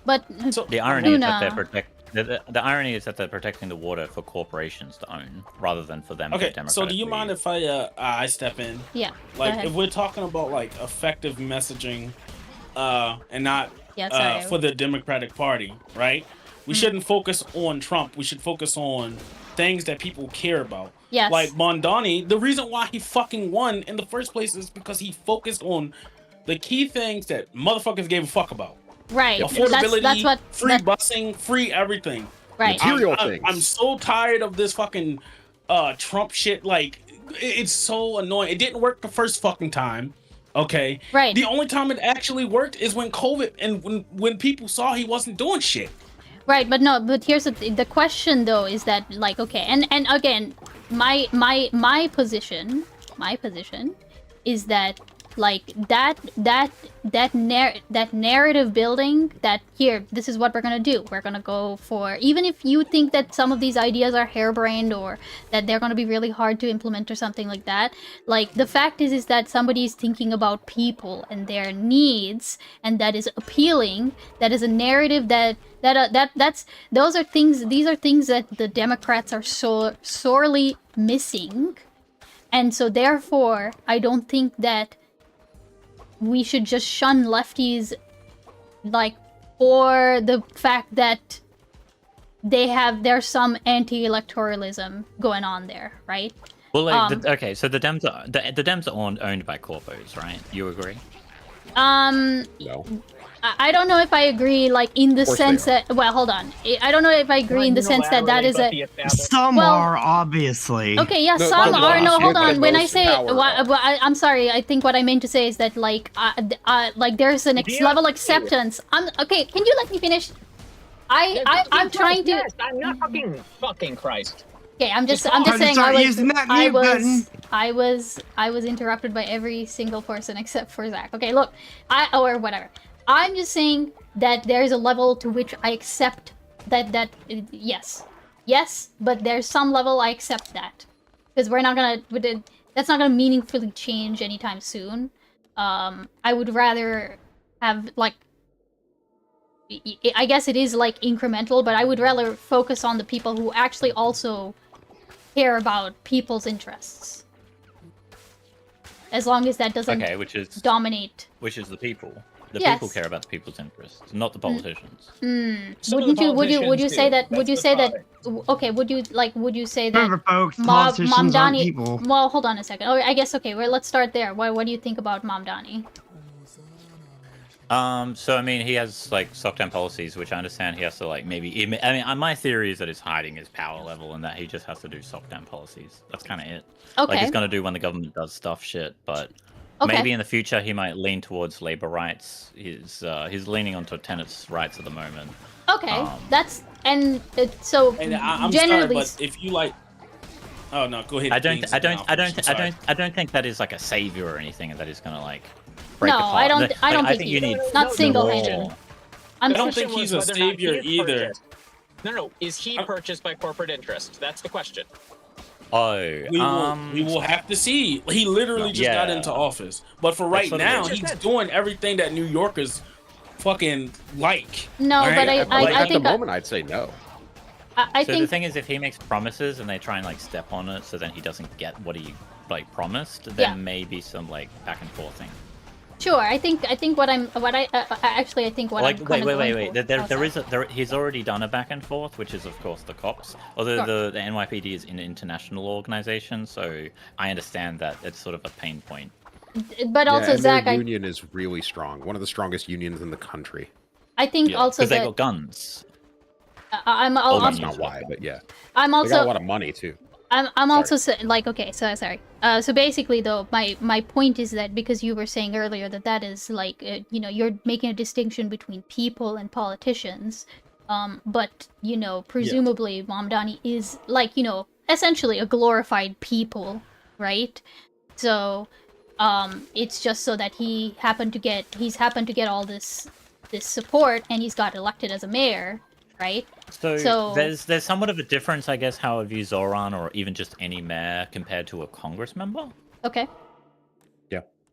S1: But
S11: the irony is that the irony is that they're protecting the water for corporations to own rather than for them to democratically.
S10: So do you mind if I step in?
S1: Yeah.
S10: Like if we're talking about like effective messaging, and not for the Democratic Party, right? We shouldn't focus on Trump. We should focus on things that people care about.
S1: Yes.
S10: Like Mondani, the reason why he fucking won in the first place is because he focused on the key things that motherfuckers gave a fuck about.
S1: Right.
S10: Affordability,
S1: that's what
S10: free busing, free everything.
S1: Right.
S12: Material things.
S10: I'm so tired of this fucking Trump shit. Like, it's so annoying. It didn't work the first fucking time. Okay.
S1: Right.
S10: The only time it actually worked is when COVID and when people saw he wasn't doing shit.
S1: Right, but here's the question though is that like okay, and again, my position is that like that narrative building that here this is what we're gonna do. We're gonna go for, even if you think that some of these ideas are harebrained or that they're gonna be really hard to implement or something like that. Like the fact is that somebody is thinking about people and their needs, and that is appealing. That is a narrative these are things that the Democrats are so sorely missing, and so therefore I don't think that we should just shun lefties like for the fact that there's some anti-electoralism going on there, right?
S11: Well, like, okay, so the Dems are owned by corpos, right? You agree?
S12: No.
S1: I don't know if I agree, like, in the sense that... Well, hold on. I don't know if I agree in the sense that is a...
S9: Some are, obviously.
S1: Okay, yeah, some are. No, hold on. When I say... I'm sorry. I think what I meant to say is that, like, there's an level acceptance. Okay, can you let me finish? I'm trying to...
S8: Yes, I'm not fucking Christ.
S1: Okay, I'm just saying I was interrupted by every single person except for Zach. Okay, look, or whatever. I'm just saying that there's a level to which I accept that yes, but there's some level I accept that because we're not gonna that's not gonna meaningfully change anytime soon. I would rather have like I guess it is like incremental, but I would rather focus on the people who actually also care about people's interests. As long as that doesn't dominate.
S11: Which is the people. The people care about the people's interests, not the politicians.
S1: Would you say that
S9: Remember, folks, politicians aren't people.
S1: Well, hold on a second. I guess well, let's start there. What do you think about Mamdani?
S11: So I mean, he has like lockdown policies, which I understand he has to like maybe. I mean, my theory is that he's hiding his power level and that he just has to do lockdown policies. That's kind of it.
S1: Okay.
S11: Like he's gonna do when the government does stuff shit, but maybe in the future he might lean towards labor rights. He's leaning onto tenants' rights at the moment.
S1: Okay, I'm
S10: sorry,
S1: generally.
S10: but if you like. Oh no, go ahead.
S11: I don't think that is like a savior or anything, and that is gonna like.
S1: No, I don't think
S11: you need
S1: not single-handed.
S10: I don't think he's a savior either.
S8: No. Is he purchased by corporate interest? That's the question.
S10: We will have to see. He literally just got into office, but for right now, he's doing everything that New Yorkers fucking like.
S1: No,
S10: right?
S1: but I
S12: at
S1: think
S12: the moment I'd say no.
S1: I
S11: so
S1: think
S11: the thing is, if he makes promises and they try and like step on it, so then he doesn't get what he like promised, then maybe some like back and forth thing.
S1: Sure, I think what I'm
S11: like,
S1: wait.
S11: He's already done a back and forth, which is of course the cops. Although the NYPD is an international organization, so I understand that it's sort of a pain point.
S1: But also,
S12: and
S1: Zach,
S12: their union is really strong. One of the strongest unions in the country.
S1: I think also
S11: because they got guns.
S1: I'm
S12: that's not why, but yeah.
S1: I'm also
S12: they got a lot of money too.
S1: I'm also like, okay, so sorry. So basically, though, my point is that because you were saying earlier that is like, you know, you're making a distinction between people and politicians, but you know, presumably, Mamdani is like, you know, essentially a glorified people, right? So, it's just so that he's happened to get all this support, and he's got elected as a mayor, right?
S11: So there's somewhat of a difference, I guess, how I view Zoran or even just any mayor compared to a Congress member.
S1: Okay.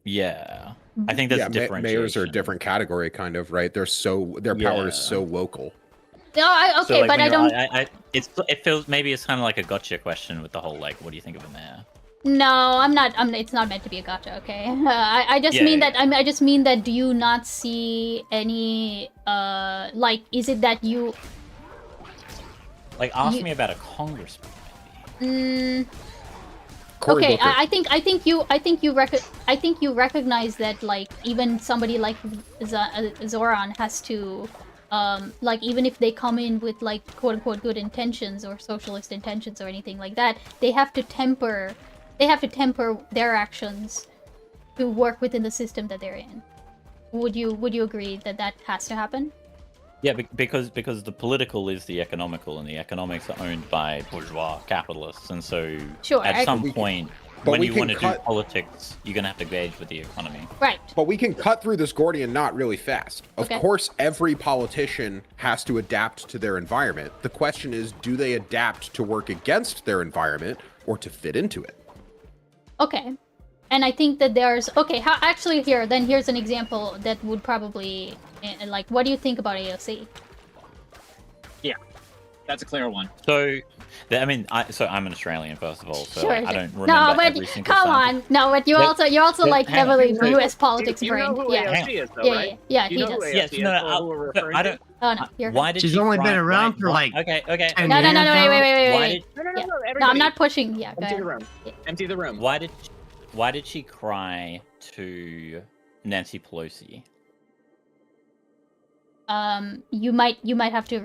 S11: Yeah. I think there's a differentiation.
S12: Mayors are a different category, kind of, right? Their power is so local.
S1: No,
S11: So, like,
S1: but I don't.
S11: It feels maybe it's kind of like a gotcha question with the whole like, what do you think of a mayor?
S1: No, I'm not. It's not meant to be a gotcha. Okay. I just mean that. I just mean that. Do you not see any? Like, is it that you?
S11: Like, ask me about a congressman.
S1: Okay, I think you recognize that, like, even somebody like Zoran has to, like, even if they come in with like quote unquote good intentions or socialist intentions or anything like that, they have to temper their actions to work within the system that they're in. Would you agree that has to happen?
S11: Yeah, because the political is the economical, and the economics are owned by bourgeois capitalists, and so at some point, when you want to do politics, you're gonna have to gauge with the economy.
S1: Right.
S12: But we can cut through this Gordian knot really fast. Of course, every politician has to adapt to their environment. The question is, do they adapt to work against their environment or to fit into it?
S1: Okay. And I think that there's here's an example that would probably, like, what do you think about AOC?
S8: Yeah, that's a clear one.
S11: So, I mean, I'm an Australian, first of all, so
S1: Sure.
S11: I don't remember every single
S1: come
S11: sample.
S1: on, no, but you're also like heavily U.S. politics
S8: You
S1: brained.
S8: know who AOC is, though, right?
S1: Yeah,
S8: You
S1: he
S8: know who
S1: does.
S8: AOC is, who we're referring to?
S1: Oh no, you're
S11: Why did
S9: She's
S11: she
S9: only
S11: cry?
S9: been around for like
S11: Okay.
S9: 10
S1: No,
S9: years now.
S1: wait.
S8: No,
S1: Yeah. No,
S8: everybody.
S1: I'm not pushing. Yeah, go
S8: Empty
S1: ahead.
S8: the room. Empty the room.
S11: Why did she cry to Nancy Pelosi?
S1: You might have to.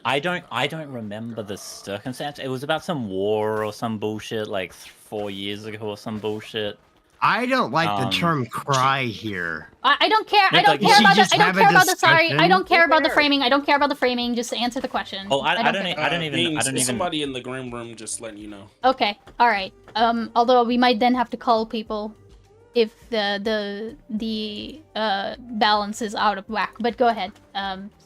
S11: I don't remember the circumstance. It was about some war or some bullshit like 4 years ago or some bullshit.
S9: I don't like the term "cry" here.
S1: I don't care. I don't care about the. I don't care about the. Sorry, I don't care about the framing. I don't care about the framing. Just answer the question.
S11: Oh, I don't even.
S10: Somebody in the green room just letting you know.
S1: Okay. All right. Although we might then have to call people if the balance is out of whack. But go ahead.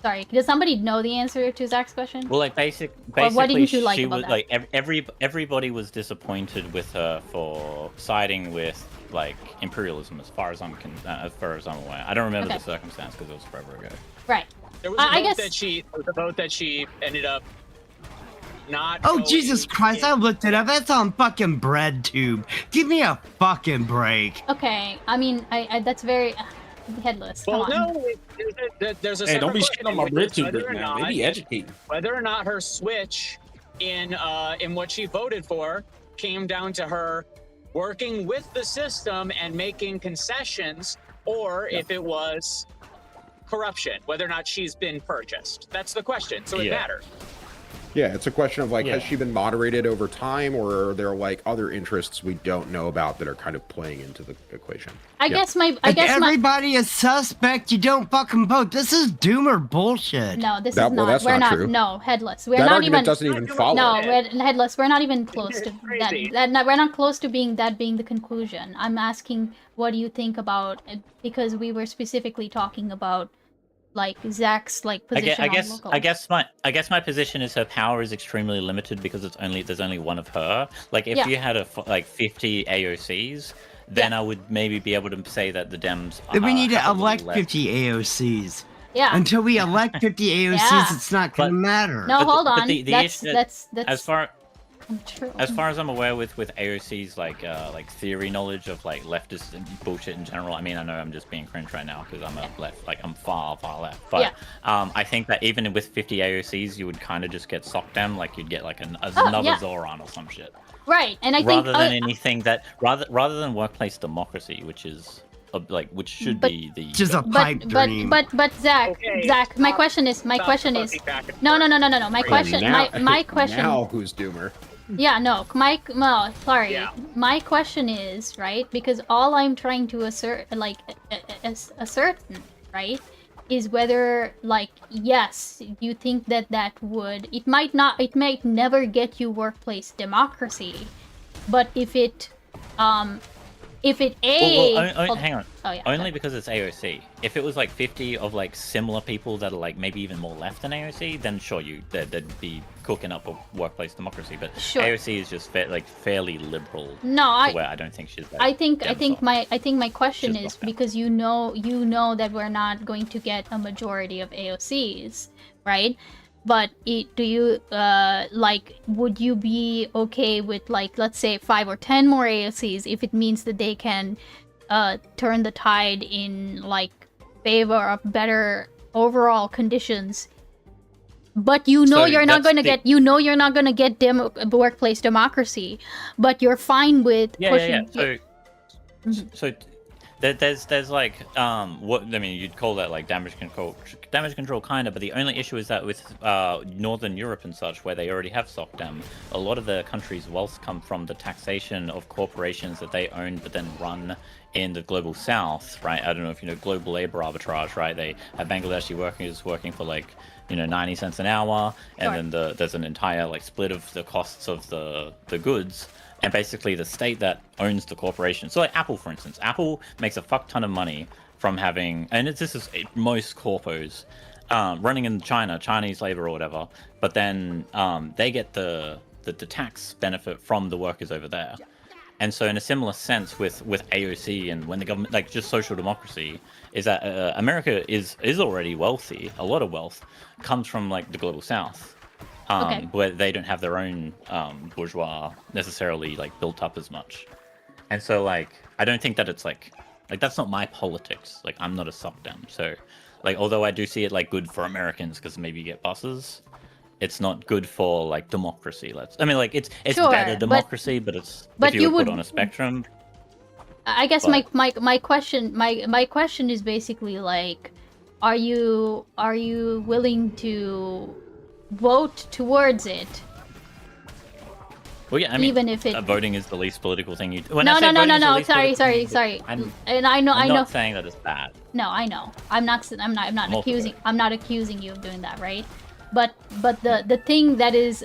S1: Sorry. Does somebody know the answer to Zach's question?
S11: Well, like basically,
S1: what didn't you like
S11: she
S1: about
S11: was
S1: that?
S11: like everybody was disappointed with her for siding with like imperialism, as far as I'm aware. I don't remember the circumstance because it was forever ago.
S1: Right.
S8: There was a vote that she ended up not.
S9: Oh, Jesus Christ, I looked it up. That's on fucking BreadTube. Give me a fucking break.
S1: Okay. I mean, I that's very headless. Come
S8: Well,
S1: on.
S8: no, there's a
S10: Hey, don't be
S8: separate
S10: shitting on my
S8: question,
S10: BreadTube
S8: whether
S10: group,
S8: or
S10: man.
S8: not-
S10: Maybe educate.
S8: Whether or not her switch in what she voted for came down to her working with the system and making concessions, or if it was corruption, whether or not she's been purchased. That's the question. So it matters.
S12: Yeah, it's a question of like, has she been moderated over time, or are there like other interests we don't know about that are kind of playing into the equation?
S1: I guess
S9: everybody is suspect. You don't fucking vote. This is doomer bullshit.
S1: No, this is not.
S12: That's
S1: we're
S12: not
S1: not.
S12: true.
S1: No, headless. We're
S12: That
S1: not
S12: argument
S1: even.
S12: doesn't even follow.
S1: No, headless. We're not even close to
S8: crazy.
S1: that. We're not close to being the conclusion. I'm asking, what do you think about it? Because we were specifically talking about like Zach's like position.
S11: I guess my position is her power is extremely limited because there's only one of her. Like if you had like 50 AOCs, then I would maybe be able to say that the Dems.
S9: We need to elect 50 AOCs.
S1: Yeah.
S9: Until we elect 50 AOCs, it's not going to matter.
S1: No, hold on.
S11: That's
S1: true.
S11: As far as I'm aware, with AOC's like theory knowledge of like leftist bullshit in general. I mean, I know I'm just being cringe right now because I'm a left, like I'm far left. But I think that even with 50 AOCs, you would kind of just get socked them. Like you'd get like another Zoran or some shit.
S1: Right, and I think
S11: rather than anything that rather than workplace democracy, which should be the
S9: just a pipe dream.
S1: But Zach, my question is no. My question.
S12: Now who's doomer?
S1: Yeah, no, sorry.
S8: Yeah.
S1: My question is, right, because all I'm trying to assert, right, is whether, like, yes, you think that would, it might never get you workplace democracy, but if it,
S11: Well, hang on.
S1: Oh, yeah,
S11: Only because it's AOC. If it was like 50 of like similar people that are like maybe even more left than AOC, then sure, they'd be cooking up a workplace democracy. But
S1: Sure.
S11: AOC is just fairly liberal.
S1: No,
S11: to where I don't think she's. Like,
S1: I think my question
S11: She's
S1: is
S11: not
S1: because you know that we're not going to get a majority of AOCs, right? But do you like, would you be okay with, like, let's say 5 or 10 more AOCs if it means that they can turn the tide in, like, favor of better overall conditions? But you know you're not going to get workplace democracy, but you're fine with pushing.
S11: So there's like what I mean, you'd call that like damage control kind of, but the only issue is that with Northern Europe and such, where they already have SOCDEM, a lot of the country's wealth come from the taxation of corporations that they own but then run in the global south, right? I don't know if you know global labor arbitrage, right? They have Bangladeshi workers working for like 90 cents an hour, and then there's an entire like split of the costs of the goods. And basically the state that owns the corporation. So like Apple, for instance. Apple makes a fuck ton of money from having, and this is most corpos, running in China, Chinese labor or whatever. But then they get the tax benefit from the workers over there. And so in a similar sense with AOC and when the government, like just social democracy, is that America is already wealthy. A lot of wealth comes from like the global south. Where they don't have their own bourgeois necessarily like built up as much, and so like I don't think that it's like that's not my politics. Like I'm not a SOCDEM, so like although I do see it like good for Americans because maybe you get buses, it's not good for like democracy. It's
S1: Sure,
S11: better democracy, but it's if you would put on a spectrum.
S1: I guess my question is basically like, are you willing to vote towards it?
S11: Well, yeah, I mean,
S1: even if
S11: voting is the least political thing you.
S1: No. Sorry. And I know.
S11: I'm not saying that it's bad.
S1: No, I know. I'm not accusing you of doing that, right? But the thing that is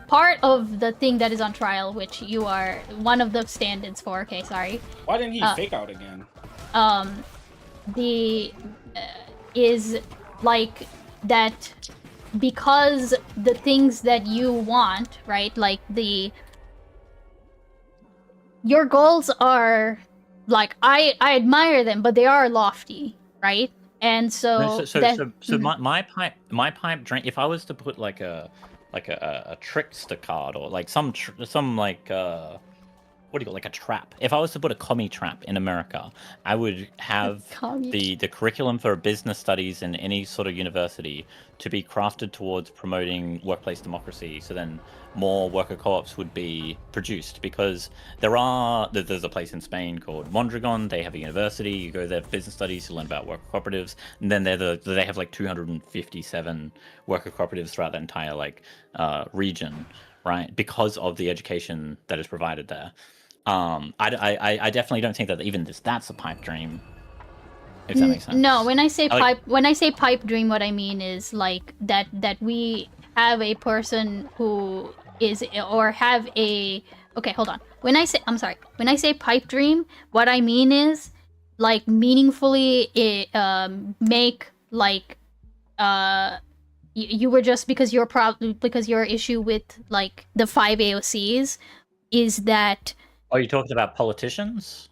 S1: part of the thing that is on trial, which you are one of the stand-ins for. Okay, sorry.
S10: Why didn't he fake out again?
S1: Is like that. Because the things that you want, right? Like your goals are like I admire them, but they are lofty, right? And so
S11: my pipe dream. If I was to put like a trickster card or like some like what do you call, like a trap? If I was to put a commie trap in America, I would have the curriculum for business studies in any sort of university to be crafted towards promoting workplace democracy. So then more worker co-ops would be produced, because there's a place in Spain called Mondragon. They have a university. You go there for business studies, you learn about worker cooperatives, and then they have like 257 worker cooperatives throughout the entire like region, right? Because of the education that is provided there. I definitely don't think that even that's a pipe dream. If that makes sense.
S1: No, when I say pipe dream, what I mean is like that we have a person who is or have a. Okay, hold on. When I say pipe dream, what I mean is like meaningfully make like you were just because your issue with like the 5 AOCs is that.
S11: Are you talking about politicians?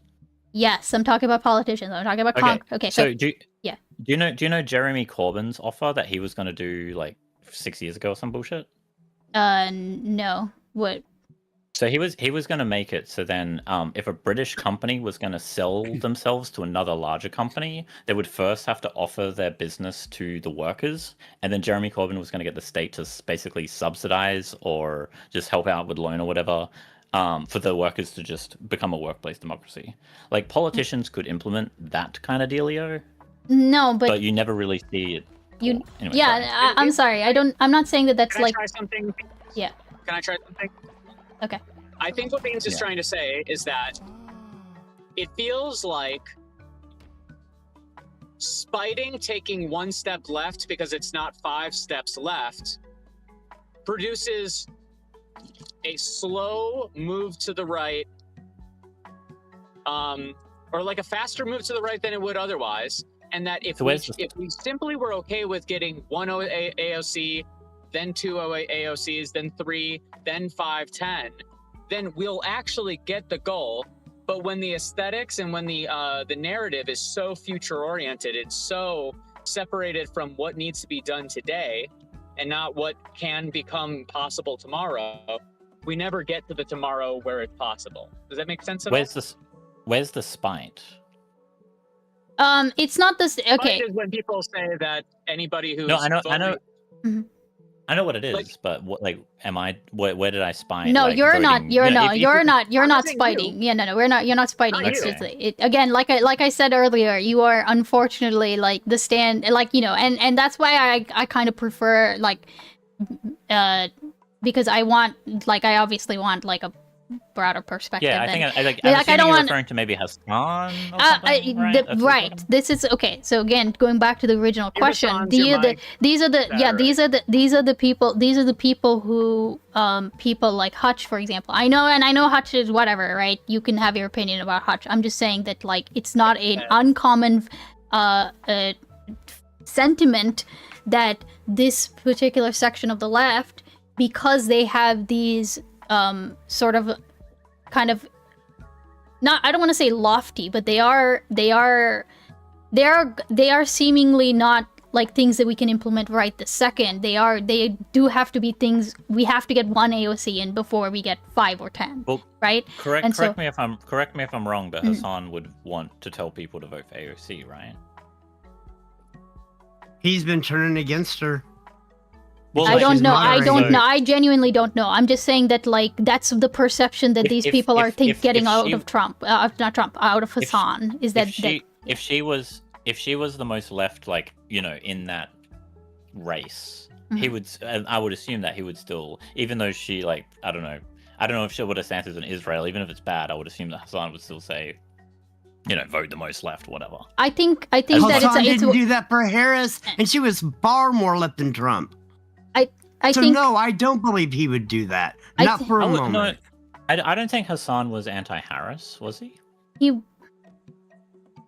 S1: Yes, I'm talking about politicians. I'm talking about okay. So
S11: do you know Jeremy Corbyn's offer that he was going to do like 6 years ago or some bullshit?
S1: No. What?
S11: So he was going to make it so then if a British company was going to sell themselves to another larger company, they would first have to offer their business to the workers, and then Jeremy Corbyn was going to get the state to basically subsidize or just help out with loan or whatever. For the workers to just become a workplace democracy. Like politicians could implement that kind of dealio.
S1: No, but
S11: you never really see it.
S1: Anyway, I'm sorry. I'm not saying that that's
S8: Can
S1: like.
S8: I try something?
S1: Yeah.
S8: Can I try something?
S1: Okay.
S8: I think what Beans is trying to say is that it feels like spiting taking one step left because it's not 5 steps left produces a slow move to the right, or like a faster move to the right than it would otherwise. And that if we simply were okay with getting 1 AOC, then 2 AOCs, then 3, then 5, 10, then we'll actually get the goal. But when the aesthetics and when the narrative is so future oriented, it's so separated from what needs to be done today and not what can become possible tomorrow, we never get to the tomorrow where it's possible. Does that make sense at all?
S11: Where's the spite?
S1: It's not this. Okay.
S8: Spite is when people say that anybody who's
S11: No, I know.
S1: Mm-hmm.
S11: I know what it is, but what, like, am I? Where did I spite?
S1: No,
S11: like,
S1: you're
S11: voting?
S1: not. You're not. You're not. You're not
S8: saying
S1: spiting. Yeah, no, we're not. You're not spiting.
S8: Not
S1: It's
S8: you.
S1: just again, like I said earlier, you are unfortunately like the stand, like and that's why I kind of prefer like, because I obviously want like a broader perspective.
S11: Yeah, I
S1: than,
S11: think I'm
S1: like I don't
S11: you're
S1: want.
S11: referring to maybe Hassan or something, right?
S1: Right. This is okay. So again, going back to the original question, these are the people who people like Hutch, for example. I know Hutch is whatever, right? You can have your opinion about Hutch. I'm just saying that like it's not an uncommon sentiment that this particular section of the left, because they have these sort of kind of not, I don't want to say lofty, but they are seemingly not like things that we can implement right this second. They do have to be things we have to get 1 AOC in before we get 5 or 10.
S11: Well,
S1: right?
S11: Correct me if I'm wrong, but Hassan would want to tell people to vote for AOC, right?
S9: He's been turning against her.
S11: Well,
S1: I don't know. I don't
S11: so-
S1: know. I genuinely don't know. I'm just saying that like that's the perception that these people are getting out of Trump, out of Hassan. Is that
S11: if she was the most left, like in that race, he would. I would assume that he would still, even though she like I don't know if she would have stances in Israel, even if it's bad, I would assume that Hassan would still say, vote the most left, whatever.
S1: I think that
S9: Hassan didn't do that for Harris, and she was far more left than Trump. I don't believe he would do that. Not for a moment.
S11: No, I don't think Hassan was anti-Harris, was he?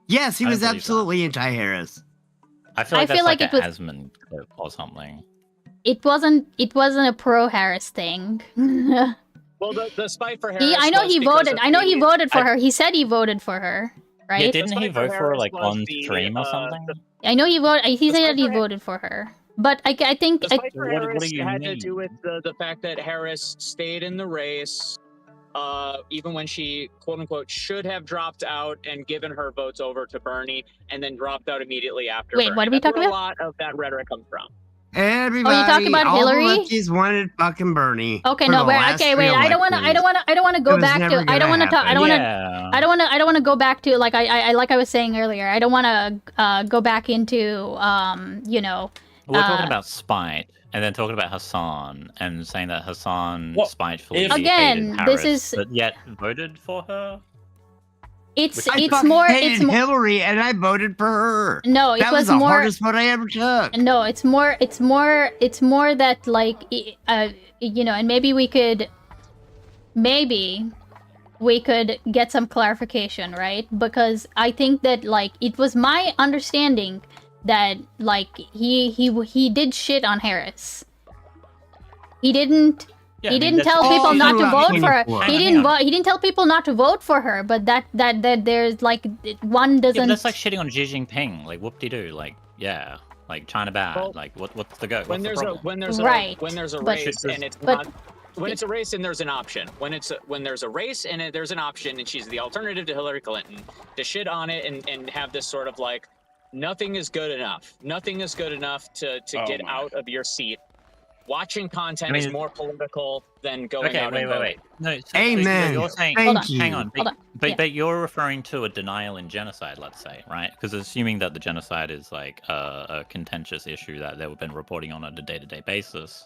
S9: Yes, he was absolutely anti-Harris.
S11: I feel like it was Asman clip or something.
S1: It wasn't a pro-Harris thing.
S8: Well, the spite for Harris.
S1: I know he voted for her. He said he voted for her, right?
S11: Yeah, didn't he vote for her like on stream or something?
S1: I know he voted. He said he voted for her. But I think
S8: the spite for Harris had to do with the fact that Harris stayed in the race, even when she quote unquote should have dropped out and given her votes over to Bernie, and then dropped out immediately after.
S1: Wait, what are we talking about?
S8: A lot of that rhetoric comes from.
S9: Everybody,
S1: you talking about Hillary?
S9: All the lefties wanted fucking Bernie.
S1: Okay, no, wait. I don't want to go back to. I don't want to talk. I don't want to go back to like I was saying earlier. I don't want to go back into
S11: We're talking about spite, and then talking about Hassan, and saying that Hassan spitefully
S1: again,
S11: hated Harris,
S1: this is
S11: but yet voted for her.
S9: It's more Hillary, and I voted for her.
S1: No,
S9: that was the hardest vote I ever took.
S1: No, it's more that like and maybe we could get some clarification, right? Because I think that like it was my understanding that like he did shit on Harris. He didn't tell people not to vote for her. He didn't tell people not to vote for her, but that there's like one doesn't.
S11: Yeah, that's like shitting on Xi Jinping. Like whoop-de-doo. Like yeah, like China bad.
S8: Well,
S11: like what's the go?
S8: When there's a race and it's not. When it's a race and there's an option. When there's a race and there's an option and she's the alternative to Hillary Clinton, to shit on it and have this sort of like nothing is good enough. Nothing is good enough to get out of your seat. Watching content is more political than going out and voting.
S11: No,
S9: Amen.
S11: So you're saying, hang on. But you're referring to a denial in genocide, let's say, right? Because assuming that the genocide is like a contentious issue that they've been reporting on a day-to-day basis,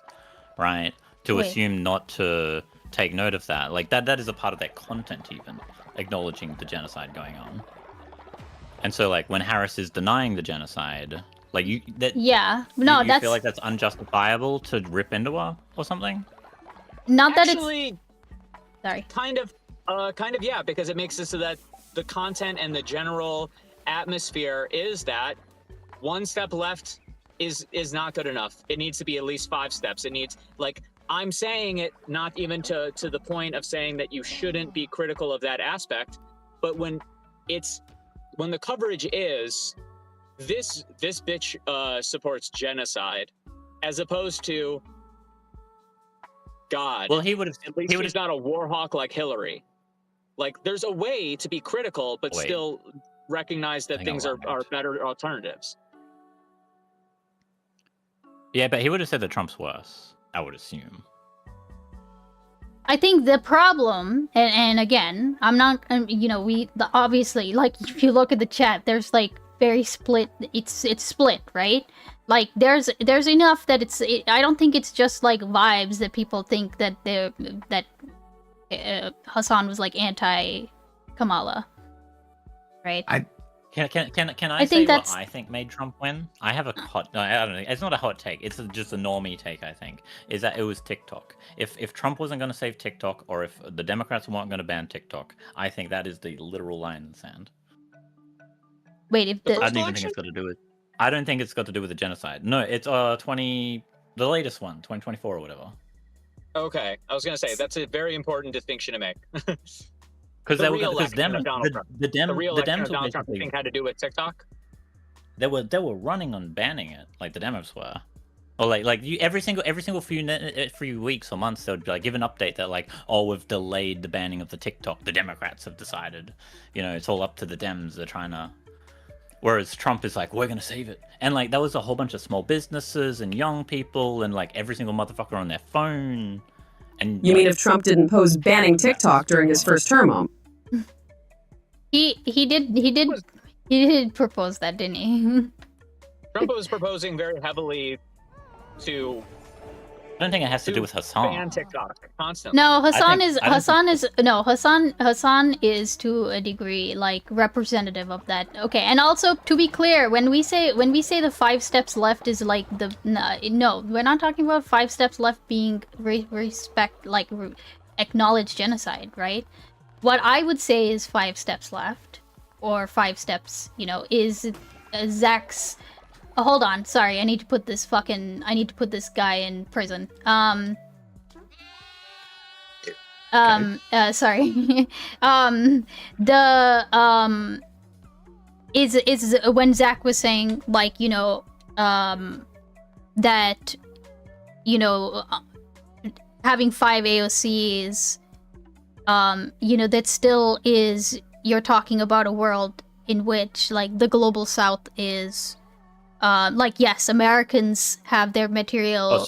S11: right? To assume not to take note of that. Like that is a part of their content, even acknowledging the genocide going on. And so, like, when Harris is denying the genocide, like you
S1: that's
S11: feel like that's unjustifiable to rip into her or something.
S1: Not
S8: Actually,
S1: that it's sorry.
S8: Kind of, yeah, because it makes it so that the content and the general atmosphere is that one step left is not good enough. It needs to be at least 5 steps. It needs, like, I'm saying it not even to the point of saying that you shouldn't be critical of that aspect, but when the coverage is this bitch supports genocide, as opposed to God.
S11: Well, he would have.
S8: At least he's not a war hawk like Hillary. Like, there's a way to be critical, but still recognize that things are better alternatives.
S11: Yeah, but he would have said that Trump's worse, I would assume.
S1: I think the problem, and again, I'm not, obviously, like, if you look at the chat, there's like very split. It's split, right? Like, there's enough that I don't think it's just like vibes that people think that Hassan was like anti-Kamala, right?
S11: Can I say what I think made Trump win? I have a hot. No, I don't know. It's not a hot take. It's just a normie take. I think is that it was TikTok. If Trump wasn't going to save TikTok, or if the Democrats weren't going to ban TikTok, I think that is the literal line in the sand.
S1: Wait, if
S11: I don't even think it's got to do with. I don't think it's got to do with the genocide. No, it's the latest one, 2024 or whatever.
S8: Okay, I was going to say that's a very important distinction to make.
S11: Because the real
S8: election of Donald Trump had to do with TikTok.
S11: They were running on banning it, like the Dems were, or like you every single few weeks or months they would like give an update that like, oh, we've delayed the banning of the TikTok. The Democrats have decided, it's all up to the Dems. They're trying to. Whereas Trump is like, we're gonna save it, and like that was a whole bunch of small businesses and young people and like every single motherfucker on their phone. And
S3: you mean if Trump didn't pose banning TikTok during his first term?
S1: He did propose that, didn't he?
S8: Trump was proposing very heavily to.
S11: I don't think it has to do with Hassan.
S8: Ban TikTok constantly.
S1: No, Hassan is to a degree like representative of that. Okay, and also to be clear, when we say the 5 steps left is like no, we're not talking about 5 steps left being acknowledge genocide, right? What I would say is 5 steps left, or 5 steps, is Zach's. Oh, hold on, sorry, I need to put this guy in prison. Sorry. Is when Zach was saying, like, that, having 5 AOCs, that still is, you're talking about a world in which, like, the global south is, like, yes, Americans have their material.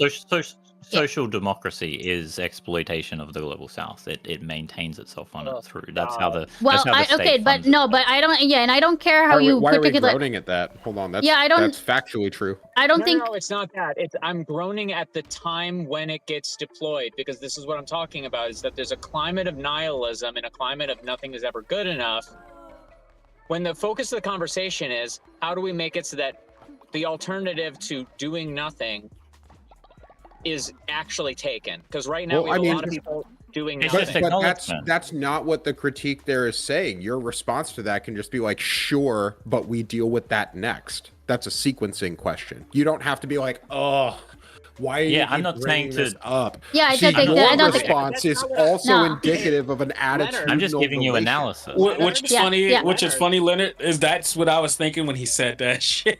S11: Social democracy is exploitation of the global south. It maintains itself on it through. That's how the.
S1: Well,
S11: that's how the state
S1: but no, but I don't. Yeah, and I don't care how you.
S12: Why are we groaning at that? Hold on, that's that's factually true.
S1: I don't think.
S8: No, it's not that. I'm groaning at the time when it gets deployed, because this is what I'm talking about. Is that there's a climate of nihilism and a climate of nothing is ever good enough. When the focus of the conversation is how do we make it so that the alternative to doing nothing is actually taken, because right now we have a lot of people doing nothing.
S12: But that's not what the critique there is saying. Your response to that can just be like, sure, but we deal with that next. That's a sequencing question. You don't have to be like, oh, why are you
S11: I'm not saying
S12: this up?
S1: Yeah, I don't think
S12: your
S1: that.
S12: response is also indicative of an attitude.
S11: I'm just giving you analysis.
S10: Which is funny, Leonard, is that's what I was thinking when he said that shit.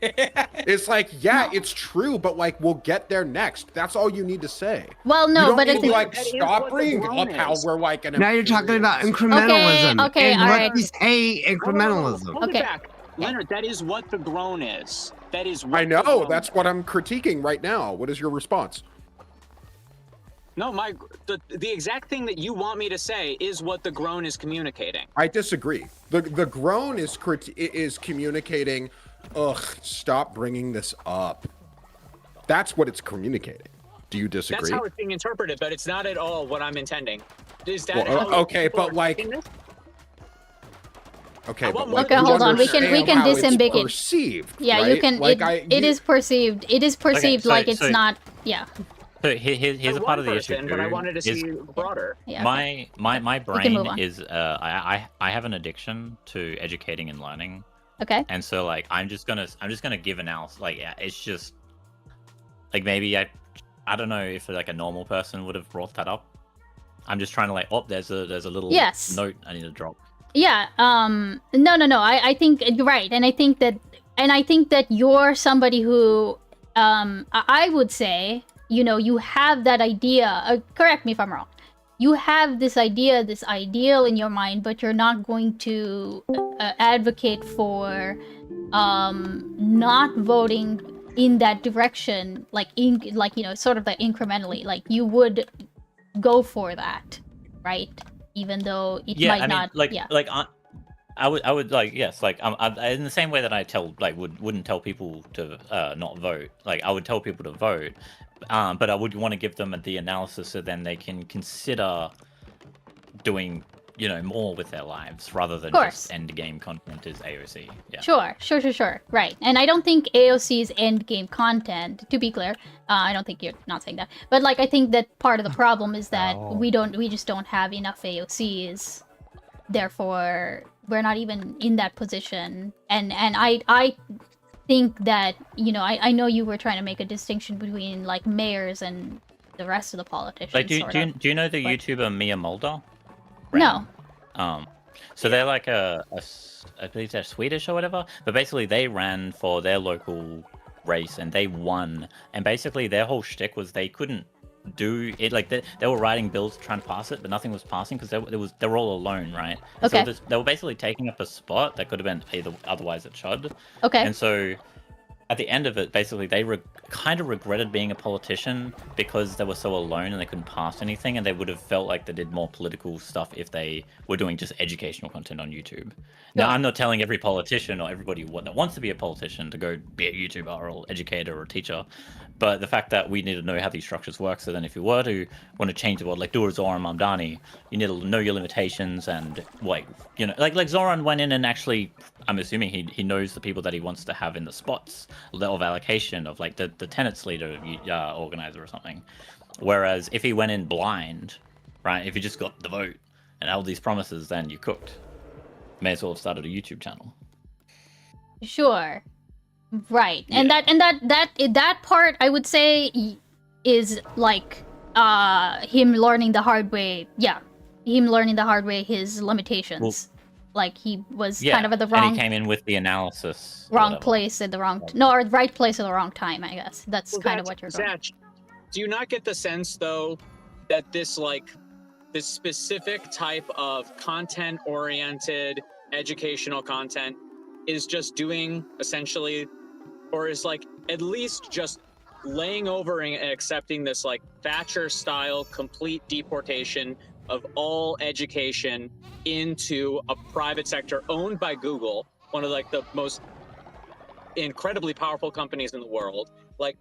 S12: It's like, it's true, but like we'll get there next. That's all you need to say.
S1: Well, no,
S12: you don't
S1: but
S12: need
S1: it's
S12: to, like stop bringing up how we're like an.
S9: Now you're talking about incrementalism.
S1: Okay,
S9: and
S1: all
S9: what
S1: right.
S9: is incrementalism?
S8: Hold it back. Leonard, that is what the groan is. That is what
S12: I know. That's what I'm critiquing right now. What is your response?
S8: No, the exact thing that you want me to say is what the groan is communicating.
S12: I disagree. The groan is communicating, ugh, stop bringing this up. That's what it's communicating Do you disagree?
S8: That's how it's being interpreted, but it's not at all what I'm intending. Is that
S12: Well,
S8: how
S12: okay,
S8: people
S12: but
S8: are
S12: like,
S8: taking this?
S12: okay, but
S1: Okay, hold on. We can
S12: understand how it's
S1: disambiguate.
S12: perceived.
S1: Yeah,
S12: right?
S1: you can.
S12: Like,
S1: It is perceived. It is perceived
S11: so-
S1: like it's
S11: so-
S1: not. Yeah.
S11: So here's a part of the issue
S8: But I
S11: too,
S8: wanted to
S11: is
S8: see broader.
S1: Yeah.
S11: my
S1: move
S11: brain
S1: on.
S11: is I have an addiction to educating and learning,
S1: Okay.
S11: and so like I'm just gonna give analysis. Like yeah, it's just like maybe I don't know if like a normal person would have brought that up. I'm just trying to like, oh, there's a little
S1: Yes.
S11: note I need to drop.
S1: Yeah. No. I think you're right, and I think that you're somebody who, I would say, you have that idea. Correct me if I'm wrong. You have this idea, this ideal in your mind, but you're not going to advocate for not voting in that direction, sort of that incrementally. Like you would go for that, right? Even though it
S11: Yeah,
S1: might
S11: I mean,
S1: not.
S11: like
S1: Yeah.
S11: like I would like yes, like I in the same way that I wouldn't tell people to not vote. Like I would tell people to vote, but I would want to give them the analysis so then they can consider doing more with their lives rather than just end game content is AOC. Yeah.
S1: Sure. Right. And I don't think AOC's end game content, to be clear, I don't think you're not saying that. But like I think that part of the problem is that we just don't have enough AOCs. Therefore, we're not even in that position. And I think that, I know you were trying to make a distinction between like mayors and the rest of the politicians.
S11: Like do you know the YouTuber Mia Mulder?
S1: No.
S11: So they're like I believe they're Swedish or whatever, but basically they ran for their local race and they won. And basically their whole shtick was they couldn't do it. Like they were writing bills trying to pass it, but nothing was passing because they were all alone, right? And
S1: Okay.
S11: So they were basically taking up a spot that could have been either otherwise at Chud.
S1: Okay.
S11: And so at the end of it, basically, they kind of regretted being a politician because they were so alone and they couldn't pass anything, and they would have felt like they did more political stuff if they were doing just educational content on YouTube. Now, I'm not telling every politician or everybody that wants to be a politician to go be a YouTuber or educator or teacher, but the fact that we need to know how these structures work, so then if you were to want to change the world, like do a Zoran Mamdani, you need to know your limitations and, like Zoran went in and actually, I'm assuming he knows the people that he wants to have in the spots of allocation of like the tenants leader, organizer or something. Whereas if he went in blind, right, if you just got the vote and all these promises, then you cooked. May as well have started a YouTube channel.
S1: Sure. Right. And that part I would say is like him learning the hard way. Yeah. Him learning the hard way his limitations.
S11: Well,
S1: like he was kind of at the
S11: and
S1: wrong
S11: he came in with the analysis.
S1: place at the wrong or right place at the wrong time, I guess. That's kind of what you're going.
S8: Zach, do you not get the sense though that this specific type of content oriented educational content is just doing essentially, or is like at least just laying over and accepting this like Thatcher style complete deportation of all education into a private sector owned by Google, one of like the most incredibly powerful companies in the world. Like,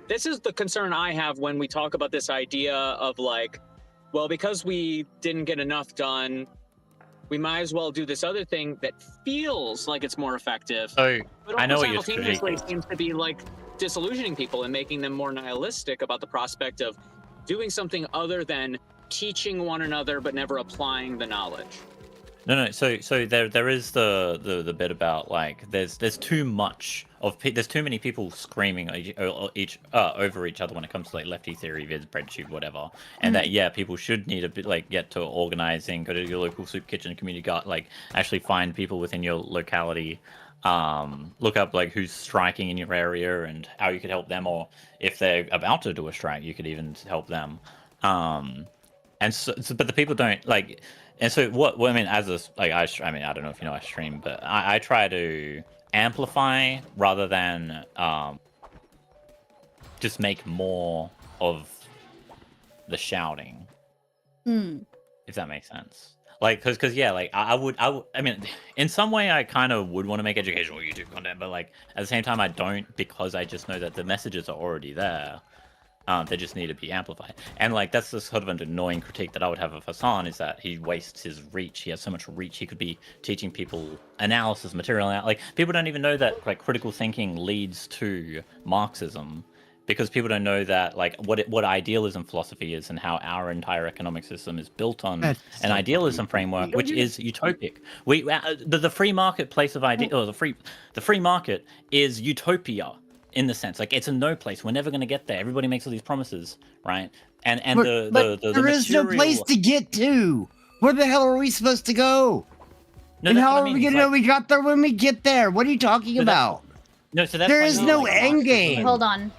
S8: this is the concern I have when we talk about this idea of like, well, because we didn't get enough done, we might as well do this other thing that feels like it's more effective.
S11: So
S8: but
S11: I know what you're
S8: simultaneously seems to be like disillusioning people and making them more nihilistic about the prospect of doing something other than teaching one another but never applying the knowledge.
S11: No. So there is the bit about like there's too much there's too many people screaming over each other when it comes to like lefty theory, vids, breadsheet, whatever, and that people should need a bit like get to organizing, go to your local soup kitchen, community garden, like actually find people within your locality, look up like who's striking in your area and how you could help them, or if they're about to do a strike, you could even help them. And so but the people don't like. And so I mean, as a like, I don't know if you know I stream, but I try to amplify rather than just make more of the shouting. If that makes sense. Like, because like I mean, in some way I kind of would want to make educational YouTube content, but like at the same time I don't, because I just know that the messages are already there. They just need to be amplified. And like that's the sort of an annoying critique that I would have of Hassan is that he wastes his reach. He has so much reach. He could be teaching people analysis, material. Like people don't even know that like critical thinking leads to Marxism, because people don't know that like what idealism philosophy is and how our entire economic system is built on an idealism framework, which is utopic. The free marketplace of idea, or the free market is utopia. In the sense, like it's a no place. We're never going to get there. Everybody makes all these promises, right? And the
S9: there is no place to get to. Where the hell are we supposed to go?
S11: No,
S9: and how are we going to know we got there when we get there? What are you talking about?
S11: No, so that's
S9: there is no end game.
S1: Hold on.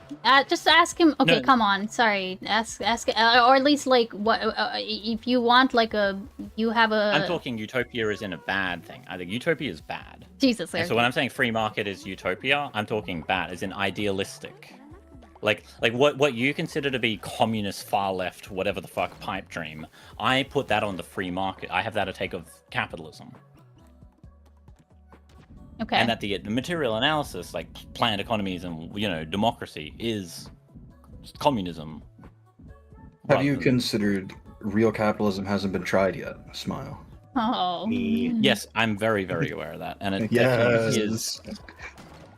S1: Just ask him. Okay,
S11: No.
S1: come on. Sorry. Ask, or at least like what if you want like you have a.
S11: I'm talking utopia is in a bad thing. I think utopia is bad.
S1: Jesus.
S11: And so when I'm saying free market is utopia, I'm talking bad, as in idealistic. Like what you consider to be communist, far left, whatever the fuck pipe dream, I put that on the free market. I have that a take of capitalism.
S1: Okay.
S11: And that the material analysis, like planned economies and democracy, is communism.
S7: Have you considered real capitalism hasn't been tried yet? Smile.
S1: Oh.
S11: Yes, I'm very, very aware of that, and it
S7: Yes.
S11: definitely is.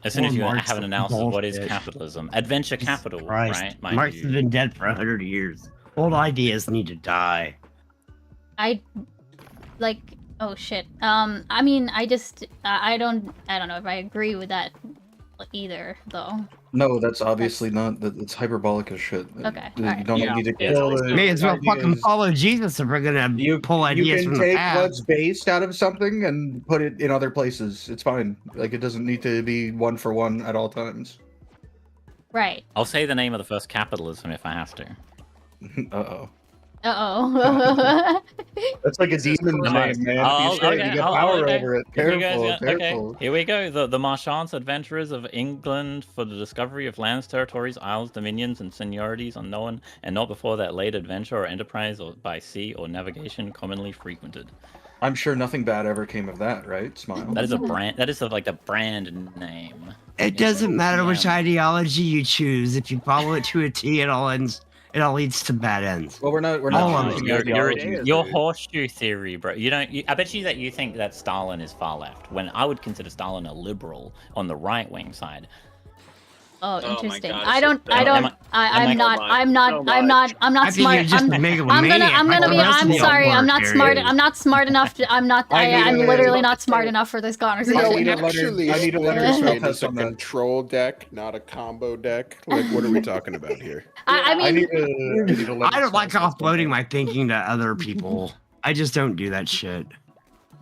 S11: As soon as you
S9: Marx
S11: have an analysis of what is
S9: bullshit.
S11: capitalism, adventure capital, right? Mind
S9: Marx
S11: you.
S9: has been dead for 100 years. Old ideas need to die.
S1: Oh shit. I mean, I don't know if I agree with that either, though.
S7: No, that's obviously not. It's hyperbolic as shit.
S1: Okay,
S7: You
S1: alright.
S7: don't need to
S8: Yeah.
S7: kill it.
S9: May as well fucking follow Jesus if we're gonna pull ideas
S7: You
S9: from
S7: can
S9: the
S7: take
S9: past.
S7: what's based out of something and put it in other places. It's fine. Like it doesn't need to be one for one at all times.
S1: Right.
S11: I'll say the name of the first capitalism if I have to.
S7: Uh-oh.
S1: Uh-oh.
S7: That's like a demon name, man. If you say it, you get power over it. Careful, careful.
S11: Okay, here we go. The Marchands adventurers of England for the discovery of lands, territories, isles, dominions, and seniorities unknown, and not before that late adventure or enterprise or by sea or navigation commonly frequented.
S7: I'm sure nothing bad ever came of that, right? Smile.
S11: That is a brand. That is like the brand name.
S9: It doesn't matter which ideology you choose. If you follow it to a T, it all leads to bad ends.
S7: Well, we're not
S9: All of
S7: choosing
S9: them.
S7: ideologies,
S11: Your
S7: dude.
S11: horseshoe theory, bro. I bet you that you think that Stalin is far left, when I would consider Stalin a liberal on the right wing side.
S1: Oh,
S8: my
S1: interesting.
S8: God,
S1: I'm not
S9: think you
S1: smart.
S9: just make a maniac
S1: I'm
S9: like the rest of the
S1: sorry. I'm not
S9: world,
S1: smart.
S9: Gary.
S1: I'm not smart enough to. I'm literally not smart enough for this conversation.
S7: I need a letter-
S12: Actually,
S7: I need a letter
S12: Splinter
S7: of
S12: Cell
S7: protest
S12: is a
S7: on that.
S12: control deck, not a combo deck. Like, what are we talking about here?
S1: I mean,
S7: I need a letter
S9: I don't like
S7: of protest.
S9: offloading my thinking to other people. I just don't do that shit.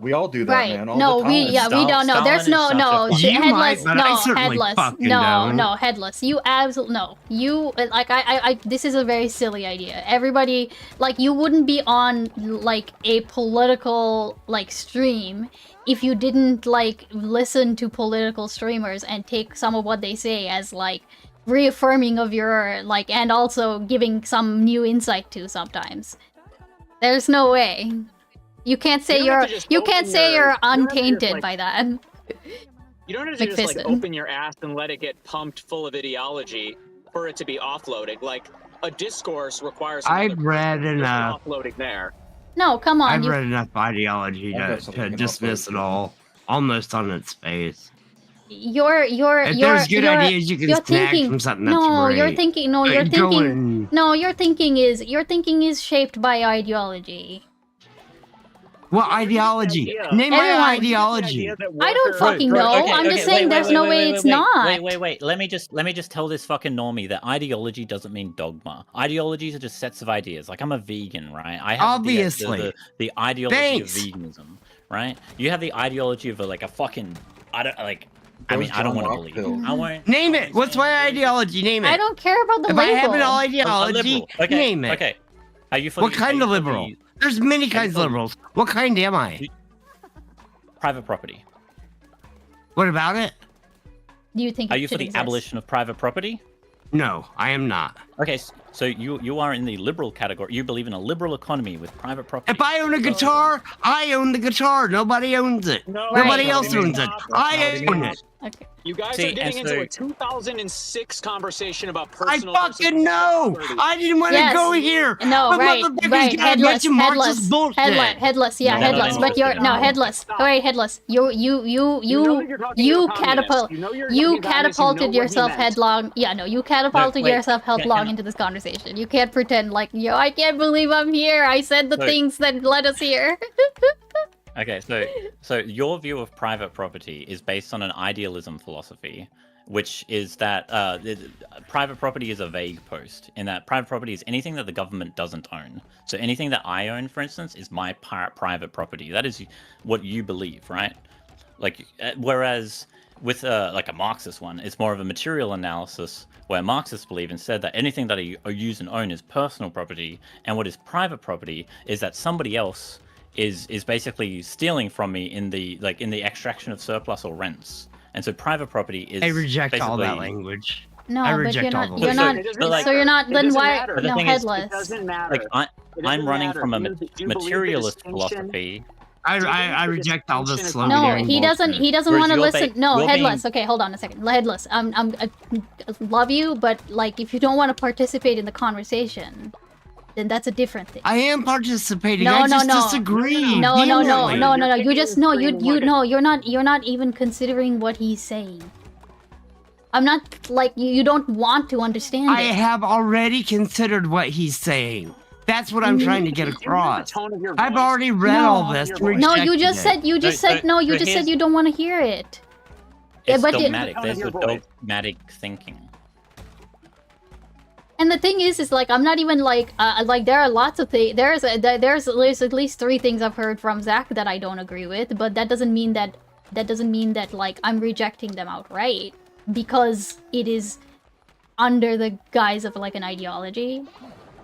S7: We all do that,
S1: right?
S7: man. All
S1: No,
S7: the time.
S1: we don't know. There's
S11: Stalin is such a
S1: headless.
S9: but I certainly
S1: Headless.
S9: fucking
S1: No,
S9: don't.
S1: no, headless. You absolutely no. You like I. This is a very silly idea. Everybody like you wouldn't be on like a political like stream if you didn't like listen to political streamers and take some of what they say as like reaffirming of your like and also giving some new insight to sometimes. There's no way. You can't say
S8: You don't have to just
S1: you can't
S8: open
S1: say
S8: your-
S1: you're
S8: you don't have to just,
S1: untainted
S8: like-
S1: by that.
S8: You don't have to just like
S1: McFiston.
S8: open your ass and let it get pumped full of ideology for it to be offloaded. Like a discourse requires.
S9: I've
S8: another
S9: read
S8: person
S9: enough.
S8: offloading there.
S1: No, come on.
S9: I've
S1: You,
S9: read enough ideology
S7: I've got
S9: to
S7: something to
S9: dismiss
S7: offload.
S9: it all, almost on its face.
S1: you're
S9: If there's good ideas you can
S1: you're
S9: snag
S1: thinking,
S9: from something, that's
S1: no,
S9: great.
S1: you're thinking. No,
S9: But
S1: you're thinking.
S9: going-
S1: No, your thinking is shaped by ideology.
S9: What ideology?
S8: idea.
S9: Name my
S1: Everyone-
S9: ideology.
S1: I don't fucking know. I'm just saying there's no way it's not.
S11: Wait. Let me just tell this fucking normie that ideology doesn't mean dogma. Ideologies are just sets of ideas. Like I'm a vegan, right? I have
S9: Obviously.
S11: the ideology
S9: Thanks.
S11: of veganism, right? You have the ideology of like a fucking I don't want to
S7: John
S11: believe.
S7: Rockville.
S11: I won't
S9: Name it. What's my ideology? Name it.
S1: I don't care about the
S9: If
S1: label.
S9: I have an
S11: A
S9: ideology,
S11: liberal. Okay,
S9: name it.
S11: Okay. Are you
S9: What kind of liberal? There's many kinds of
S11: fully-
S9: liberals. What kind am I?
S11: Private property.
S9: What about it?
S1: Do you think?
S11: Are
S1: it
S11: you for
S1: should
S11: the
S1: exist?
S11: abolition of private property?
S9: No, I am not.
S11: Okay, so you are in the liberal category. You believe in a liberal economy with private property.
S9: If I own a guitar, I own the guitar. Nobody owns it.
S8: No,
S9: Nobody
S1: Right.
S9: else owns it. I own it.
S1: Okay.
S8: You guys
S11: See,
S8: are getting
S11: and
S8: into
S11: so-
S8: a 2006 conversation about
S9: I
S8: personal. versus
S9: fucking know.
S8: property.
S9: I didn't want to
S1: Yes.
S9: go here.
S1: No,
S9: But
S1: right,
S9: motherfuckers
S1: right.
S9: gotta
S1: Headless,
S9: mention Marxist
S1: headless,
S9: bullshit.
S1: headless. Yeah,
S11: No,
S1: headless.
S11: no,
S1: But you're
S11: no.
S1: headless. All right, headless. You
S8: know that you're talking to a communist.
S1: catapult.
S8: You know you're
S1: You
S8: talking communist, you know
S1: catapulted
S8: what he
S1: yourself
S8: meant.
S1: headlong. Yeah, no, you catapulted
S11: wait.
S1: yourself
S11: Can-
S1: headlong
S11: can-
S1: into this conversation. You can't pretend like, yo, I can't believe I'm here. I said the
S11: So-
S1: things that led us here.
S11: Okay, so your view of private property is based on an idealism philosophy, which is that private property is a vague post, in that private property is anything that the government doesn't own. So anything that I own, for instance, is my private property. That is what you believe, right? Like, whereas with like a Marxist one, it's more of a material analysis, where Marxists believe instead that anything that I use and own is personal property, and what is private property is that somebody else is basically stealing from me in the extraction of surplus or rents. And so private property is
S9: I reject all that
S11: basically-
S9: language.
S1: No,
S9: I
S1: but
S9: reject
S1: you're
S9: all
S1: not.
S9: those.
S1: You're
S11: So-
S1: not.
S11: but like-
S1: So you're not.
S8: It
S1: Then
S8: doesn't
S1: why?
S8: matter.
S11: But the
S1: No,
S11: thing is-
S1: headless.
S8: It doesn't matter.
S11: like
S8: It
S11: I'm
S8: doesn't
S11: running
S8: matter.
S11: from a
S8: Do you believe the
S11: materialist
S8: distinction-
S11: philosophy.
S9: I reject all this slow
S1: No,
S9: daring
S1: he doesn't.
S9: bullshit.
S1: He doesn't
S11: Whereas
S1: want to
S11: you're
S1: listen.
S11: ba-
S1: No,
S11: you're
S1: headless.
S11: being-
S1: Okay, hold on a second. Headless. I love you, but like, if you don't want to participate in the conversation, then that's a different thing.
S9: I am participating.
S1: No,
S9: I
S1: no,
S9: just
S1: no.
S9: disagree.
S1: No, no, no,
S9: vehemently.
S1: no, no, no. You
S8: You're
S1: just no. You
S8: picking
S1: no. You're not. You're not even considering what he's saying. I'm not like you don't want to understand
S9: I
S1: it.
S9: have already considered what he's saying. That's what I'm trying to get
S8: Do you hear the
S9: across.
S8: tone of your
S9: I've
S8: voice?
S9: already read
S1: No.
S9: all this. and
S1: No, you
S9: rejected
S1: just
S9: it.
S1: said. You just
S11: No,
S1: said no. You
S11: so
S1: just said
S11: here's-
S1: you don't want to hear it. Yeah,
S11: It's
S1: but it-
S11: dogmatic.
S8: Tone of
S11: There's
S8: your
S11: a
S8: voice.
S11: dogmatic thinking.
S1: And the thing is like I'm not even like there are lots of things. There's at least 3 things I've heard from Zach that I don't agree with, but that doesn't mean that like I'm rejecting them outright because it is under the guise of like an ideology.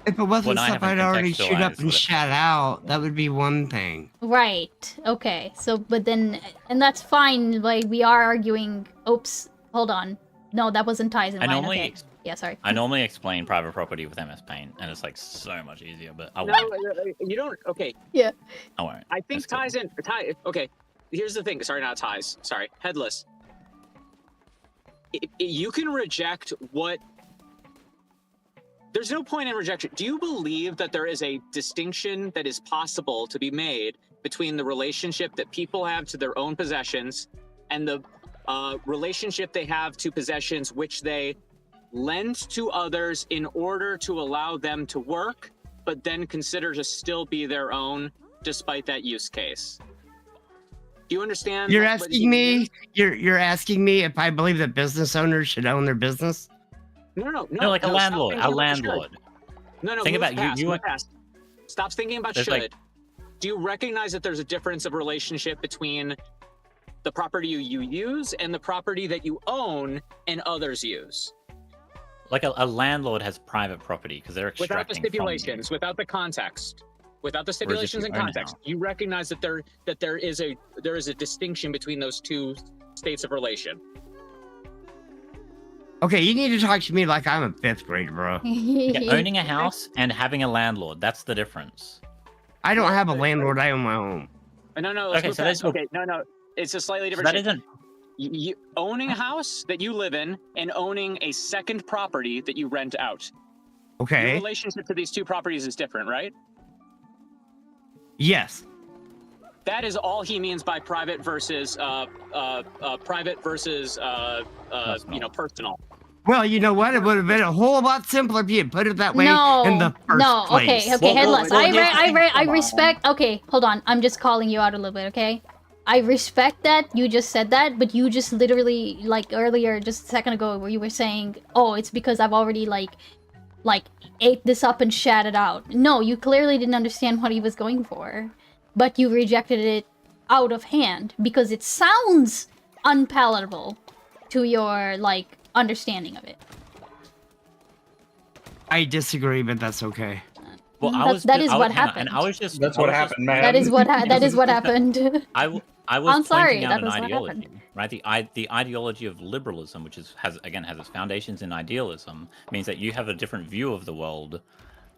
S9: If it wasn't
S11: When I
S9: stuff
S11: haven't
S9: I'd already shoot up
S11: contextualized
S9: and
S11: what it-
S9: shut out, that would be one thing.
S1: Right. Okay. So, but then, and that's fine. Like we are arguing. Oops. Hold on. No, that wasn't Tyson.
S11: I
S1: Line.
S11: normally
S1: Okay. Yeah. Sorry.
S11: I normally explain private property with MS Paint, and it's like so much easier. But I
S8: No,
S11: won't.
S8: you don't. Okay,
S1: Yeah.
S11: I won't.
S8: I think
S11: That's cool.
S8: Okay, here's the thing. Sorry, not ties. Sorry, headless. You can reject what. There's no point in rejection. Do you believe that there is a distinction that is possible to be made between the relationship that people have to their own possessions and the relationship they have to possessions which they lend to others in order to allow them to work, but then consider to still be their own despite that use case? Do you understand?
S9: You're
S8: what
S9: asking
S8: he
S9: me.
S8: means?
S9: You're asking me if I believe that business owners should own their business.
S8: No,
S11: No, like a
S8: stop
S11: landlord.
S8: thinking
S11: A
S8: about should.
S11: landlord.
S8: No,
S11: Think
S8: move
S11: about you-
S8: past,
S11: you
S8: move
S11: want-
S8: past. Stop thinking about
S11: There's,
S8: should.
S11: like-
S8: Do you recognize that there's a difference of relationship between the property you use and the property that you own and others use?
S11: Like a landlord has private property because they're extracting
S8: Without the stipulations, without the context, without the
S11: if
S8: stipulations
S11: you
S8: and
S11: own a
S8: context,
S11: house.
S8: you recognize that there is a distinction between those two states of relation.
S9: Okay, you need to talk to me like I'm a 5th grader, bro.
S11: from. Yeah, owning a house and having a landlord. That's the difference.
S9: I don't have a landlord. I own my home.
S8: No, let's
S11: Okay,
S8: move
S11: so
S8: past.
S11: let's go-
S8: Okay, no, it's a slightly
S11: So
S8: different.
S11: that
S8: shape.
S11: isn't.
S8: You owning a house that you live in and owning a second property that you rent out. Your
S9: Okay.
S8: relationship to these two properties is different, right?
S9: Yes.
S8: That is all he means by private versus personal.
S9: Well, you know what? It would have been a whole lot simpler if you had put it that way
S1: No.
S9: in the first
S1: No.
S9: place.
S1: Okay. Headless.
S11: well,
S1: I respect. Okay. Hold on. I'm just calling you out a little bit. Okay. I respect that you just said that, but you just literally like earlier, just a second ago, where you were saying, "Oh, it's because I've already like ate this up and shat it out." No, you clearly didn't understand what he was going for, but you rejected it out of hand because it sounds unpalatable to your like understanding of it.
S9: I disagree, but that's okay.
S11: Well,
S1: That is what happened.
S11: And I was just.
S7: That's
S11: I
S7: what
S11: was just-
S7: happened, man.
S1: That is what happened.
S11: I was
S1: I'm sorry,
S11: pointing out
S1: that
S11: an
S1: was what
S11: ideology,
S1: happened.
S11: right? The ideology of liberalism, which has its foundations in idealism, means that you have a different view of the world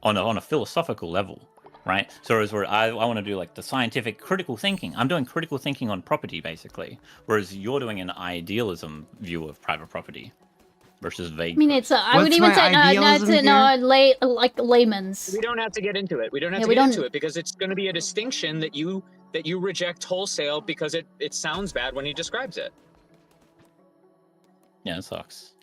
S11: on a philosophical level, right? So whereas I want to do like the scientific critical thinking. I'm doing critical thinking on property basically, whereas you're doing an idealism view of private property versus vague.
S1: I mean, it's I would even say like layman's.
S8: We don't have to get into it. We don't have to get into it because it's going to be a distinction that you reject wholesale because it sounds bad when he describes it.
S11: Yeah, it sucks.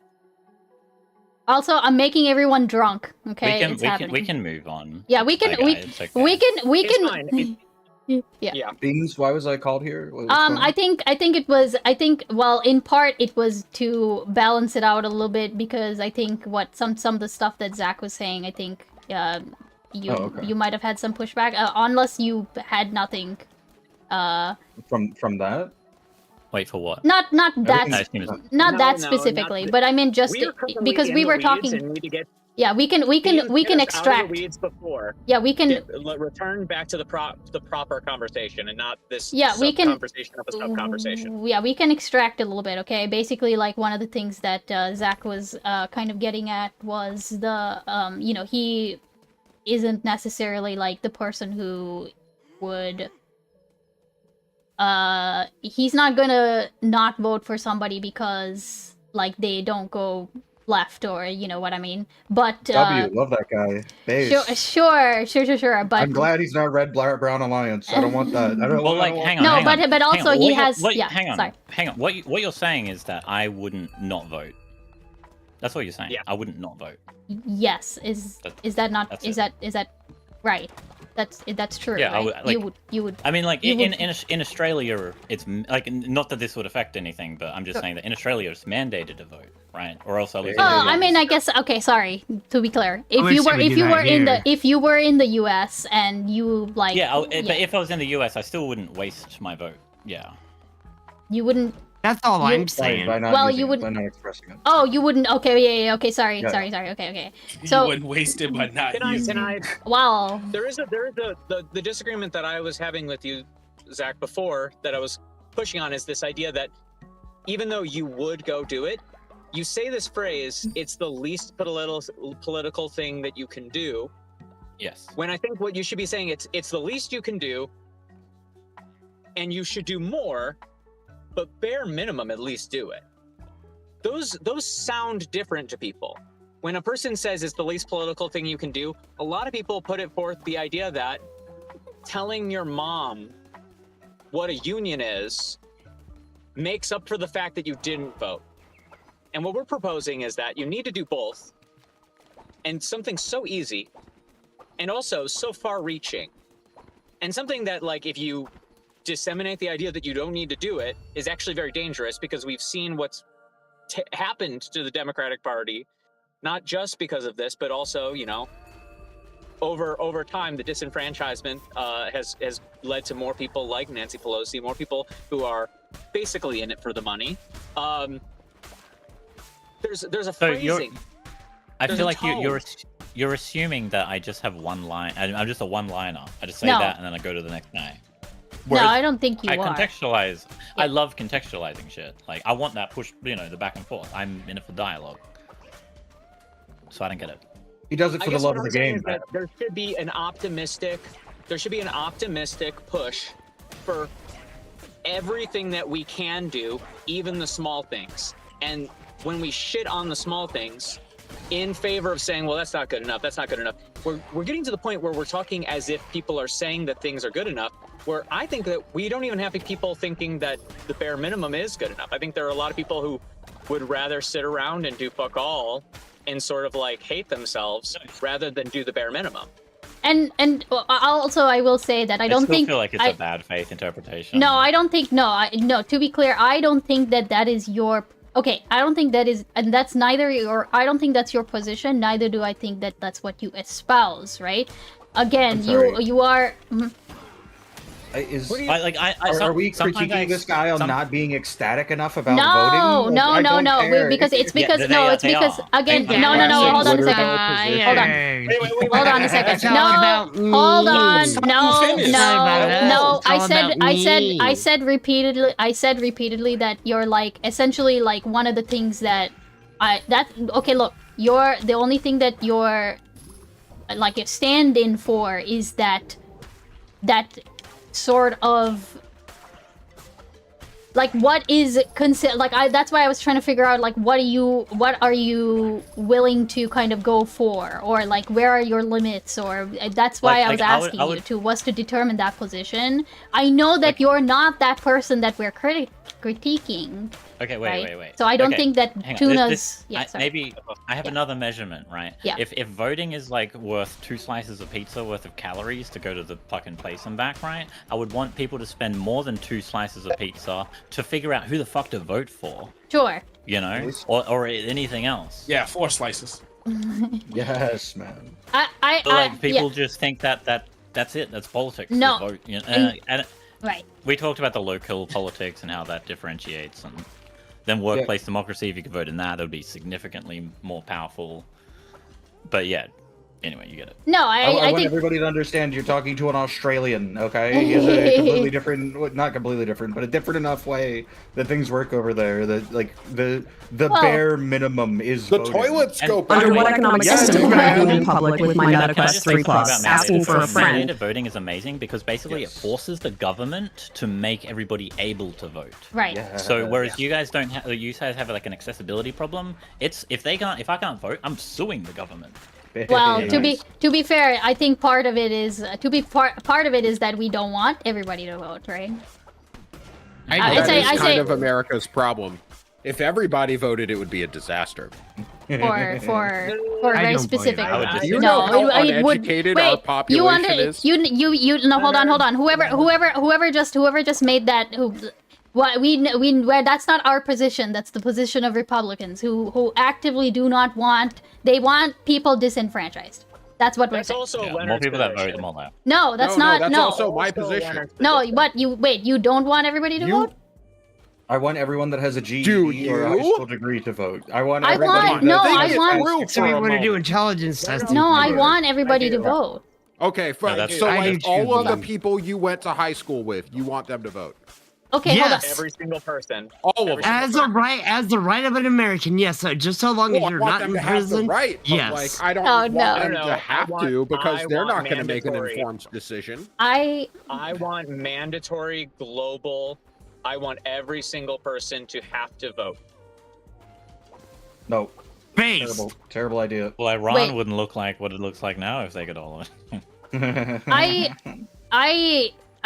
S1: Also, I'm making everyone drunk. Okay,
S11: we can move on.
S1: Yeah, we can.
S11: Okay,
S1: we can.
S8: Fine.
S1: Yeah.
S7: Beans, why was I called here?
S1: I think it was. Well, in part it was to balance it out a little bit because I think some of the stuff that Zach was saying, I think you might have had some pushback unless you had nothing.
S7: From that.
S11: Wait, for what?
S1: Not that specifically, but I mean just because we were talking. Yeah, we can extract.
S8: Out of the weeds before.
S1: Yeah, we can
S8: return back to the proper conversation and not this.
S1: We can
S8: conversation of a sub conversation.
S1: Yeah, we can extract a little bit. Okay, basically, like one of the things that Zach was kind of getting at was the he isn't necessarily like the person who would. He's not gonna not vote for somebody because like they don't go left or you know what I mean. But
S7: love that guy. Base.
S1: Sure. But
S7: I'm glad he's not Red Brown Alliance. I don't want that. I don't.
S11: Well, like, hang on.
S1: But also he has.
S11: Hang on. What you're saying is that I wouldn't not vote. That's what you're saying. Yeah. I wouldn't not vote.
S1: Yes. Is that not? Is that right? That's true.
S11: Yeah,
S1: right?
S11: I would,
S1: you would.
S11: I mean, like in Australia, it's like not that this would affect anything, but I'm just saying that in Australia it's mandated to vote, right? Or else
S1: I mean, I guess okay. Sorry, to be clear, if you were in the U.S. and you like,
S11: but if I was in the U.S., I still wouldn't waste my vote. Yeah.
S1: You wouldn't.
S9: That's all I'm saying.
S1: You wouldn't.
S7: By not expressing it.
S1: Oh, you wouldn't. Okay, yeah. Okay, sorry. Okay. So
S10: you wouldn't waste it by not using.
S8: Can I?
S1: Wow.
S8: There is the disagreement that I was having with you, Zach, before that I was pushing on is this idea that even though you would go do it, you say this phrase, it's the least political thing that you can do.
S11: Yes.
S8: When I think what you should be saying, it's the least you can do, and you should do more. But bare minimum, at least do it. Those sound different to people. When a person says it's the least political thing you can do, a lot of people put it forth the idea that telling your mom what a union is makes up for the fact that you didn't vote. And what we're proposing is that you need to do both. And something so easy and also so far-reaching. And something that, like, if you disseminate the idea that you don't need to do it is actually very dangerous because we've seen what's happened to the Democratic Party, not just because of this, but also, over time, the disenfranchisement has led to more people like Nancy Pelosi, more people who are basically in it for the money. There's a phrasing.
S11: I feel like you're assuming that I just have one line. I'm just a one-liner. I just say that and then I go to the next guy.
S1: Whereas no, I don't think you are.
S11: Contextualize. Yeah. I love contextualizing shit. Like, I want that push, the back and forth. I'm in it for dialogue. So I don't get it.
S7: He does it for the love of the game.
S8: There should be an optimistic push for everything that we can do, even the small things. And when we shit on the small things in favor of saying, well, that's not good enough, we're getting to the point where we're talking as if people are saying that things are good enough, where I think that we don't even have people thinking that the bare minimum is good enough. I think there are a lot of people who would rather sit around and do fuck all and sort of like hate themselves rather than do the bare minimum.
S1: And also I will say that I don't
S11: feel like it's a bad faith interpretation.
S1: No, I don't think. No. To be clear, I don't think that is your. Okay, I don't think that is, and that's neither your. I don't think that's your position. Neither do I think that that's what you espouse. Right? Again, you are.
S7: Are we critiquing this guy on not being ecstatic enough about voting?
S1: No. Because again. No. Hold on a second. Hold on a second. Hold on. No. I said repeatedly that you're like essentially like one of the things that okay. Look, you're the only thing that you're like a stand-in for is that sort of like what is that's why I was trying to figure out like what are you willing to kind of go for, or like where are your limits, or that's why I was asking you to determine that position. I know that you're not that person that we're critiquing.
S11: Okay, wait.
S1: So I don't think that tuna's.
S11: Maybe I have another measurement, right?
S1: Yeah.
S11: If voting is like worth 2 slices of pizza worth of calories to go to the fucking place and back, right? I would want people to spend more than 2 slices of pizza to figure out who the fuck to vote for.
S1: Sure.
S11: You know, or anything else.
S10: Yeah, 4 slices.
S7: Yes, man.
S11: People just think that's it. That's politics.
S1: No.
S11: Vote, you know? And
S1: right.
S11: We talked about the local politics and how that differentiates, and then workplace democracy. If you could vote in that, it would be significantly more powerful. But yeah, anyway, you get it.
S1: No,
S7: I want
S1: think
S7: everybody to understand you're talking to an Australian, okay? He has a completely different, well, not completely different, but a different enough way that things work over there. That like the bare minimum is
S12: the
S7: voting.
S12: toilets go.
S3: Under what economic system can I vote in public with my MetaQuest 3 Plus, asking for a friend?
S11: Mandated voting is amazing because basically it forces the government to make everybody able to vote.
S1: Right.
S7: Yeah.
S11: So whereas you guys don't have, you guys have like an accessibility problem. It's if I can't vote, I'm suing the government.
S1: Well, to be fair, I think part of it is that we don't want everybody to vote, right?
S12: That is kind of America's problem. If everybody voted, it would be a disaster.
S1: For very specific.
S12: You know how uneducated our population is.
S1: You no, hold on. Whoever just made that that's not our position. That's the position of Republicans who actively do not want. They want people disenfranchised. That's what we're saying.
S8: Also
S11: more people that vote, the more that.
S1: No, that's not.
S12: That's
S1: no.
S12: also my position.
S1: No, what you don't want everybody to vote?
S7: I want everyone that has a GED or a high school degree to vote. I want everybody.
S9: So we want to do intelligence testing.
S1: No, I want everybody to vote.
S12: Okay, fine. So like all of the people you went to high school with, you want them to vote.
S1: Okay, hold on.
S8: Every single person.
S12: All of them.
S9: As the right of an American, yes. Just so long as you're not in prison.
S12: Right.
S9: Yes.
S12: Like I don't want them to have to because they're not going to make an informed decision.
S1: I
S8: want mandatory global. I want every single person to have to vote.
S7: No. Terrible idea.
S11: Well, Iran wouldn't look like what it looks like now if they could all.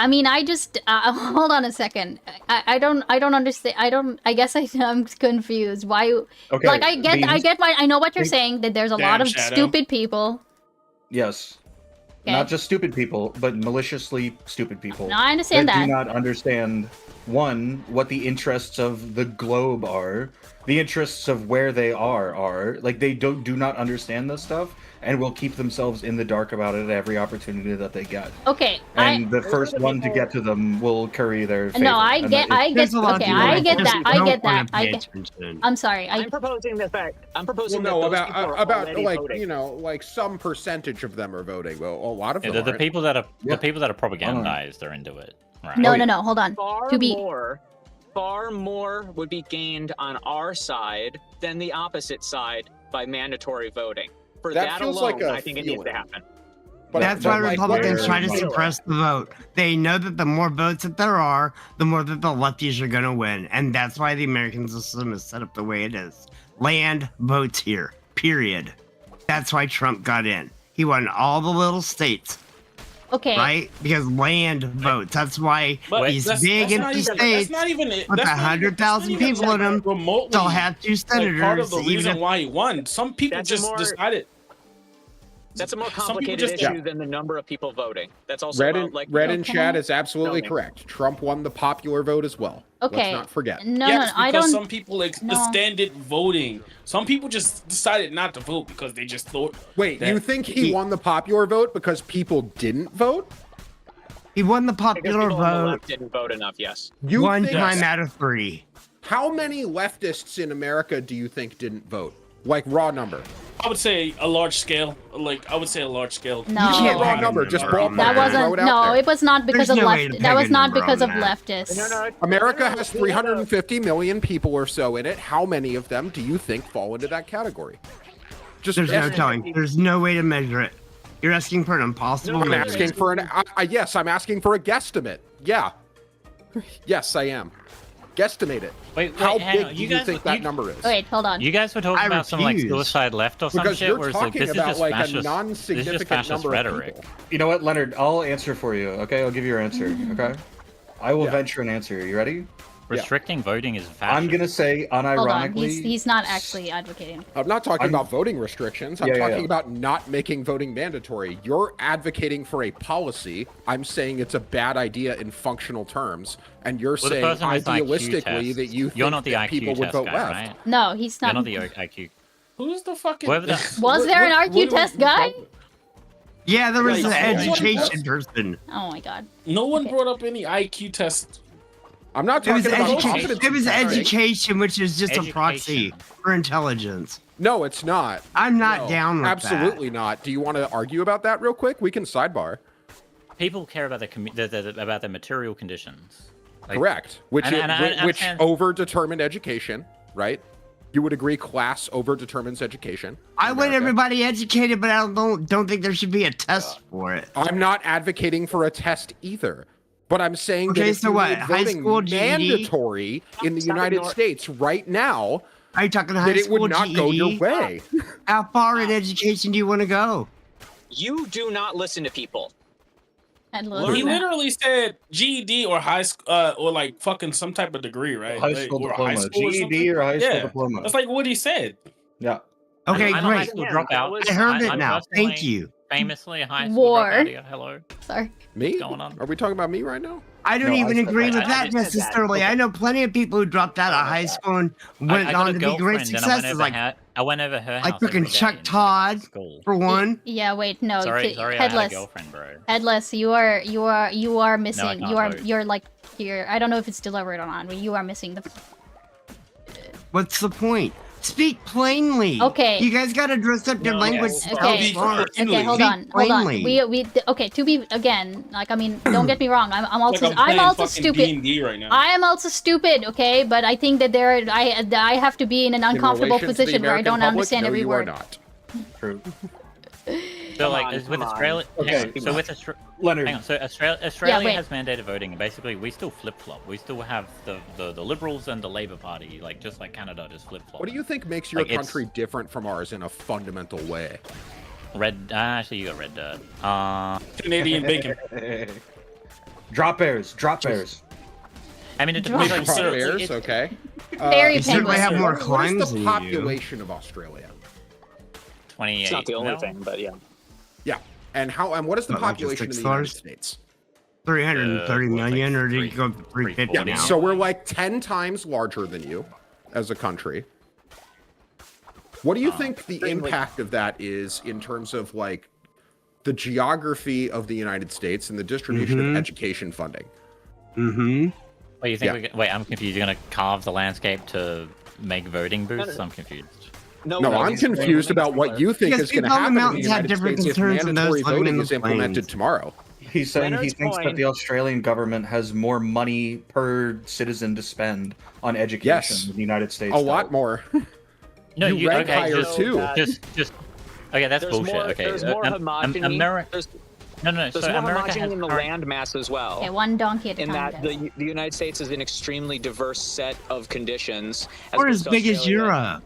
S1: I mean, I just hold on a second. I don't understand. I guess I'm confused. Why?
S7: Okay.
S1: Like I know what you're saying. That there's a lot of stupid people.
S7: Yes. Okay. Not just stupid people, but maliciously stupid people.
S1: No, I understand that.
S7: Do not understand what the interests of the globe are, the interests of where they are. Like they do not understand this stuff. And will keep themselves in the dark about it at every opportunity that they get.
S1: Okay.
S7: And the first one to get to them will curry their favor.
S1: No, I get that. I'm sorry.
S8: I'm proposing the fact.
S12: about like voting. You know, like some percentage of them are voting. Well, a lot of them.
S11: The people that are propagandized are into it. Right.
S1: No. Hold on.
S8: Far more would be gained on our side than the opposite side by mandatory voting. For that
S12: feels
S8: alone,
S12: like
S8: I think it needs to happen.
S9: But that's why Republicans try to suppress the vote. They know that the more votes that there are, the more that the lefties are going to win. And that's why the American system is set up the way it is. Land votes here, period. That's why Trump got in. He won all the little states.
S1: Okay.
S9: Right? Because land votes. That's why these big empty states with 100,000 people in them still have 2 senators.
S10: Part of the reason why he won. Some people decided.
S8: That's a more complicated issue than the number of people voting. That's also
S12: Red in chat is absolutely correct. Trump won the popular vote as well.
S1: Okay.
S12: Let's not forget.
S1: I don't.
S10: Some people extended voting. Some people just decided not to vote because they just thought.
S12: Wait, you think he won the popular vote because people didn't vote?
S9: He won the popular vote.
S8: Didn't vote enough. Yes.
S9: One time out of 3.
S12: How many leftists in America do you think didn't vote? Like raw number.
S10: I would say a large scale.
S1: No.
S12: You can't raw number. Just ballpark.
S1: That wasn't. No, it was not because of left. That was not because of leftists.
S12: America has 350 million people or so in it. How many of them do you think fall into that category?
S9: There's no telling. There's no way to measure it. You're asking for an impossible.
S12: I'm asking for an yes. I'm asking for a guesstimate. Yeah. Yes, I am. Guesstimate it.
S11: Wait,
S12: How
S11: hang
S12: big
S11: on.
S12: do you think that number is?
S1: Wait, hold on.
S11: You guys were talking
S9: I
S11: about some like
S9: refuse.
S11: suicide left or some
S12: Because
S11: shit,
S12: you're
S11: where it's like
S12: talking
S11: this is
S12: about
S11: just
S12: like a
S11: fascist. This is just
S12: non-significant
S11: fascist
S12: number
S11: rhetoric.
S12: of people.
S7: You know what, Leonard? I'll answer for you. Okay, I'll give you your answer. Okay, I will
S12: Yeah.
S7: venture an answer. You ready?
S11: Restricting voting is fascist.
S7: I'm gonna say
S1: Hold on.
S7: unironically.
S1: He's not actually advocating.
S12: I'm not talking about voting restrictions. I'm
S7: Yeah, yeah,
S12: talking
S7: yeah.
S12: about not making voting mandatory. You're advocating for a policy. I'm saying it's a bad idea in functional terms, and you're
S11: Well, the
S12: saying
S11: person with IQ
S12: idealistically
S11: test.
S12: that you
S11: You're
S12: think
S11: not the
S12: that
S11: IQ
S12: people would
S11: test
S12: vote
S11: guy,
S12: left.
S11: right?
S1: No, he's
S11: You're
S1: not.
S11: not the IQ.
S10: Who's the fucking?
S11: Whoever the-
S1: Was there an IQ test guy?
S9: Yeah, there was
S10: Like,
S9: an
S10: someone-
S9: education person.
S1: Oh my god.
S10: No one
S1: Okay.
S10: brought up any IQ test.
S12: I'm not
S9: It was,
S12: talking about
S10: education.
S12: competency
S9: it was
S12: testing.
S9: education, which is just a proxy
S11: Education.
S9: for intelligence.
S12: No, it's not.
S9: I'm not
S12: No,
S9: down with
S12: absolutely not. Do you want to argue about that real quick? We can sidebar.
S11: People care about about their material conditions. Like,
S12: Correct. Which which
S11: and-
S12: over-determined education, right? You would agree class over-determines education.
S9: that. I
S12: in
S9: want
S12: America.
S9: everybody educated, but I don't think there should be a test for it.
S12: I'm not advocating for a test either. But I'm saying that
S9: Okay,
S12: if
S9: so
S12: you
S9: what,
S12: made
S9: high
S12: voting
S9: school GED?
S12: mandatory in the
S8: Stop
S12: United
S8: ignoring-
S12: States right now,
S9: Are you talking high
S12: that it
S9: school
S12: would not
S9: GED?
S12: go your way.
S9: How far in education do you want to go?
S8: You do not listen to people.
S1: And
S10: He
S1: listen.
S10: literally said GED or high school, or like fucking some type of degree, right?
S7: High
S10: Like,
S7: school
S10: or
S7: diploma,
S10: or
S7: GED
S10: something?
S7: or high school
S10: Yeah.
S7: diploma.
S10: That's like what he said.
S7: Yeah.
S9: Okay,
S11: I'm a high
S9: great.
S11: school
S8: Yeah,
S11: dropout.
S8: that was-
S9: I heard it
S11: I'm
S9: now.
S11: personally
S9: Thank you.
S11: Famously a high school
S1: War.
S11: dropout here. Hello.
S1: Sorry.
S12: Me?
S11: What's going on?
S12: Are we talking about me right now?
S9: I don't
S7: No, I
S9: even
S7: said
S9: agree
S7: that.
S9: with
S11: I
S9: that
S8: just said that.
S9: necessarily. I know plenty of people who dropped out of high school and went
S11: I got
S9: on
S11: a
S9: to be great
S11: girlfriend and
S9: successes, like
S11: I went over her house.
S9: like freaking
S11: every day
S9: Chuck
S11: in
S9: Todd,
S11: school.
S9: for one.
S1: Yeah, wait, no.
S11: Sorry, I had a
S1: Headless.
S11: girlfriend, bro.
S1: Headless, you are missing.
S11: can't vote.
S1: You're like I don't know if it's delivered or not, but you are missing the.
S9: What's the point? Speak plainly.
S1: Okay.
S9: You guys gotta dress up your
S10: No,
S9: language.
S10: yes.
S9: to
S1: Okay.
S9: sound smart.
S1: Okay, hold
S9: Speak
S1: on.
S9: plainly.
S1: We okay. To be again, like I mean, don't get me wrong. I'm
S10: Like
S1: also
S10: I'm playing
S1: also
S10: fucking
S1: stupid.
S10: D&D right now.
S1: I am also stupid, okay? But I think that I have to be in an uncomfortable
S12: In relation to the
S1: position where I
S12: American
S1: don't
S12: public,
S1: understand
S12: no,
S1: every
S12: you
S1: word.
S12: are not.
S7: True.
S11: So like
S8: on,
S11: with
S8: come on.
S11: Australia,
S7: Okay.
S11: so with Australia,
S7: Leonard.
S11: hang on. So Australia
S1: wait.
S11: has mandated voting, and basically we still flip flop. We still have the Liberals and the Labor Party, like just like Canada, just flip flop.
S12: What do you think makes your
S11: Like, it's-
S12: country different from ours in a fundamental way?
S11: Red? Actually, you got red dirt.
S10: Canadian bacon.
S7: Drop bears. Drop bears.
S11: I mean, it
S1: Drop
S11: depends. Like,
S12: Drop
S10: Sir,
S12: bears,
S11: it's-
S12: okay.
S1: Very
S9: You certainly
S1: penguin.
S9: have more
S12: What is
S9: climbs
S12: the
S9: than
S12: population of Australia?
S11: 28.
S8: It's not the only
S11: mil?
S8: thing, but yeah.
S12: Yeah. And what is the
S9: Not like
S12: population in
S9: six
S12: the United
S9: stars?
S12: States?
S9: 330
S11: well,
S9: million,
S11: like
S9: or did
S11: three-
S9: you go up to 350
S11: 340
S9: now?
S11: now.
S12: So we're like 10 times larger than you as a country. What do you think the impact of that is in terms of like the geography of the United States and the distribution of education funding?
S9: Mm-hmm.
S11: Wait, you think?
S12: Yeah.
S11: Wait, I'm confused. You're gonna carve the landscape to make voting booths?
S8: no.
S11: I'm confused.
S12: No, I'm confused about what you think
S9: Because
S12: is going to
S9: people in the
S12: happen in the
S9: mountains have
S12: United
S9: different
S12: States if
S9: concerns than those
S12: mandatory
S9: living in
S12: voting
S9: the
S12: is implemented
S9: plains.
S12: tomorrow.
S7: He's saying he
S8: Leonard's
S7: thinks that
S8: point-
S7: the Australian government has more money per citizen to spend on education
S12: Yes.
S7: than the United States.
S12: A
S7: does.
S12: lot more.
S11: No,
S12: You rank higher
S11: just,
S12: too.
S11: Just. Okay, that's
S8: There's
S11: bullshit.
S8: more,
S11: Okay,
S8: there's more homogeny.
S11: America.
S8: There's,
S11: No.
S8: there's
S11: So
S8: more
S11: America
S8: homogeny
S11: has
S8: in the
S11: current-
S8: land mass as well.
S1: Okay, one donkey at a
S8: In
S1: time.
S8: that
S1: guys.
S8: the United States is an extremely diverse set of conditions.
S9: We're as
S8: opposed to
S9: big as
S8: Australia.
S9: Europe.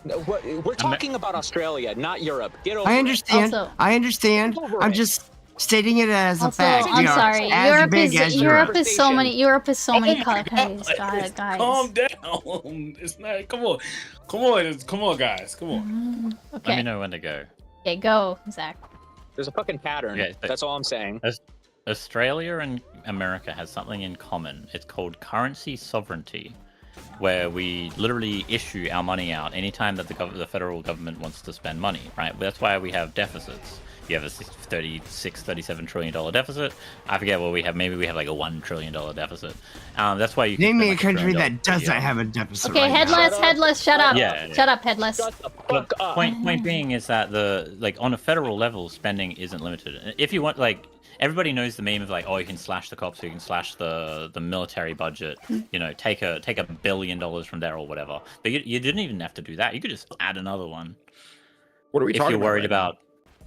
S8: No, we're talking about Australia, not Europe. Get over
S9: I
S8: it.
S9: understand.
S1: Also-
S9: I understand.
S8: Over
S9: I'm
S8: it.
S9: just stating it as a
S1: Also,
S9: fact.
S1: I'm
S9: We are
S1: sorry.
S9: as
S1: Europe
S9: big
S1: is
S9: as
S1: Europe
S9: Europe.
S1: is so many. Europe is so many
S10: Oh my
S1: countries,
S10: God,
S1: guys.
S10: Calm down. It's not. Come on, guys. Come on.
S11: Let me
S1: Okay.
S11: know when to go.
S1: Okay, go, Zach.
S8: There's a fucking pattern.
S11: Okay, but-
S8: That's all I'm saying.
S11: Australia and America has something in common. It's called currency sovereignty, where we literally issue our money out anytime that the federal government wants to spend money, right? That's why we have deficits. You have a $37 trillion deficit. I forget what we have. Maybe we have like a $1 trillion deficit. That's why you can
S9: Name
S11: spend
S9: me a
S11: like $1
S9: country
S11: trillion
S9: that doesn't
S11: a year.
S9: have a deficit.
S1: Okay,
S9: right now.
S1: headless, shut up.
S11: Yeah.
S1: Shut up, headless.
S8: Shut the
S11: But
S8: fuck up.
S11: point being is that on a federal level, spending isn't limited. If you want, like, everybody knows the meme of like, oh, you can slash the cops, you can slash the military budget, take $1 billion from there or whatever. But you didn't even have to do that. You could just add another one.
S12: What are we
S11: If
S12: talking
S11: you're
S12: about?
S11: worried
S12: right now?
S11: about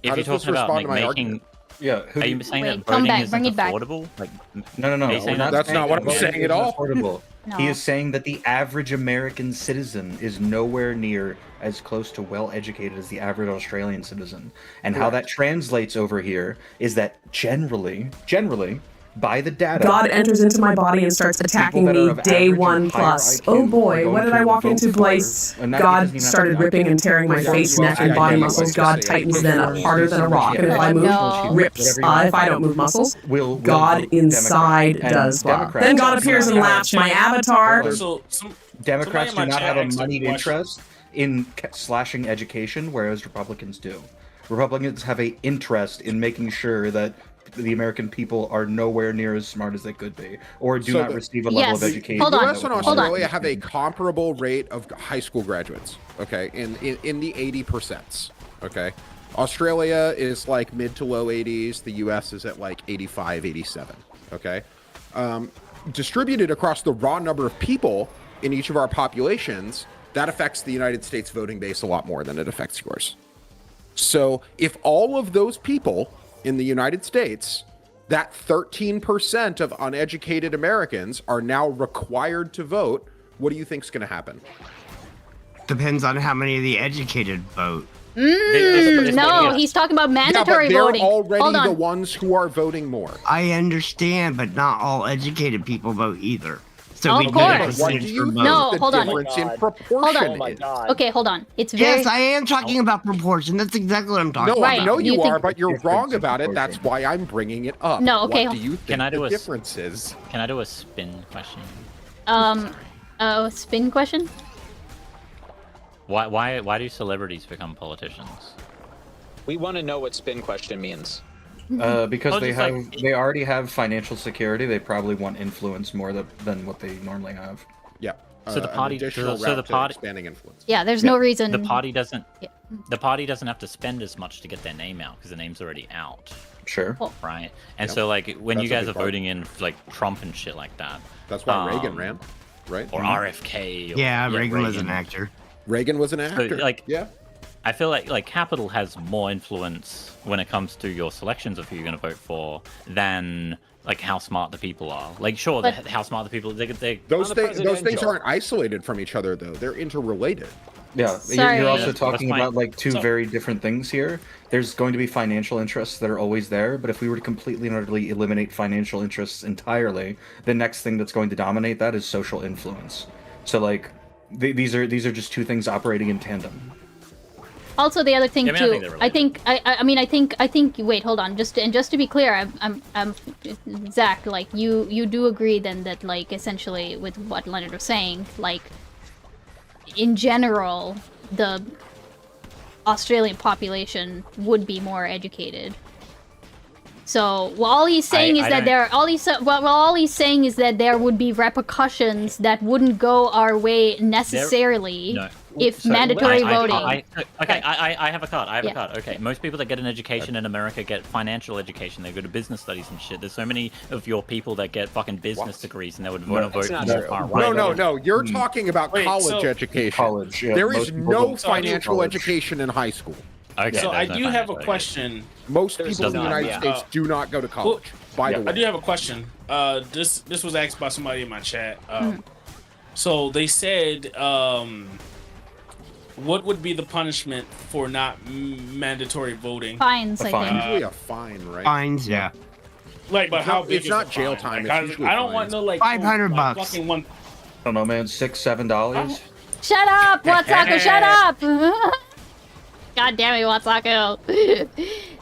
S11: if
S12: How
S11: you're
S12: does this
S11: talking about
S12: respond
S11: like
S12: to my
S11: making,
S12: argument?
S7: Yeah.
S11: are you saying
S1: Wait,
S11: that
S1: come
S11: voting
S1: back,
S11: isn't
S1: bring it back.
S11: affordable? Like,
S7: No.
S11: are you saying
S12: That's not what I'm
S7: voting
S12: saying at
S7: isn't
S12: all.
S7: affordable.
S1: No.
S7: He is saying that the average American citizen is nowhere near as close to well-educated as the average Australian citizen. And how that translates over here is that generally, by the data,
S3: God enters into my body and starts attacking
S7: people that are
S3: me
S7: of
S3: day
S7: average or
S3: 1
S7: higher
S3: plus.
S7: IQ
S3: Oh
S7: are
S3: boy,
S7: going
S3: what did I
S7: to
S3: walk
S7: vote
S3: into
S7: for-
S3: place?
S7: and that
S3: God
S7: doesn't even have to
S3: started
S7: be
S3: ripping and tearing my
S7: Yeah,
S3: face,
S7: well,
S3: neck, and
S7: I
S3: body
S7: get it.
S3: muscles.
S7: Like,
S3: God
S7: say,
S3: tightens
S7: like,
S3: them
S7: for
S3: up harder than a rock, and if
S1: Oh,
S3: I move,
S1: no.
S3: rips.
S7: Whatever you
S3: If I don't move muscles,
S7: will
S3: God
S7: vote
S3: inside
S7: Democrat.
S3: does
S7: And
S3: blah.
S7: Democrats
S3: Then God
S7: do
S3: appears
S7: not
S3: and
S7: have-
S3: laughs. My avatar.
S10: So
S7: Democrats do
S10: somebody in my
S7: not
S10: chat
S7: have a
S10: asked a
S7: moneyed
S10: question.
S7: interest in slashing education, whereas Republicans do. Republicans have a interest in making sure that the American people are nowhere near as smart as they could be, or do
S12: So
S7: not
S12: the-
S7: receive a level of
S1: Yes.
S7: education.
S1: Hold on.
S12: US and
S1: Hold on.
S12: Australia have a comparable rate of high school graduates, okay, in the 80%, okay? Australia is like mid to low 80s, the US is at like 85, 87, okay? Distributed across the raw number of people in each of our populations, that affects the United States voting base a lot more than it affects yours. So if all of those people in the United States, that 13% of uneducated Americans are now required to vote, what do you think is going to happen?
S9: Depends on how many of the educated vote.
S1: No, he's talking about mandatory
S12: yeah, but
S1: voting.
S12: they're already
S1: Hold on.
S12: the ones who are voting more.
S9: I understand, but not all educated people vote either. So
S1: Of
S9: we need
S1: course.
S9: a
S12: What do
S9: percentage
S12: you
S9: for
S12: think
S9: both.
S1: No,
S12: the
S1: hold on.
S12: difference in
S1: Hold
S12: proportion
S1: on.
S12: is?
S1: Okay, hold on. It's very.
S9: Yes, I am talking about proportion. That's exactly what I'm talking
S12: No,
S9: about.
S12: I know
S1: You
S12: you are,
S1: think-
S12: but you're
S7: Difference
S12: wrong
S7: in
S12: about it. That's
S7: proportion.
S12: why I'm bringing it up.
S1: No, okay.
S12: What do you think
S11: Can I do
S12: the
S11: a s-
S12: difference is?
S11: can I do a spin question?
S1: Spin question?
S11: Why do celebrities become politicians?
S8: We want to know what spin question means.
S7: Because
S11: Oh,
S7: they
S11: just
S7: have,
S11: like-
S7: they already have financial security. They probably want influence more than what they normally have.
S12: Yeah.
S11: So the
S12: an
S11: party-
S12: additional
S11: so the
S12: route to
S11: party-
S12: expanding influence.
S1: Yeah, there's no reason.
S11: The party doesn't.
S1: Yeah.
S11: The party doesn't have to spend as much to get their name out because the name's already out,
S7: Sure.
S1: Oh.
S11: right? And
S12: Yep.
S11: so like when
S12: That's
S11: you
S12: a
S11: guys
S12: big
S11: are
S12: part.
S11: voting in like Trump and shit like that,
S12: That's why Reagan ran, right?
S11: or RFK. Or,
S9: Yeah, Reagan was an actor.
S12: Reagan was an actor.
S11: like-
S12: yeah.
S11: I feel like capital has more influence when it comes to your selections of who you're going to vote for than like how smart the people are. Like, sure,
S1: But-
S11: how smart the people they
S12: Those
S8: On the
S12: things
S8: presidential.
S12: aren't isolated from each other, though. They're interrelated.
S7: Yeah,
S1: Sorry.
S7: you're also
S11: That's
S7: talking
S11: fine.
S7: about like two
S10: So-
S7: very different things here. There's going to be financial interests that are always there, but if we were to completely and utterly eliminate financial interests entirely, the next thing that's going to dominate that is social influence. So like these are just two things operating in tandem.
S1: Also, the other thing
S11: Yeah, I mean, I
S1: too.
S11: think they're
S1: I think. I think. Wait, hold on. Just to be clear, I'm Zach. Like you do agree then that like essentially with what Leonard was saying, like in general, the Australian population would be more educated. So all he's saying is that all he's saying is that there would be repercussions that wouldn't go our way necessarily
S11: No.
S1: if
S11: So,
S1: mandatory voting.
S11: I have a card. I have
S1: Yeah.
S11: a card. Okay, most people that get an education in America get financial education. They go to business studies and shit. There's so many of your people that get fucking business degrees and they would want to vote
S8: not
S11: more
S8: true.
S11: far right.
S12: No. You're talking about
S10: Wait,
S12: college
S10: so-
S12: education.
S7: College, yeah,
S12: There
S7: most
S12: is
S7: people
S12: no
S7: don't go to
S12: financial
S7: college.
S12: education in high school.
S11: Okay,
S10: So I
S11: there's no
S10: do have a
S11: financial
S10: question.
S12: Most
S8: There's
S12: people in the
S8: none,
S12: United
S8: yeah.
S12: States do not go to college. By the way,
S10: I do have a question. This was asked by somebody in my chat. So they said, what would be the punishment for not mandatory voting?
S1: Fines,
S7: A
S1: I
S7: fine.
S1: think.
S12: usually a fine, right?
S9: Fines, yeah.
S10: Like, but
S12: It's
S10: how
S12: not-
S10: big
S12: it's
S10: is
S12: not
S10: the
S12: jail
S10: fine?
S12: time,
S10: Like,
S12: it's usually
S10: I don't want
S12: fines.
S10: no like
S9: 500
S10: like,
S9: bucks.
S10: fucking one.
S7: I don't know, man. $6-7.
S1: Shut up, Watsaku, shut up! God damn it, Watsaku.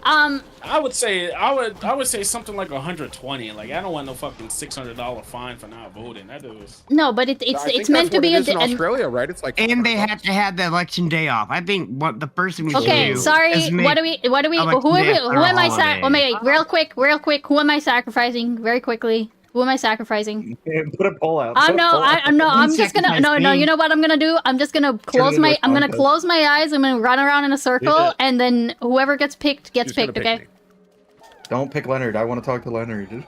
S10: I would say something like 120. Like, I don't want no fucking $600 fine for not voting. That was.
S1: No, but
S12: I think
S1: it's meant
S12: that's
S1: to
S12: what
S1: be
S12: it is in
S1: and-
S12: Australia, right? It's like
S9: And they
S12: $500.
S9: have to have the election day off. I think what the first thing we should
S1: Okay,
S9: do
S1: sorry.
S9: is make
S1: What do we?
S9: election
S1: Who
S9: day
S1: am I?
S9: a holiday.
S1: Wait, real quick. Who am I sacrificing? Very quickly. Who am I sacrificing?
S7: Put a poll out.
S1: I'm just gonna. No. You know what I'm gonna do? I'm just gonna close
S7: into
S1: my.
S7: a
S1: I'm gonna
S7: contest.
S1: close my eyes. I'm gonna run around in a circle,
S12: Yeah.
S1: and then whoever gets picked gets
S12: Who's gonna
S1: picked.
S12: pick
S1: Okay.
S12: me?
S7: Don't pick Leonard. I want to talk to Leonard.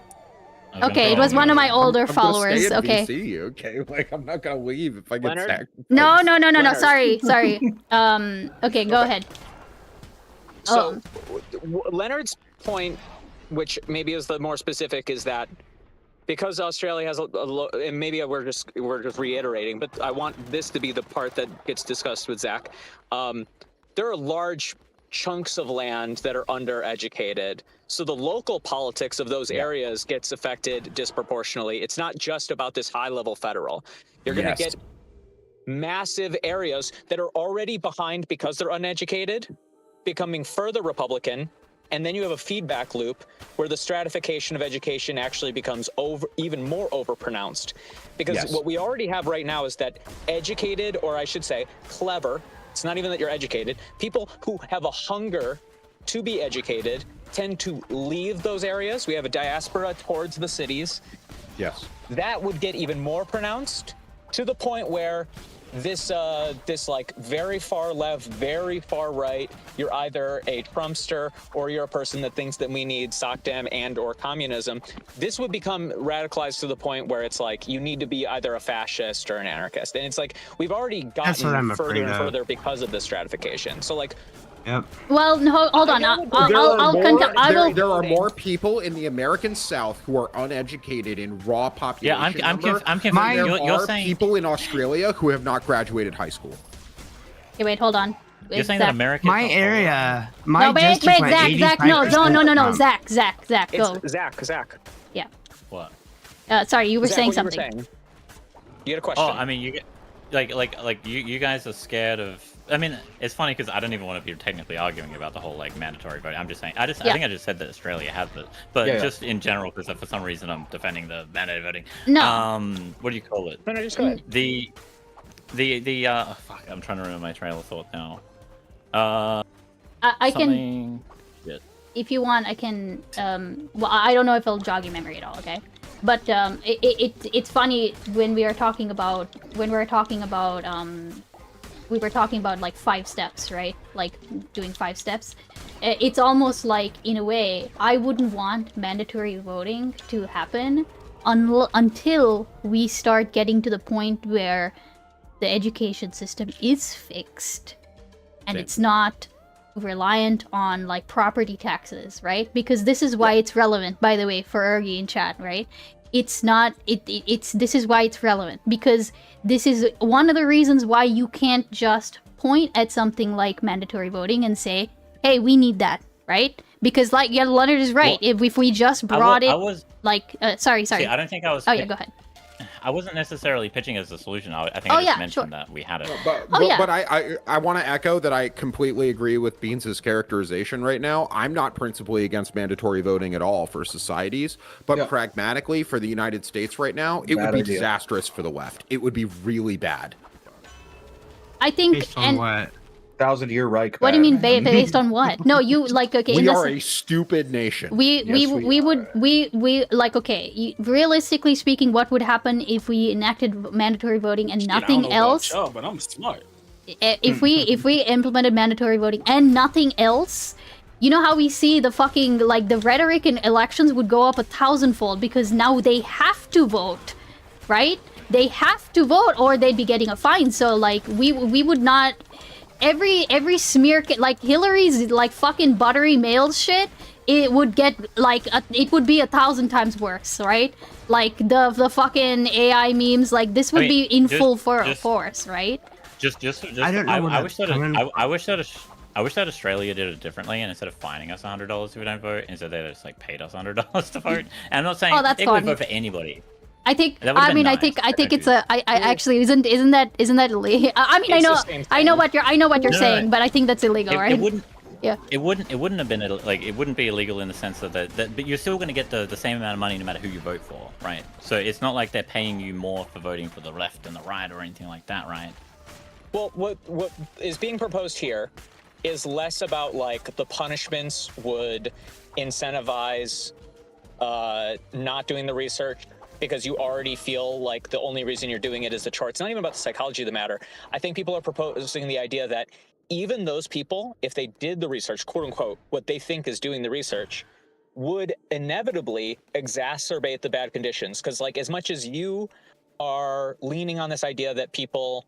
S1: Okay. It was one of my older
S12: I'm gonna
S1: followers.
S12: stay in
S1: Okay.
S12: VC, okay? Like I'm not gonna leave if I get
S8: Leonard?
S12: sacked.
S1: No.
S8: Leonard.
S1: Sorry. Okay. Go ahead.
S8: So Leonard's point, which maybe is the more specific, is that because Australia has and maybe we're just reiterating, but I want this to be the part that gets discussed with Zach. There are large chunks of land that are undereducated, so the local politics of those areas gets affected disproportionately. It's not just about this high-level federal. You're going to get massive areas that are already behind because they're uneducated, becoming further Republican, and then you have a feedback loop where the stratification of education actually becomes even more overpronounced. Because what we already have right now is that educated, or I should say clever, it's not even that you're educated, people who have a hunger to be educated tend to leave those areas. We have a diaspora towards the cities.
S12: Yes.
S8: That would get even more pronounced, to the point where this like very far left, very far right, you're either a Trumpster or you're a person that thinks that we need SOCDEM and or communism. This would become radicalized to the point where it's like you need to be either a fascist or an anarchist. And it's like we've already gotten further and further because of this stratification. So like,
S1: well, no, hold on.
S12: There are more people in the American South who are uneducated in raw population.
S11: Yeah, I'm confused.
S12: There
S11: You're
S12: are
S11: saying
S12: people in Australia who have not graduated high school.
S1: Okay, wait, hold on.
S11: You're saying that America.
S9: My area.
S1: No, wait, Zach, no, Zach, go.
S8: It's Zach.
S1: Yeah.
S11: What?
S1: Sorry, you were
S8: Zach,
S1: saying
S8: what
S1: something.
S8: You had a question.
S11: Oh, I mean, you you guys are scared of. I mean, it's funny because I don't even want to be technically arguing about the whole like mandatory vote. I'm just saying. I think I just said that Australia has it, but just in general, because for some reason I'm defending the mandatory voting.
S1: No.
S11: What do you call it?
S8: No, just go ahead.
S11: The fuck, I'm trying to remember my trail of thought now.
S1: I can. If you want, I can. Well, I don't know if it'll jog your memory at all. Okay. But it's funny when we were talking about like 5 steps, right? Like doing 5 steps. It's almost like, in a way, I wouldn't want mandatory voting to happen until we start getting to the point where the education system is fixed and it's not reliant on like property taxes, right? Because this is why it's relevant, by the way, for Ergi in chat, right? It's not this is why it's relevant, because this is one of the reasons why you can't just point at something like mandatory voting and say, hey, we need that, right? Because like Leonard is right. Well, if we just brought sorry.
S11: See, I don't think I was.
S1: Oh yeah, go ahead.
S11: I wasn't necessarily pitching as a solution. I think I just mentioned that we had it.
S12: But I want to echo that I completely agree with Beans' characterization right now. I'm not principally against mandatory voting at all for societies, but pragmatically for the United States right now, it would be disastrous for the left. It would be really bad.
S1: I think.
S9: Based on what?
S7: 1,000-year Reich.
S1: What do you mean based on what? No, you like okay.
S12: We are a stupid nation.
S1: We like okay. Realistically speaking, what would happen if we enacted mandatory voting and nothing else?
S10: Oh, but I'm smart.
S1: If we implemented mandatory voting and nothing else, you know how we see the fucking like the rhetoric in elections would go up 1,000-fold because now they have to vote, right? They have to vote or they'd be getting a fine. So like we would not. Every smear, like Hillary's like fucking buttery mails shit, it would get like it would be 1,000 times worse, right? Like the fucking AI memes, like this would be in full force, right?
S11: I don't know. I wish that Australia did it differently, and instead of fining us $100 if we don't vote, instead they just like paid us $100 to vote. And I'm not saying they would vote for anybody.
S1: I think. I mean, nice. I think it's a. I actually isn't that illegal? I mean, I know what you're saying, but I think that's illegal, right?
S11: It wouldn't.
S1: Yeah.
S11: It wouldn't have been like it wouldn't be illegal in the sense that but you're still going to get the same amount of money no matter who you vote for, right? So it's not like they're paying you more for voting for the left and the right or anything like that, right?
S8: Well, what is being proposed here is less about like the punishments would incentivize not doing the research, because you already feel like the only reason you're doing it is the chore. It's not even about the psychology of the matter. I think people are proposing the idea that even those people, if they did the research, quote unquote, what they think is doing the research, would inevitably exacerbate the bad conditions. Because like as much as you are leaning on this idea that people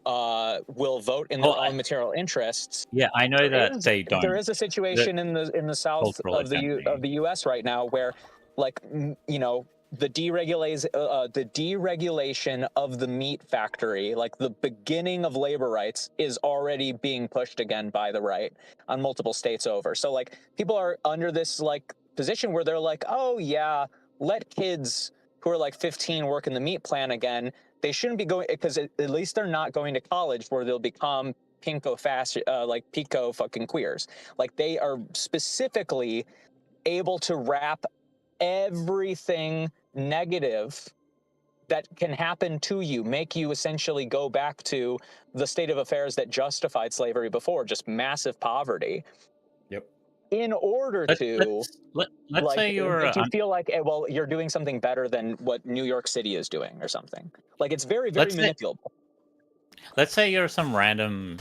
S8: will vote in their own material interests.
S11: Yeah, I know that they don't.
S8: There is a situation in the south of the U.S. right now where, like, you know, the deregulation of the meat factory, like the beginning of labor rights, is already being pushed again by the right on multiple states over. So like people are under this like position where they're like, oh yeah, let kids who are like 15 work in the meat plant again. They shouldn't be going, because at least they're not going to college where they'll become pico fucking queers. Like they are specifically able to wrap everything negative that can happen to you, make you essentially go back to the state of affairs that justified slavery before, just massive poverty.
S7: Yep.
S8: In order to
S11: let's say you're
S8: make you feel like, well, you're doing something better than what New York City is doing or something. Like it's very, very manipulable.
S11: Let's say you're some random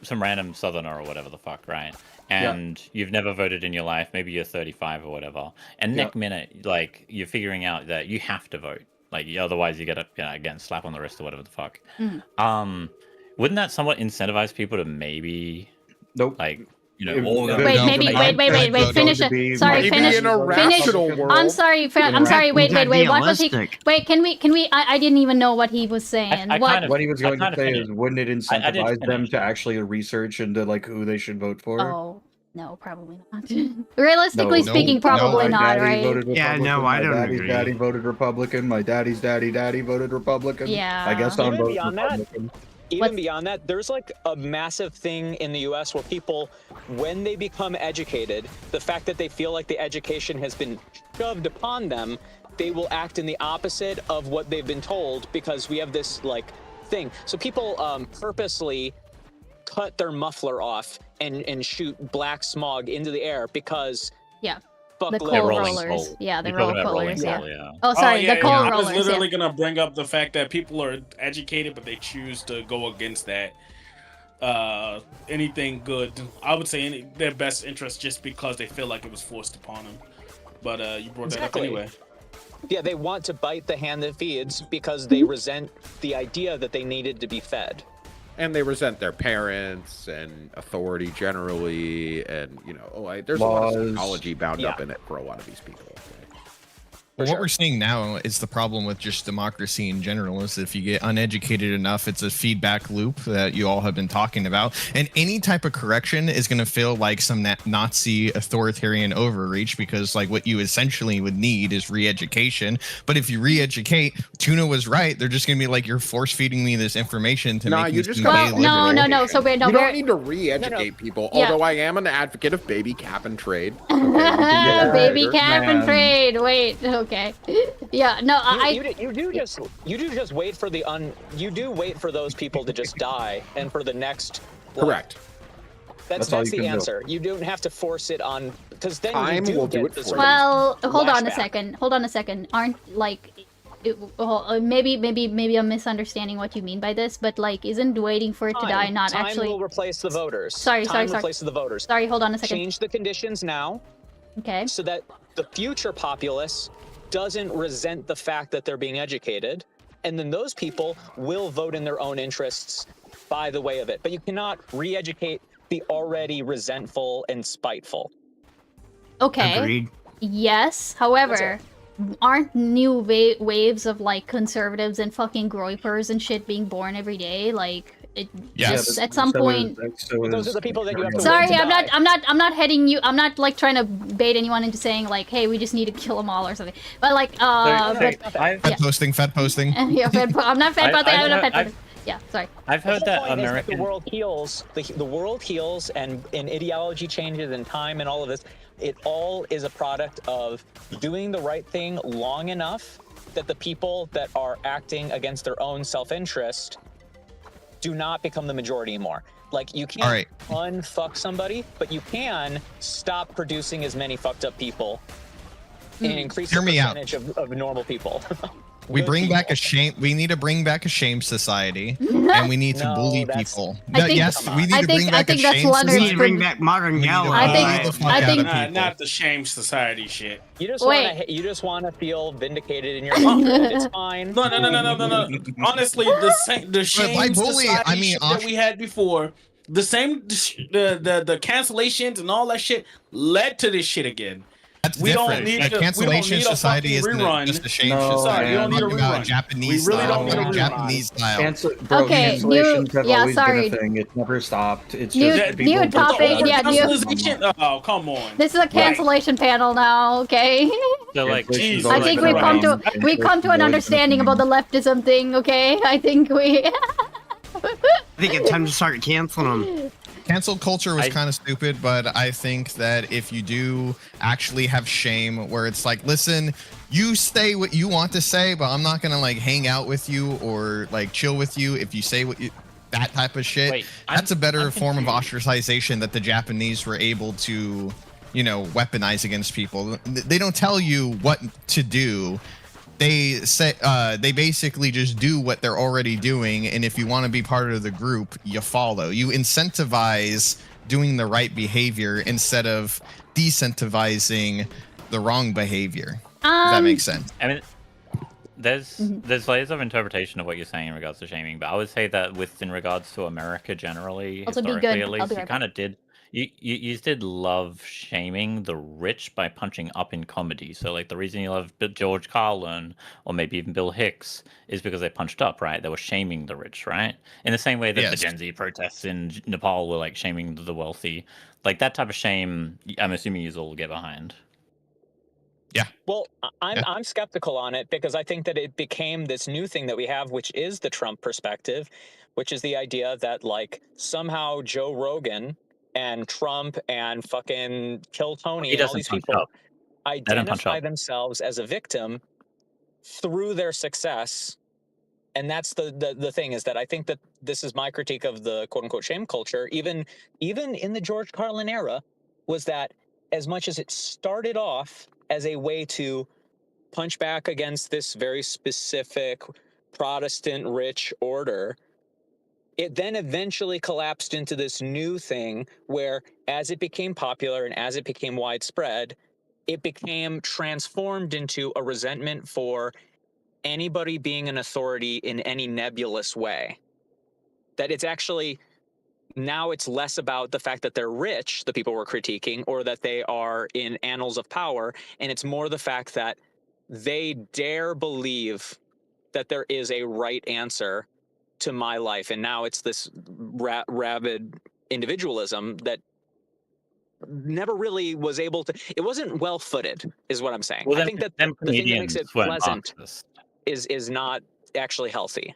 S11: southerner or whatever the fuck, right? And you've never voted in your life. Maybe you're 35 or whatever. And next minute, like you're figuring out that you have to vote. Like otherwise you get again slap on the wrist or whatever the fuck. Wouldn't that somewhat incentivize people to maybe like, you know,
S1: wait, finish it. Sorry, finish. I'm sorry, what was he? Wait, can we I didn't even know what he was saying.
S7: What he was going to say is, wouldn't it incentivize them to actually research into like who they should vote for?
S1: Oh, no, probably not. Realistically speaking, probably not, right?
S9: Yeah, no, I don't agree.
S7: My daddy voted Republican. My daddy's daddy voted Republican.
S1: Yeah.
S7: I guess I'm voting Republican.
S8: Even beyond that, there's like a massive thing in the US where people, when they become educated, the fact that they feel like the education has been shoved upon them, they will act in the opposite of what they've been told, because we have this like thing. So people purposely cut their muffler off and shoot black smog into the air because
S1: the coal rollers. Yeah, the roll rollers. Yeah. Oh, sorry, the coal rollers.
S10: I was literally gonna bring up the fact that people are educated, but they choose to go against that. Anything good, I would say their best interest, just because they feel like it was forced upon them. But you brought that up anyway.
S8: Yeah, they want to bite the hand that feeds because they resent the idea that they needed to be fed.
S12: And they resent their parents and authority generally, and you know, there's a lot of psychology bound up in it for a lot of these people.
S13: What we're seeing now is the problem with just democracy in general is if you get uneducated enough, it's a feedback loop that you all have been talking about. And any type of correction is going to feel like some Nazi authoritarian overreach, because like what you essentially would need is re-education. But if you re-educate, Tuna was right. They're just going to be like, you're force feeding me this information to make me seem
S1: no. So
S12: you don't need to re-educate people. Although I am an advocate of baby cap and trade.
S1: Okay, baby cap and trade. Wait. Okay. Yeah. No.
S8: You do just wait for wait for those people to just die, and for the next.
S12: Correct.
S8: That's the answer. You don't have to force it on, because then
S12: time
S8: you do
S12: will
S8: get
S12: do it
S8: this
S12: for
S1: well, hold on a second. Aren't like. Maybe I'm misunderstanding what you mean by this, but like, isn't waiting for it to die not actually?
S8: Time will replace the voters.
S1: Sorry.
S8: Replaces the voters.
S1: Sorry, hold on a second.
S8: Change the conditions now.
S1: Okay.
S8: So that the future populace doesn't resent the fact that they're being educated, and then those people will vote in their own interests by the way of it. But you cannot re-educate the already resentful and spiteful.
S1: Okay.
S9: Agreed.
S1: Yes. However, aren't new waves of like conservatives and fucking groypers and shit being born every day? Like, just at some point.
S8: Those are the people that you have to.
S1: Sorry, I'm not heading you. I'm not like trying to bait anyone into saying like, hey, we just need to kill them all or something. But like,
S13: fed posting.
S1: Yeah, I'm not fed posting. I'm not fed posting. Yeah, sorry.
S11: I've heard that American.
S8: The world heals. The world heals, and ideology changes, and time, and all of this. It all is a product of doing the right thing long enough that the people that are acting against their own self-interest do not become the majority anymore. Like, you can't unfuck somebody, but you can stop producing as many fucked up people and increase the percentage of normal people.
S13: We bring back a shame. We need to bring back a shame society, and we need to bully people. No, yes, we need to bring back a shame
S9: We need to
S13: society.
S9: bring back modern yellow.
S10: Not the shame society shit.
S8: You just want to feel vindicated in your hatred. It's fine.
S10: No. Honestly, the shame
S13: bully,
S10: society
S13: I mean,
S10: shit that we had before, the cancellations and all that shit led to this shit again.
S13: That's
S10: we
S13: different.
S10: don't need
S13: A cancellation society
S10: a fucking
S13: isn't
S10: rerun.
S13: just a shame
S10: Sorry, we don't need a
S13: Talking about
S10: rerun.
S13: Japanese
S10: We really
S13: style.
S10: don't need a rerun.
S13: Japanese style.
S1: Okay,
S7: cancellations have
S1: yeah,
S7: always
S1: sorry.
S7: been a thing. It's never stopped. It's
S1: New-
S7: just
S1: new
S7: people
S1: topic,
S7: just-
S1: yeah, new-
S10: Oh, come on.
S1: This is a cancellation panel now, okay?
S11: So like,
S7: Cancellations
S1: I
S7: always
S1: think
S7: been
S1: we've come
S7: around.
S1: to we've come to an
S7: Cancellations always been a
S1: understanding
S7: thing.
S1: about the leftism thing, okay? I think we
S9: I think it's time to start canceling them.
S13: Cancel culture was kind of stupid, but I think that if you do actually have shame, where it's like, listen, you say what you want to say, but I'm not gonna like hang out with you or like chill with you if you say what you that type of shit.
S11: Wait,
S13: that's a better form of ostracization that the Japanese were able to, you know, weaponize against people. They don't tell you what to do. They say they basically just do what they're already doing, and if you want to be part of the group, you follow. You incentivize doing the right behavior instead of decentivizing the wrong behavior. If that makes sense.
S11: I mean, there's layers of interpretation of what you're saying in regards to shaming, but I would say that in regards to America generally,
S1: Also be
S11: historically
S1: good.
S11: at
S1: I'll
S11: least,
S1: be
S11: you
S1: right
S11: kind of did. You did love shaming the rich by punching up in comedy. So like the reason you love George Carlin or maybe even Bill Hicks is because they punched up, right? They were shaming the rich, right? In the same way that the Gen Z protests in Nepal were like shaming the wealthy. Like that type of shame, I'm assuming you all get behind.
S13: Yeah.
S8: Well, I'm skeptical on it because I think that it became this new thing that we have, which is the Trump perspective, which is the idea that like somehow Joe Rogan and Trump and fucking Kill Tony and all these people identify themselves as a victim through their success. And that's the thing is that I think that this is my critique of the quote unquote shame culture, even in the George Carlin era, was that as much as it started off as a way to punch back against this very specific Protestant rich order, it then eventually collapsed into this new thing where as it became popular and as it became widespread, it became transformed into a resentment for anybody being an authority in any nebulous way. That it's actually, now it's less about the fact that they're rich, the people we're critiquing, or that they are in annals of power, and it's more the fact that they dare believe that there is a right answer to my life. And now it's this rabid individualism that never really was able to, it wasn't well-footed, is what I'm saying.
S11: Well,
S8: I think that the thing that makes it pleasant is not actually healthy.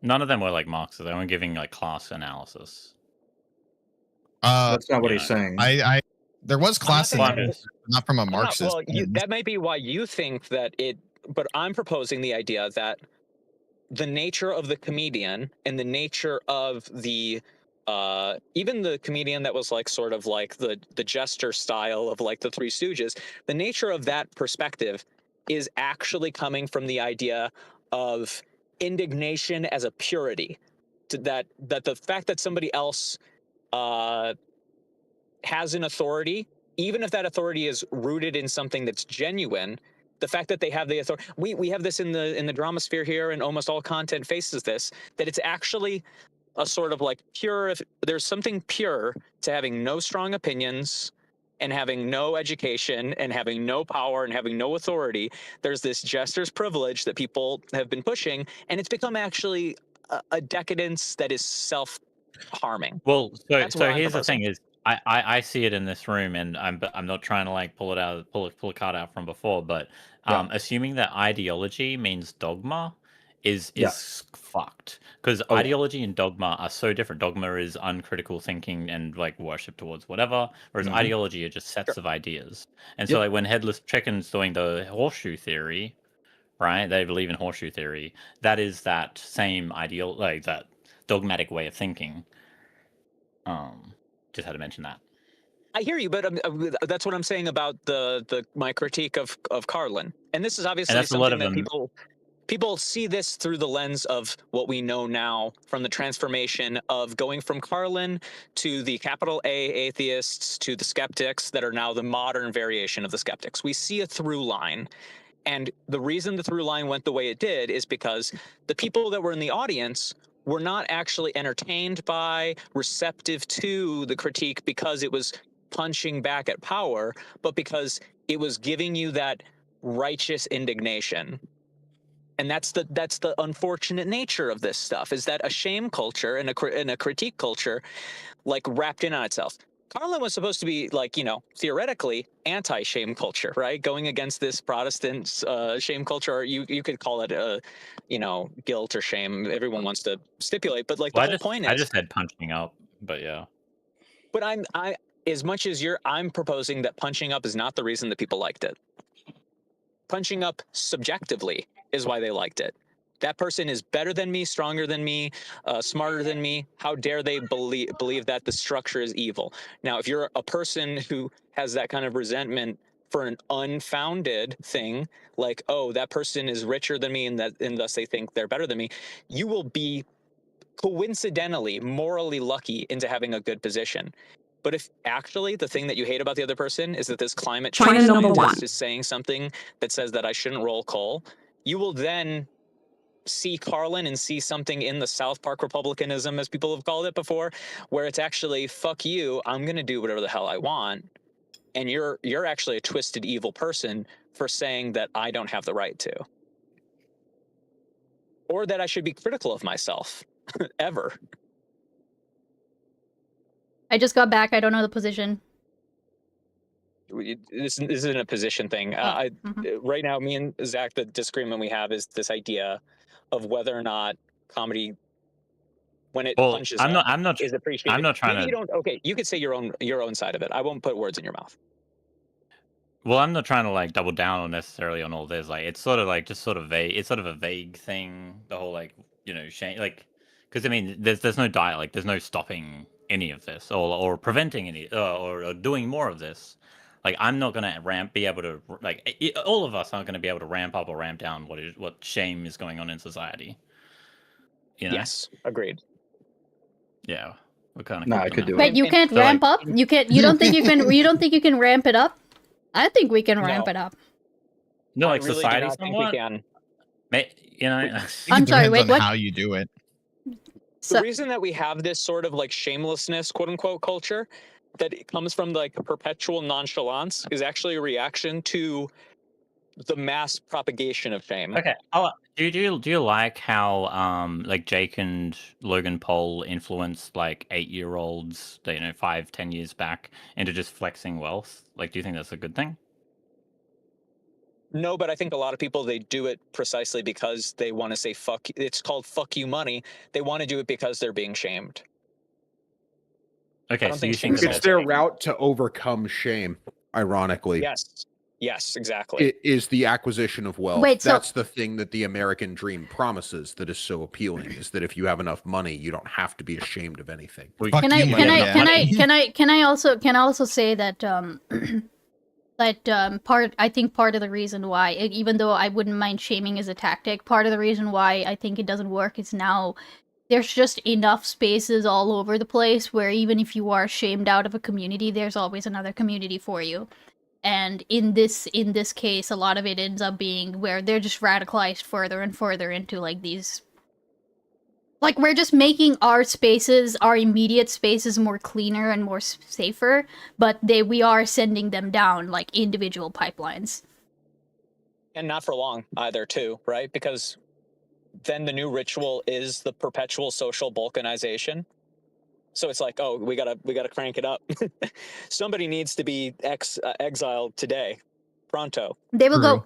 S11: None of them were like Marxists. They were giving like class analysis.
S7: That's not what he's saying.
S13: There was class analysis, not from a Marxist.
S8: Well, that might be why you think that it, but I'm proposing the idea that the nature of the comedian and the nature of the even the comedian that was like sort of like the jester style of like the Three Stooges, the nature of that perspective is actually coming from the idea of indignation as a purity, that the fact that somebody else has an authority, even if that authority is rooted in something that's genuine, the fact that they have the authority, we have this in the drama sphere here, and almost all content faces this, that it's actually a sort of like pure, there's something pure to having no strong opinions and having no education and having no power and having no authority. There's this jester's privilege that people have been pushing, and it's become actually a decadence that is self-harming.
S11: Well, so here's the thing is, I see it in this room, and I'm not trying to like pull a card out from before, but assuming that ideology means dogma is fucked, because ideology and dogma are so different. Dogma is uncritical thinking and like worship towards whatever, whereas ideology are just sets of ideas. And so like when Headless Chicken's doing the horseshoe theory, right? They believe in horseshoe theory. That is that same ideal, like that dogmatic way of thinking. Just had to mention that.
S8: I hear you, but that's what I'm saying about my critique of Carlin. And this is obviously something that people people see this through the lens of what we know now from the transformation of going from Carlin to the capital A atheists to the skeptics that are now the modern variation of the skeptics. We see a through line. And the reason the through line went the way it did is because the people that were in the audience were not actually entertained by, receptive to the critique because it was punching back at power, but because it was giving you that righteous indignation. And that's the unfortunate nature of this stuff, is that a shame culture and a critique culture, like, wrapped in on itself. Carlin was supposed to be, like, you know, theoretically anti-shame culture, right? Going against this Protestant shame culture, or you could call it, you know, guilt or shame. Everyone wants to stipulate, but like,
S11: Well,
S8: the whole point is.
S11: I just said punching up, but yeah.
S8: But I as much as I'm proposing that punching up is not the reason that people liked it. Punching up subjectively is why they liked it. That person is better than me, stronger than me, smarter than me. How dare they believe that the structure is evil? Now, if you're a person who has that kind of resentment for an unfounded thing, like, oh, that person is richer than me and thus they think they're better than me, you will be coincidentally morally lucky into having a good position. But if actually the thing that you hate about the other person is that this climate change scientist is saying something that says that I shouldn't roll coal, you will then see Carlin and see something in the South Park Republicanism, as people have called it before, where it's actually, fuck you, I'm going to do whatever the hell I want. And you're actually a twisted, evil person for saying that I don't have the right to. Or that I should be critical of myself, ever.
S1: I just got back. I don't know the position.
S8: This isn't a position thing. Right now, me and Zach, the disagreement we have is this idea of whether or not comedy, when it punches
S11: I'm
S8: up,
S11: not
S8: is appreciated.
S11: I'm not trying
S8: Maybe
S11: to.
S8: you don't. Okay, you could say your own side of it. I won't put words in your mouth.
S11: Well, I'm not trying to like double down on necessarily on all this. Like, it's sort of like just sort of vague. It's sort of a vague thing. The whole, like, you know, shame, like, because I mean, there's no diet, like, there's no stopping any of this or preventing any or doing more of this. Like, I'm not gonna be able to, like, all of us aren't gonna be able to ramp up or ramp down what shame is going on in society. You know?
S8: Yes, agreed.
S11: Yeah, we're kind of.
S7: No, I could do it.
S1: Wait, you can't ramp up? You can't. You don't think you can? You don't think you can ramp it up? I think we can ramp it up.
S11: No, like,
S8: I really
S11: society
S8: do not think
S11: somewhat.
S8: we can.
S11: You know,
S1: I'm sorry. Wait, what?
S13: How you do it?
S8: The reason that we have this sort of like shamelessness, quote unquote, culture that it comes from like a perpetual nonchalance is actually a reaction to the mass propagation of shame.
S11: Okay. Do you like how like Jake and Logan Paul influenced like 8-year-olds, 5-10 years back into just flexing wealth? Like, do you think that's a good thing?
S8: No, but I think a lot of people, they do it precisely because they want to say fuck. It's called fuck you money. They want to do it because they're being shamed.
S11: Okay, so you think
S12: it's their route to overcome shame, ironically.
S8: Yes, exactly.
S12: It is the acquisition of wealth.
S1: Wait, so-
S12: That's the thing that the American dream promises that is so appealing, is that if you have enough money, you don't have to be ashamed of anything.
S1: Can I also say that I think part of the reason why, even though I wouldn't mind shaming as a tactic, part of the reason why I think it doesn't work is now there's just enough spaces all over the place where even if you are shamed out of a community, there's always another community for you. And in this case, a lot of it ends up being where they're just radicalized further and further into like these. Like, we're just making our spaces, our immediate spaces, more cleaner and more safer, but we are sending them down like individual pipelines.
S8: And not for long either, too, right? Because then the new ritual is the perpetual social balkanization. So it's like, oh, we gotta crank it up. Somebody needs to be exiled today, pronto.
S1: They will go.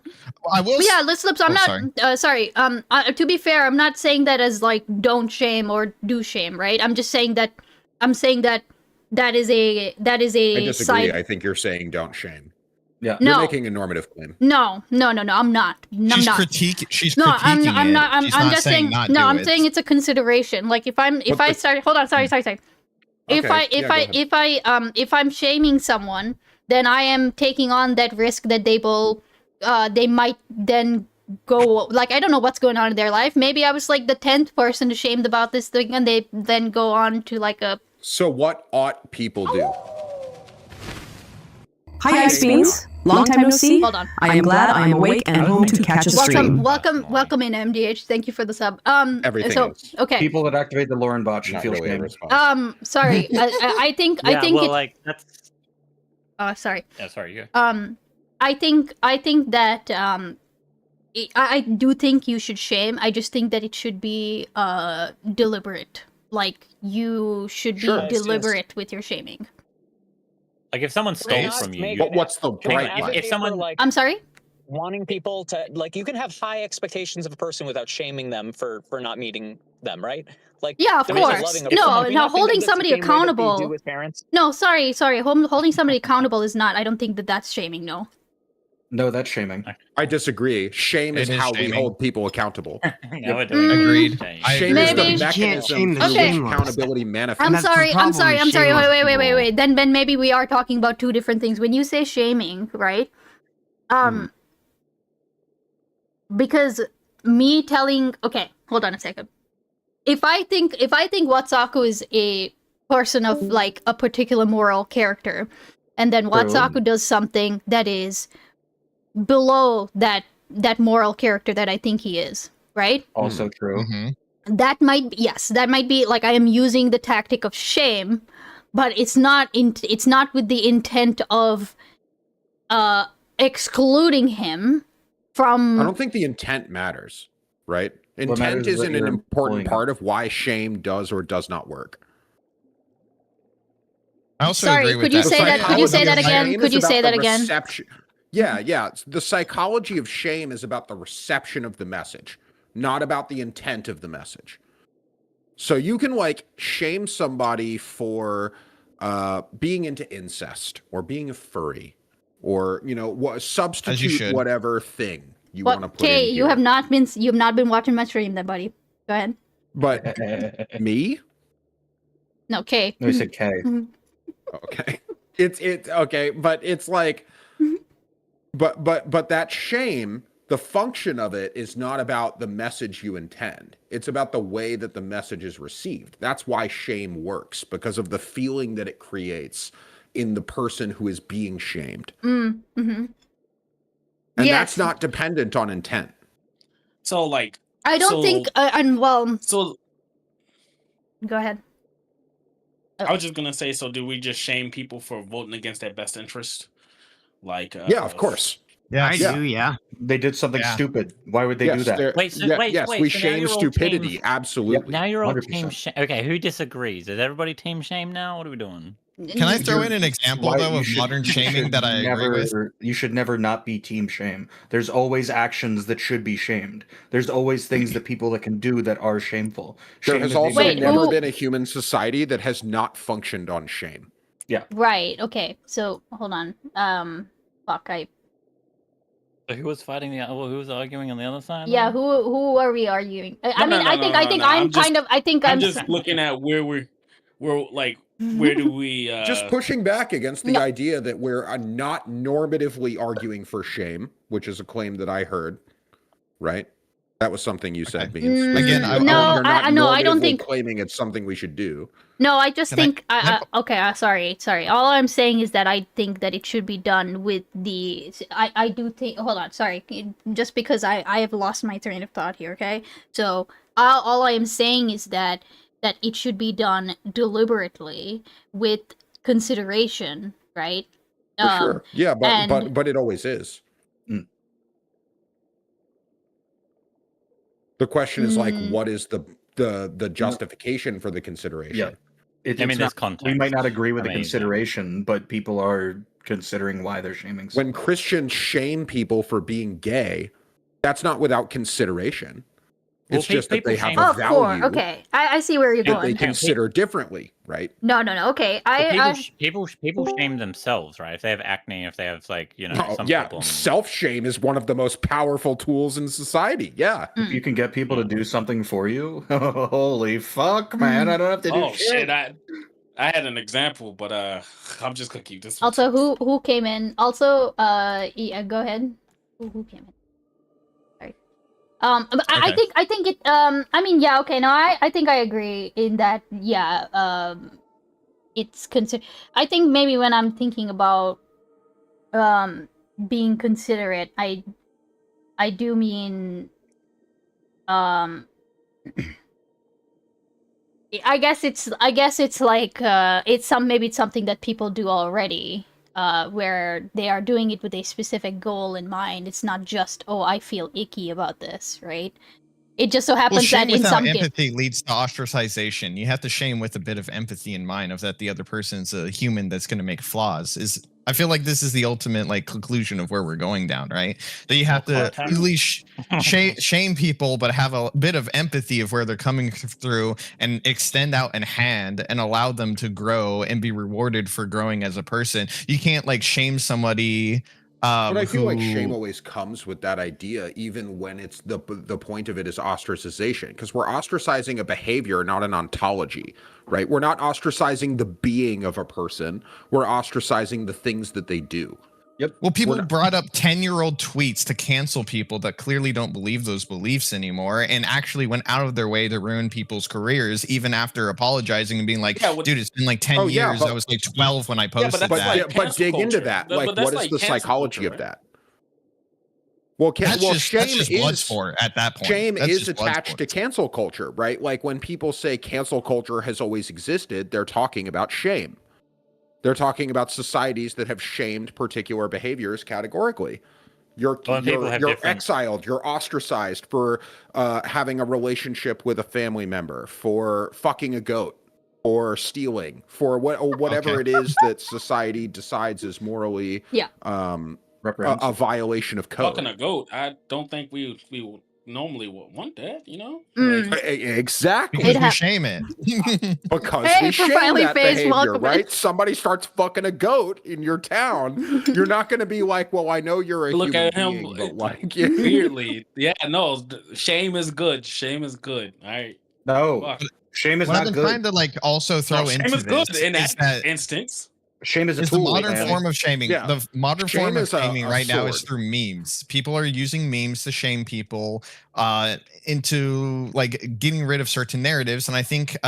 S13: I will.
S1: Yeah, lips. I'm not. Sorry. To be fair, I'm not saying that as like don't shame or do shame, right? I'm just saying that. That is a.
S12: I disagree. I think you're saying don't shame.
S7: Yeah.
S1: No.
S12: You're making a normative claim.
S1: No. I'm not.
S13: She's
S1: not.
S13: She's
S1: no,
S13: critiquing
S1: I'm not. I'm just saying.
S13: Not
S1: No,
S13: do
S1: I'm
S13: it.
S1: saying it's a consideration. Like if I start. Hold on. Sorry.
S12: Okay,
S1: If I'm shaming someone, then I am taking on that risk that they might then go like I don't know what's going on in their life. Maybe I was like the 10th person shamed about this thing, and they then go on to like a.
S12: So what ought people do?
S3: Hi, Icebeans. Long time no see.
S1: Hold on.
S3: I am glad I am awake and home to catch a stream.
S1: Welcome in MDH. Thank you for the sub.
S12: Everything
S1: so
S12: is.
S1: okay.
S7: People that activate the Lauren bot should
S12: Not
S7: feel
S12: really a
S7: shame.
S12: response.
S1: Sorry. I think
S11: well,
S1: it.
S11: like that's.
S1: Sorry.
S11: Yeah, sorry. You.
S1: I think that I do think you should shame. I just think that it should be deliberate. Like you should be deliberate with your shaming.
S11: Like if someone stole from you,
S12: But what's the bright
S11: if
S12: light?
S11: someone
S14: like
S1: I'm sorry.
S14: wanting people to like, you can have high expectations of a person without shaming them for not meeting them, right? Like
S1: Yeah, of
S14: there is a
S1: course.
S14: loving
S1: No,
S14: approach. Do you
S1: now
S14: not think
S1: holding
S14: that's the
S1: somebody
S14: same way that they
S1: accountable.
S14: do with parents?
S1: No, sorry. Holding somebody accountable is not. I don't think that that's shaming. No.
S7: No, that's shaming.
S12: I disagree. Shame is
S13: It is
S12: how we
S13: shaming.
S12: hold people accountable.
S11: no, it doesn't.
S13: Agreed.
S12: Shame is
S1: Maybe-
S12: the
S9: You can't shame
S12: mechanism
S9: the
S12: through which
S9: shameless.
S12: accountability manifests.
S1: I'm
S9: that's the
S1: sorry. I'm
S9: problem
S1: sorry.
S9: with
S1: I'm sorry.
S9: shameless
S1: Wait.
S9: people.
S1: Then maybe we are talking about two different things. When you say shaming, right? Because me telling. Okay, hold on a second. If I think Watsaku is a person of like a particular moral character, and then Watsaku does something that is below that moral character that I think he is, right?
S7: Also true.
S1: That might be like I am using the tactic of shame, but it's not with the intent of excluding him from.
S12: I don't think the intent matters, right?
S7: What
S12: Intent
S7: matters is
S12: isn't
S7: that
S12: an
S7: you're
S12: important
S7: employing
S12: part of why shame does or does not work.
S13: I also
S1: Sorry,
S13: agree with
S1: could you
S13: that.
S1: say that? Could you say that again?
S12: Shame
S1: Could
S12: is
S1: you
S12: about
S1: say
S12: the
S1: that again?
S12: reception- Yeah. The psychology of shame is about the reception of the message, not about the intent of the message. So you can like shame somebody for being into incest or being a furry or substitute
S13: should.
S12: whatever thing you want to put in
S1: Okay,
S12: here.
S1: you have not been watching my stream, then, buddy. Go ahead.
S12: But me?
S1: No, K.
S7: No, he said K.
S12: Okay. It's okay, but it's like but that shame, the function of it is not about the message you intend. It's about the way that the message is received. That's why shame works, because of the feeling that it creates in the person who is being shamed.
S1: Mm-hmm.
S12: And
S1: Yes.
S12: that's not dependent on intent.
S10: So like
S1: I don't think.
S10: So
S1: go ahead.
S10: I was just gonna say, so do we just shame people for voting against their best interest? Like
S12: Yeah, of course.
S9: Yeah, I do. Yeah.
S7: They did something
S13: Yeah.
S7: stupid. Why would they do that?
S11: Wait, so,
S12: yes,
S11: wait,
S12: we
S11: so now
S12: shame
S11: you're all
S12: stupidity.
S11: team-
S12: Absolutely.
S11: Now you're all
S7: 100%.
S11: team shame. Okay, who disagrees? Is everybody team shame now? What are we doing?
S13: Can I throw in an example
S7: Why-
S13: though
S7: you
S13: of
S7: should-
S13: modern
S7: you
S13: shaming
S7: should
S13: that I agree with?
S7: You should never not be team shame. There's always actions that should be shamed. There's always things that people that can do that are shameful.
S12: There
S7: Shame
S12: has
S7: is the
S12: also
S1: Wait,
S12: never
S1: who-
S12: been a human society that has not functioned on shame.
S1: Right. Okay. So hold on. Fuck.
S11: So who was fighting the? Well, who was arguing on the other side?
S1: Yeah.
S11: then?
S1: Who are we arguing? I
S10: No,
S1: mean,
S10: no,
S1: I
S10: no,
S1: think
S10: no,
S1: I think
S10: no,
S1: I'm
S10: I'm just-
S1: kind of. I think
S10: I'm
S1: I'm.
S10: just looking at where like where do we
S12: Just pushing back against the
S1: no.
S12: idea that we're not normatively arguing for shame, which is a claim that I heard, right? That was something you said, Beans.
S13: Again,
S1: no,
S12: you're not
S1: no, I don't
S12: normatively
S1: think.
S12: claiming it's something we should do.
S1: No, I just
S13: Can I-
S1: think.
S13: can I-
S1: Okay. Sorry. All I'm saying is that I think that it should be done with the. I do think. Hold on. Sorry. Just because I have lost my train of thought here. Okay. So all I am saying is that it should be done deliberately with consideration, right?
S12: For sure. Yeah,
S1: and-
S12: but it always is. The question is like, what is the justification for the consideration?
S7: Yeah.
S11: I mean, there's
S7: not,
S11: context.
S7: we might not agree with the
S11: Amazing.
S7: consideration, but people are considering why they're shaming.
S12: When Christians shame people for being gay, that's not without consideration.
S11: Well,
S12: It's just that they have
S11: shame-
S12: a
S1: Of course.
S12: value
S1: Okay. I see where you're
S12: that they
S1: going.
S12: consider differently, right?
S1: No. Okay.
S11: Well, people shame themselves, right? If they have acne, if they have like some
S12: yeah,
S11: problem.
S12: self-shame is one of the most powerful tools in society. Yeah.
S7: If you can get people to do something for you, holy fuck, man! I don't have to do
S10: Oh
S7: shit.
S10: shit! I had an example, but I'm just gonna keep this. one.
S1: Also, who came in? Also, yeah, go ahead. Who came in? Sorry. I think it. I mean, yeah. Okay. No, I think I agree in that. Yeah. It's I think maybe when I'm thinking about being considerate, I do mean I guess it's like maybe it's something that people do already, where they are doing it with a specific goal in mind. It's not just, oh, I feel icky about this, right? It just so happens
S13: shame
S1: that in
S13: without
S1: some
S13: empathy leads to ostracization. You have to shame with a bit of empathy in mind of that the other person's a human that's going to make flaws. I feel like this is the ultimate like conclusion of where we're going down, right? That you have to at least shame people, but have a bit of empathy of where they're coming through and extend out a hand and allow them to grow and be rewarded for growing as a person. You can't like shame somebody.
S12: But I feel like shame always comes with that idea, even when it's the point of it is ostracization, because we're ostracizing a behavior, not an ontology, right? We're not ostracizing the being of a person. We're ostracizing the things that they do.
S4: Yep.
S13: Well, people brought up 10-year-old tweets to cancel people that clearly don't believe those beliefs anymore and actually went out of their way to ruin people's careers, even after apologizing and being like, dude, it's been like 10 years. I was like 12 when I posted that.
S12: But dig into that. Like, what is the psychology of that? Well, shame
S13: just blood sport at that point.
S12: Shame is attached to cancel culture, right? Like when people say cancel culture has always existed, they're talking about shame. They're talking about societies that have shamed particular behaviors categorically. You're exiled, you're ostracized for having a relationship with a family member, for fucking a goat, or stealing, for whatever it is that society decides is morally a violation of code.
S10: Fucking a goat, I don't think we normally would want that, you know?
S12: Exactly.
S13: Because we shame it.
S12: Because we shame that behavior, right? Somebody starts fucking a goat in your town. You're not going to be like, well, I know you're a
S10: look
S12: human
S10: at him
S12: being, but like
S10: weirdly. Yeah, no, shame is good. Shame is good. All right.
S7: No, shame is
S13: what
S7: not
S13: I've been
S7: good.
S13: trying to like also throw into
S10: shame is good
S13: this
S10: in
S13: is
S10: that instance.
S7: Shame is a
S13: it's
S7: tool.
S13: the modern form of shaming.
S12: Yeah.
S13: The modern
S12: Shame
S13: form of
S12: is a
S13: shaming right now is
S12: sword.
S13: through memes. People are using memes to shame people into like getting rid of certain narratives. And I think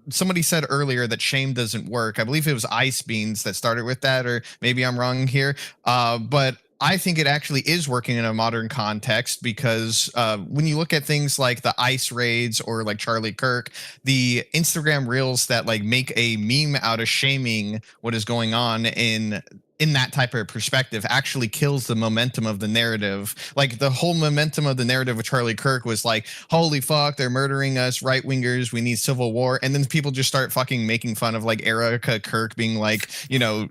S13: somebody said earlier that shame doesn't work. I believe it was Icebeans that started with that, or maybe I'm wrong here. But I think it actually is working in a modern context because when you look at things like the ICE raids or like Charlie Kirk, the Instagram reels that like make a meme out of shaming what is going on in that type of perspective actually kills the momentum of the narrative. Like the whole momentum of the narrative of Charlie Kirk was like, holy fuck, they're murdering us, right wingers, we need civil war. And then people just start fucking making fun of like Erica Kirk being like, you know,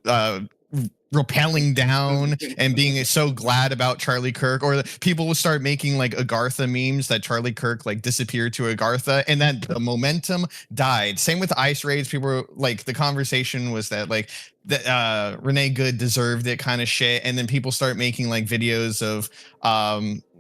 S13: rappelling down and being so glad about Charlie Kirk, or people will start making like Agartha memes that Charlie Kirk like disappeared to Agartha, and then the momentum died. Same with ICE raids. People were like, the conversation was that like that Renee Good deserved it kind of shit, and then people start making like videos of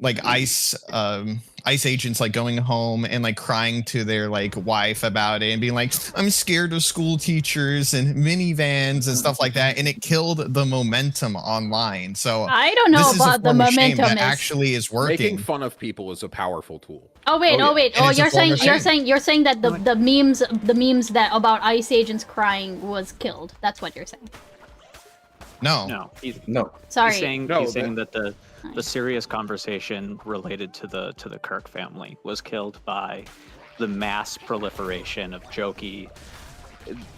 S13: like ICE agents like going home and like crying to their like wife about it and being like, I'm scared of school teachers and minivans and stuff like that, and it killed the momentum online. So
S1: I don't know about the momentum
S13: that actually is working.
S12: Making fun of people is a powerful tool.
S1: Oh wait, you're saying that the memes that about ICE agents crying was killed. That's what you're saying.
S13: No.
S1: Sorry.
S8: He's saying that the serious conversation related to the Kirk family was killed by the mass proliferation of jokey.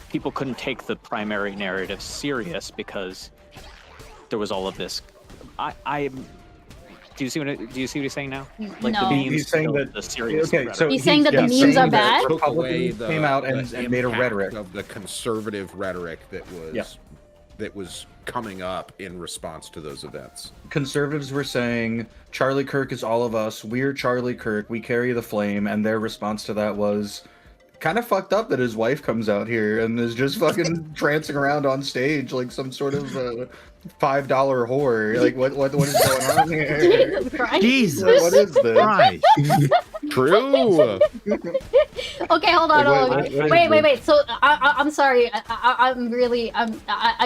S8: People couldn't take the primary narrative serious because there was all of this. Do you see what he's saying now? Like
S1: no.
S8: the memes
S7: He's saying that
S8: the serious.
S7: Okay, so
S1: he's saying that the memes are bad.
S7: Republicans came out and made a rhetoric
S12: of the conservative rhetoric that was coming up in response to those events.
S7: Conservatives were saying Charlie Kirk is all of us. We're Charlie Kirk. We carry the flame, and their response to that was kind of fucked up that his wife comes out here and is just fucking trancing around on stage like some sort of $5 whore. Like what is going on here?
S9: Jesus,
S7: what is this?
S9: Christ.
S12: True.
S1: Okay, hold on.
S7: What
S1: Wait. So I'm sorry. I'm really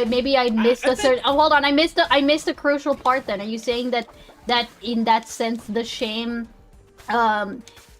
S1: maybe I missed a certain. Oh, hold on. I missed a crucial part. Then are you saying that in that sense the shame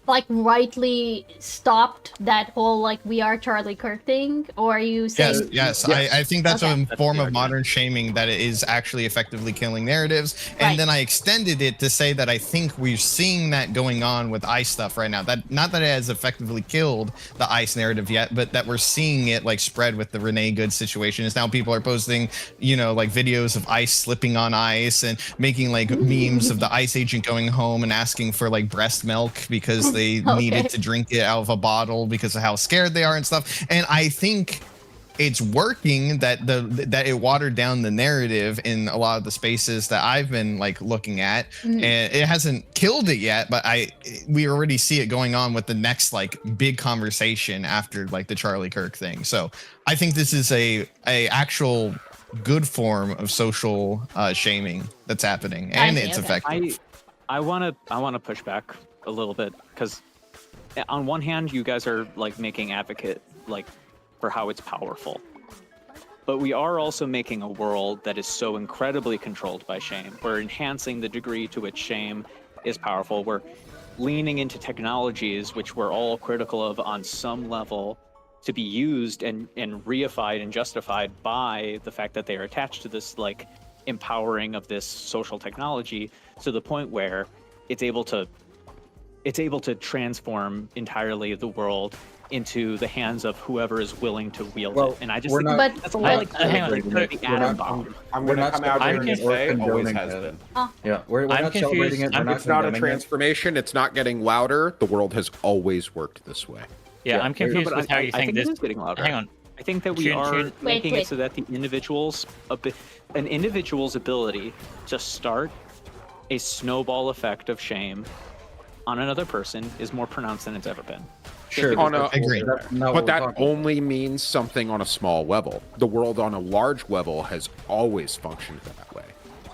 S1: like rightly stopped that whole like we are Charlie Kirk thing, or are you saying
S13: Yes. I think that's
S1: Okay.
S13: a form of modern shaming that is actually effectively killing narratives. And then I extended it to say that I think we're seeing that going on with ICE stuff right now. That not that it has effectively killed the ICE narrative yet, but that we're seeing it like spread with the Renee Good situation. Is now people are posting, you know, like videos of ICE slipping on ice and making like memes of the ICE agent going home and asking for like breast milk because they needed to drink it out of a bottle because of how scared they are and stuff. And I think it's working that that it watered down the narrative in a lot of the spaces that I've been like looking at. And it hasn't killed it yet, but we already see it going on with the next like big conversation after like the Charlie Kirk thing. So I think this is a actual good form of social shaming that's happening, and it's effective.
S14: I want to push back a little bit, because on one hand you guys are like making advocate like for how it's powerful, but we are also making a world that is so incredibly controlled by shame. We're enhancing the degree to which shame is powerful. We're leaning into technologies which we're all critical of on some level to be used and reified and justified by the fact that they are attached to this like empowering of this social technology, to the point where it's able to transform entirely the world into the hands of whoever is willing to wield it. And I just think that's a lot like the atom bomb.
S12: I'm going to come out here and say always has been.
S7: Yeah, we're not celebrating it.
S12: It's not a transformation. It's not getting louder. The world has always worked this way.
S11: Yeah, I'm confused with how you think this
S14: is getting louder.
S11: Hang on.
S14: I think that we are making it so that the an individual's ability to start a snowball effect of shame on another person is more pronounced than it's ever been.
S12: Sure, agree. But that only means something on a small level. The world on a large level has always functioned that way.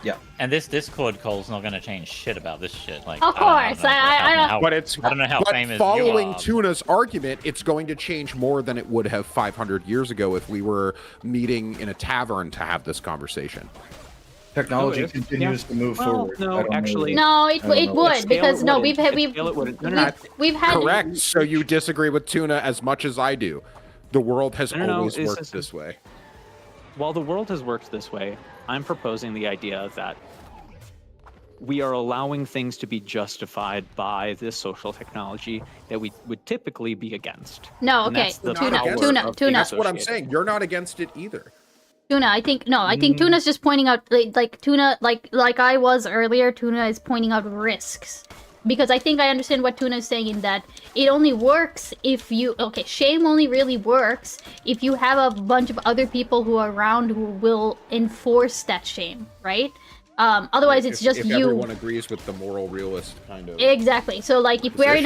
S7: Yeah.
S11: And this Discord call's not going to change shit about this shit. Like,
S1: of course, I
S11: don't know how famous
S12: following
S11: you are.
S12: Tuna's argument, it's going to change more than it would have 500 years ago if we were meeting in a tavern to have this conversation.
S7: Technology continues to move forward.
S14: No, actually,
S1: no, it would, because no, we've had
S12: correct. So you disagree with Tuna as much as I do. The world has always worked this way.
S14: While the world has worked this way, I'm proposing the idea that we are allowing things to be justified by this social technology that we would typically be against.
S1: No, okay. Tuna.
S12: That's what I'm saying. You're not against it either.
S1: Tuna, I think Tuna's just pointing out like Tuna, like I was earlier. Tuna is pointing out risks, because I think I understand what Tuna is saying in that it only works if shame only really works if you have a bunch of other people who are around who will enforce that shame, right? Otherwise, it's just
S12: if
S1: you.
S12: Everyone agrees with the moral realist kind of.
S1: Exactly. So, like, if we are in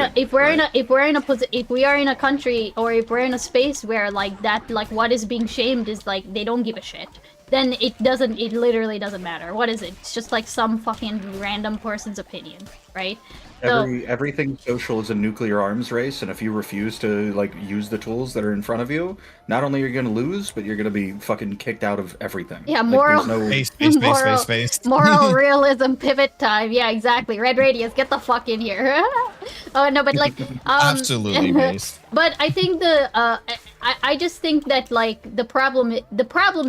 S1: a country, or if we're in a space where like that, like what is being shamed is like they don't give a shit, then it literally doesn't matter. What is it? It's just like some fucking random person's opinion, right?
S7: Everything social is a nuclear arms race, and if you refuse to like use the tools that are in front of you, not only are you going to lose, but you're going to be fucking kicked out of everything.
S1: Yeah, moral moral realism pivot time. Yeah, exactly. Red Radius, get the fuck in here. Oh no, but like
S13: absolutely based.
S1: But I think I just think that like the problem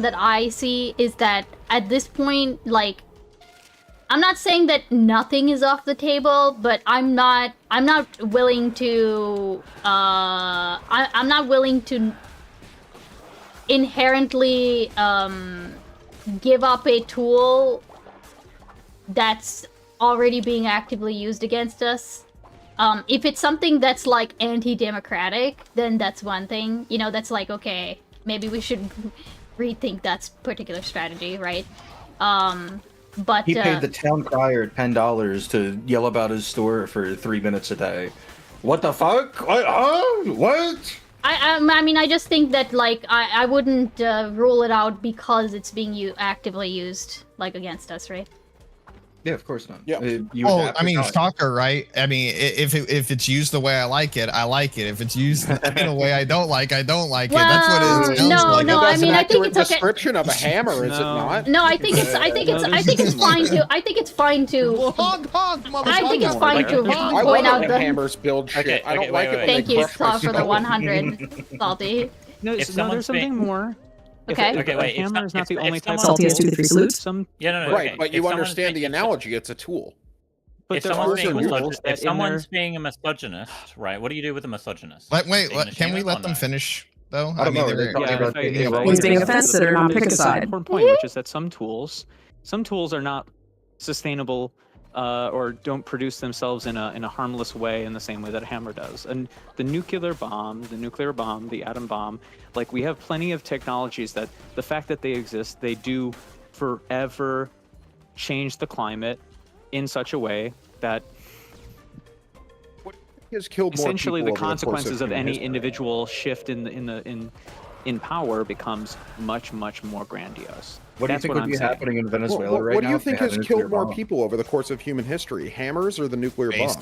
S1: that I see is that at this point, like, I'm not saying that nothing is off the table, but I'm not willing to I'm not willing to inherently give up a tool that's already being actively used against us. If it's something that's like anti-democratic, then that's one thing. You know, that's like, okay, maybe we should rethink that particular strategy, right? But
S7: he paid the town crier $10 to yell about his store for 3 minutes a day. What the fuck? What?
S1: I mean, I just think that like I wouldn't rule it out because it's being actively used like against us, right?
S7: Yeah, of course not.
S12: Yeah.
S13: Oh, I mean, soccer, right? I mean, if it's used the way I like it, I like it. If it's used in a way I don't like, I don't like it. That's what it sounds like.
S1: No, I mean, I think it's okay.
S12: Description of a hammer, is it not?
S1: No, I think it's fine to. I think it's fine to.
S13: Well, honk,
S1: I think it's fine to
S12: I
S1: point out
S12: love
S1: the.
S12: hammers build shit.
S11: Okay,
S12: I don't
S11: wait,
S12: like it when
S1: Thank
S12: they
S1: you,
S12: crush my
S1: Slaw, for the
S12: stone.
S1: 100. Salty.
S14: No,
S11: If
S14: no,
S11: someone's
S14: there's something
S11: being-
S14: more.
S1: Okay.
S11: Okay, wait,
S14: A hammer is not the only type of
S3: Salty has 2 to 3 salutes.
S14: Some,
S11: Yeah, no,
S12: Right,
S11: okay.
S12: but
S11: If
S12: you
S11: someone's
S12: understand the
S11: being-
S12: analogy. It's a tool.
S14: but
S11: If
S14: there
S11: someone's,
S14: are
S11: being,
S14: tools that
S11: if
S14: in
S11: someone's
S14: there-
S11: being a misogynist, right? What do you do with a misogynist?
S13: Wait,
S11: Are you gonna
S13: can
S11: shame
S13: we
S11: him or
S13: let them
S11: no?
S13: finish though?
S7: I don't know.
S13: they're-
S3: He's being offensive or not pick a
S14: It's an
S3: side.
S14: important point, which is that some tools are not sustainable or don't produce themselves in a harmless way in the same way that a hammer does. And the nuclear bomb, the atom bomb, like we have plenty of technologies that the fact that they exist, they do forever change the climate in such a way that
S12: Has killed more
S14: essentially the
S12: people over course
S14: consequences of
S12: human
S14: any
S12: history.
S14: individual shift in power becomes much more grandiose.
S7: What do you
S14: That's
S7: think
S14: what
S7: would be
S14: I'm saying.
S7: happening in Venezuela
S12: What,
S7: right
S12: what
S7: now?
S12: do you
S7: if they
S12: think
S7: had
S12: has
S7: a nuclear
S12: killed more
S7: bomb?
S12: people over the course of human history? Hammers or the nuclear
S13: Based.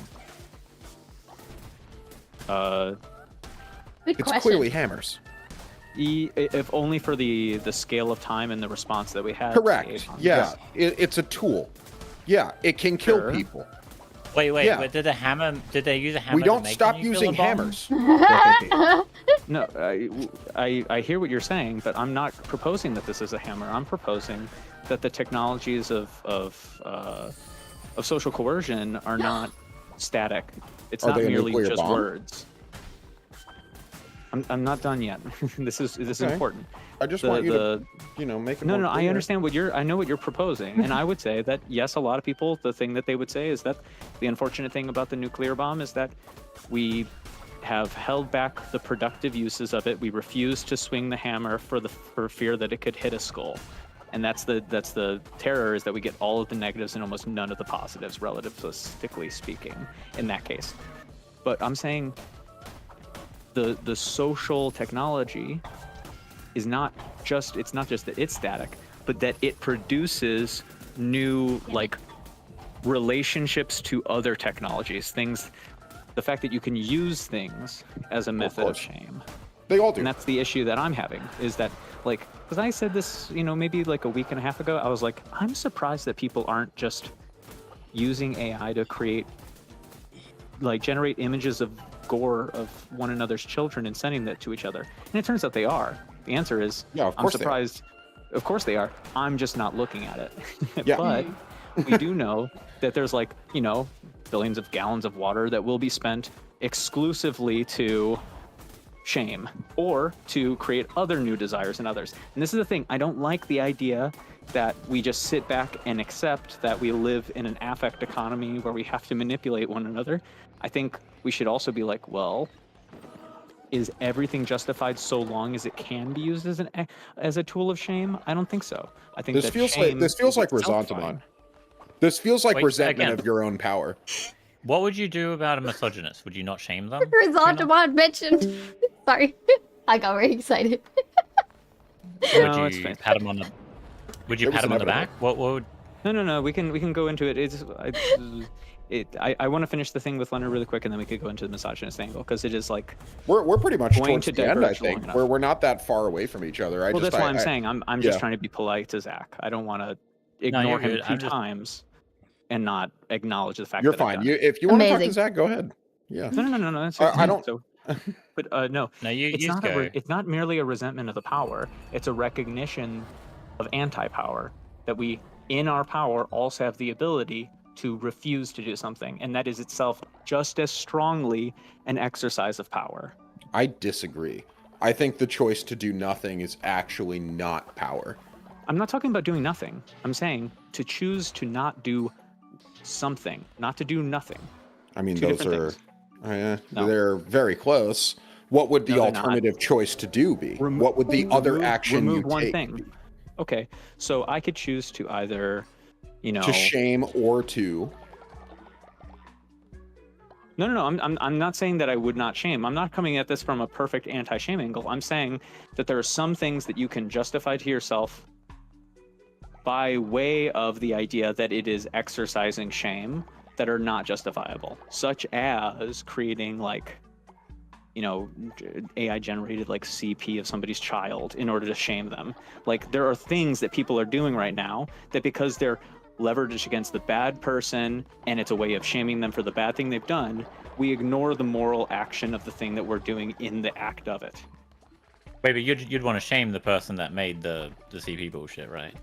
S12: bomb?
S1: Good
S12: It's
S1: question.
S12: clearly hammers.
S14: If only for the scale of time and the response that we had.
S12: Correct. Yeah, it's a tool. Yeah, it can kill
S14: Sure.
S12: people.
S11: Wait,
S12: Yeah.
S11: but did they use a hammer?
S12: We
S11: to
S12: don't
S11: make
S12: stop
S11: the nuclear
S12: using
S11: bomb?
S12: hammers.
S14: No, I hear what you're saying, but I'm not proposing that this is a hammer. I'm proposing that the technologies of social coercion are not static. It's
S12: Are
S14: not
S12: they a
S14: merely
S12: nuclear
S14: just
S12: bomb?
S14: words. I'm not done yet. This is
S12: Okay.
S14: important.
S12: I just
S14: The-
S12: want you
S14: the-
S12: to, make it
S14: No,
S12: more
S14: no, I
S12: clear.
S14: understand I know what you're proposing, and I would say that yes, a lot of people, the thing that they would say is that the unfortunate thing about the nuclear bomb is that we have held back the productive uses of it. We refuse to swing the hammer for fear that it could hit a skull, and that's the terror, is that we get all of the negatives and almost none of the positives, relativistically speaking, in that case. But I'm saying the social technology is not just that it's static, but that it produces new relationships to other technologies, the fact that you can use things as a method of shame.
S12: They all do.
S14: And that's the issue that I'm having, is that because I said this, maybe a week and a half ago, I was like, I'm surprised that people aren't just using AI to generate images of gore of one another's children and sending that to each other. And it turns out they are. The answer is,
S12: Yeah, of
S14: I'm
S12: course they are.
S14: surprised. Of course they are. I'm just not looking at it.
S12: Yeah.
S14: But we do know that there's billions of gallons of water that will be spent exclusively to shame or to create other new desires in others. And this is the thing. I don't like the idea that we just sit back and accept that we live in an affect economy where we have to manipulate one another. I think we should also be like, well, is everything justified so long as it can be used as a tool of shame? I don't think so. I think
S12: This
S14: that
S12: feels
S14: shame
S12: like
S14: is itself
S12: resentment.
S14: fine.
S12: This feels like
S11: Wait,
S12: resentment
S11: again.
S12: of your own power.
S11: What would you do about a misogynist? Would you not shame them?
S1: Resentment mentioned. Sorry, I got very excited.
S14: No,
S11: Would
S14: it's
S11: you
S14: fine.
S11: pat him on the? Would you
S12: It was
S11: pat him on the
S12: inevitable.
S11: back? What would?
S14: No. We can go into it. I want to finish the thing with Leonard really quick, and then we could go into the misogynist angle, because it is
S12: We're pretty much
S14: going
S12: towards
S14: to
S12: the end, I
S14: diverge long
S12: think,
S14: enough.
S12: where we're not that far away from each other.
S14: Well, that's why I'm
S12: I-
S14: saying I'm just
S12: yeah.
S14: trying to be polite to Zach. I don't want to
S11: No,
S14: ignore
S11: you're
S14: him
S11: good.
S14: 2
S11: I'm just-
S14: times and not acknowledge the fact
S12: You're
S14: that I've
S12: fine.
S14: done
S12: You,
S14: it.
S12: if you want to talk to
S1: Amazing.
S12: Zach, go ahead. Yeah.
S14: No. That's
S12: I don't-
S14: So, but no,
S11: No, you
S14: it's
S11: just
S14: not
S11: go.
S14: it's not merely a resentment of the power. It's a recognition of anti-power, that we in our power also have the ability to refuse to do something, and that is itself just as strongly an exercise of power.
S12: I disagree. I think the choice to do nothing is actually not power.
S14: I'm not talking about doing nothing. I'm saying to choose to not do something, not to do nothing.
S12: I mean,
S14: Two
S12: those
S14: different
S12: are
S14: No.
S12: they're very close. What would the
S14: No, they're not.
S12: alternative choice to do be? What would the other action
S14: remove
S12: you
S14: one
S12: take
S14: thing?
S12: be?
S14: Okay, so I could choose to either,
S12: To shame or to
S14: No. I'm not saying that I would not shame. I'm not coming at this from a perfect anti-shame angle. I'm saying that there are some things that you can justify to yourself by way of the idea that it is exercising shame that are not justifiable, such as creating like, you know, AI generated like CP of somebody's child in order to shame them. Like there are things that people are doing right now that because they're leveraged against the bad person and it's a way of shaming them for the bad thing they've done, we ignore the moral action of the thing that we're doing in the act of it.
S11: Wait, but you'd want to shame the person that made the CP bullshit, right?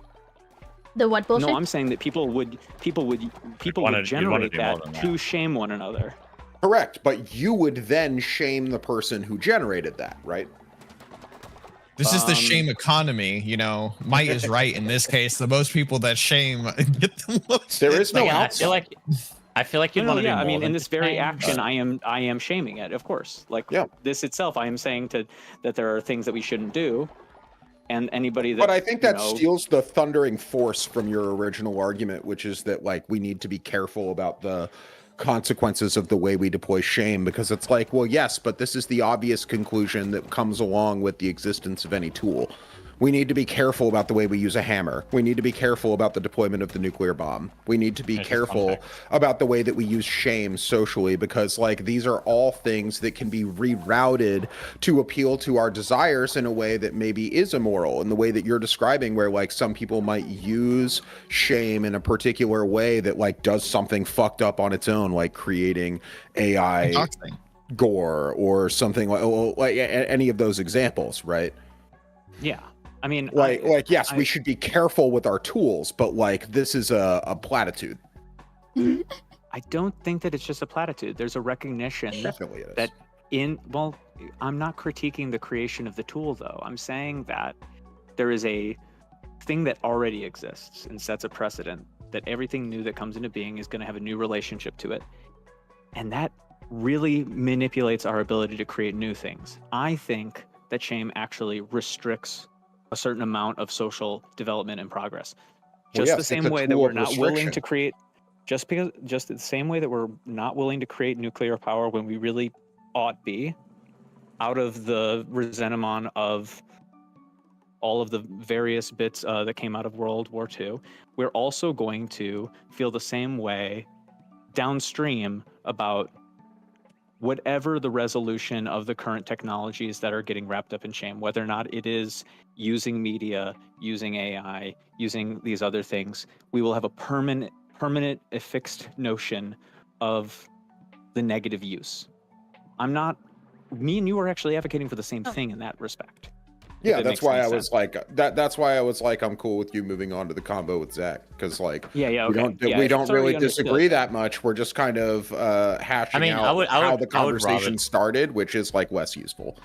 S1: The what bullshit?
S14: No, I'm saying that people would generate that to shame one another.
S12: Correct, but you would then shame the person who generated that, right?
S13: This is the shame economy, you know. Might is right in this case. The most people that shame get the most.
S12: There is no
S11: Like,
S12: outs.
S11: I feel like you'd want to do more.
S14: I mean, in
S11: than
S14: this very
S11: shame,
S14: action,
S11: but-
S14: I am shaming it, of course. Like this itself, I am saying that there are things that we shouldn't do, and anybody that.
S12: But I think that steals the thundering force from your original argument, which is that like we need to be careful about the consequences of the way we deploy shame, because it's like, well, yes, but this is the obvious conclusion that comes along with the existence of any tool. We need to be careful about the way we use a hammer. We need to be careful about the deployment of the nuclear bomb. We need to be careful about the way that we use shame socially, because like these are all things that can be rerouted to appeal to our desires in a way that maybe is immoral, in the way that you're describing, where like some people might use shame in a particular way that like does something fucked up on its own, like creating AI gore or something like any of those examples, right?
S14: Yeah. I mean,
S12: yes, we should be careful with our tools, but like this is a platitude.
S14: I don't think that it's just a platitude. There's a recognition
S12: Definitely it is.
S14: that I'm not critiquing the creation of the tool though. I'm saying that there is a thing that already exists and sets a precedent that everything new that comes into being is going to have a new relationship to it. And that really manipulates our ability to create new things. I think that shame actually restricts a certain amount of social development and progress. Just the same way that we're not willing to create, just the same way that we're not willing to create nuclear power when we really ought be, out of the resentment of all of the various bits that came out of World War II, we're also going to feel the same way downstream about whatever the resolution of the current technologies that are getting wrapped up in shame, whether or not it is using media, using AI, using these other things, we will have a permanent, fixed notion of the negative use. Me and you are actually advocating for the same thing in that respect.
S12: Yeah, that's why I was like that's why I was like, I'm cool with you moving on to the combo with Zach, because like we don't really disagree that much. We're just kind of hashing out how the conversation started, which is like less useful.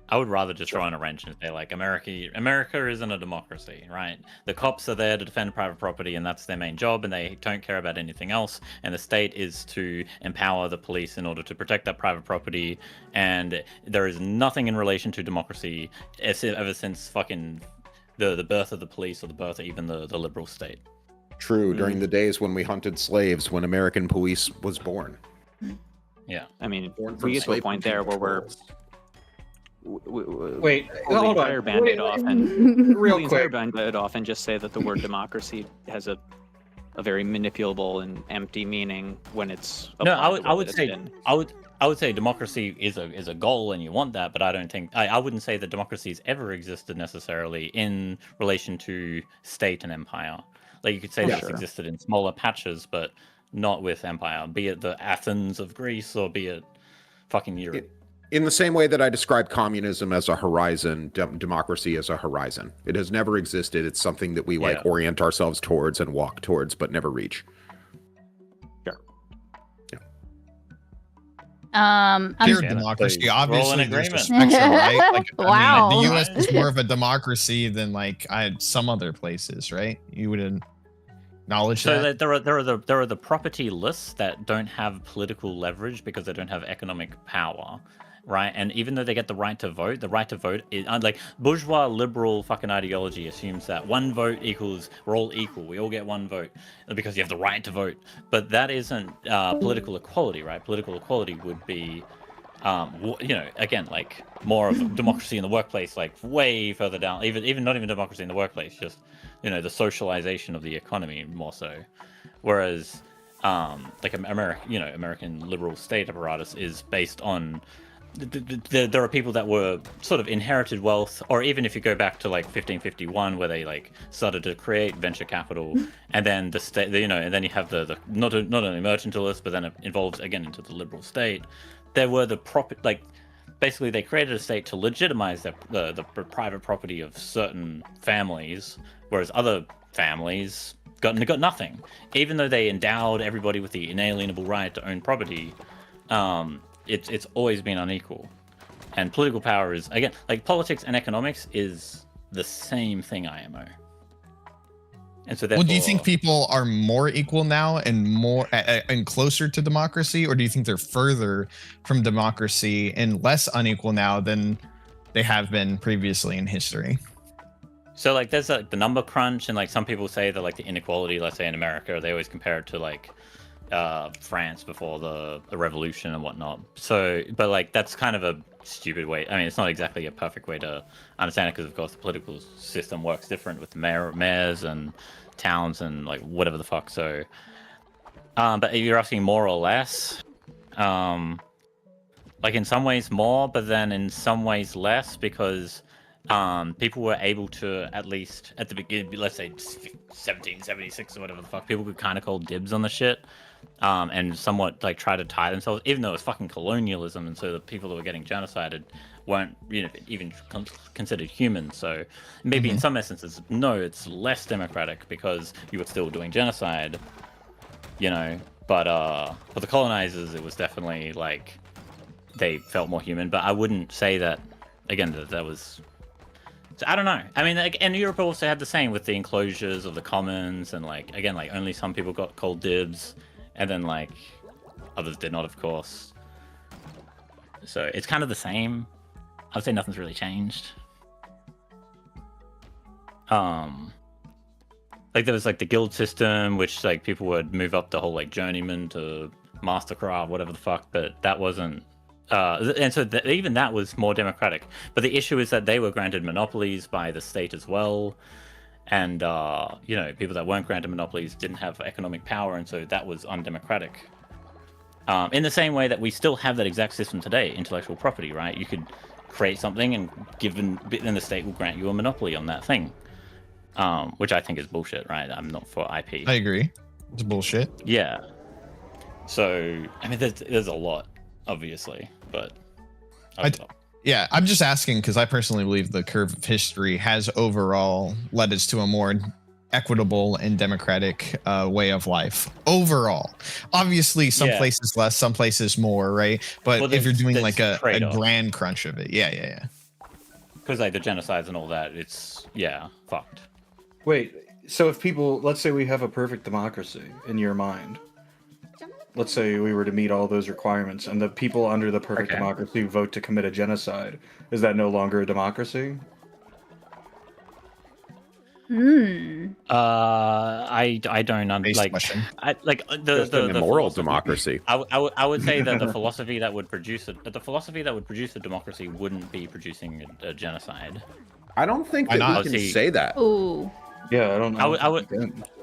S11: I would rather just throw in a wrench and say, like, America isn't a democracy, right? The cops are there to defend private property, and that's their main job, and they don't care about anything else. And the state is to empower the police in order to protect that private property. And there is nothing in relation to democracy ever since fucking the birth of the police or the birth of even the liberal state.
S12: True, during the days when we hunted slaves, when American police was born.
S11: Yeah.
S14: I mean, we get to a point there where we're...
S15: Wait,
S14: hold on. Band-Aid off and
S15: real
S14: quick.
S15: quick.
S14: Band-Aid off and just say that the word democracy has a very manipulable and empty meaning when it's.
S11: No, I would say democracy is a goal and you want that, but I don't think I wouldn't say that democracy has ever existed necessarily in relation to state and empire. Like you could say this existed in smaller patches, but not with empire. Be it the Athens of Greece or be it fucking Europe.
S12: In the same way that I describe communism as a horizon, democracy as a horizon. It has never existed. It's something that we like orient ourselves towards and walk towards, but never reach.
S14: Sure.
S13: Pure democracy, obviously there's a spectrum, right? Like,
S1: wow.
S13: I mean, the U.S. is more of a democracy than like some other places, right? You would acknowledge that.
S11: So there are the property lists that don't have political leverage because they don't have economic power. Right, and even though they get the right to vote is like bourgeois liberal fucking ideology assumes that one vote equals we're all equal, we all get one vote because you have the right to vote. But that isn't political equality, right? Political equality would be, again, like more of democracy in the workplace, like way further down. Even not even democracy in the workplace, just the socialization of the economy more so. Whereas, like American liberal state apparatus is based on there are people that were sort of inherited wealth, or even if you go back to like 1551, where they like started to create venture capital, and then the state, and then you have the not only mercantilists, but then it evolves again into the liberal state. There were the basically they created a state to legitimize the private property of certain families, whereas other families got nothing, even though they endowed everybody with the inalienable right to own property. It's always been unequal, and political power is, again, like politics and economics is the same thing, IMO. And so therefore,
S13: well, do you think people are more equal now and more and closer to democracy, or do you think they're further from democracy and less unequal now than they have been previously in history?
S11: So like there's like the number crunch, and like some people say that like the inequality, let's say in America, they always compare it to like France before the revolution and whatnot. So, but like that's kind of a stupid way. I mean, it's not exactly a perfect way to understand it, because of course the political system works different with mayors and towns and like whatever the fuck. So, but if you're asking more or less, like in some ways more, but then in some ways less, because people were able to, at least at the beginning, let's say 1776 or whatever the fuck, people could kind of call dibs on the shit. And somewhat like try to tie themselves, even though it's fucking colonialism, and so the people that were getting genocided weren't even considered human. So maybe in some instances, no, it's less democratic because you were still doing genocide, But for the colonizers, it was definitely like they felt more human. But I wouldn't say that again. That was. So I don't know. I mean, like, and Europe also had the same with the enclosures of the commons, and like again, like only some people got called dibs. And then, like, others did not, of course. So it's kind of the same. I would say nothing's really changed. Like there was like the guild system, which like people would move up the whole like journeyman to mastercraft, whatever the fuck. But that wasn't. And so even that was more democratic. But the issue is that they were granted monopolies by the state as well. And, people that weren't granted monopolies didn't have economic power, and so that was undemocratic. In the same way that we still have that exact system today, intellectual property, right? You could create something and then the state will grant you a monopoly on that thing, which I think is bullshit, right? I'm not for IP.
S13: I agree. It's bullshit.
S11: Yeah. So, I mean, there's a lot, obviously, but...
S13: Yeah, I'm just asking because I personally believe the curve of history has overall led us to a more equitable and democratic way of life. Overall, obviously, some places less, some places more, right? But if you're doing like a grand crunch of it, yeah.
S11: Because like the genocides and all that, it's fucked.
S7: Wait, so if people, let's say we have a perfect democracy in your mind. Let's say we were to meet all those requirements, and the people under the perfect democracy vote to commit a genocide. Is that no longer a democracy?
S11: I don't like the
S12: immoral democracy.
S11: I would say that the philosophy that would produce a democracy wouldn't be producing a genocide.
S12: I don't think that we can say that.
S1: Ooh.
S7: Yeah, I don't know.
S11: I would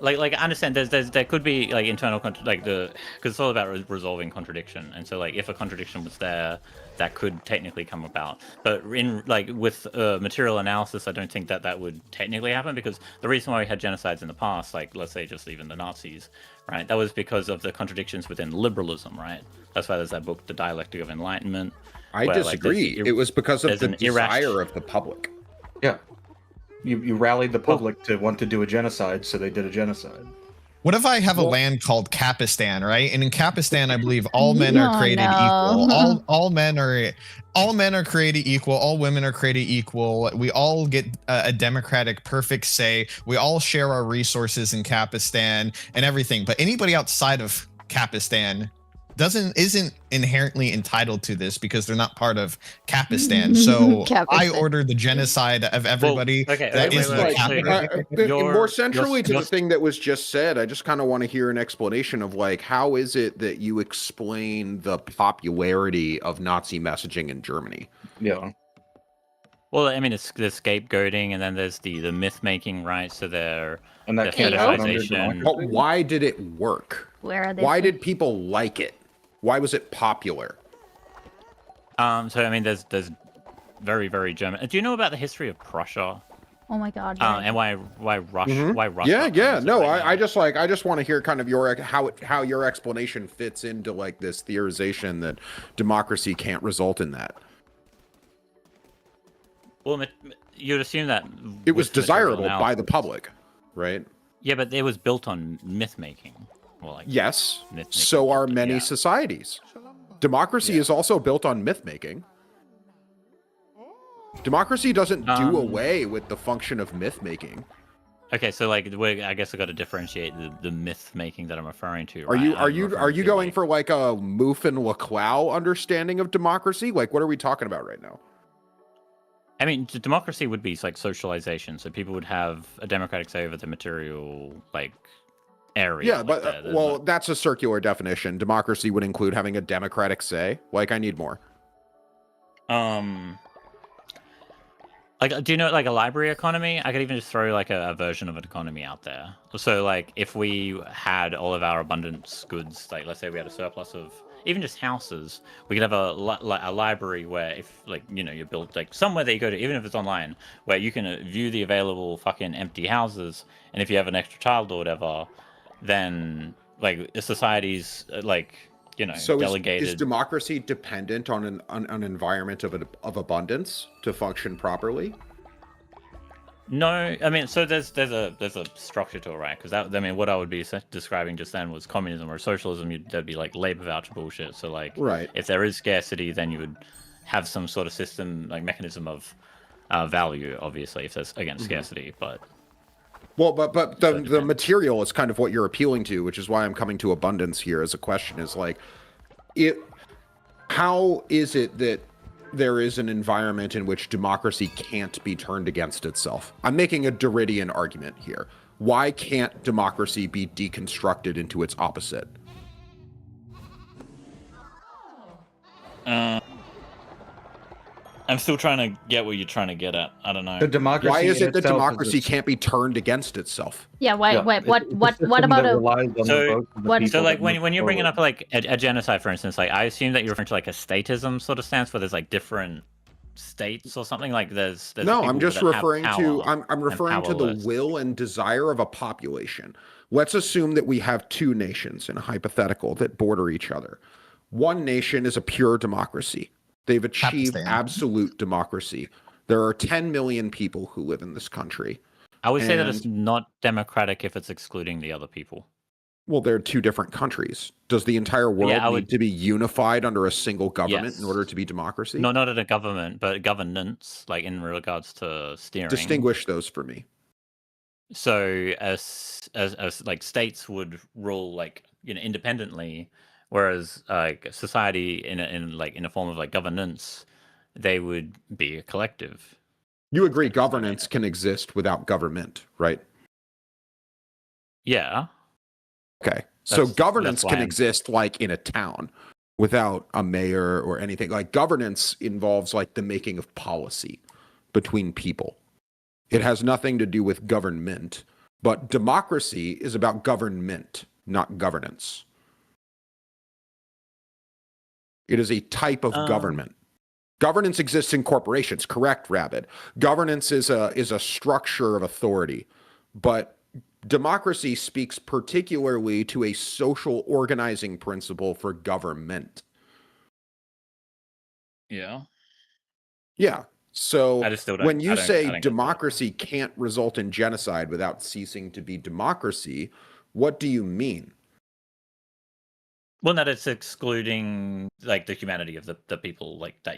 S11: like I understand there could be like internal because it's all about resolving contradiction, and so like if a contradiction was there, that could technically come about. But in like with material analysis, I don't think that would technically happen, because the reason why we had genocides in the past, like let's say just even the Nazis, right? That was because of the contradictions within liberalism, right? That's why there's that book, The Dialectic of Enlightenment.
S12: I disagree. It was because of the desire of the public.
S7: Yeah. You rallied the public to want to do a genocide, so they did a genocide.
S13: What if I have a land called Capistan, right? And in Capistan, I believe all men are created equal. All men are created equal. All women are created equal. We all get a democratic, perfect say. We all share our resources in Capistan and everything. But anybody outside of Capistan isn't inherently entitled to this because they're not part of Capistan. So I order the genocide of everybody.
S12: More centrally to the thing that was just said, I just kind of want to hear an explanation of like, how is it that you explain the popularity of Nazi messaging in Germany?
S7: Yeah.
S11: Well, I mean, it's the scapegoating, and then there's the myth making, right? So
S7: and that
S11: their
S7: can't happen under
S11: fetishization.
S7: democracy.
S12: But why did it work?
S1: Where are they?
S12: Why did people like it? Why was it popular?
S11: So I mean, there's very, very German. Do you know about the history of Prussia?
S1: Oh my God.
S11: And why Russia?
S12: Mhm.
S11: Why Russia?
S12: Yeah. No, I just want to hear kind of how your explanation fits into like this theorization that democracy can't result in that.
S11: Well, you'd assume that
S12: it was desirable by the public, right?
S11: Yeah, but it was built on myth making. Well, like
S12: yes. So are many societies. Democracy is also built on myth making. Democracy doesn't do away with the function of myth making.
S11: Okay, so like I guess I got to differentiate the myth making that I'm referring to.
S12: Are you going for like a Moof and Laclau understanding of democracy? Like, what are we talking about right now?
S11: I mean, democracy would be like socialization, so people would have a democratic say over the material like area.
S12: Yeah, but that's a circular definition. Democracy would include having a democratic say. Like, I need more.
S11: Like, do you know like a library economy? I could even just throw like a version of an economy out there. So like, if we had all of our abundance goods, like let's say we had a surplus of even just houses, we could have a library where if like you build like somewhere that you go to, even if it's online, where you can view the available fucking empty houses, and if you have an extra child or whatever, then like the society's like
S12: so
S11: delegated.
S12: Is democracy dependent on an environment of abundance to function properly?
S11: No, I mean, so there's a structure to it, right? Because I mean, what I would be describing just then was communism or socialism. There'd be like labor voucher bullshit. So like, if there is scarcity, then you would have some sort of system, like mechanism of value. Obviously, if there's scarcity, but.
S12: Well, but the material is kind of what you're appealing to, which is why I'm coming to abundance here as a question. Is like, how is it that there is an environment in which democracy can't be turned against itself? I'm making a Derridian argument here. Why can't democracy be deconstructed into its opposite?
S11: I'm still trying to get what you're trying to get at. I don't know.
S12: Why is it that democracy can't be turned against itself?
S1: Yeah. Why? What about
S11: So like when you're bringing up like a genocide, for instance, like I assume that you're referring to like a statism sort of stance where there's like different states or something. Like there's
S12: no, I'm just referring to I'm referring to the will and desire of a population. Let's assume that we have two nations in a hypothetical that border each other. One nation is a pure democracy. They've achieved absolute democracy. There are 10 million people who live in this country.
S11: I would say that it's not democratic if it's excluding the other people.
S12: Well, they're two different countries. Does the entire world need to be unified under a single government in order to be democracy?
S11: No, not at a government, but governance, like in regards to steering.
S12: Distinguish those for me.
S11: So as like states would rule like independently. Whereas, like society in a form of like governance, they would be a collective.
S12: You agree governance can exist without government, right?
S11: Yeah.
S12: Okay. So governance can exist like in a town without a mayor or anything. Like governance involves like the making of policy between people. It has nothing to do with government, but democracy is about government, not governance. It is a type of government. Governance exists in corporations, correct, Rabbit? Governance is a structure of authority, but democracy speaks particularly to a social organizing principle for government.
S11: Yeah.
S12: Yeah. So when you say
S11: democracy
S12: can't result in genocide without ceasing to be democracy, what do you mean?
S11: Well, that it's excluding like the humanity of the people, like that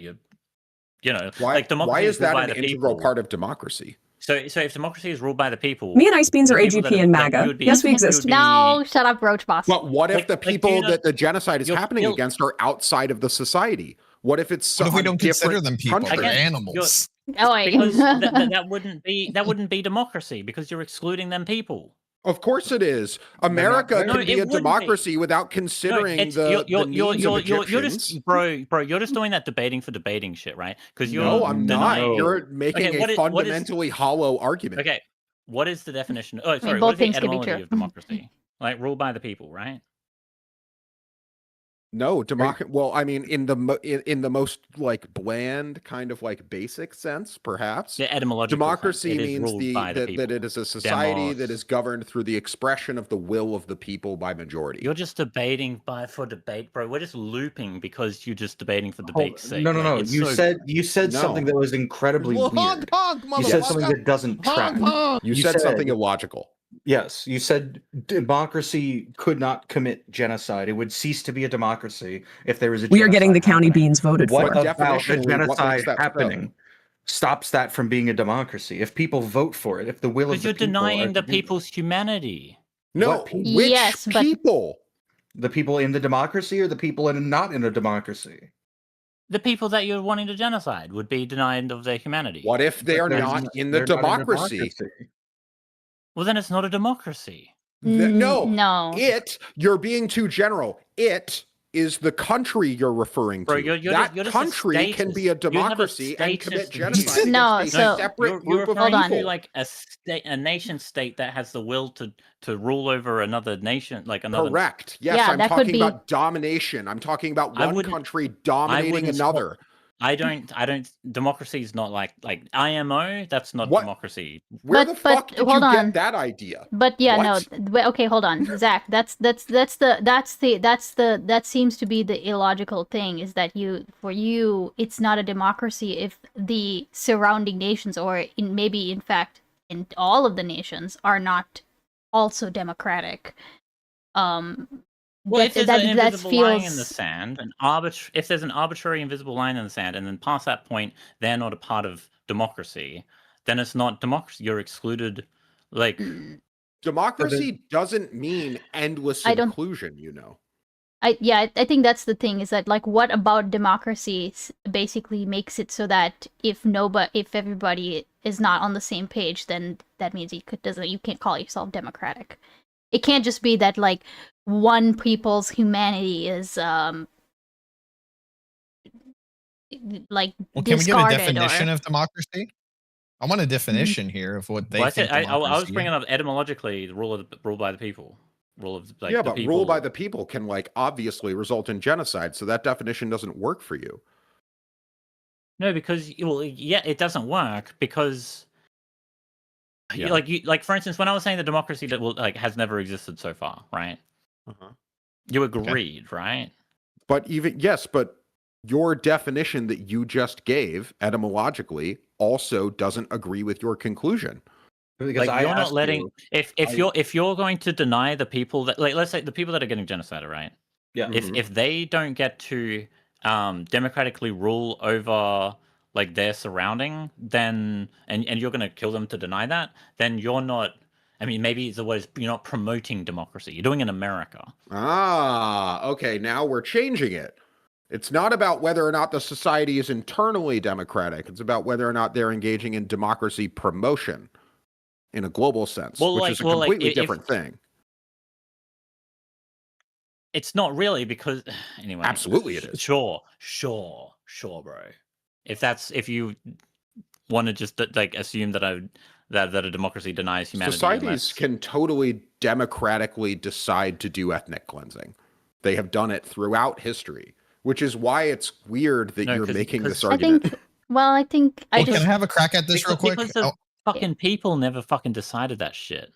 S11: like democracy.
S12: Why is that an integral part of democracy?
S11: So if democracy is ruled by the people,
S3: Me and Icebeans are AGP and MAGA. Yes, we exist.
S1: No, shut up, Roach Boss.
S12: But what if the people that the genocide is happening against are outside of the society? What if it's
S13: what if we don't consider them people? They're animals.
S1: Oh,
S11: because that wouldn't be democracy because you're excluding them people.
S12: Of course it is. America
S11: No,
S12: can be
S11: it
S12: a
S11: wouldn't be.
S12: democracy without considering
S11: it's,
S12: the
S11: you're,
S12: needs of
S11: you're
S12: Egyptians.
S11: just, bro, you're just doing that debating for debating shit, right? Because you're
S12: No, I'm not.
S11: denying.
S12: You're making a fundamentally hollow argument.
S11: Okay, what is the definition? Oh, sorry,
S1: both
S11: what is the
S1: things can be
S11: etymology
S1: true.
S11: of democracy? Like rule by the people, right?
S12: No, well, I mean, in the most like bland kind of like basic sense, perhaps.
S11: The etymological
S12: democracy
S11: sense. It is
S12: means
S11: ruled by the
S12: that it is a society that is governed through the expression of the will of the people by majority.
S11: You're just debating for debate, bro. We're just looping because you're just debating for debate's sake.
S7: No.
S11: Like,
S7: You said
S12: No.
S7: something that was incredibly weird. You said something that doesn't track.
S12: You said something illogical.
S7: Yes, you said democracy could not commit genocide. It would cease to be a democracy if there was a.
S3: We are getting the
S7: genocide
S3: county
S7: happening.
S3: beans voted
S7: What
S3: for.
S7: about the
S12: Definitionally, what makes
S7: genocide
S12: that so?
S7: happening stops that from being a democracy? If people vote for it, if the will of
S11: because
S7: the
S11: you're
S7: people are
S11: denying the
S7: to do
S11: people's humanity.
S12: No,
S7: What people?
S12: which
S1: Yes, but-
S12: people?
S7: The people in the democracy or the people not in a democracy?
S11: The people that you're wanting to genocide would be denied of their humanity.
S12: What if they are not in the democracy?
S11: Well, then it's not a democracy.
S1: No.
S12: You're being too general. It is the country you're referring to.
S11: Bro, you're
S12: that
S11: just a
S12: country can be a
S11: status. You have a
S12: democracy and commit
S11: status.
S12: genocide
S1: No,
S12: against
S1: so-
S12: a separate
S11: You're
S12: group of
S11: referring
S12: people.
S11: to like a nation state that has the will to rule over another nation, like another.
S12: Correct. Yes,
S1: Yeah,
S12: I'm
S1: that could
S12: talking
S1: be-
S12: about domination. I'm talking about
S11: I
S12: one
S11: wouldn't-
S12: country dominating
S11: wouldn't
S12: another.
S11: I don't. Democracy is not like IMO. That's not
S12: What?
S11: democracy.
S12: Where
S1: But-
S12: the fuck
S1: but
S12: did
S1: hold
S12: you
S1: on.
S12: get that idea?
S1: But yeah,
S12: What?
S1: no. Okay, hold on, Zach. That seems to be the illogical thing. Is that for you, it's not a democracy if the surrounding nations, or maybe in fact, in all of the nations, are not also democratic.
S11: Well, if there's an
S1: that
S11: invisible line in
S1: feels-
S11: the sand, if there's an arbitrary invisible line in the sand, and then past that point they're not a part of democracy, then it's not democracy. You're excluded. Like
S12: Democracy doesn't mean endless
S1: I don't-
S12: inclusion, you know.
S1: I think that's the thing, is that like what about democracy basically makes it so that if everybody is not on the same page, then that means you can't call yourself democratic. It can't just be that like one people's humanity is like
S13: Well, can we get a
S1: discarded
S13: definition
S1: or...
S13: of democracy? I want a definition here of what they
S11: well,
S13: think.
S11: I was
S13: democracy
S11: bringing
S13: is.
S11: up etymologically the rule by the people. Rule of like
S12: yeah,
S11: the
S12: but
S11: people.
S12: rule by the people can like obviously result in genocide, so that definition doesn't work for you.
S11: No, because it doesn't work because
S12: Yeah.
S11: like for instance, when I was saying the democracy that has never existed so far, right? You agreed, right?
S12: But but your definition that you just gave etymologically also doesn't agree with your conclusion.
S7: Because
S11: Like, you're not letting if you're going to deny the people that, like, let's say the people that are getting genocided, right?
S7: Yeah.
S11: If they don't get to democratically rule over like their surrounding, then and you're going to kill them to deny that, then you're not. I mean, maybe it's the word, you're not promoting democracy. You're doing it in America.
S12: Ah, okay. Now we're changing it. It's not about whether or not the society is internally democratic. It's about whether or not they're engaging in democracy promotion in a global sense, which is a completely different thing.
S11: It's not really, because anyway.
S12: Absolutely it is.
S11: Sure, bro. If you want to just like assume that a democracy denies humanity.
S12: Societies can totally democratically decide to do ethnic cleansing. They have done it throughout history, which is why it's weird that you're making this argument.
S1: I think
S13: Can I have a crack at this real quick?
S11: Because the fucking people never fucking decided that shit.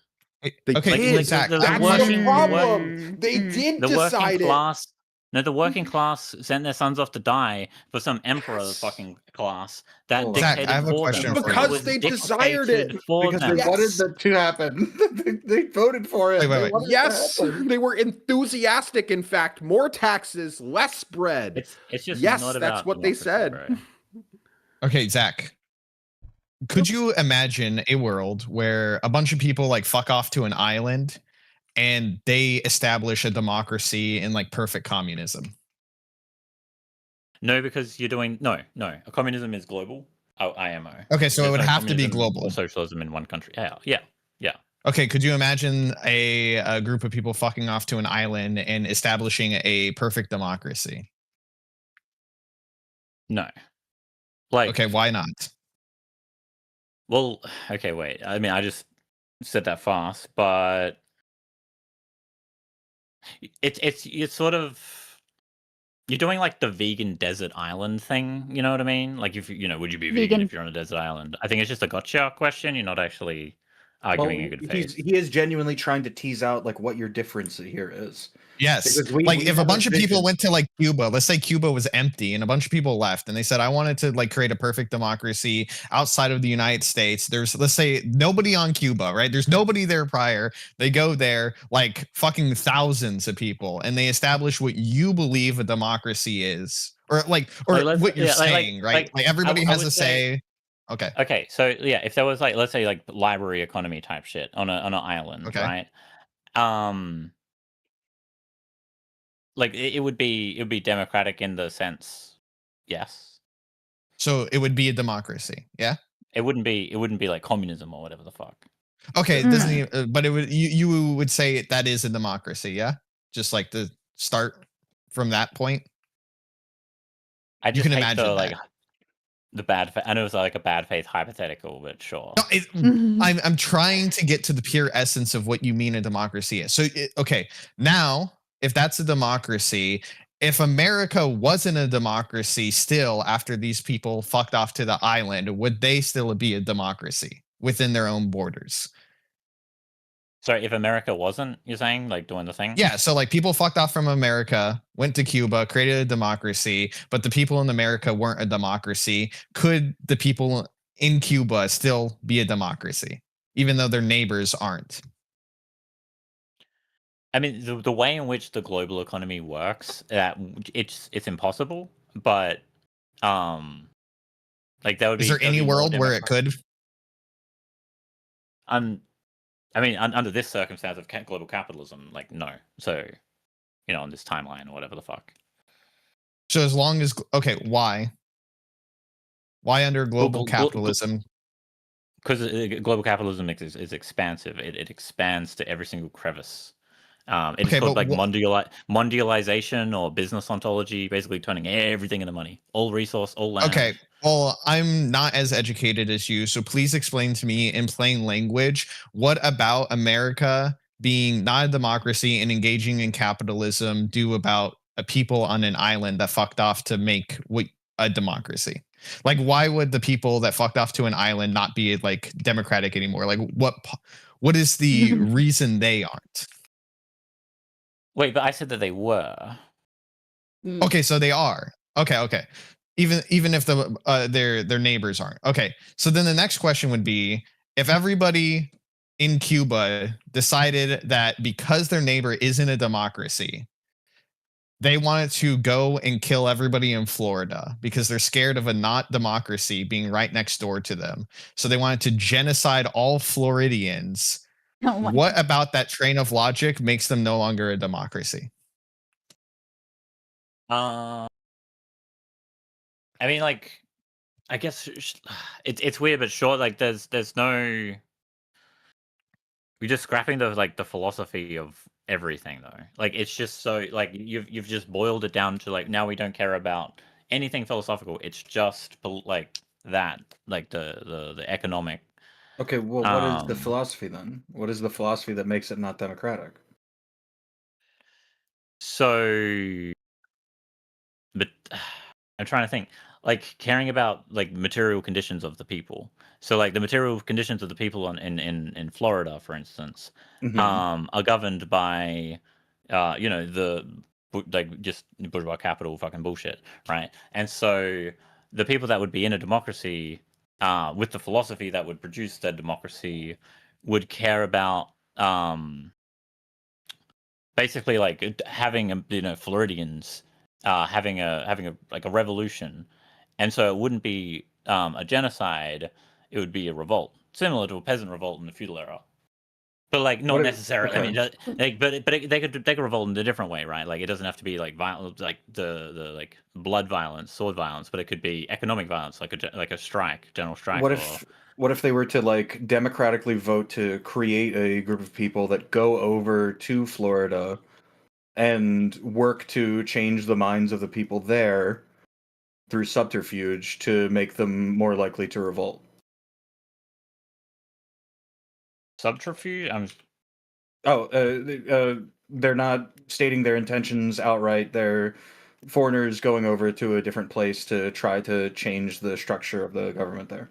S13: Okay, Zach,
S12: That's the problem. They did decide it.
S11: The working class sent their sons off to die for some emperor fucking class that
S13: Zach,
S11: dictated
S13: I have a
S11: for
S13: question
S11: them.
S13: for you.
S12: Because they desired it.
S7: Because they wanted that to happen. They voted for it.
S13: Wait.
S12: Yes, they were enthusiastic. In fact, more taxes, less bread.
S11: It's just
S12: yes,
S11: not
S12: that's
S11: about
S12: what they
S11: democracy,
S12: said.
S11: bro.
S13: Okay, Zach. Could you imagine a world where a bunch of people like fuck off to an island and they establish a democracy in like perfect communism?
S11: No, because you're doing no. Communism is global. IMO.
S13: Okay, so it would have to be
S11: communism
S13: global.
S11: or socialism in one country. Yeah.
S13: Okay, could you imagine a group of people fucking off to an island and establishing a perfect democracy?
S11: No. Like,
S13: okay, why not?
S11: Well, okay, wait. I mean, I just said that fast, but it's sort of you're doing like the vegan desert island thing. You know what I mean? Like, if would you be vegan if you're on a desert island? I think it's just a gotcha question. You're not actually arguing a good faith.
S7: He is genuinely trying to tease out like what your difference here is.
S13: Yes.
S7: Because
S13: Like
S7: we
S13: if a
S7: have
S13: bunch of people
S7: vision.
S13: went to like Cuba, let's say Cuba was empty and a bunch of people left and they said, I wanted to like create a perfect democracy outside of the United States. There's, let's say, nobody on Cuba, right? There's nobody there prior. They go there, like fucking thousands of people, and they establish what you believe a democracy is. Or what you're saying, right? Like everybody has a say. Okay.
S11: Okay, so yeah, if there was like, let's say like library economy type shit on an island,
S13: Okay.
S11: right? Like it would be democratic in the sense, yes.
S13: So it would be a democracy, yeah.
S11: It wouldn't be like communism or whatever the fuck.
S13: Okay, it doesn't even, but it would you would say that is a democracy, yeah? Just like the start from that point.
S11: I just
S13: you can
S11: hate
S13: imagine
S11: the,
S13: that.
S11: like the bad. I know it's like a bad faith hypothetical, but sure.
S13: No, I'm trying to get to the pure essence of what you mean a democracy is. So okay, now if that's a democracy, if America wasn't a democracy still after these people fucked off to the island, would they still be a democracy within their own borders?
S11: Sorry, if America wasn't, you're saying, like doing the thing?
S13: Yeah, so like people fucked off from America, went to Cuba, created a democracy, but the people in America weren't a democracy. Could the people in Cuba still be a democracy, even though their neighbors aren't?
S11: I mean, the way in which the global economy works, it's impossible. But like that would be.
S13: Is there any world where it could?
S11: I mean, under this circumstance of global capitalism, like no. So, on this timeline or whatever the fuck.
S13: So as long as why? Why under global capitalism?
S11: Because global capitalism is expansive. It expands to every single crevice. It's called like mondialization or business ontology, basically turning everything into money, all resource, all land.
S13: Okay, well, I'm not as educated as you, so please explain to me in plain language, what about America being not a democracy and engaging in capitalism do about a people on an island that fucked off to make a democracy? Like, why would the people that fucked off to an island not be like democratic anymore? Like, what is the reason they aren't?
S11: Wait, but I said that they were.
S13: Okay, so they are. Okay. Even if their neighbors aren't. Okay. So then the next question would be, if everybody in Cuba decided that because their neighbor isn't a democracy, they wanted to go and kill everybody in Florida because they're scared of a not democracy being right next door to them. So they wanted to genocide all Floridians. What about that train of logic makes them no longer a democracy?
S11: I mean, like, I guess it's weird, but sure, like, there's no. We're just scrapping the philosophy of everything, though. Like, it's just so like you've just boiled it down to like now we don't care about anything philosophical. It's just like that, like the economic.
S7: Okay, well, what is the philosophy then? What is the philosophy that makes it not democratic?
S11: So, but I'm trying to think. Like caring about like material conditions of the people. So like the material conditions of the people in Florida, for instance, are governed by, like just bourgeois capital fucking bullshit, right? And so the people that would be in a democracy, with the philosophy that would produce that democracy, would care about basically like having Floridians having a like a revolution. And so it wouldn't be a genocide; it would be a revolt, similar to a peasant revolt in the feudal era. But like not
S7: What if-
S11: necessarily. I
S7: okay.
S11: mean, they could revolt in a different way, right? Like it doesn't have to be like violence, like the like blood violence, sword violence, but it could be economic violence, like a strike, general strike.
S7: What if they were to like democratically vote to create a group of people that go over to Florida and work to change the minds of the people there through subterfuge to make them more likely to revolt?
S11: Subterfuge?
S7: They're not stating their intentions outright. They're foreigners going over to a different place to try to change the structure of the government there.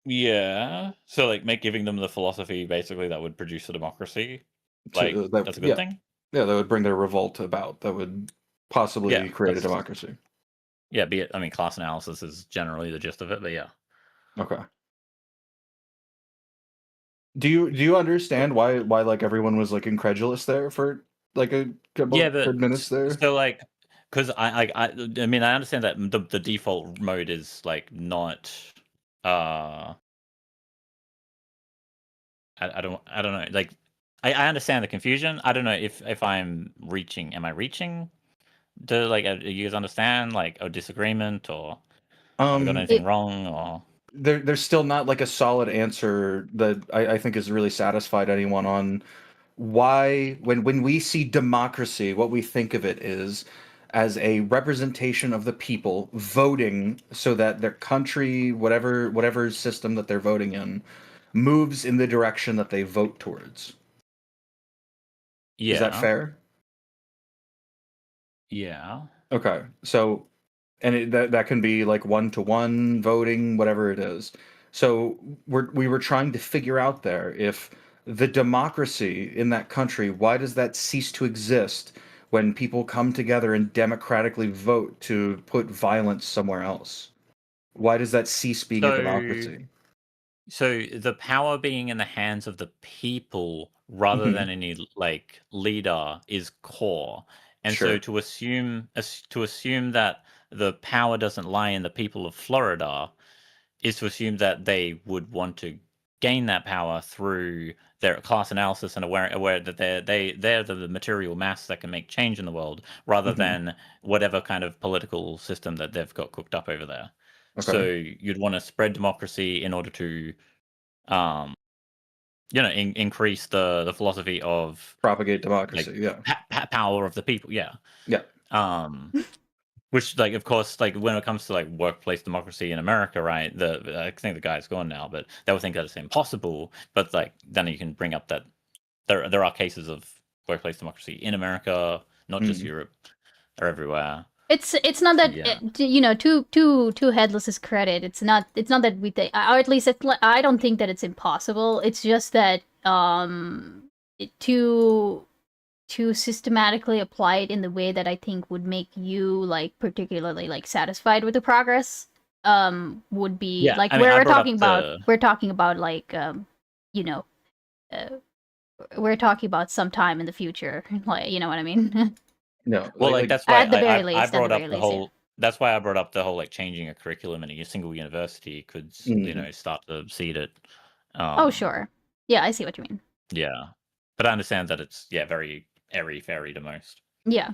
S11: Yeah. So like giving them the philosophy basically that would produce a democracy. Like that's a good thing.
S7: Yeah, that would bring their revolt about. That would possibly create a democracy.
S11: Yeah, be it. I mean, class analysis is generally the gist of it, but yeah.
S7: Okay. Do you understand why like everyone was like incredulous there for like a couple good minutes there?
S11: So like, because I mean I understand that the default mode is like not I don't know, like I understand the confusion. I don't know if I'm reaching. Am I reaching? Do like you guys understand like a disagreement or have I got anything wrong or?
S7: There's still not like a solid answer that I think has really satisfied anyone on why when we see democracy, what we think of it is as a representation of the people voting so that their country, whatever system that they're voting in, moves in the direction that they vote towards.
S11: Yeah.
S7: Is that fair?
S11: Yeah.
S7: Okay. So, and that can be like 1-to-1 voting, whatever it is. So we were trying to figure out there if the democracy in that country, why does that cease to exist when people come together and democratically vote to put violence somewhere else? Why does that cease being a democracy?
S11: So the power being in the hands of the people rather than any like leader is core. And so
S7: Sure.
S11: to assume that the power doesn't lie in the people of Florida is to assume that they would want to gain that power through their class analysis and aware that they're the material mass that can make change in the world rather than whatever kind of political system that they've got cooked up over there. So you'd want to spread democracy in order to increase the philosophy of
S7: propagate democracy,
S11: power of the people, yeah. Which, like, of course, like when it comes to like workplace democracy in America, right? I think the guy's gone now, but they would think that it's impossible. But like, then you can bring up that there are cases of workplace democracy in America, not just Europe, or everywhere.
S1: It's not that too headless is credit. It's not that we think, or at least I don't think that it's impossible. It's just that to systematically apply it in the way that I think would make you like particularly like satisfied with the progress would be like we're talking about like we're talking about some time in the future, like you know what I mean.
S7: No,
S11: well, like that's why
S1: at the very least,
S11: I brought up the whole. That's why I brought up the whole like changing a curriculum in a single university could start to seed it.
S1: Oh sure, yeah, I see what you mean.
S11: Yeah, but I understand that it's very airy fairy to most.
S1: Yeah.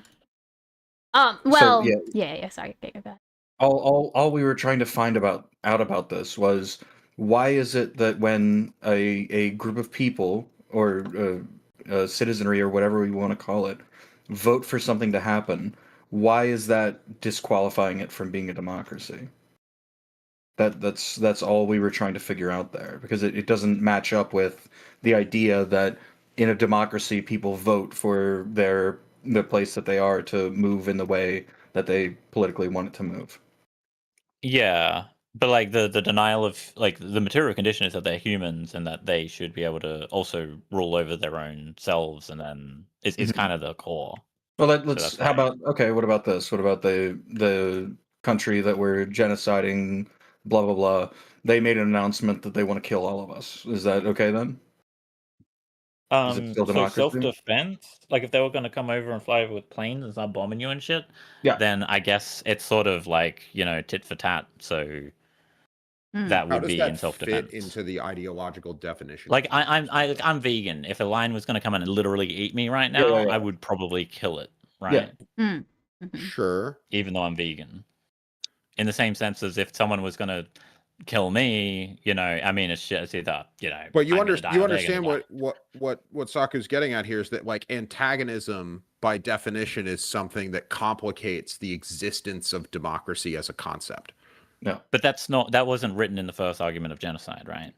S1: Well. So, yeah. Sorry. Okay, go ahead.
S7: All we were trying to find out about this was why is it that when a group of people or citizenry or whatever we want to call it vote for something to happen, why is that disqualifying it from being a democracy? That's all we were trying to figure out there, because it doesn't match up with the idea that in a democracy people vote for the place that they are to move in the way that they politically want it to move.
S11: Yeah, but like the denial of like the material condition is that they're humans and that they should be able to also rule over their own selves, and then it's kind of the core.
S7: Well, let's. How about what about this? What about the country that we're genociding? Blah blah blah. They made an announcement that they want to kill all of us. Is that okay then? Is it still democracy?
S11: So self-defense, like if they were going to come over and fly over with planes and start bombing you and shit, then I guess it's sort of like tit for tat. So that
S12: How
S11: would
S12: does
S11: be
S12: that
S11: in self-defense.
S12: fit into the ideological definition?
S11: Like I'm vegan. If a lion was going to come in and literally eat me right now, I would probably kill it, right?
S12: Sure.
S11: Even though I'm vegan. In the same sense as if someone was going to kill me, you know, I mean, it's either, you know.
S12: But you
S11: I'm gonna die
S12: you
S11: or they're gonna
S12: understand
S11: die.
S12: what Saku's getting at here is that like antagonism by definition is something that complicates the existence of democracy as a concept.
S7: No.
S11: But that wasn't written in the first argument of genocide, right?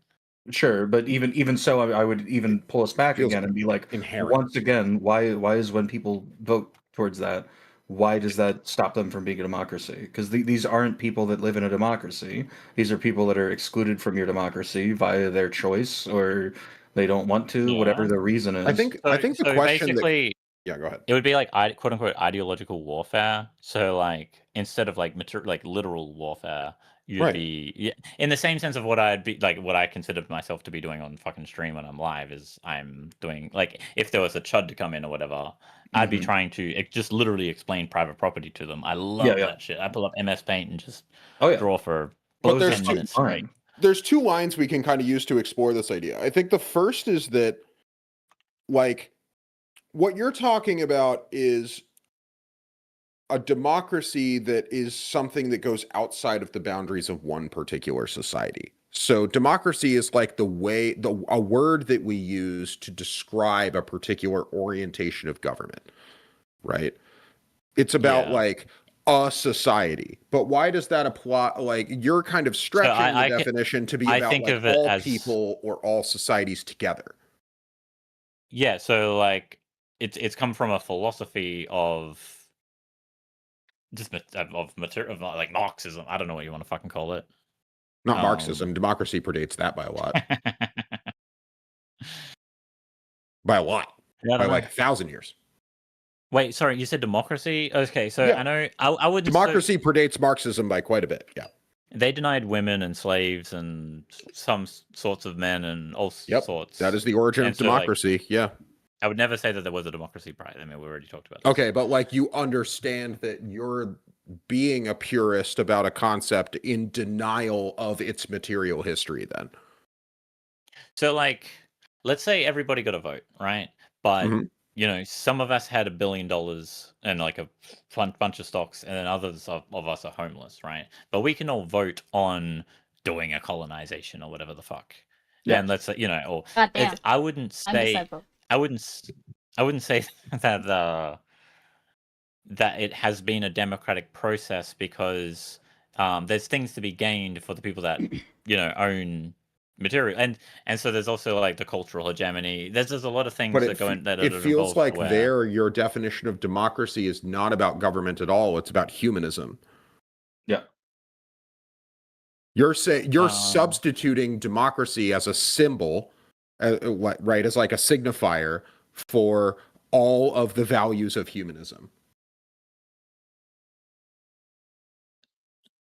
S7: Sure, but even so, I would even pull us back again and be like,
S12: inherent.
S7: once again, why is when people vote towards that, why does that stop them from being a democracy? Because these aren't people that live in a democracy. These are people that are excluded from your democracy via their choice, or they don't want to, whatever the reason is.
S12: I think the question
S11: basically,
S12: yeah, go ahead.
S11: It would be like quote unquote ideological warfare. So like instead of like literal warfare, you'd be in the same sense of what I'd be like what I consider myself to be doing on fucking stream when I'm live is I'm doing like if there was a chud to come in or whatever, I'd be trying to just literally explain private property to them. I love that shit. I pull up MS Paint and just draw for 10 minutes straight.
S12: There's two lines we can kind of use to explore this idea. I think the first is that like what you're talking about is a democracy that is something that goes outside of the boundaries of one particular society. So democracy is like a word that we use to describe a particular orientation of government, right? It's about like a society. But why does that apply? Like you're kind of stretching the definition to be about like all people or all societies together.
S11: Yeah, so like it's come from a philosophy of just of like Marxism. I don't know what you want to fucking call it.
S12: Not Marxism. Democracy predates that by a lot. By a lot.
S11: Yeah,
S12: by like 1,000 years.
S11: Wait, sorry, you said democracy? Okay, so I know I wouldn't.
S12: Democracy predates Marxism by quite a bit. Yeah.
S11: They denied women and slaves and some sorts of men and all sorts.
S12: That is the origin of democracy. Yeah.
S11: I would never say that there was a democracy prior. I mean, we already talked about that.
S12: Okay, but like you understand that you're being a purist about a concept in denial of its material history then.
S11: So like, let's say everybody got a vote, right? But, you know, some of us had $1 billion and like a bunch of stocks and then others of us are homeless, right? But we can all vote on doing a colonization or whatever the fuck. Yeah. And let's say, you know, or I wouldn't say... I wouldn't say that that it has been a democratic process because there's things to be gained for the people that you know own material, and so there's also like the cultural hegemony. There's a lot of things that go in that.
S12: It feels like your definition of democracy is not about government at all. It's about humanism.
S7: Yeah.
S12: You're substituting democracy as a symbol. Right, as like a signifier for all of the values of humanism.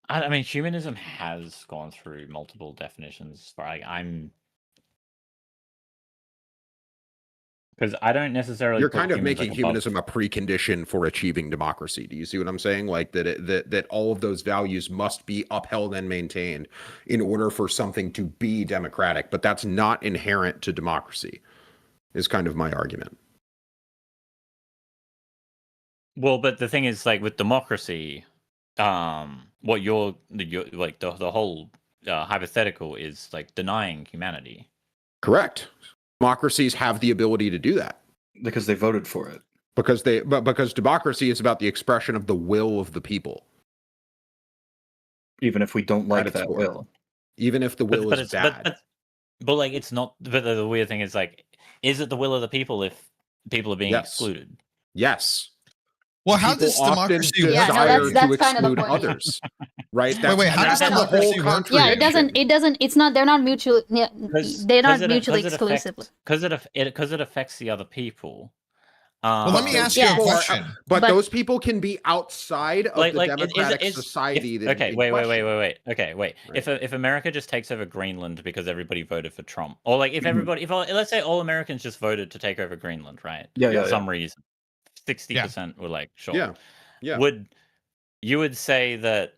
S11: I mean, humanism has gone through multiple definitions. Because I don't necessarily.
S12: You're kind of making humanism a precondition for achieving democracy. Do you see what I'm saying? Like that all of those values must be upheld and maintained in order for something to be democratic. But that's not inherent to democracy, is kind of my argument.
S11: Well, but the thing is, like with democracy, what you're like the whole hypothetical is like denying humanity.
S12: Correct. Democracies have the ability to do that
S7: because they voted for it.
S12: Because democracy is about the expression of the will of the people.
S7: Even if we don't like that will.
S12: Even if the will is bad.
S11: But like it's not. But the weird thing is like, is it the will of the people if people are being excluded?
S12: Yes.
S13: Well, how does democracy
S1: desire
S12: to exclude others? Right?
S13: Wait, how does democracy work?
S1: Yeah, it doesn't. It's not. They're not mutually. They're not mutually exclusive.
S11: Because it affects the other people.
S13: Well, let me ask you a question.
S12: But those people can be outside of the democratic society.
S11: Okay, wait. Okay, wait. Right. If America just takes over Greenland because everybody voted for Trump, or like if let's say all Americans just voted to take over Greenland, right? For some reason. 60% were like, sure.
S12: Yeah.
S11: Would say that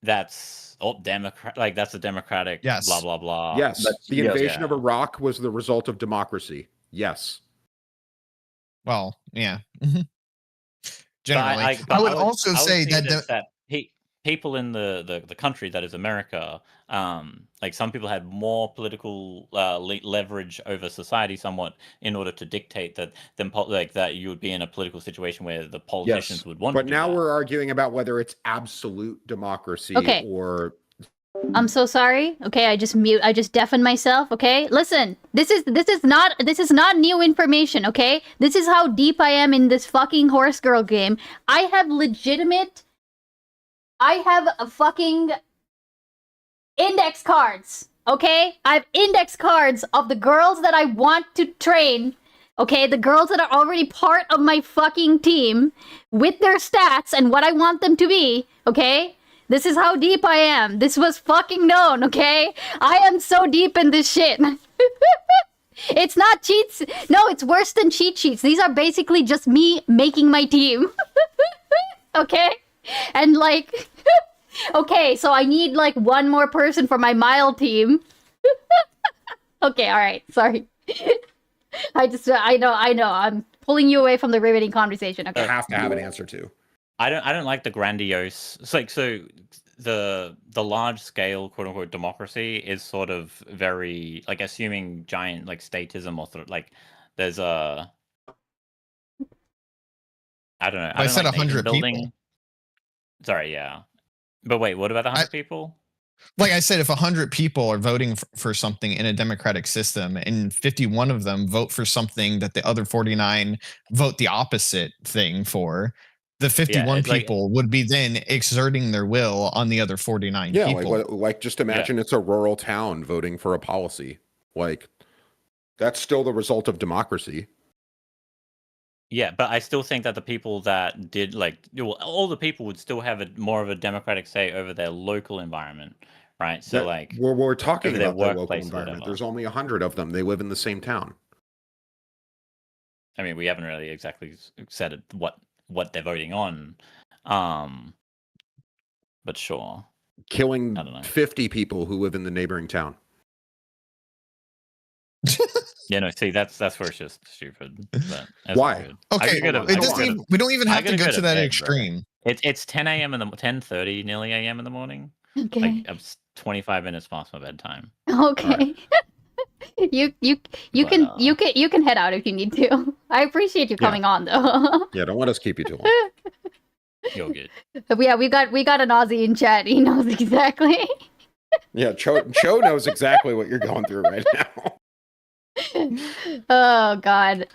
S11: that's democrat. Like that's a democratic.
S13: Yes.
S11: Blah blah blah.
S12: Yes, the
S7: yes.
S12: invasion of Iraq was the result of democracy. Yes.
S13: Well, yeah.
S11: But
S13: Generally,
S11: but
S13: I would also say
S11: see
S13: that
S11: people in the country that is America, like some people had more political leverage over society somewhat in order to dictate that that you would be in a political situation where the politicians
S12: Yes.
S11: would want
S12: But
S11: to do
S12: now
S11: that.
S12: we're arguing about whether it's absolute democracy
S1: Okay.
S12: or
S1: I'm so sorry. Okay, I just deafened myself, okay? Listen, this is not new information, okay? This is how deep I am in this fucking horse girl game. I have a fucking index cards, okay? I have index cards of the girls that I want to train, okay? The girls that are already part of my fucking team with their stats and what I want them to be, okay? This is how deep I am. This was fucking known, okay? I am so deep in this shit. It's not cheats. No, it's worse than cheat sheets. These are basically just me making my team. Okay? And like, okay, so I need like one more person for my mile team. Okay, alright, sorry. I know, I'm pulling you away from the riveting conversation. Okay.
S12: I have to have an answer to.
S11: I don't like the grandiose. It's like the large scale quote unquote democracy is sort of very like assuming giant like statism or sort of like there's a I don't know.
S13: I said
S11: like
S13: 100
S11: building.
S13: people.
S11: Sorry, yeah. But wait, what about the 100 people?
S13: Like I said, if 100 people are voting for something in a democratic system and 51 of them vote for something that the other 49 vote the opposite thing for, the 51 people would be then exerting their will on the other 49 people.
S12: Like just imagine it's a rural town voting for a policy. Like that's still the result of democracy.
S11: Yeah, but I still think that the people that did all the people would still have more of a democratic say over their local environment, right? So
S12: we're talking about their local
S11: workplace or
S12: environment.
S11: whatever.
S12: There's only 100 of them. They live in the same town.
S11: I mean, we haven't really exactly said what they're voting on, but sure.
S12: Killing
S11: I don't know.
S12: 50 people who live in the neighboring town.
S11: Yeah, no. See, that's where it's just stupid. But
S12: why?
S13: Okay, it doesn't even, we don't even have to go to that extreme.
S11: It's 10 a.m. in the 10:30 nearly a.m. in the morning.
S1: Okay.
S11: Like I'm 25 minutes past my bedtime.
S1: Okay. Right. You can head out if you need to. I appreciate you coming on though.
S12: Yeah, don't let us keep you too long.
S11: You're good.
S1: Yeah, we got an Aussie in chat. He knows exactly.
S12: Yeah, Cho knows exactly what you're going through right now.
S1: Oh God.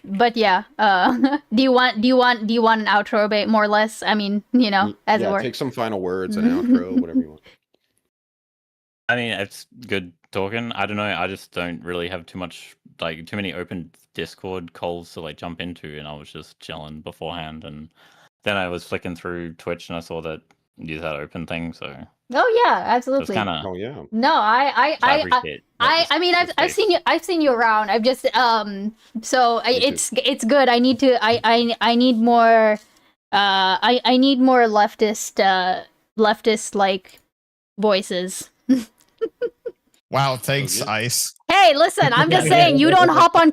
S1: But yeah. Do you want an outro, bit more or less? I mean, as it were.
S12: Take some final words, an outro, whatever you want.
S11: I mean, it's good talking. I don't know. I just don't really have too many open Discord calls to jump into, and I was just chilling beforehand, and then I was flicking through Twitch and I saw that you had open thing, so.
S1: Oh yeah, absolutely.
S12: Oh yeah.
S1: No, I mean, I've seen you around. I've just so it's good. I need to. I need more. I need more leftist like voices.
S13: Wow, thanks, Ice.
S1: Hey, listen, I'm just saying you don't hop on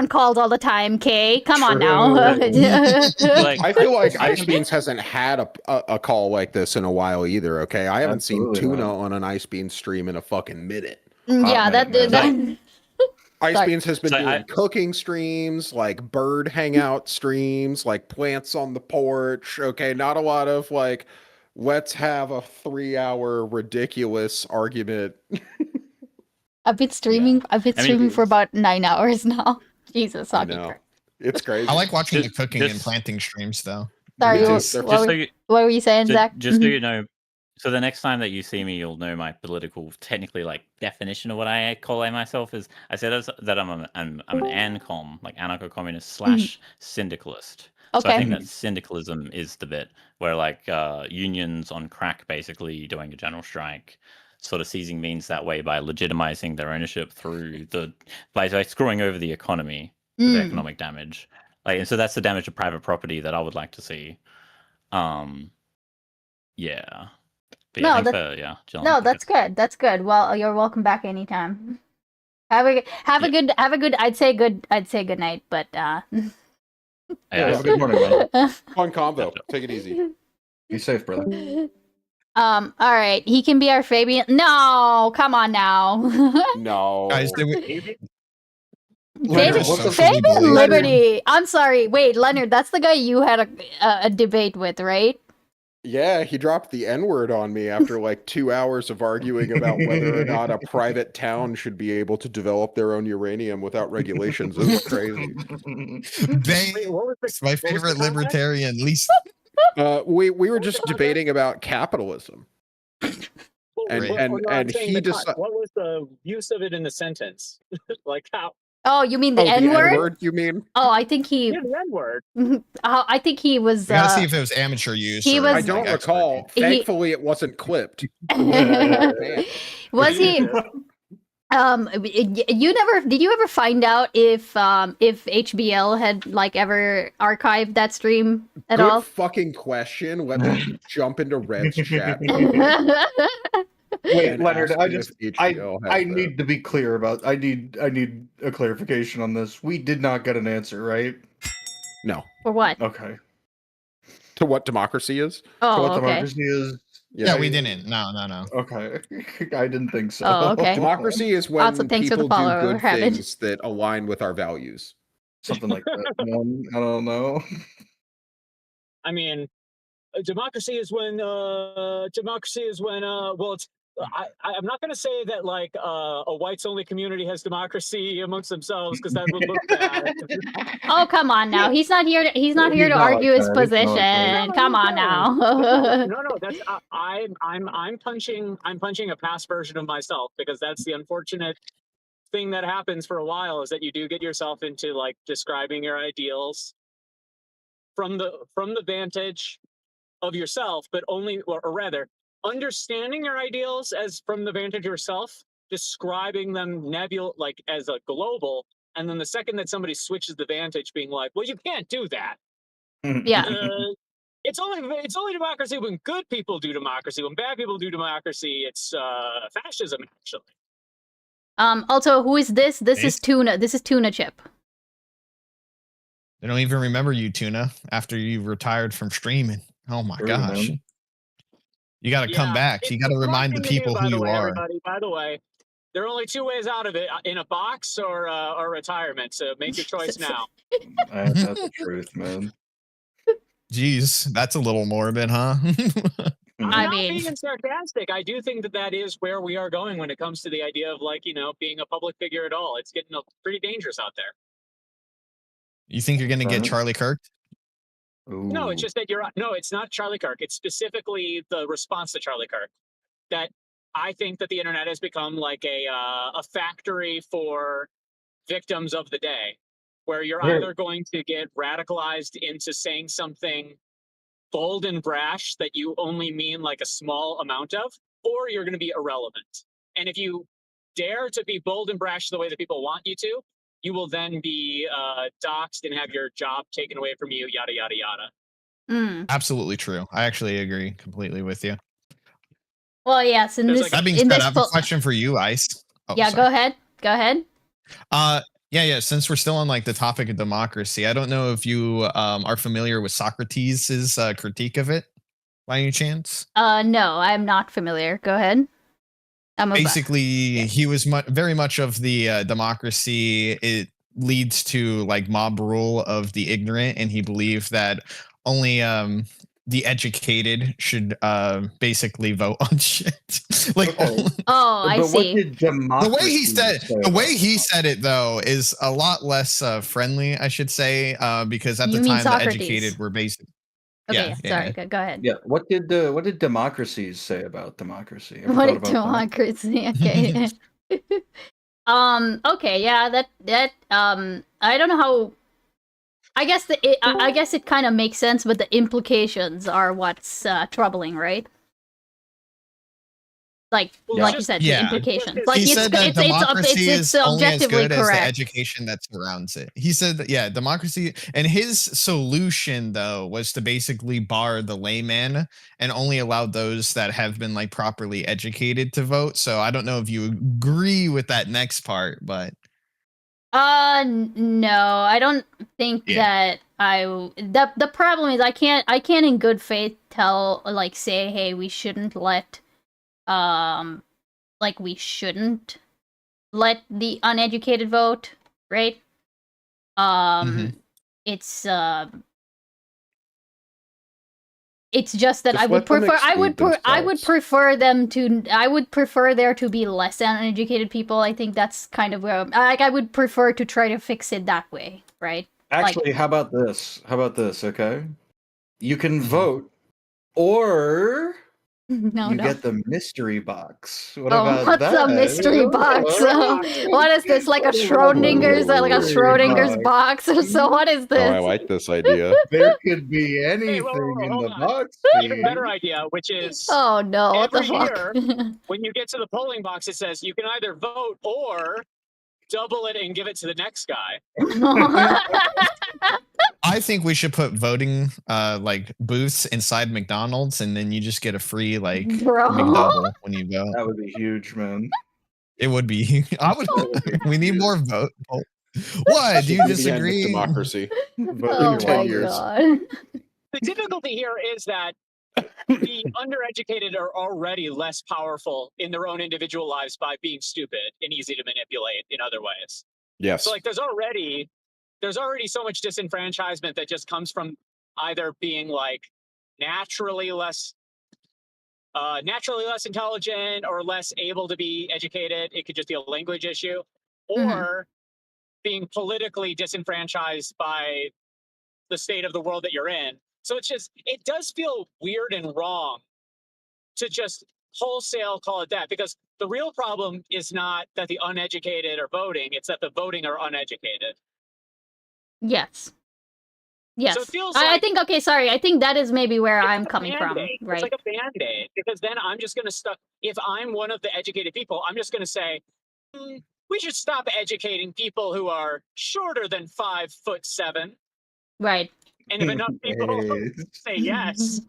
S1: calls all the time, Kay. Come on now.
S12: I feel like Icebeans hasn't had a call like this in a while either. Okay, I haven't seen Tuna on an Icebeans stream in a fucking minute.
S1: Yeah,
S12: Icebeans has been doing cooking streams, like bird hangout streams, like plants on the porch. Okay, not a lot of let's have a 3-hour ridiculous argument.
S1: I've been streaming. Yeah. I've been streaming for about 9 hours now. Jesus,
S12: I know. It's crazy.
S13: I like watching the cooking and planting streams, though.
S1: Sorry, what were you saying, Zach?
S11: Just so you know, so the next time that you see me, you'll know my political, technically, definition of what I call myself is. I said that I'm an ANCOM, anarcho-communist / syndicalist.
S1: Okay.
S11: So I think that syndicalism is the bit where unions on crack basically doing a general strike, sort of seizing means that way by legitimizing their ownership through by screwing over the economy with economic damage. And so that's the damage to private property that I would like to see. Yeah. But
S1: No,
S11: thanks
S1: that-
S11: for, John.
S1: No, that's good. That's good. Well, you're welcome back anytime. Have a good I'd say good night, but
S7: Yeah, have a good morning, man.
S12: Fun combo. Take it easy.
S7: Be safe, brother.
S1: all right. He can be our Fabian. No, come on now.
S12: No.
S13: Guys,
S1: Fabian Liberty. I'm sorry. Wait, Leonard, that's the guy you had a debate with, right?
S12: Yeah, he dropped the N-word on me after like 2 hours of arguing about whether or not a private town should be able to develop their own uranium without regulations. It was crazy.
S13: It's my favorite libertarian, least.
S12: We were just debating about capitalism. And he decided.
S8: What was the use of it in the sentence? Like how?
S1: Oh, you mean the
S12: Oh,
S1: N-word?
S12: the N-word, you mean?
S1: Oh, I think he.
S8: Yeah, the N-word.
S1: I think he was.
S13: We gotta see if it was amateur use.
S1: He
S13: or,
S1: was-
S12: I don't
S13: like,
S12: recall. Thankfully, it wasn't clipped.
S1: Was he? Did you ever find out if HBL had like ever archived that stream at
S12: Good
S1: all?
S12: fucking question. Let me jump into Red's chat.
S7: Wait,
S12: and
S7: Leonard,
S12: ask
S7: I
S12: him
S7: just
S12: if HBO has
S7: I
S12: that.
S7: need to be clear about I need a clarification on this. We did not get an answer, right?
S12: No.
S1: For what?
S7: Okay.
S12: To what democracy is?
S1: Oh,
S7: So what
S1: okay.
S7: democracy is?
S13: Yeah, we didn't. No.
S7: Okay. I didn't think so.
S1: Oh, okay.
S12: Democracy is when
S1: Also, thanks for the
S12: people do
S1: follow,
S12: good
S1: Rabbit.
S12: things that align with our values.
S7: Something like that. I don't know.
S8: I mean, democracy is when well, it's. I'm not going to say that like a whites-only community has democracy amongst themselves because that would look bad.
S1: Oh, come on now. He's not here. He's not here to
S7: not
S1: argue
S7: like
S1: his
S7: that. He's not like
S1: position. Come on now.
S8: No. That's I'm punching a past version of myself because that's the unfortunate thing that happens for a while is that you do get yourself into like describing your ideals from the vantage of yourself, but only or rather understanding your ideals as from the vantage of yourself, describing them like as a global, and then the second that somebody switches the vantage, being like, "Well, you can't do that."
S1: Yeah.
S8: It's only democracy when good people do democracy. When bad people do democracy, it's fascism actually.
S1: Also, who is this? This is Tuna. This is Tuna Chip.
S13: They don't even remember you, Tuna, after you retired from streaming. Oh my gosh.
S7: Man.
S13: You got to come back. You got to remind the people who you are.
S8: Everybody, by the way, there are only two ways out of it: in a box or retirement. So make your choice now.
S7: That's the truth, man.
S13: Jeez, that's a little morbid, huh?
S8: I'm
S1: I
S8: not
S1: mean-
S8: being sarcastic. I do think that is where we are going when it comes to the idea of like being a public figure at all. It's getting pretty dangerous out there.
S13: You think you're going to get Charlie Kirk?
S8: No, it's just that no, it's not Charlie Kirk. It's specifically the response to Charlie Kirk. That I think that the internet has become like a factory for victims of the day, where you're either going to get radicalized into saying something bold and brash that you only mean like a small amount of, or you're going to be irrelevant. And if you dare to be bold and brash the way that people want you to, you will then be doxxed and have your job taken away from you, yada, yada, yada.
S13: Absolutely true. I actually agree completely with you.
S1: Well, yes.
S13: That being said, I have a question for you, Ice. Oh,
S1: yeah,
S13: sorry.
S1: go ahead. Go ahead.
S13: Yeah. Since we're still on like the topic of democracy, I don't know if you are familiar with Socrates' critique of it by any chance.
S1: No, I'm not familiar. Go ahead.
S13: Basically, he was very much of the democracy. It leads to like mob rule of the ignorant, and he believed that only the educated should basically vote on shit. Like,
S1: I see.
S13: The way he said it though is a lot less friendly, I should say, because at
S1: You
S13: the
S1: mean
S13: time the
S1: Socrates.
S13: educated were basically.
S1: Okay, sorry. Go ahead.
S7: Yeah. What did democracies say about democracy? Ever
S1: What
S7: thought
S1: a
S7: about
S1: democracy. Okay. Okay. Yeah. That. I don't know how. I guess I guess it kind of makes sense, but the implications are what's troubling, right? like you said, the implications. Like
S13: he said that democracy
S1: it's
S13: is only as
S1: objectively
S13: good as the
S1: correct.
S13: education that surrounds it. He said that, yeah, democracy, and his solution though was to basically bar the layman and only allow those that have been like properly educated to vote. So I don't know if you agree with that next part, but
S1: no, I don't think that the problem is I can't in good faith say, hey, we shouldn't let we shouldn't let the uneducated vote, right? It's just that I would prefer there to be less uneducated people. I think that's kind of where I would prefer to try to fix it that way, right?
S7: Actually, how about this? Okay, you can vote, or you get the mystery box. What about
S1: what's
S7: that?
S1: a mystery box? What is this? Like a Schrodinger's box? So what is this?
S12: Oh, I like this idea.
S7: There could be anything in the box.
S8: Even better idea, which is
S1: oh no, what the
S8: every
S1: fuck?
S8: year when you get to the polling box, it says you can either vote or double it and give it to the next guy.
S13: I think we should put voting like booths inside McDonald's, and then you just get a free like McDouble when you go.
S7: That would be huge, man.
S13: It would be. We need more vote. What? Do you disagree?
S12: Democracy.
S1: Oh
S12: in 10
S1: my
S12: years.
S1: god.
S8: The difficulty here is that the undereducated are already less powerful in their own individual lives by being stupid and easy to manipulate in other ways.
S12: Yes.
S8: So like there's already so much disenfranchisement that just comes from either being like naturally less intelligent or less able to be educated. It could just be a language issue, or being politically disenfranchised by the state of the world that you're in. So it does feel weird and wrong to just wholesale call it that, because the real problem is not that the uneducated are voting, it's that the voting are uneducated.
S1: Yes. Yes.
S8: So it feels
S1: I
S8: like
S1: think, okay, sorry, I think that is maybe where I'm coming from,
S8: Band-Aid.
S1: right?
S8: It's like a Band-Aid, because then I'm just going to if I'm one of the educated people, I'm just going to say, we should stop educating people who are shorter than 5'7".
S1: Right.
S8: And if enough people say yes,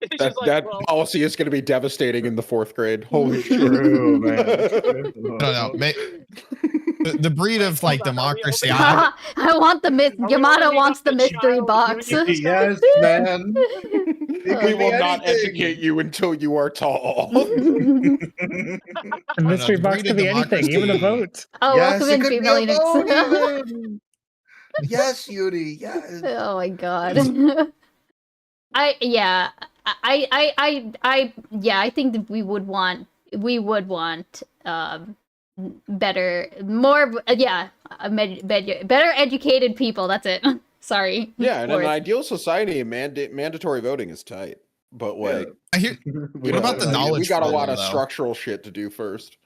S8: it's just like,
S12: That
S8: well,
S12: policy is going to be devastating in the 4th grade. Holy shit.
S7: True, man.
S13: No. The breed of like democracy.
S1: I want the Yamato wants the mystery box.
S7: Yes, man.
S12: We will not educate you until you are tall.
S15: The mystery box could be anything, even a vote.
S1: Oh,
S7: Yes,
S1: welcome
S7: it
S1: in,
S7: could be
S1: female
S7: a
S1: Unix.
S7: vote even. Yes, Yuri. Yes.
S1: Oh my god. I think that we would want better educated people. That's it. Sorry.
S12: Yeah, in an ideal society, mandatory voting is tight. But like,
S13: what about the knowledge?
S12: We got a lot
S13: problem,
S12: of
S13: though?
S12: structural shit to do first.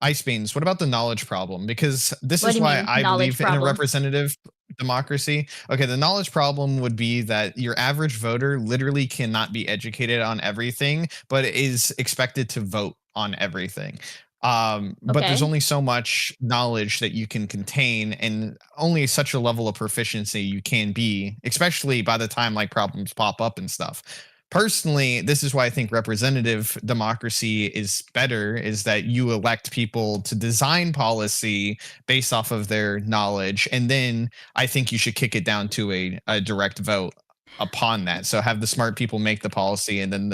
S13: Icebeans, what about the knowledge problem? Because this
S1: What
S13: is
S1: do you
S13: why
S1: mean,
S13: I
S1: knowledge
S13: believe in a
S1: problem?
S13: representative democracy. Okay, the knowledge problem would be that your average voter literally cannot be educated on everything, but is expected to vote on everything. But there's only so much knowledge that you can contain, and only such a level of proficiency you can be, especially by the time like problems pop up and stuff. Personally, this is why I think representative democracy is better, is that you elect people to design policy based off of their knowledge. And then I think you should kick it down to a direct vote upon that. So have the smart people make the policy, and then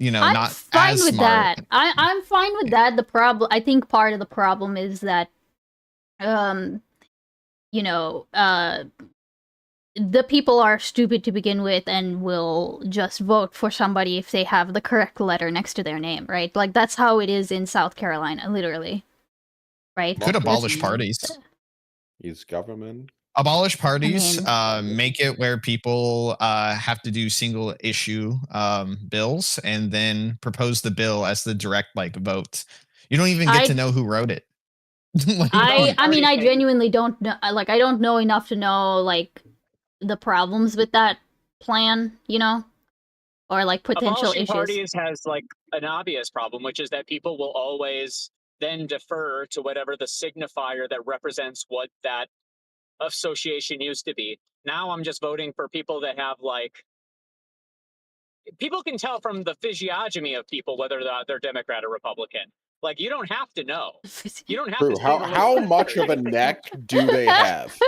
S13: I'm not
S1: fine
S13: as
S1: with
S13: smart.
S1: that. I'm fine with that. I think part of the problem is that, the people are stupid to begin with and will just vote for somebody if they have the correct letter next to their name, right? Like, that's how it is in South Carolina, literally. Right?
S13: Could abolish parties.
S12: Use government.
S13: Abolish parties, make it where people have to do single issue bills, and then propose the bill as the direct vote. You don't even get to know who wrote it.
S1: I genuinely don't know. I don't know enough to know the problems with that plan, or like potential
S8: Abolishing
S1: issues.
S8: parties has like an obvious problem, which is that people will always then defer to whatever the signifier that represents what that association used to be. Now I'm just voting for people that have like, people can tell from the physiognomy of people whether they're Democrat or Republican. Like, you don't have to know. You don't have
S12: True.
S8: to see the
S12: How
S8: little
S12: much of a neck do they have?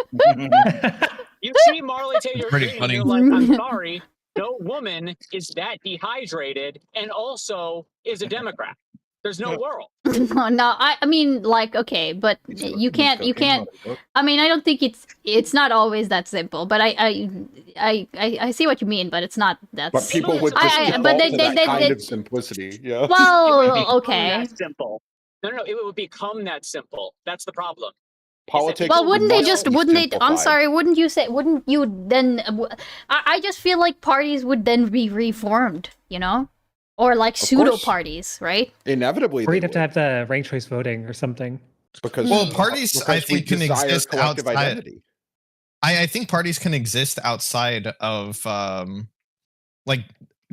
S8: You see Marley Taylor
S13: Pretty
S8: Greene,
S13: funny.
S8: you're like, I'm sorry, no woman is that dehydrated and also is a Democrat. There's no world.
S1: No, I mean, like, okay, but you can't. I mean, I don't think it's not always that simple. But I see what you mean, but it's not that.
S12: But people would just default to that kind of simplicity. Yeah.
S1: Well, okay.
S8: That simple. No, it would become that simple. That's the problem.
S12: Politics.
S1: Well, wouldn't they just? Wouldn't they? I'm
S12: simplified.
S1: sorry. Wouldn't you say? Wouldn't you then? I just feel like parties would then be reformed. You know, or like pseudo
S12: course.
S1: parties, right?
S12: Inevitably,
S15: Or
S12: they
S15: you'd have to have the ranked choice voting or something.
S12: because
S13: parties I
S12: because we
S13: think can
S12: desire
S13: exist
S12: collective
S13: outside.
S12: identity.
S13: I think parties can exist outside of like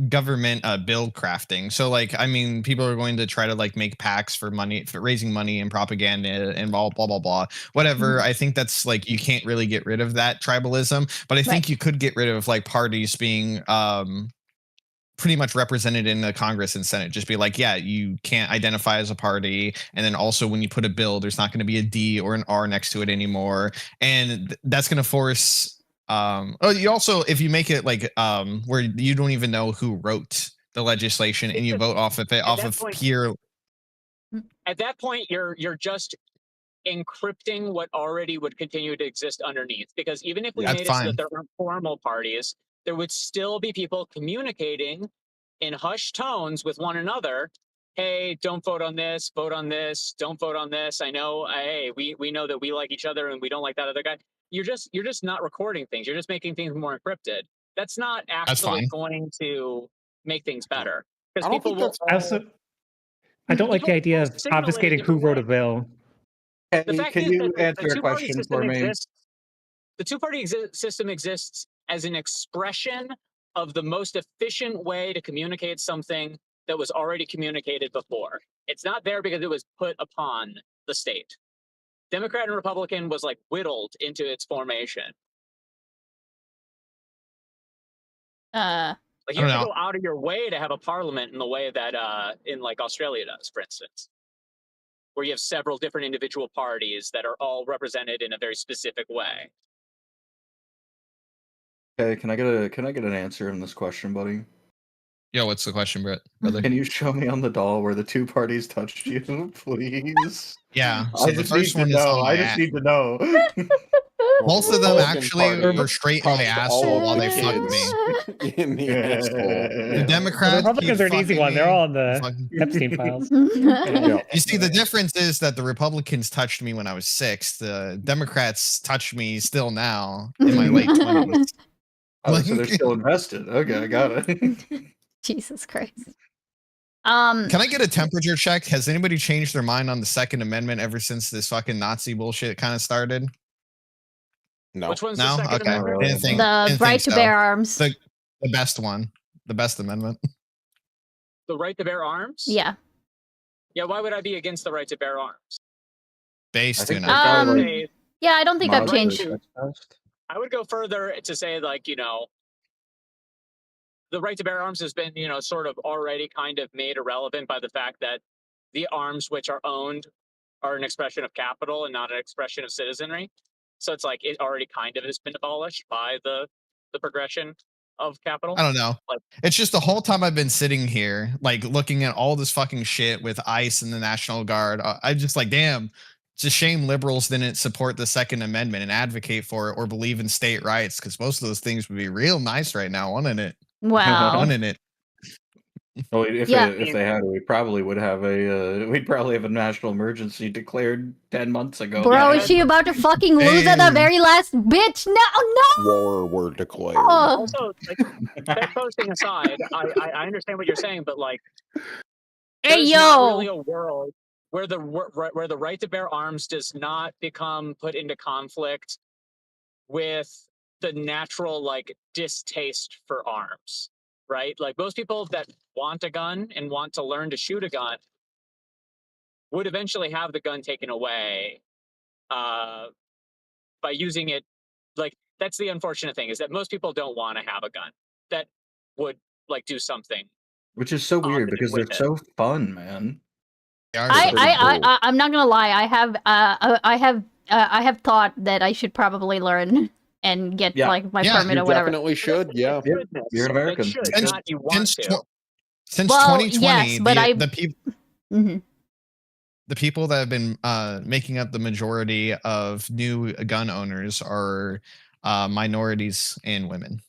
S13: government bill crafting. So like, I mean, people are going to try to like make PACs for money, for raising money and propaganda and blah blah blah blah whatever. I think that's like, you can't really get rid of that tribalism, but I think you could get rid of like parties being pretty much represented in the Congress and Senate. Just be like, yeah, you can't identify as a party, and then also when you put a bill, there's not going to be a D or an R next to it anymore, and that's going to force you also, if you make it like where you don't even know who wrote the legislation and you vote off of it off of pure.
S8: At that point, you're just encrypting what already would continue to exist underneath. Because even if we made it so that there aren't formal parties, there would still be people communicating in hushed tones with one another. Hey, don't vote on this, vote on this, don't vote on this. I know, hey, we know that we like each other and we don't like that other guy. You're just not recording things. You're just making things more encrypted. That's not actually going to make things better. Because people will.
S15: I don't like the idea of obfuscating who wrote a bill.
S8: The fact
S9: Can
S8: is
S9: you
S8: that
S9: answer a question for me?
S8: The two-party system exists as an expression of the most efficient way to communicate something that was already communicated before. It's not there because it was put upon the state. Democrat and Republican was like whittled into its formation. Like you have to go out of your way to have a parliament in the way that in like Australia does, for instance, where you have several different individual parties that are all represented in a very specific way.
S7: Okay, can I get an answer in this question, buddy?
S13: Yo, what's the question, brother?
S7: Can you show me on the doll where the two parties touched you, please?
S13: Yeah. So
S7: I
S13: the
S7: just
S13: first
S7: need
S13: one
S7: to
S13: is
S7: know.
S13: on my
S7: I just need to know.
S13: Most of them actually were straight in my asshole while they fucked me.
S12: In the asshole.
S13: The Democrats.
S15: The Republicans are an easy one. They're all on the Epstein files.
S13: You see, the difference is that the Republicans touched me when I was 6. The Democrats touch me still now in my late 20s.
S7: Oh, so they're still invested. Okay, I got it.
S1: Jesus Christ.
S13: Can I get a temperature check? Has anybody changed their mind on the Second Amendment ever since this fucking Nazi bullshit kind of started?
S12: No.
S8: Which one's
S13: No?
S8: the Second
S13: Okay.
S8: Amendment?
S1: The right to bear arms.
S13: The best one. The best amendment.
S8: The right to bear arms?
S1: Yeah.
S8: Yeah, why would I be against the right to bear arms?
S13: Based in
S1: Yeah, I don't think I've changed.
S8: I would go further to say, like, you know, the right to bear arms has been, you know, sort of already kind of made irrelevant by the fact that the arms which are owned are an expression of capital and not an expression of citizenry. So it's like it already kind of has been abolished by the progression of capital.
S13: I don't know. It's just the whole time I've been sitting here, like looking at all this fucking shit with ICE and the National Guard. I'm just like, damn, it's a shame liberals didn't support the Second Amendment and advocate for it or believe in state rights, because most of those things would be real nice right now, wouldn't it?
S1: Wow.
S13: Wouldn't it?
S7: Well, if they had, we'd probably have a national emergency declared 10 months ago.
S1: Bro, is she about to fucking lose at the very last bitch? No!
S12: War were declared.
S8: Also, like, that posting aside, I understand what you're saying, but like,
S1: hey yo,
S8: not really a world where the right to bear arms does not become put into conflict with the natural like distaste for arms, right? Like most people that want a gun and want to learn to shoot a gun would eventually have the gun taken away by using it. Like that's the unfortunate thing, is that most people don't want to have a gun that would like do something.
S7: Which is so weird because they're so fun, man.
S1: I'm not gonna lie. I have thought that I should probably learn and get like my permit or whatever.
S12: Definitely should. Yeah,
S7: you're an American.
S13: Since
S1: Well,
S13: 2020,
S1: yes, but
S13: the people. The people that have been making up the majority of new gun owners are minorities and women.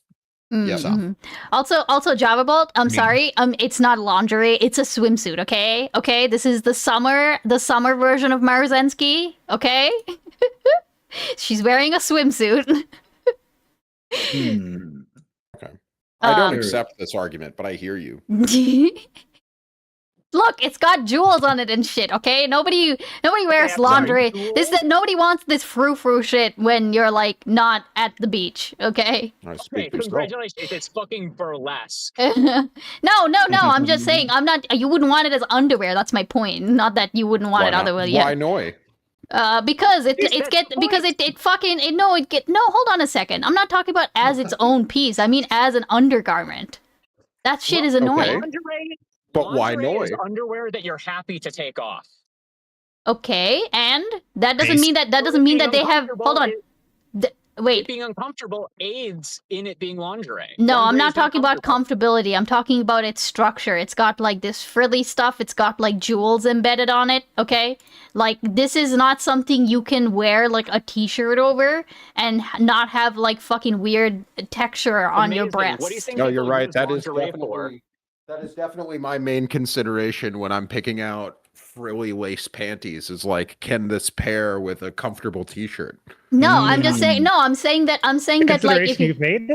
S1: Also, Java Bolt. I'm sorry. It's not lingerie. It's a swimsuit. Okay. Okay. This is the summer version of Marzensky. Okay. She's wearing a swimsuit.
S12: Okay. I don't accept this argument, but I hear you.
S1: Look, it's got jewels on it and shit, okay? Nobody wears lingerie. Nobody wants this frou-frou shit when you're, like, not at the beach, okay?
S8: Okay, congratulations, it's fucking burlesque.
S1: No, I'm just saying, you wouldn't want it as underwear, that's my point. Not that you wouldn't want it otherwise.
S12: Why not?
S1: Because hold on a second. I'm not talking about as its own piece. I mean as an undergarment. That shit is annoying.
S12: But why
S8: Lingerie is underwear that you're happy to take off.
S1: Okay, and that doesn't mean that they have. Hold on. Wait.
S8: It being uncomfortable aids in it being lingerie.
S1: No,
S8: Lingerie
S1: I'm not
S8: is
S1: talking about comfortability. I'm talking about its structure. It's got like this frilly stuff. It's got like jewels embedded on it. Okay, like this is not something you can wear like a t-shirt over and not have like fucking weird texture on your breasts.
S8: What do you think?
S12: No, you're right. That
S8: is
S12: definitely my main consideration when I'm picking out frilly lace panties. Is like, can this pair with a comfortable t-shirt?
S1: No, I'm just saying. No, I'm saying that like if
S15: you've made.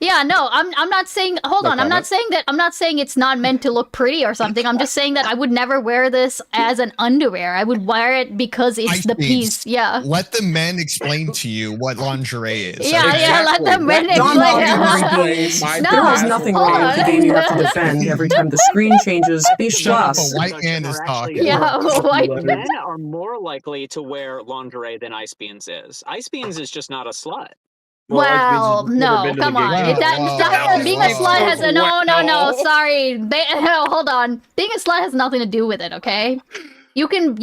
S1: Yeah, no, I'm not saying. Hold on, I'm not saying that. I'm not saying it's not meant to look pretty or something. I'm just saying that I would never wear this as an underwear. I would wear it because it's the piece. Yeah.
S13: Let the men explain to you what lingerie is.
S1: Yeah, let the men explain.
S3: There is nothing wrong with the game you have to defend every time the screen changes. Be
S13: a white man is talking.
S1: Yeah, white
S8: men are more likely to wear lingerie than Icebeans is. Icebeans is just not a slut.
S1: Well, no, come on. Being a slut has no. Sorry, hold on. Being a slut has nothing to do with it. Okay, you can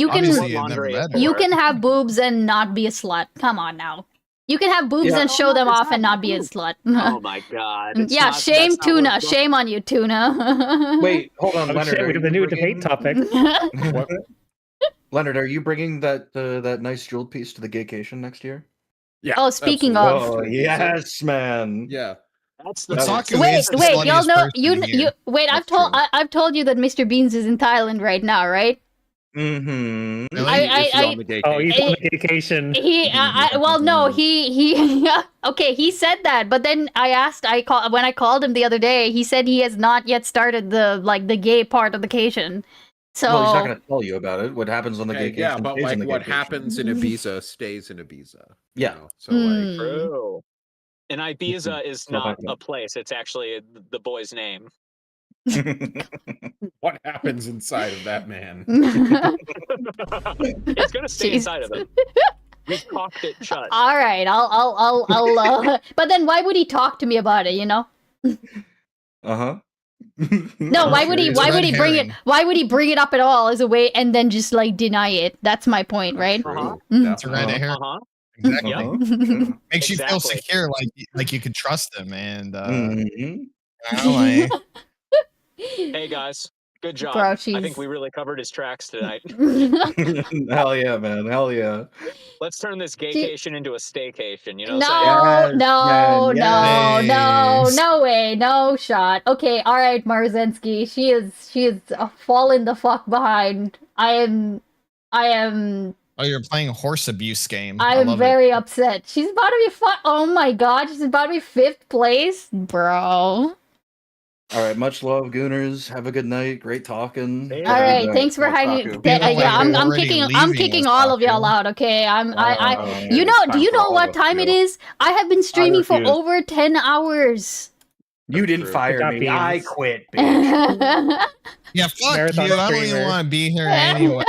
S1: have boobs and not be a slut. Come on now. You can have boobs and show them off and not be a slut.
S8: Oh my god.
S1: Yeah, shame Tuna. Shame on you, Tuna.
S7: Wait, hold on, Leonard.
S15: With the new debate topic.
S7: Leonard, are you bringing that nice jeweled piece to the gaycation next year?
S12: Yeah.
S1: Oh, speaking of.
S7: Oh, yes, man.
S12: Yeah.
S8: That's the
S1: wait, y'all know you wait, I've told you that Mr. Beans is in Thailand right now, right?
S7: Mm-hmm.
S15: He's on the vacation.
S1: He said that, but then when I called him the other day, he said he has not yet started the gay part of the vacation. So
S7: well, he's not going to tell you about it. What happens on the vacation?
S12: Yeah, but like what happens in Ibiza stays in Ibiza.
S7: Yeah.
S12: So like,
S8: true. And Ibiza is not a place; it's actually the boy's name.
S12: What happens inside of that man?
S8: It's gonna stay inside of him. We've cocked it shut.
S1: All right, I'll but then why would he talk to me about it? You know? No, why would he bring it? Why would he bring it up at all as a way and then just like deny it? That's my point, right?
S13: That's a red hair. Exactly.
S8: Yep.
S13: Makes you feel secure, like you can trust him, and
S8: Hey guys, good job.
S1: Bro,
S8: I think we really covered his tracks tonight.
S7: Hell yeah, man. Hell yeah.
S8: Let's turn this gaycation into a staycation, you know?
S1: No way, no shot. Okay, all right, Marzensky. She is fallen the fuck behind. I am.
S13: Oh, you're playing a horse abuse game.
S1: I am very upset. She's about to be oh my god, she's about to be 5th place, bro.
S7: All right, much love, Gooners. Have a good night. Great talking.
S1: All right, thanks for hiding. I'm kicking all of y'all out. Okay, do you know what time it is? I have been streaming for over 10 hours.
S7: You didn't
S12: true.
S7: fire
S15: Good job,
S7: me. I
S15: Beans.
S7: quit, bitch.
S13: Yeah, fuck
S15: Marathon
S13: you. I don't even
S15: streamer.
S13: want to be here anyway.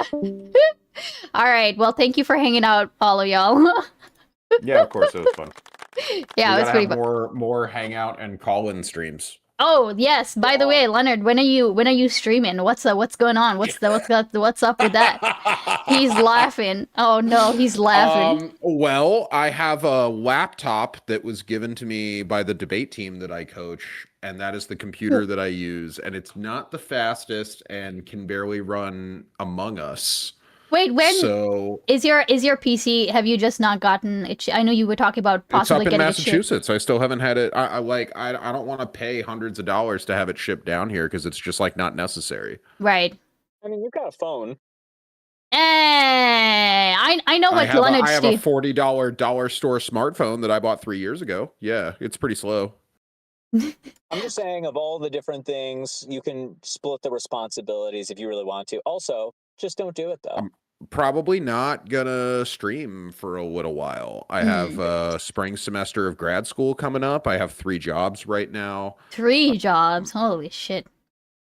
S1: All right. Well, thank you for hanging out, all of y'all.
S12: Yeah, of course it was fun.
S1: Yeah,
S12: we
S1: it was
S12: gotta
S1: pretty
S12: have
S1: fun.
S12: more hangout and call-in streams.
S1: Oh yes. By the way, Leonard, when are you streaming? What's going on? What's up with that? He's laughing. Oh no, he's laughing.
S12: Well, I have a laptop that was given to me by the debate team that I coach, and that is the computer that I use, and it's not the fastest and can barely run Among Us.
S1: Wait, when
S12: So
S1: is your PC? Have you just not gotten it? I know you were talking about
S12: it's
S1: possibly
S12: up in
S1: getting it shipped.
S12: Massachusetts. I still haven't had it. I don't want to pay hundreds of dollars to have it shipped down here because it's just like not necessary.
S1: Right.
S8: I mean, you've got a phone.
S1: I know what Leonard's
S12: I have a $40 dollar store smartphone that I bought 3 years ago. Yeah, it's pretty slow.
S8: I'm just saying, of all the different things, you can split the responsibilities if you really want to. Also, just don't do it though.
S12: I'm probably not gonna stream for a little while. I have a spring semester of grad school coming up. I have 3 jobs right now.
S1: 3 jobs. Holy shit.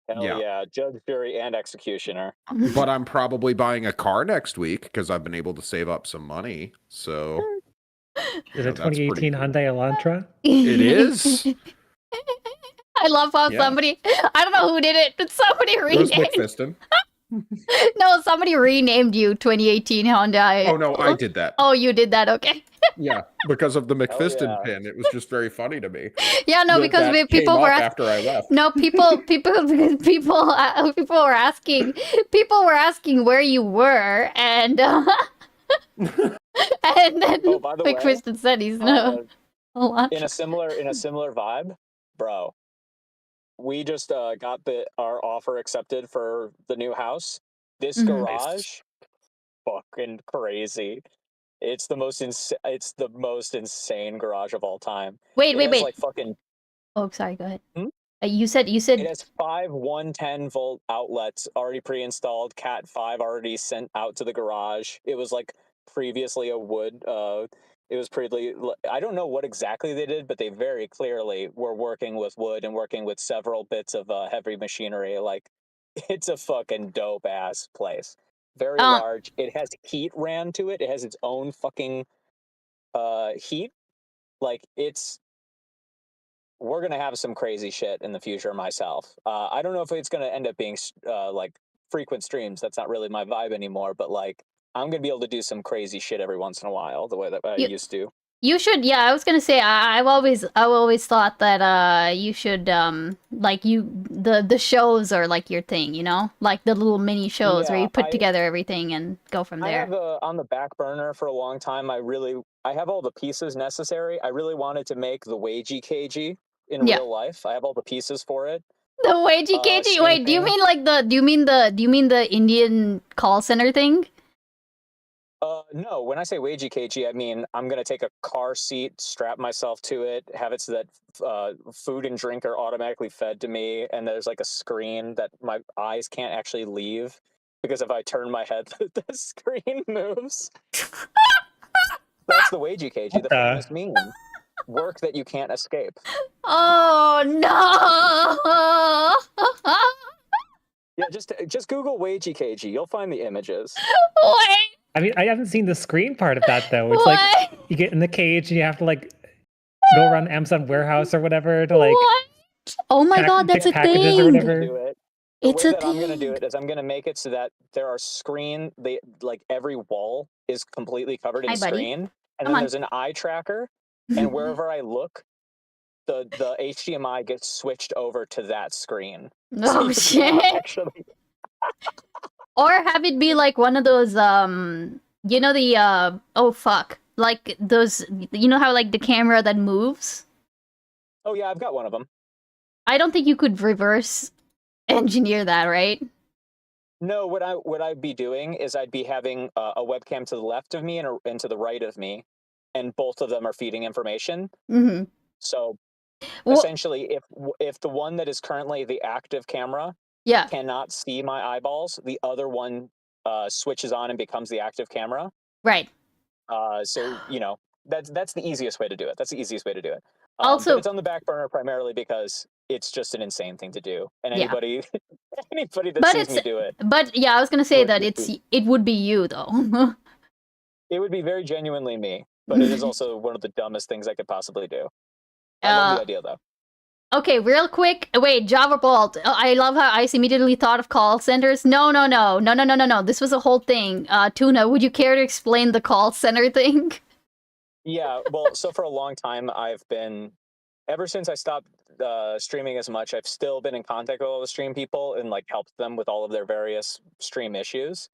S8: Hell yeah, judge, jury, and executioner.
S12: But I'm probably buying a car next week because I've been able to save up some money. So
S15: Is it 2018 Hyundai Elantra?
S12: it is.
S1: I love how somebody, I don't know who did it, but somebody
S12: It was
S1: renamed.
S12: McFiston.
S1: No, somebody renamed you 2018 Hyundai.
S12: Oh no, I did that.
S1: Oh, you did that. Okay.
S12: Yeah, because of the McFiston pin. It was just very funny to me.
S1: Yeah, no, because people were
S12: after I left.
S1: No, people were asking. People were asking where you were, and and then
S8: by the
S1: McFiston said he's no.
S8: In a similar vibe, bro. We just got our offer accepted for the new house. This garage, fucking crazy. It's the most insane garage of all time.
S1: Wait.
S8: Like fucking.
S1: Oh, sorry. Go ahead. You said
S8: It has 5 110-volt outlets already pre-installed. Cat 5 already sent out to the garage. It was like previously a wood. It was pretty. I don't know what exactly they did, but they very clearly were working with wood and working with several bits of heavy machinery. Like, it's a fucking dope ass place. Very large. It has heat ran to it. It has its own fucking heat. Like, we're gonna have some crazy shit in the future myself. I don't know if it's gonna end up being like frequent streams. That's not really my vibe anymore. But like, I'm gonna be able to do some crazy shit every once in a while, the way that I used to.
S1: You should. Yeah, I was gonna say. I've always thought that you should like the shows are like your thing. You know, like the little mini shows where you put together everything and go from there.
S8: I have on the back burner for a long time. I have all the pieces necessary. I really wanted to make the Wagey KG in real life. I have all the pieces for it.
S1: The Wagey KG. Wait, do you mean like the? Do you mean the Indian call center thing?
S8: No, when I say Wagey KG, I mean I'm gonna take a car seat, strap myself to it, have it so that food and drink are automatically fed to me, and there's like a screen that my eyes can't actually leave because if I turn my head, the screen moves. That's the Wagey KG, the famous meme. Work that you can't escape.
S1: Oh no!
S8: Yeah, just Google Wagey KG. You'll find the images.
S1: Wait.
S15: I mean, I haven't seen the screen part of that though. It's like you get in the cage and you have to like go around the Amazon warehouse or whatever to like.
S1: What? Oh my god, that's a thing.
S15: Or whatever.
S1: It's a thing.
S8: I'm gonna do it is I'm gonna make it so that there are like every wall is completely covered in screen, and then there's an eye tracker, and wherever I look, the HDMI gets switched over to that screen.
S1: Oh shit! Or have it be like one of those, you know the, oh fuck, like those, you know how like the camera that moves?
S8: Oh yeah, I've got one of them.
S1: I don't think you could reverse engineer that, right?
S8: No, what I'd be doing is I'd be having a webcam to the left of me and to the right of me, and both of them are feeding information.
S1: Mm-hmm.
S8: So essentially, if the one that is currently the active camera cannot see my eyeballs, the other one switches on and becomes the active camera.
S1: Right.
S8: So you know that's the easiest way to do it. That's the easiest way to do it.
S1: Also-
S14: but it's on the back burner primarily because it's just an insane thing to do, and
S1: Yeah.
S14: anybody that
S1: But
S14: sees me do it,
S1: But yeah, I was gonna say that it would be you though.
S14: it would be very genuinely me. But it is also one of the dumbest things I could possibly do. I love the idea though.
S1: Okay, real quick. Wait, Java Bolt. I love how Ice immediately thought of call centers. No. This was a whole thing. Tuna, would you care to explain the call center thing?
S14: Yeah, well, so for a long time, ever since I stopped streaming as much, I've still been in contact with all the stream people and like helped them with all of their various stream issues.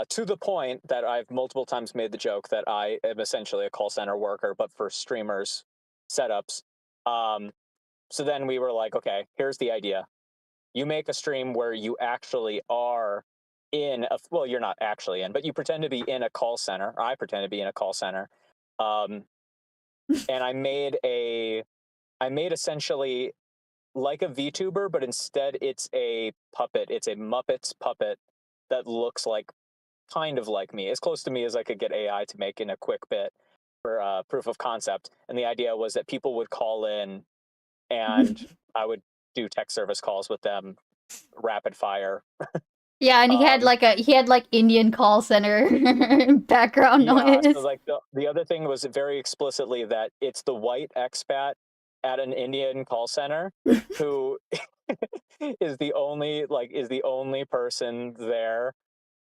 S14: To the point that I've multiple times made the joke that I am essentially a call center worker, but for streamers setups. So then we were like, okay, here's the idea. You make a stream where you actually are well, you're not actually in, but you pretend to be in a call center. I pretend to be in a call center. And I made essentially like a VTuber, but instead it's a puppet. It's a Muppets puppet that looks like kind of like me, as close to me as I could get AI to make in a quick bit for proof of concept. And the idea was that people would call in and I would do tech service calls with them, rapid fire.
S1: Yeah, and he had like Indian call center background noise.
S14: So like the other thing was very explicitly that it's the white expat at an Indian call center who is the only person there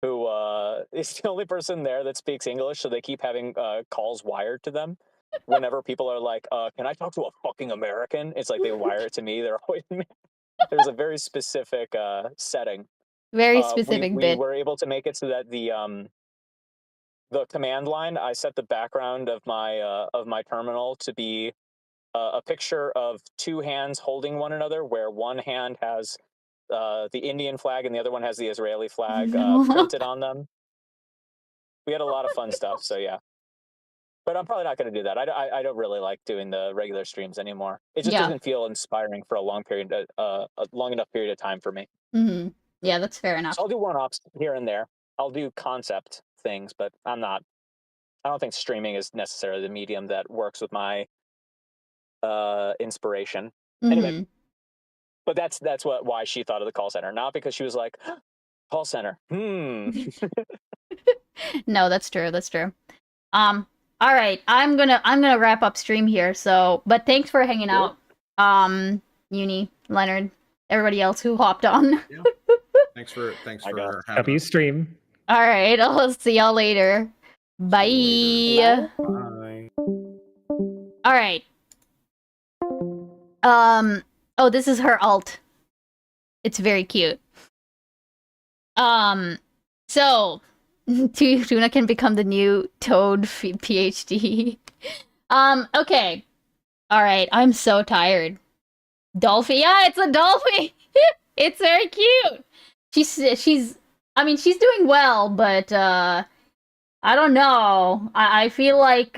S14: who is the only person there that speaks English, so they keep having calls wired to them. Whenever people are like, can I talk to a fucking American? It's like they wire it to me. They're always there's a very specific setting.
S1: Very specific
S14: we
S1: bit.
S14: were able to make it so that the command line, I set the background of my terminal to be a picture of two hands holding one another, where one hand has the Indian flag and the other one has the Israeli flag printed on them. We had a lot of fun stuff, so yeah. But I'm probably not going to do that. I don't really like doing the regular streams anymore. It just doesn't feel inspiring for a long enough period of time for me.
S1: Mm-hmm. Yeah, that's fair enough.
S14: So I'll do one-offs here and there. I'll do concept things, but I don't think streaming is necessarily the medium that works with my inspiration.
S1: Mm-hmm.
S14: Anyway, but that's why she thought of the call center, not because she was like, call center.
S1: No, that's true. That's true. All right, I'm gonna wrap up stream here. So, but thanks for hanging out, Uni, Leonard, everybody else who hopped on.
S12: Yeah. Thanks for having
S15: Happy stream.
S1: All right, I'll see y'all later. Bye.
S5: Bye.
S1: All right. Oh, this is her alt. It's very cute. So Tuna can become the new Toad PhD. Okay. All right, I'm so tired. Dolphin, yeah, it's a dolphin. It's very cute. She's doing well, but I don't know. I feel like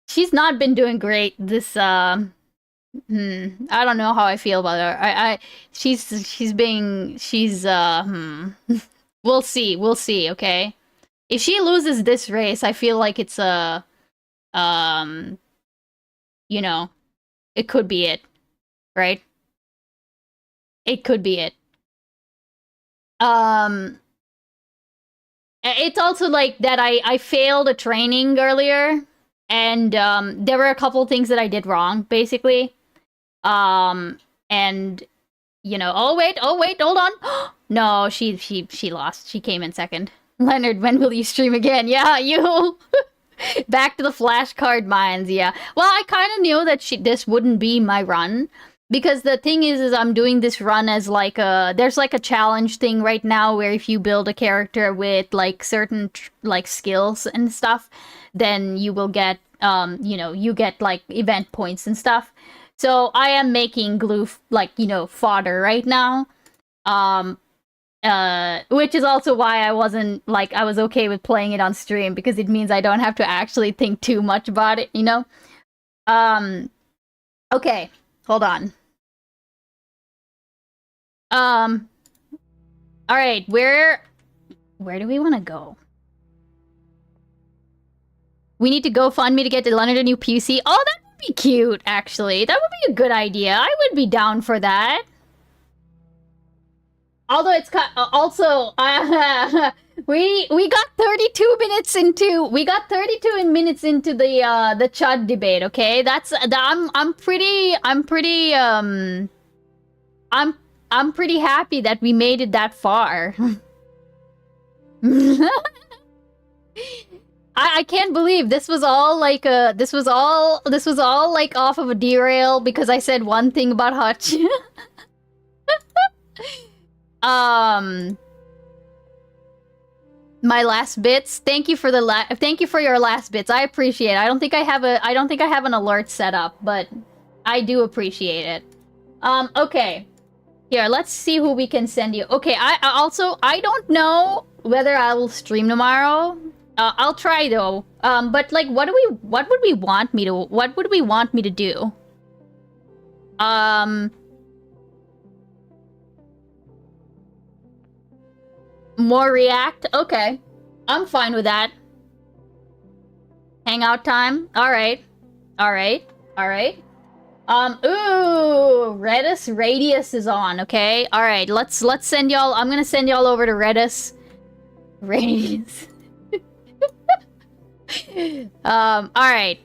S1: she's not been doing great this I don't know how I feel about her. We'll see, okay? If she loses this race, I feel like it's it could be it, right? It could be it. It's also like that I failed a training earlier, and there were a couple things that I did wrong, basically. And oh wait, hold on. No, she lost. She came in second. Leonard, when will you stream again? Yeah, you. Back to the flashcard mines, yeah. Well, I kind of knew that this wouldn't be my run, because the thing is I'm doing this run as like there's like a challenge thing right now where if you build a character with like certain like skills and stuff, then you will get you get like event points and stuff. So I am making glue fodder right now. Which is also why I wasn't like I was okay with playing it on stream, because it means I don't have to actually think too much about it, Okay, hold on. All right, where do we want to go? We need to go fund me to get Leonard a new PC. Oh, that would be cute, actually. That would be a good idea. I would be down for that. Although it's also we got 32 minutes into the Chud debate. Okay, I'm pretty happy that we made it that far. I can't believe this was all like this was all like off of a derail because I said one thing about Hutch. My last bits. Thank you for your last bits. I appreciate it. I don't think I have an alert set up, but I do appreciate it. Okay. Here, let's see who we can send you. Okay, I don't know whether I will stream tomorrow. I'll try though. But like what would we want me to do? More React? Okay. I'm fine with that. Hangout time? Alright. Alright. Alright. Ooh, Redis Radius is on, okay? Alright, let's send y'all, I'm gonna send y'all over to Redis Radius. Alright.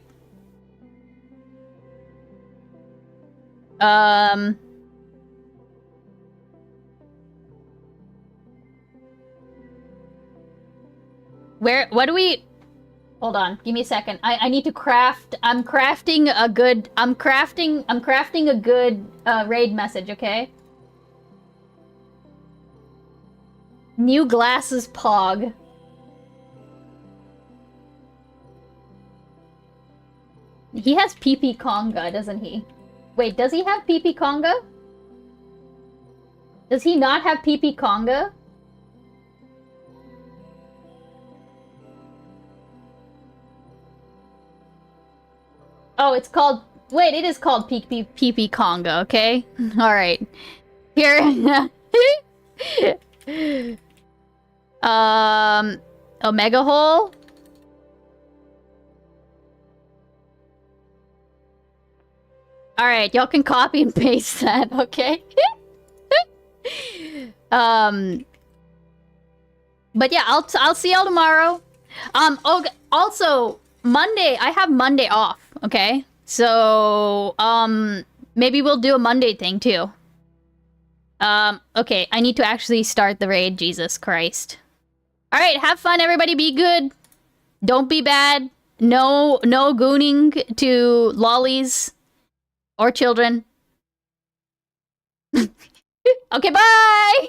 S1: What do we... Hold on, give me a second. I need to craft... I'm crafting a good raid message, okay? New glasses Pog. He has PP Conga, doesn't he? Wait, does he have PP Conga? Does he not have PP Conga? Oh, it's called... Wait, it is called PP Conga, okay? Alright. Here... Omega Hole? Alright, y'all can copy and paste that, okay? But yeah, I'll see y'all tomorrow. Oh, also, Monday, I have Monday off, okay? So, maybe we'll do a Monday thing, too. Okay, I need to actually start the raid, Jesus Christ. Alright, have fun, everybody, be good. Don't be bad. No gooning to lollies. Or children. Okay, bye!